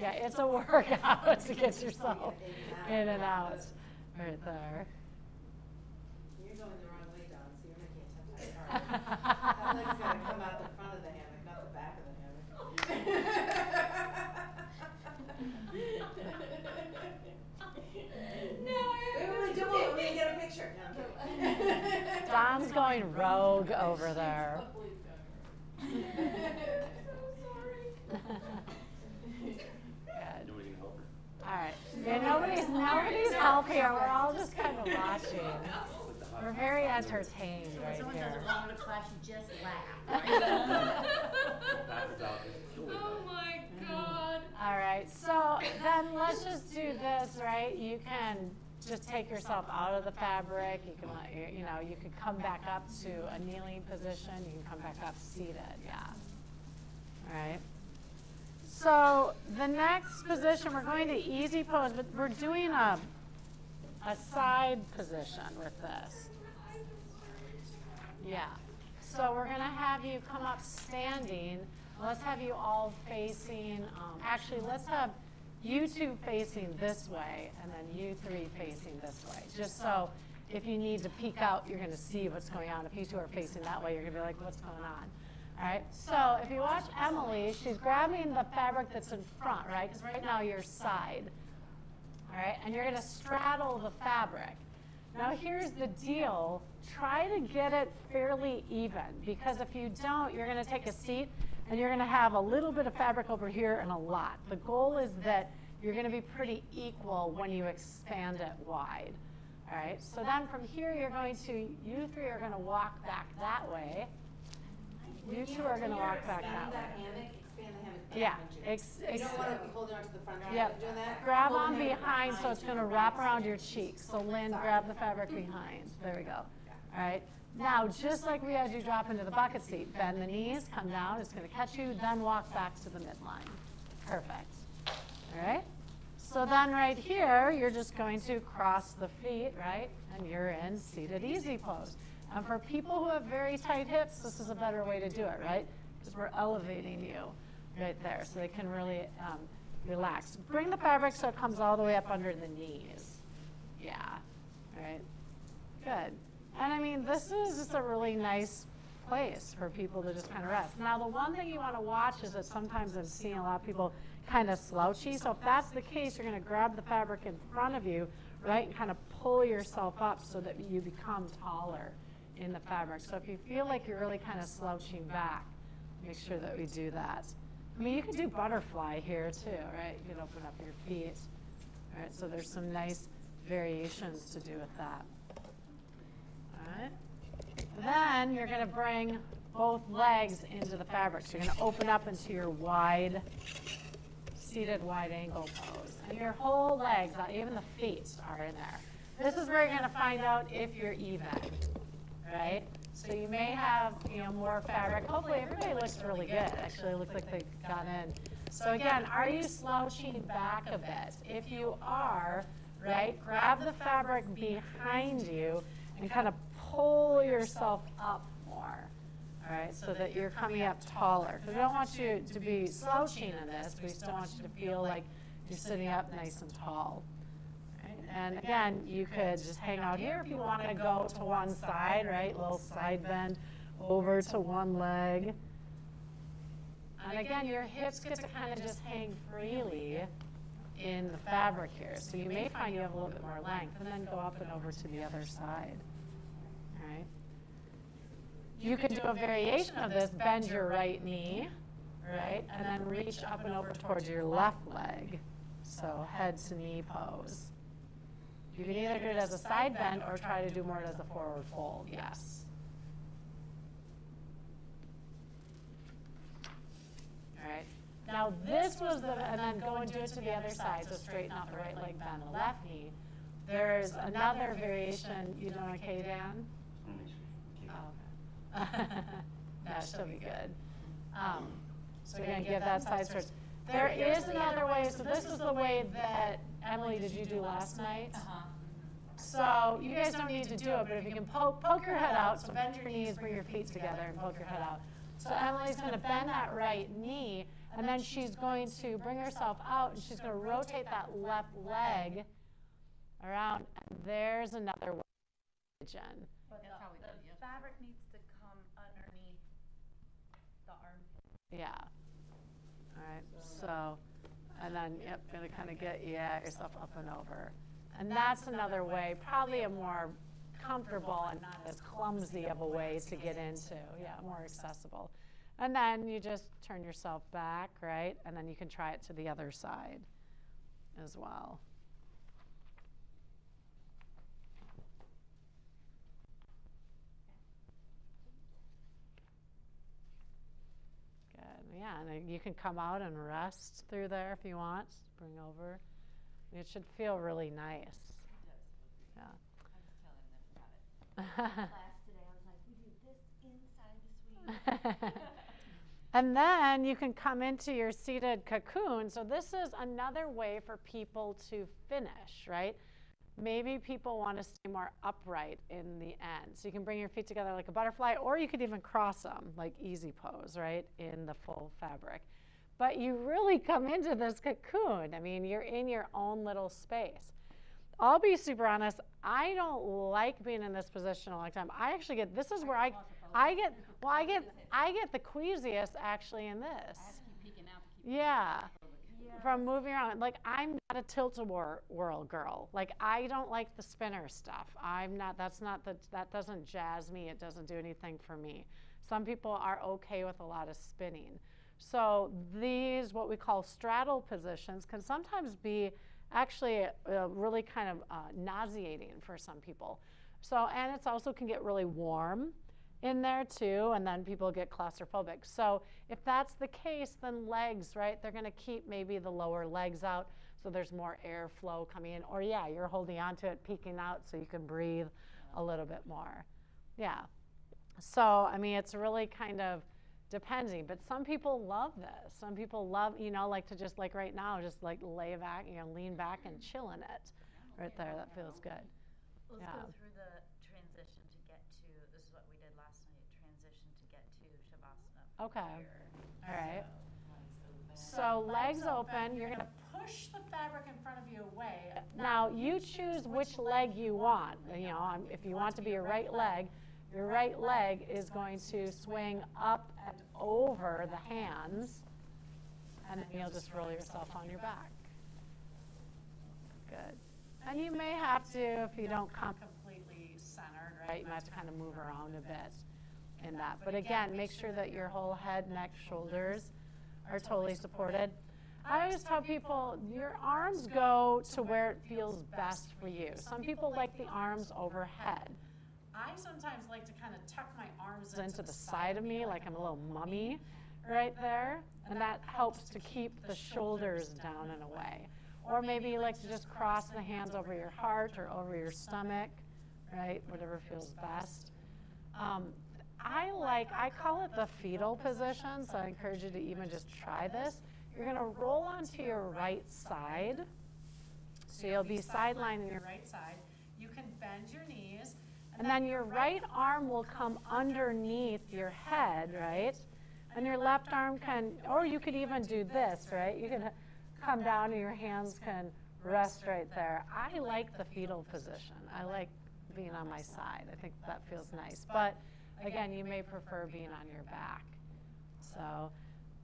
Yeah, it's a workout to get yourself in and out right there. You're going the wrong way, Dawn, so you're making it 10 times harder. That leg's gotta come out the front of the hammock, not the back of the hammock. No, Wait, let me get a picture. No, I'm kidding. Don's going rogue over there. So sorry. Nobody can help her. All right. Yeah, nobody's helping here. We're all just kind of watching. We're very entertained right someone here. does it wrong in a class, you just laugh. Oh my God. All right. So then let's just do this, right? You can just take yourself out of the fabric. You can let you can come back up to a kneeling position. You can come back up seated. Yeah. All right. So the next position, we're going to easy pose, but we're doing a side position with this. Yeah. So we're going to have you come up standing. Let's have you all facing, actually let's have you two facing this way and then you three facing this way. Just so if you need to peek out, you're going to see what's going on. If you two are facing that way, you're going to be like, what's going on? All right, so if you watch Emily, she's grabbing the fabric that's in front, right? Because right now you're side, all right? And you're gonna straddle the fabric. Now here's the deal. Try to get it fairly even, because if you don't, you're gonna take a seat and you're gonna have a little bit of fabric over here and a lot. The goal is that you're gonna be pretty equal when you expand it wide, all right? So then from here, you three are gonna walk back that way. You two are going to walk back that way. Expand the hammock back, Yeah. don't you? You don't want to be holding on to the front. Yep. Do that. Grab Hold the on hammock behind so it's going to wrap around your cheeks. So Lynn, grab the fabric behind. There we go. All right. Now, just like we had you drop into the bucket seat, bend the knees, come down, it's going to catch you, then walk back to the midline. Perfect. All right. So then right here, you're just going to cross the feet, right? And you're in seated easy pose. And for people who have very tight hips, this is a better way to do it, right? Because we're elevating you right there so they can really relax. Bring the fabric so it comes all the way up under the knees. Yeah. All right. Good. And I mean, this is just a really nice place for people to just kind of rest. Now, the one thing you want to watch is that sometimes I'm seeing a lot of people kind of slouchy. So if that's the case, you're going to grab the fabric in front of you, right, and kind of pull yourself up so that you become taller in the fabric. So if you feel like you're really kind of slouching back, make sure that we do that. I mean, you can do butterfly here too, right? You can open up your feet. All right, so there's some nice variations to do with that. All right. Then you're going to bring both legs into the fabric. So you're going to open up into your wide, seated wide angle pose. And your whole legs, even the feet, are in there. This is where you're going to find out if you're even, right? So you may have, more fabric. Hopefully everybody looks really good. Actually, it looks like they got in. So again, are you slouching back a bit? If you are, right, grab the fabric behind you and kind of pull yourself up more, all right, so that you're coming up taller. Because we don't want you to be slouching in this. We still want you to feel like you're sitting up nice and tall. Right? And again, you could just hang out here if you want to go to one side, right, little side bend over to one leg. And again, your hips get to kind of just hang freely in the fabric here. So you may find you have a little bit more length, and then go up and over to the other side. All right. You can do a variation of this, bend your right knee, right, and then reach up and over towards your left leg. So head to knee pose. You can either do it as a side bend or try to do more as a forward fold, yes. All right. Now this was and then go and do it to the other side, so straighten out the right leg, bend the left knee. There's another variation. You doing okay, Dan? Oh, okay. That should be good. So again, give that side stretch. There is another way. So this is the way that, Emily, did you do last night? So you guys don't need to do it, but if you can poke your head out, so bend your knees, bring your feet together, and poke your head out. So Emily's going to bend that right knee, and then she's going to bring herself out, and she's going to rotate that left leg around. And there's another way, Jen. But the fabric needs to come underneath the armpit. Yeah. All right. So, and then, yep, going to kind of get yourself up and over. And that's another way, probably a more comfortable and not as clumsy of a way to get into. Yeah, more accessible. And then you just turn yourself back, right? And then you can try it to the other side as well. Good. Yeah, and you can come out and rest through there if you want. Bring over. It should feel really nice. Yeah. I was telling them about it. Class today, I was like, we do this inside the suite. And then you can come into your seated cocoon. So this is another way for people to finish, right? Maybe people want to stay more upright in the end. So you can bring your feet together like a butterfly, or you could even cross them like easy pose, right, in the full fabric. But you really come into this cocoon. I mean, you're in your own little space. I'll be super honest, I don't like being in this position a long time. I actually get, this is where I get the queasiest actually in this. I have to keep peeking out. Yeah. From moving around. Like, I'm not a tilt-a-whirl girl. Like, I don't like the spinner stuff. That doesn't jazz me. It doesn't do anything for me. Some people are okay with a lot of spinning. So these, what we call straddle positions, can sometimes be actually really kind of nauseating for some people. So, and it's also can get really warm in there too, and then people get claustrophobic. So if that's the case, then legs, right, they're gonna keep maybe the lower legs out so there's more airflow coming in, or yeah, you're holding onto it, peeking out so you can breathe a little bit more. Yeah. So, I mean, it's really kind of depending, but some people love this. Some people love, you know, like to just like right now, just like lay back, you know, lean back and chill in it right there. That feels good. Let's Yeah. go through the transition to get to, this is what we did last night, transition to get to Shavasana. Okay. Here. All right. So legs open. You're going to push the fabric in front of you away. Now, you choose which leg you want. You know, if you want to be your right leg is going to swing up and over the hands, and then you'll just roll yourself on your back. Good. And you may have to, if you don't come completely centered, right, you might have to kind of move around a bit in that. But again, make sure that your whole head, neck, shoulders are totally supported. I always tell people, your arms go to where it feels best for you. Some people like the arms overhead. I sometimes like to kind of tuck my arms into the side of me like I'm a little mummy right there, and that helps to keep the shoulders down and away. Or maybe you like to just cross the hands over your heart or over your stomach, right, whatever feels best. I call it the fetal position, so I encourage you to even just try this. You're going to roll onto your right side, so you'll be sidelining your right side. You can bend your knees, and then your right arm will come underneath your head, right? And your left arm can, or you could even do this, right? You can come down and your hands can rest right there. I like the fetal position. I like being on my side. I think that feels nice. But again, you may prefer being on your back. So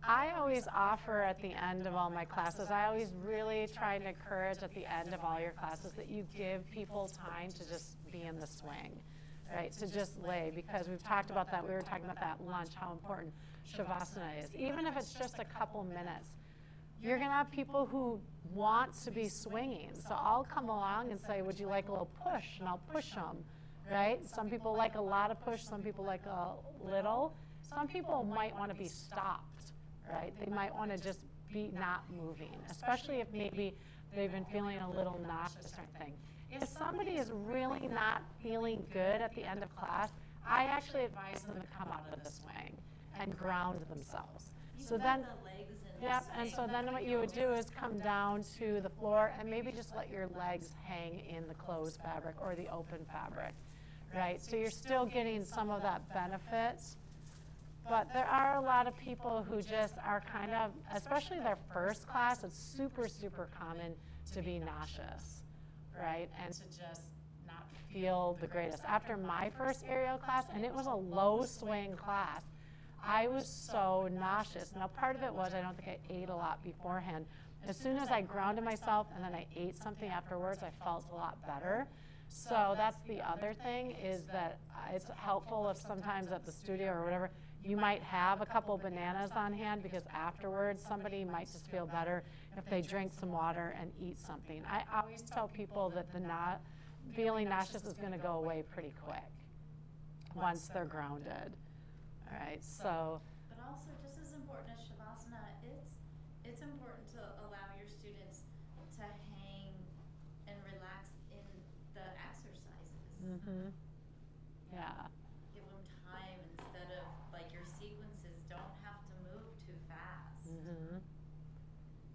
I always offer at the end of all my classes, I always really try to encourage at the end of all your classes that you give people time to just be in the swing, right? To just lay, because we've talked about that. We were talking about that lunch, how important Shavasana is. Even if it's just a couple minutes, you're going to have people who want to be swinging. So I'll come along and say, would you like a little push? And I'll push them, right? Some people like a lot of push. Some people like a little. Some people might want to be stopped, right? They might want to just be not moving, especially if maybe they've been feeling a little nauseous or anything. If somebody is really not feeling good at the end of class, I actually advise them to come out of the swing and ground themselves. So then, yep, and so then what you would do is come down to the floor and maybe just let your legs hang in the closed fabric or the open fabric, right? So you're still getting some of that benefit. But there are a lot of people who just are kind of, especially their first class, it's super, super common to be nauseous, right? And to just not feel the greatest. After my first aerial class, and it was a low swing class, I was so nauseous. Now, part of it was I don't think I ate a lot beforehand. As soon as I grounded myself and then I ate something afterwards, I felt a lot better. So that's the other thing, is that it's helpful if sometimes at the studio or whatever, you might have a couple bananas on hand, because afterwards somebody might just feel better if they drink some water and eat something. I always tell people that the feeling nauseous is going to go away pretty quick once they're grounded. All right, so. But also, just as important as Shavasana, it's important to allow your students to hang and relax in the exercises. Mm-hmm. Yeah. Give them time instead of, like, your sequences don't have to move too fast. Mm-hmm.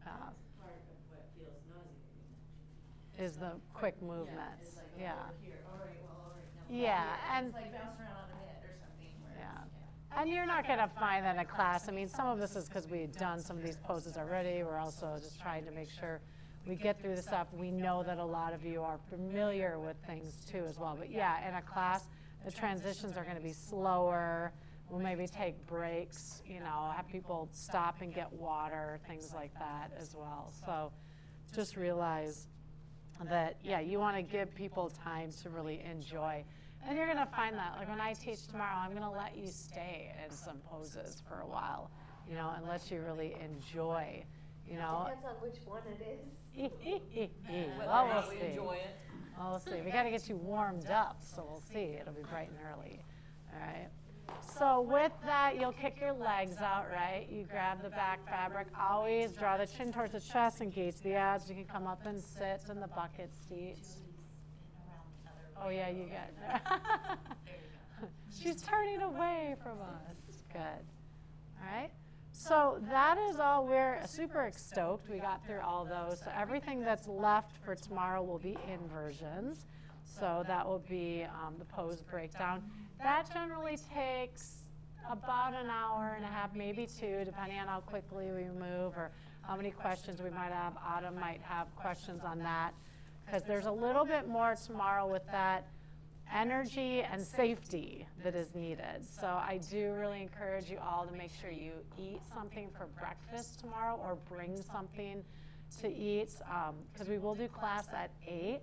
That's part of what feels nauseating, actually. Is the quick movements. It's like, yeah. Over here, all right, now. Yeah, and it's like bouncing around on a net or something. Yeah. And you're not going to find that in a class. I mean, some of this is because we've done some of these poses already. We're also just trying to make sure we get through this stuff. We know that a lot of you are familiar with things too as well. But yeah, in a class, the transitions are going to be slower. We'll maybe take breaks, you know, have people stop and get water, things like that as well. So just realize that, yeah, you want to give people time to really enjoy. And you're going to find that, like when I teach tomorrow, I'm going to let you stay in some poses for a while, you know, and let you really enjoy, you know. Depends on which one it is. Well, we'll see. Enjoy it. Well, we'll see. We got to get you warmed up, so we'll see. It'll be bright and early. All right. So with that, you'll kick your legs out, right? You grab the back fabric. Always draw the chin towards the chest, engage the abs. You can come up and sit in the bucket seat. Oh, yeah, you get it. She's turning away from us. Good. All right. So that is all. We're super stoked. We got through all those. So everything that's left for tomorrow will be inversions. So that will be the pose breakdown. That generally takes about an hour and a half, maybe two, depending on how quickly we move or how many questions we might have. Autumn might have questions on that, because there's a little bit more tomorrow with that energy and safety that is needed. So I do really encourage you all to make sure you eat something for breakfast tomorrow or bring something to eat, because we will do class at 8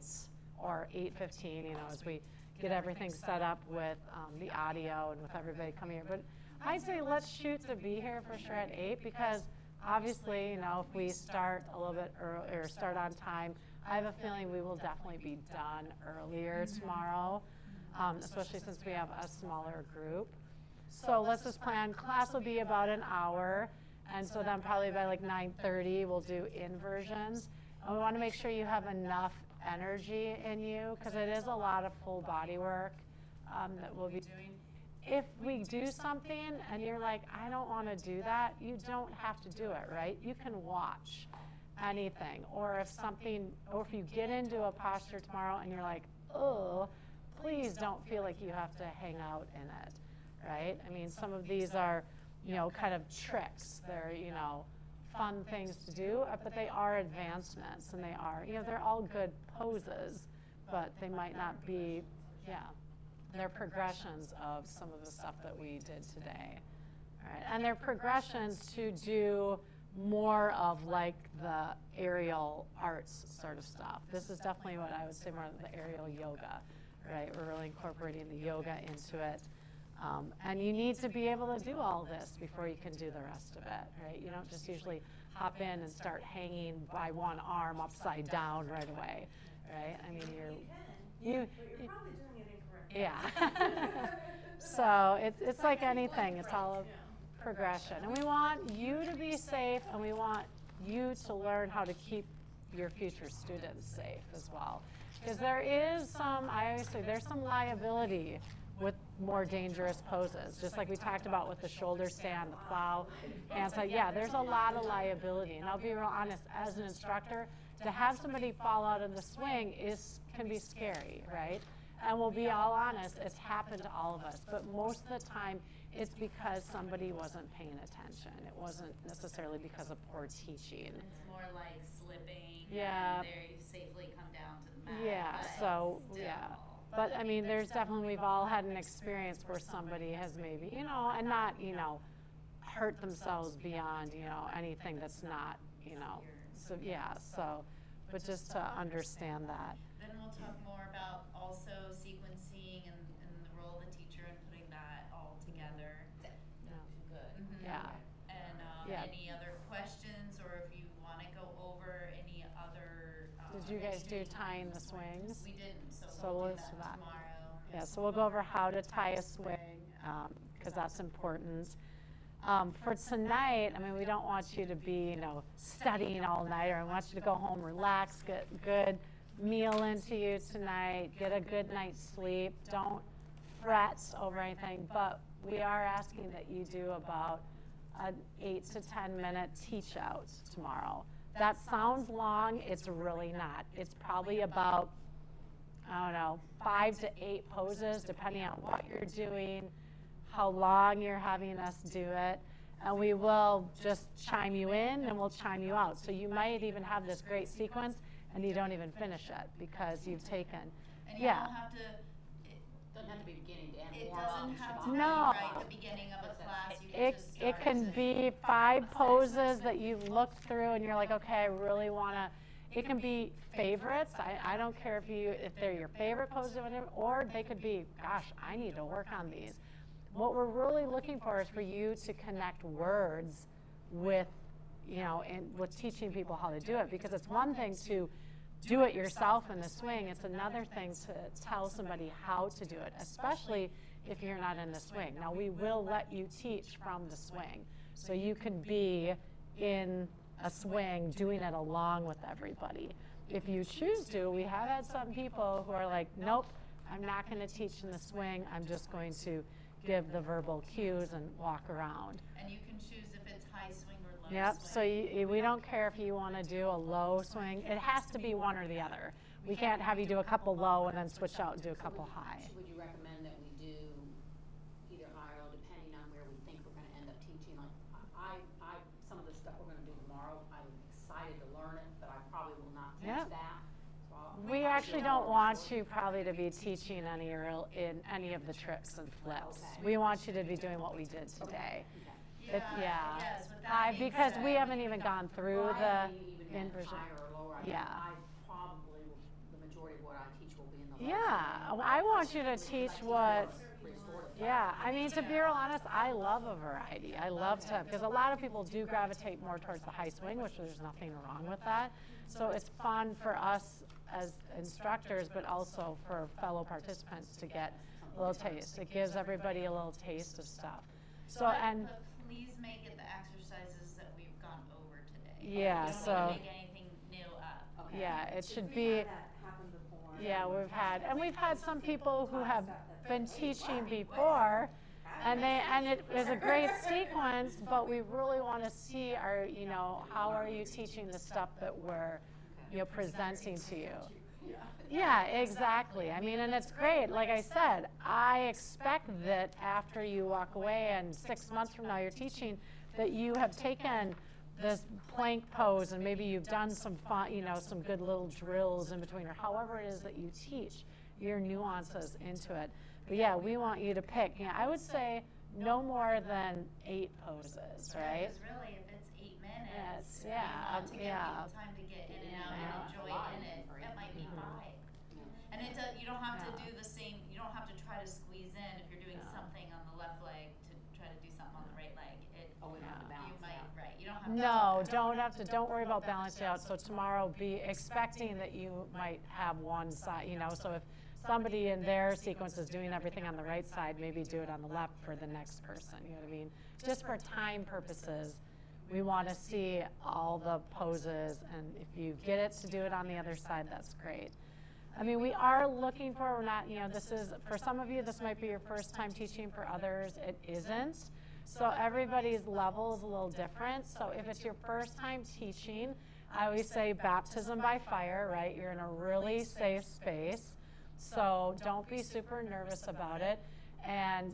or 8:15, you know, as we get everything set up with the audio and with everybody coming here. But I'd say let's shoot to be here for sure at 8, because obviously, you know, if we start a little bit early or start on time, I have a feeling we will definitely be done earlier tomorrow, especially since we have a smaller group. So let's just plan, class will be about an hour, and so then probably by like 9:30 we'll do inversions. And we want to make sure you have enough energy in you, because it is a lot of full body work that we'll be doing. If we do something and you're like, I don't want to do that, you don't have to do it, right? You can watch anything. Or if something, or if you get into a posture tomorrow and you're like, oh, please don't feel like you have to hang out in it, right? I mean, some of these are, you know, kind of tricks. They're, you know, fun things to do, but they are advancements, and they are, you know, they're all good poses, but they might not be, yeah, they're progressions of some of the stuff that we did today. All right, and they're progressions to do more of like the aerial arts sort of stuff. This is definitely what I would say more of the aerial yoga, right? We're really incorporating the yoga into it. And you need to be able to do all this before you can do the rest of it, right? You don't just usually hop in and start hanging by one arm upside down right away, right? I mean, you're probably doing it incorrectly. yeah. So it's like anything. It's all a progression. And we want you to be safe, and we want you to learn how to keep your future students safe as well. Because there is some, I always say, there's some liability with more dangerous poses, just like we talked about with the shoulder stand, the plow, and so yeah, there's a lot of liability. And I'll be real honest, as an instructor, to have somebody fall out of the swing can be scary, right? And we'll be all honest, it's happened to all of us, but most of the time it's because somebody wasn't paying attention. It wasn't necessarily because of poor teaching. It's more like slipping. Yeah. And there you safely come down to the mat. Yeah, so, yeah. But I mean, there's definitely, we've all had an experience where somebody has maybe, you know, and not, you know, hurt themselves beyond, you know, anything that's not, you know, so yeah, so, but just to understand that. Then we'll talk more about also sequencing and the role of the teacher and putting that all together. Yeah. Good. Mm-hmm. Yeah. And Yeah. any other questions, or if you want to go over any other. Did you guys do tying the swings? We didn't, so So we'll do let's that do that. tomorrow. Yeah, so we'll go over how to tie a swing, because that's important. For tonight, I mean, we don't want you to be, you know, studying all night, or I want you to go home, relax, get a good meal into you tonight, get a good night's sleep. Don't fret over anything, but we are asking that you do about an 8 to 10 minute teach out tomorrow. That sounds long, it's really not. It's probably about, I don't know, 5 to 8 poses, depending on what you're doing, how long you're having us do it, and we will just chime you in and we'll chime you out. So you might even have this great sequence and you don't even finish it because you've taken, And you yeah. don't have to. Doesn't have to be beginning to end. It warm up, doesn't have to shut be No. right at the beginning of a class. You can It just start can be 5 poses that you've looked through and you're like, okay, I really want to. It can be favorites. I don't care if they're your favorite poses or whatever, or they could be, gosh, I need to work on these. What we're really looking for is for you to connect words with, you know, and with teaching people how to do it, because it's one thing to do it yourself in the swing. It's another thing to tell somebody how to do it, especially if you're not in the swing. Now, we will let you teach from the swing, so you can be in a swing doing it along with everybody. If you choose to, we have had some people who are like, nope, I'm not going to teach in the swing. I'm just going to give the verbal cues and walk around. And you can choose if it's high swing or low Yep, swing. so we don't care if you want to do a low swing. It has to be one or the other. We can't have you do a couple low and then switch out and do a couple high. Would you recommend that we do either high or low depending on where we think we're going to end up teaching? Like some of the stuff we're going to do tomorrow, I'm excited to learn it, but I probably will not teach that. So We actually don't want you probably to be teaching in any of the tricks and flips. We want you to be doing what we did today. Yes, with that being Because said, we haven't even gone through the inversion. higher or lower. Yeah. I probably will, the majority of what I teach will be in the low. Yeah, I want you to teach what, yeah, I mean, to be real honest, I love a variety. I love to, because a lot of people do gravitate more towards the high swing, which there's nothing wrong with that. So it's fun for us as instructors, but also for fellow participants to get a little taste. It gives everybody a little taste of stuff. So, and But please make it the exercises that we've gone over today. Yeah, You don't so- need to make anything new up. yeah, it should be, yeah, we've had some people who have been teaching before, and it was a great sequence, but we really want to see how are you teaching the stuff that we're, presenting to you. Yeah, exactly. I mean, and it's great. Like I said, I expect that after you walk away and 6 months from now you're teaching, that you have taken this plank pose and maybe you've done some fun, some good little drills in between, or however it is that you teach your nuances into it. But yeah, we want you to pick. Yeah, I would say no more than 8 poses, right? Because really, if it's 8 minutes, Yes, yeah, you want to give yeah. people time to get in and out and enjoy in it. It might be 5. And you don't have to do the same, you don't have to try to squeeze in if you're doing something on the left leg to try to do something on the right leg. We don't have to balance You might, out. right, you don't have to. No, don't worry about balancing out. So tomorrow, be expecting that you might have one side, so if somebody in their sequence is doing everything on the right side, maybe do it on the left for the next person, you know what I mean? Just for time purposes, we want to see all the poses, and if you get it to do it on the other side, that's great. I mean, we are looking for, we're not, this is, for some of you, this might be your first time teaching, for others, it isn't. So everybody's level is a little different. So if it's your first time teaching, I always say baptism by fire, right? You're in a really safe space. So don't be super nervous about it. And,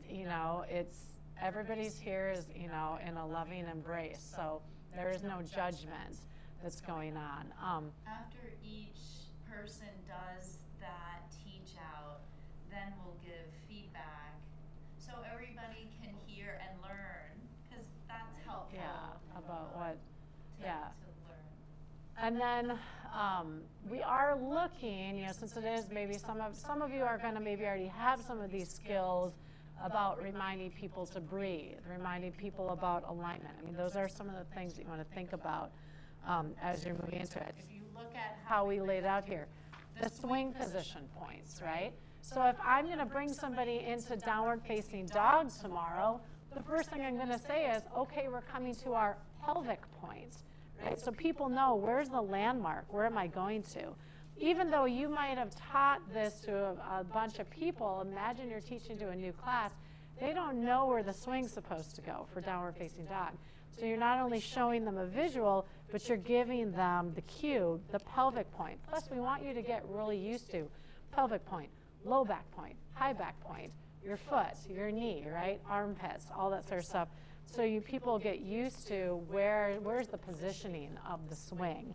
everybody's here is, in a loving embrace. So there is no judgment that's going on. After each person does that teach out, then we'll give feedback so everybody can hear and learn, because that's helpful. Yeah, about what, to learn. And then we are looking, since it is maybe some of you are going to maybe already have some of these skills about reminding people to breathe, reminding people about alignment. I mean, those are some of the things that you want to think about as you're moving into it. If you look at how we laid out here, the swing position points, right? So if I'm going to bring somebody into downward facing dog tomorrow, the first thing I'm going to say is, okay, we're coming to our pelvic point, right? So people know, where's the landmark? Where am I going to? Even though you might have taught this to a bunch of people, imagine you're teaching to a new class, they don't know where the swing's supposed to go for downward facing dog. So you're not only showing them a visual, but you're giving them the cue, the pelvic point. Plus, we want you to get really used to pelvic point, low back point, high back point, your foot, your knee, right? Armpits, all that sort of stuff. So you people get used to where's the positioning of the swing,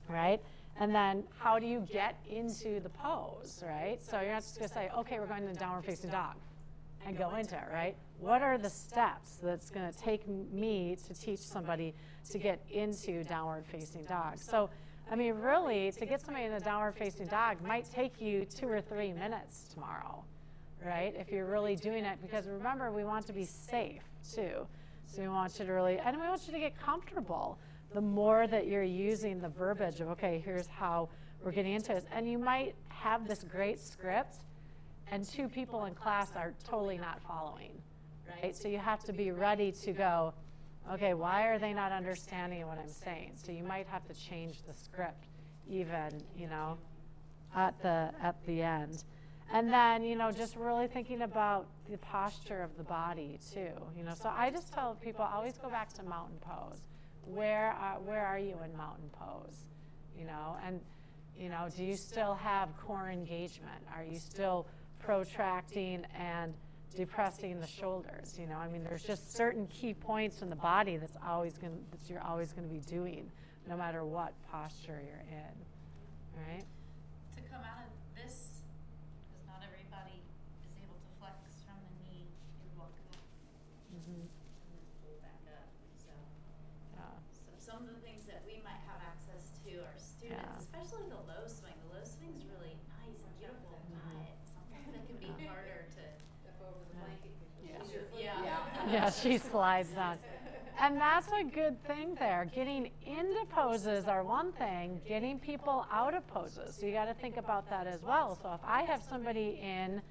right? And then how do you get into the pose, right? So you're not just going to say, okay, we're going to downward facing dog and go into it, right? What are the steps that's going to take me to teach somebody to get into downward facing dog? So, I mean, really, to get somebody in a downward facing dog might take you 2 or 3 minutes tomorrow, right? If you're really doing it, because remember, we want to be safe too. So we want you to really, and we want you to get comfortable. The more that you're using the verbiage of, okay, here's how we're getting into this. And you might have this great script, and 2 people in class are totally not following, right? So you have to be ready to go, okay, why are they not understanding what I'm saying? So you might have to change the script even, at the end. And then, you know, just really thinking about the posture of the body too. You know, so I just tell people always go back to mountain pose. Where are you in mountain pose? You know, and you know, do you still have core engagement? Are you still protracting and depressing the shoulders? You know, I mean, there's just certain key points in the body that you're always going to be doing, no matter what posture you're in, right? To come out of this, because not everybody is able to flex from the knee, you walk up and then pull back up. So, so some of the things that we might have access to are students, especially the low swing. The low swing is really nice and beautiful, but sometimes it can be harder to step over the blanket. Yeah, she slides down. And that's a good thing there. Getting into poses are one thing, getting people out of poses. So you got to think about that as well. So if I have somebody in,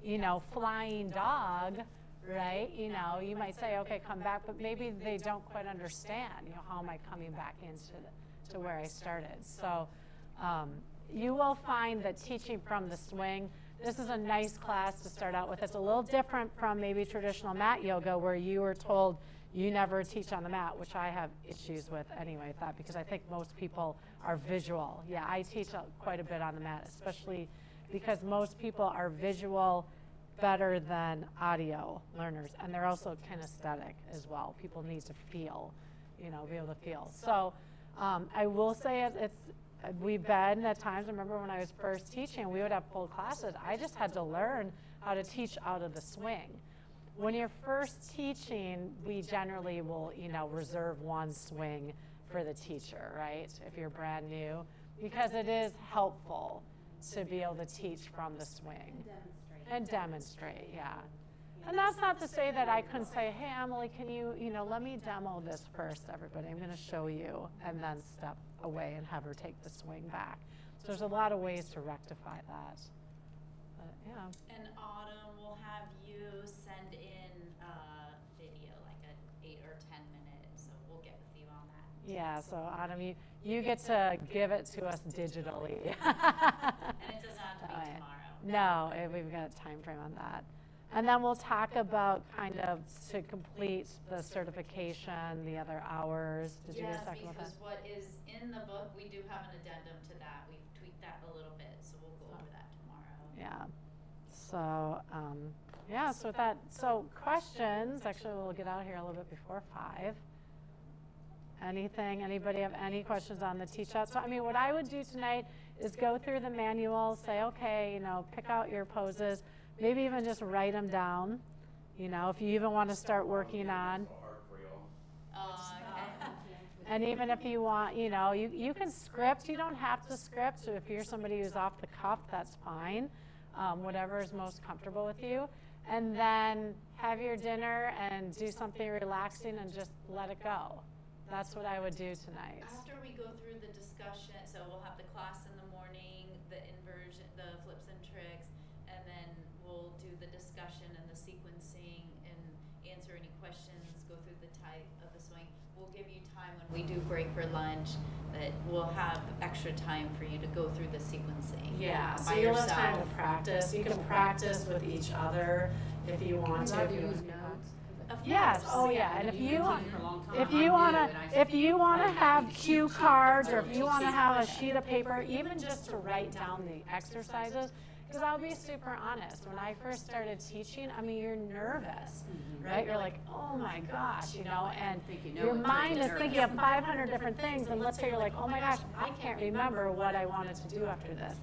you know, flying dog, right, you know, you might say, okay, come back, but maybe they don't quite understand, you know, how am I coming back to where I started. So you will find that teaching from the swing, this is a nice class to start out with. It's a little different from maybe traditional mat yoga where you were told you never teach on the mat, which I have issues with anyway with that, because I think most people are visual. Yeah, I teach quite a bit on the mat, especially because most people are visual better than audio learners, and they're also kinesthetic as well. People need to feel, you know, be able to feel. So I will say we've been at times, I remember when I was first teaching, we would have full classes. I just had to learn how to teach out of the swing. When you're first teaching, we generally will, you know, reserve one swing for the teacher, right? If you're brand new, because it is helpful to be able to teach from the swing. And demonstrate, yeah. And that's not to say that I couldn't say, hey, Emily, can you know, let me demo this first, everybody. I'm going to show you, and then step away and have her take the swing back. So there's a lot of ways to rectify that. But, yeah. And Autumn will have you send in a video, like an 8 or 10 minute, so we'll get with you on that. Yeah, so Autumn, you get to give it to us digitally. And it doesn't have to be tomorrow. No, we've got a time frame on that. And then we'll talk about kind of to complete the certification, the other hours. Did you guys talk about that? Yes, because what is in the book, we do have an addendum to that. We've tweaked that a little bit, so we'll go over that tomorrow. Yeah. So, yeah, so with that, so questions, actually we'll get out of here a little bit before 5. Anybody have any questions on the teach out? So, I mean, what I would do tonight is go through the manual, say, okay, you know, pick out your poses, maybe even just write them down, you know, if you even want to start working on. And even if you want, you know, you can script, you don't have to script. So if you're somebody who's off the cuff, that's fine. Whatever is most comfortable with you. And then have your dinner and do something relaxing and just let it go. That's what I would do tonight. After we go through the discussion, so we'll have the class in the morning, the inversion, the flips and tricks, and then we'll do the discussion and the sequencing and answer any questions, go through the type of the swing. We'll give you time when we do break for lunch that we'll have extra time for you to go through the sequencing. Yeah, so by you'll yourself. have time to practice. You can practice with each other if you want to. Yes. Oh, yeah. And if you want to have cue cards, or if you want to have a sheet of paper, even just to write down the exercises, because I'll be super honest. When I first started teaching, I mean, you're nervous, right? You're like, oh my gosh, you know, and your mind is thinking of 500 different things. And let's say you're like, oh my gosh, I can't remember what I wanted to do after this.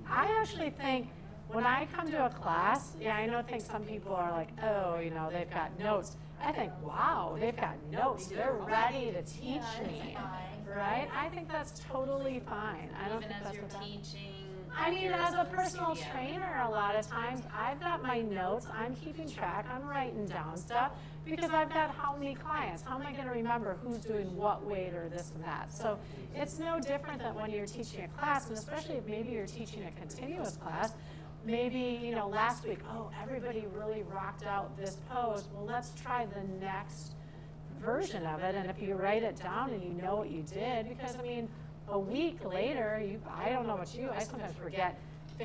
I actually think when I come to a class, yeah, I think some people are like, oh, you know, they've got notes. I think, wow, they've got notes. They're ready to teach me, right? I think that's totally fine. I don't think that's what teaching. I mean, as a personal trainer, a lot of times I've got my notes. I'm keeping track. I'm writing down stuff because I've got how many clients. How am I going to remember who's doing what weight or this and that? So it's no different than when you're teaching a class, and especially if maybe you're teaching a continuous class. Maybe, you know, last week, oh, everybody really rocked out this pose. Well, let's try the next version of it. And if you write it down and you know what you did, because, I mean, a week later, I don't know about you, I sometimes forget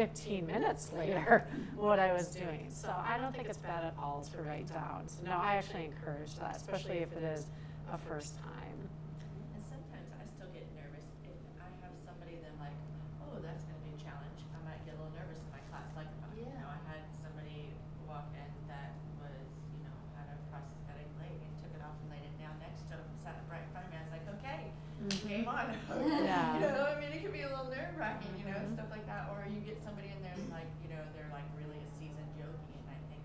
15 minutes later what I was doing. So I don't think it's bad at all to write down. So no, I actually encourage that, especially if it is a first time. And sometimes I still get nervous if I have somebody that I'm like, oh, that's gonna be a challenge. I might get a little nervous in my class. Like, you know, I had somebody walk in that was, you know, had a prosthetic leg and took it off and laid it down next to him, sat right in front of me. I was like, okay, game on. Yeah. You know, I mean, it can be a little nerve wracking, you know, stuff like that. Or you get somebody in there and like, you know, they're like really a seasoned yogi, and I think,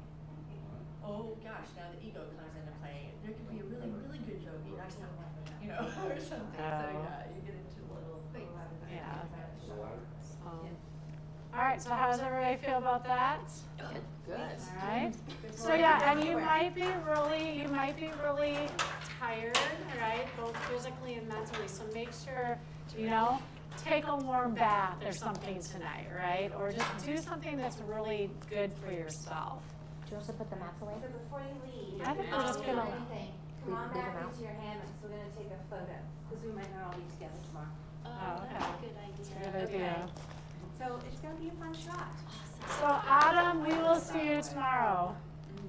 oh gosh, now the ego comes into play. There could be a really, really good yogi, and I sound like that, you know, or something. So yeah, you get into little things. Yeah. All right, so how does everybody feel about that? Good. All right. So yeah, and you might be really tired, right? Both physically and mentally. So make sure, you know, take a warm bath or something tonight, right? Or just do something that's really good for yourself. Do you also put the mats away? So before you leave, I think we're just gonna come on back into your hammocks. We're gonna take a photo because we might not all be together tomorrow. Oh, okay. That's a good idea. That's a good idea. So it's gonna be a fun shot. So Autumn, we will see you tomorrow.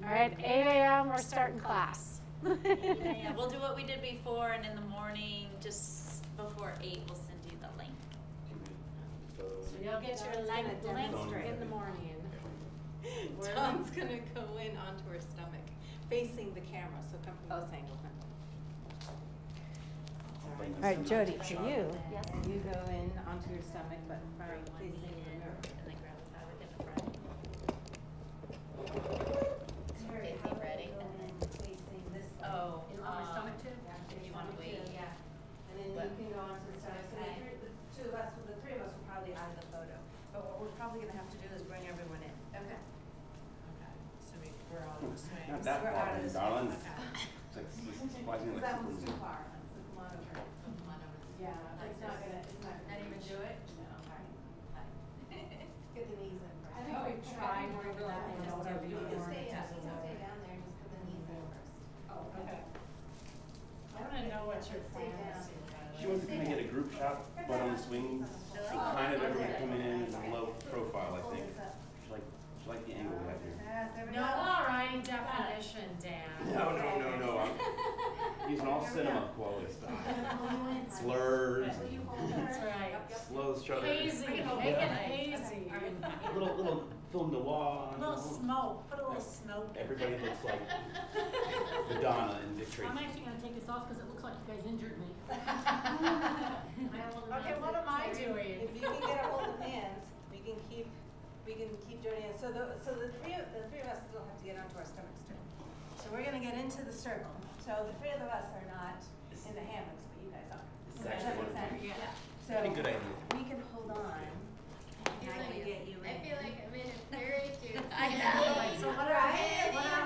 All right, 8 a.m. we're starting class. Yeah, we'll do what we did before, and in the morning, just before 8, we'll send you the link. So you'll get your link in the morning. Tom's gonna go in onto her stomach, facing the camera, so come from this angle. All right, Jody, for you, you go in onto your stomach, but facing the mirror. And then grab a fabric in the front. Terry, Is he ready? and then facing this way. Oh, On my stomach too? if you wanna wait. Yeah, and then you can go onto the stomach. So the two of us, the three of us will probably out of the photo. But what we're probably gonna have to do is bring everyone in. Okay. Okay, so we're all in the swing. Not that We're far, out of the darling. swing. Okay. It's like surprisingly That like one's too far, so come on over. Come on over. Yeah, it's not gonna. Not even do it? No. Get the knees in first. I think we've tried more than that. You can stay down there and just put the knees in first. Oh, okay. I wanna know what your Stay plan down. is. She wants to kind of get a group shot, but on the swings, kind of everybody coming in and low profile, I think. She liked the angle we have here. No, all right, definition, Dan. No. I'm using all cinema quality stuff. Slurs, That's right. slow shutter. Hazy, make it hazy. Little film noir. A little smoke, put a little smoke in Everybody there. looks like Madonna and Dick Tracy. I'm actually gonna take this off because it looks like you guys injured me. Okay, what am I doing? If you can get a hold of hands, we can keep joining in. So the three of us still have to get onto our stomachs too. So we're gonna get into the circle. So the three of us are not in the hammocks, but you guys are. This is actually what I'm doing. Yeah. So Pretty good idea. we can hold on. And I can get you in. I feel like I'm in a fairy tale. I know. So what are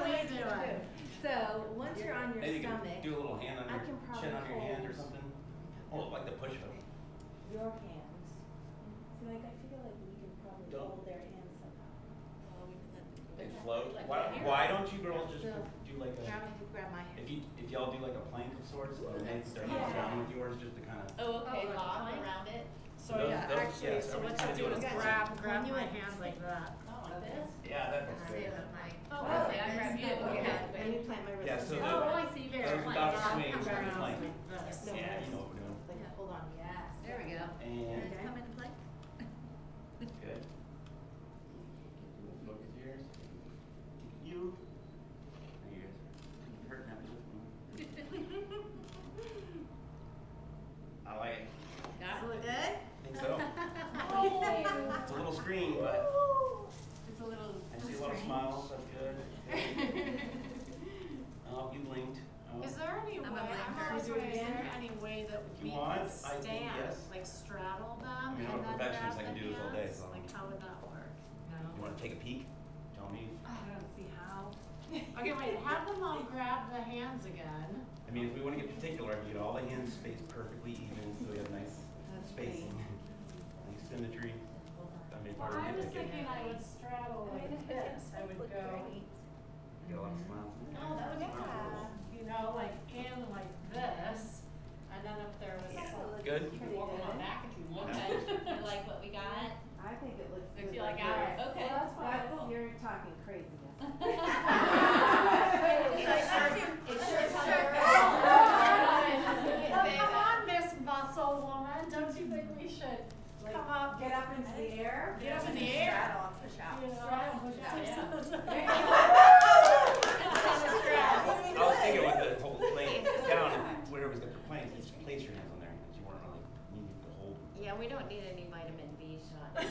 we doing? So once you're on your Maybe you can stomach, do a little hand on I your can chin on your hand or probably something. Oh, like the push hook. your hands. So like I feel like we can probably Don't- hold their hands somehow. They float. Why don't you girls just do like a, Grab my hand. if y'all do like a plank of sorts, and then they put their hands down with yours just to kind of. Oh, okay, Oh, lock like a around it. So Those- yeah, those- actually, yes, so what everybody's you do gotta is do it. grab my hand like that. Oh, like this? Yeah, that's Say good. that like. Oh, I grab you. Okay. Let me plant my wrist. Yeah, so in the- your- Oh, I see, very Those plank. without I'll swings come are around plank. like this. No, Yeah, you know what we're doing. Like, hold on. Yes. There we go. And Does it come into play? good. Focus yours. You. There you guys are hurting happy with me. I like it. Got Does it look good? I think so. It's a little screen, but It's a little. I see a lot of smiles. That's good. Oh, you blinked. Oh. Is there any way, I'm a I'm blinker. always wondering, is there any way that If we you want, can I think stand, yes. like straddle them I mean, I'm a and then perfectionist. grab I can the do this all day, hands? so. Like, how would that work? You No? want to take a peek? Tell me. I don't see how. Okay, wait, have them all grab the hands again. I mean, if we want to get particular, you get all the hands spaced perfectly even, so we have nice spacing, nice symmetry. I mean, if Well, were I was nitpicking, thinking I would straddle like this, I would go, get a lot of smiles. oh, that would be cool. You know, like in like this, and then if there was some. Good. You could walk them on back if you want. Okay, you like what we got? I think it looks If good you like crazy. Come on, Miss Muscle Woman, don't you think we should come up? Get up into the air. Get up in the air. Straddle and push out. Straddle and push out, yeah. I was thinking with the whole plane down, and whatever's got your planes, you just place your hands on there because you weren't really needing to hold. Yeah, we don't need any vitamin B shot.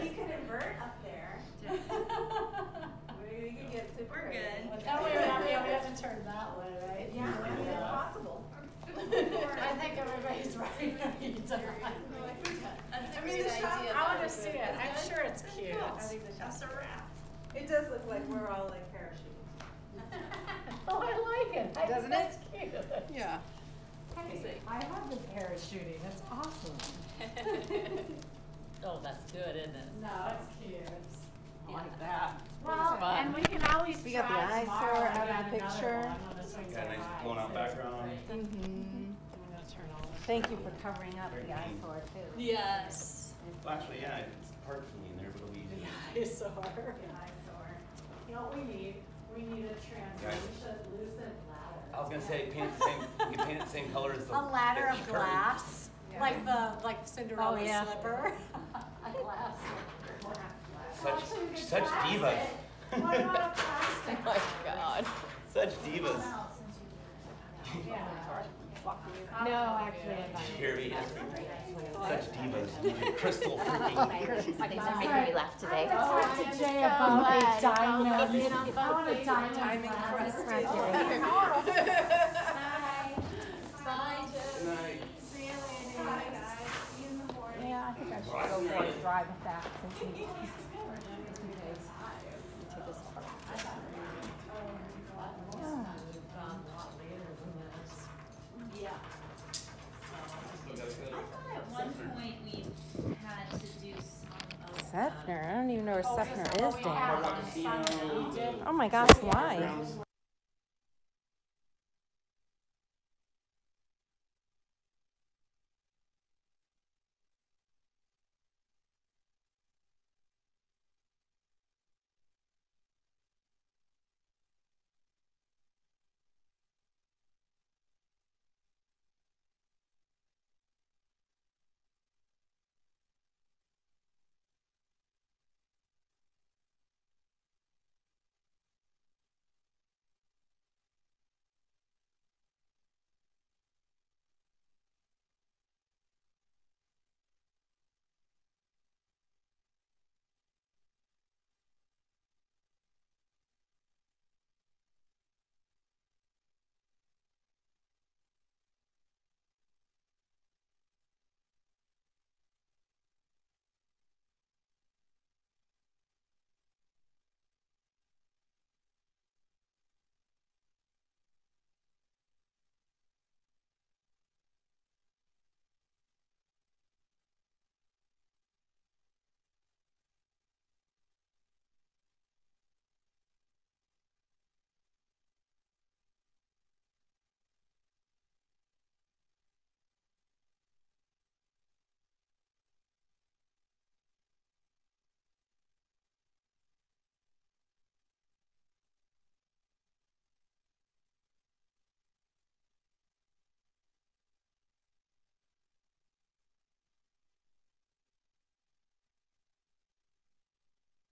You can invert up there. We can get super We're crazy. good. Oh, we have to turn that way, right? Yeah, I mean, it's possible. I think everybody's right. I mean, the shot, I want to see it. I'm sure it's cute. I think the shot's That's a wrap. It does look like we're all like parachuting. Oh, I like it. Doesn't That's cute. Yeah. Hey, I love the parachuting. It's awesome. Oh, that's good, isn't it? No, it's cute. I like that. Well, And we can always We got the try eyesore tomorrow out and of the get another picture. one when this one's Got a so nice high, blown out so- background. Mm-hmm. I'm gonna turn all this. Thank you for covering up the eyesore too. Yes. Well, actually, yeah, it's partially in there, but it'll be easy. Eyesore. You know what we need? We need a translucent ladder. I was gonna say, paint it the same, you can paint it the same color as the. A ladder of the curtain. glass, like Cinderella Oh, yeah. slipper. A glass. Such divas. What about a plastic? Oh my God. Such divas. No, actually, I'm not. Jerry, such divas. Crystal freaking. Things are making me laugh today. Talk to Jay about a diamond. I want a diamond. Timing glass. crystal. Bye. Bye, Jim. Good night. See you later. Bye, guys. See you in the morning. Yeah, I think I should go for a drive with that since we. Yeah. I thought at one point we had to do some of Sefner, I don't even know where Sefner Oh, is, we Dan. have on Sunday. We did. Oh my gosh, why?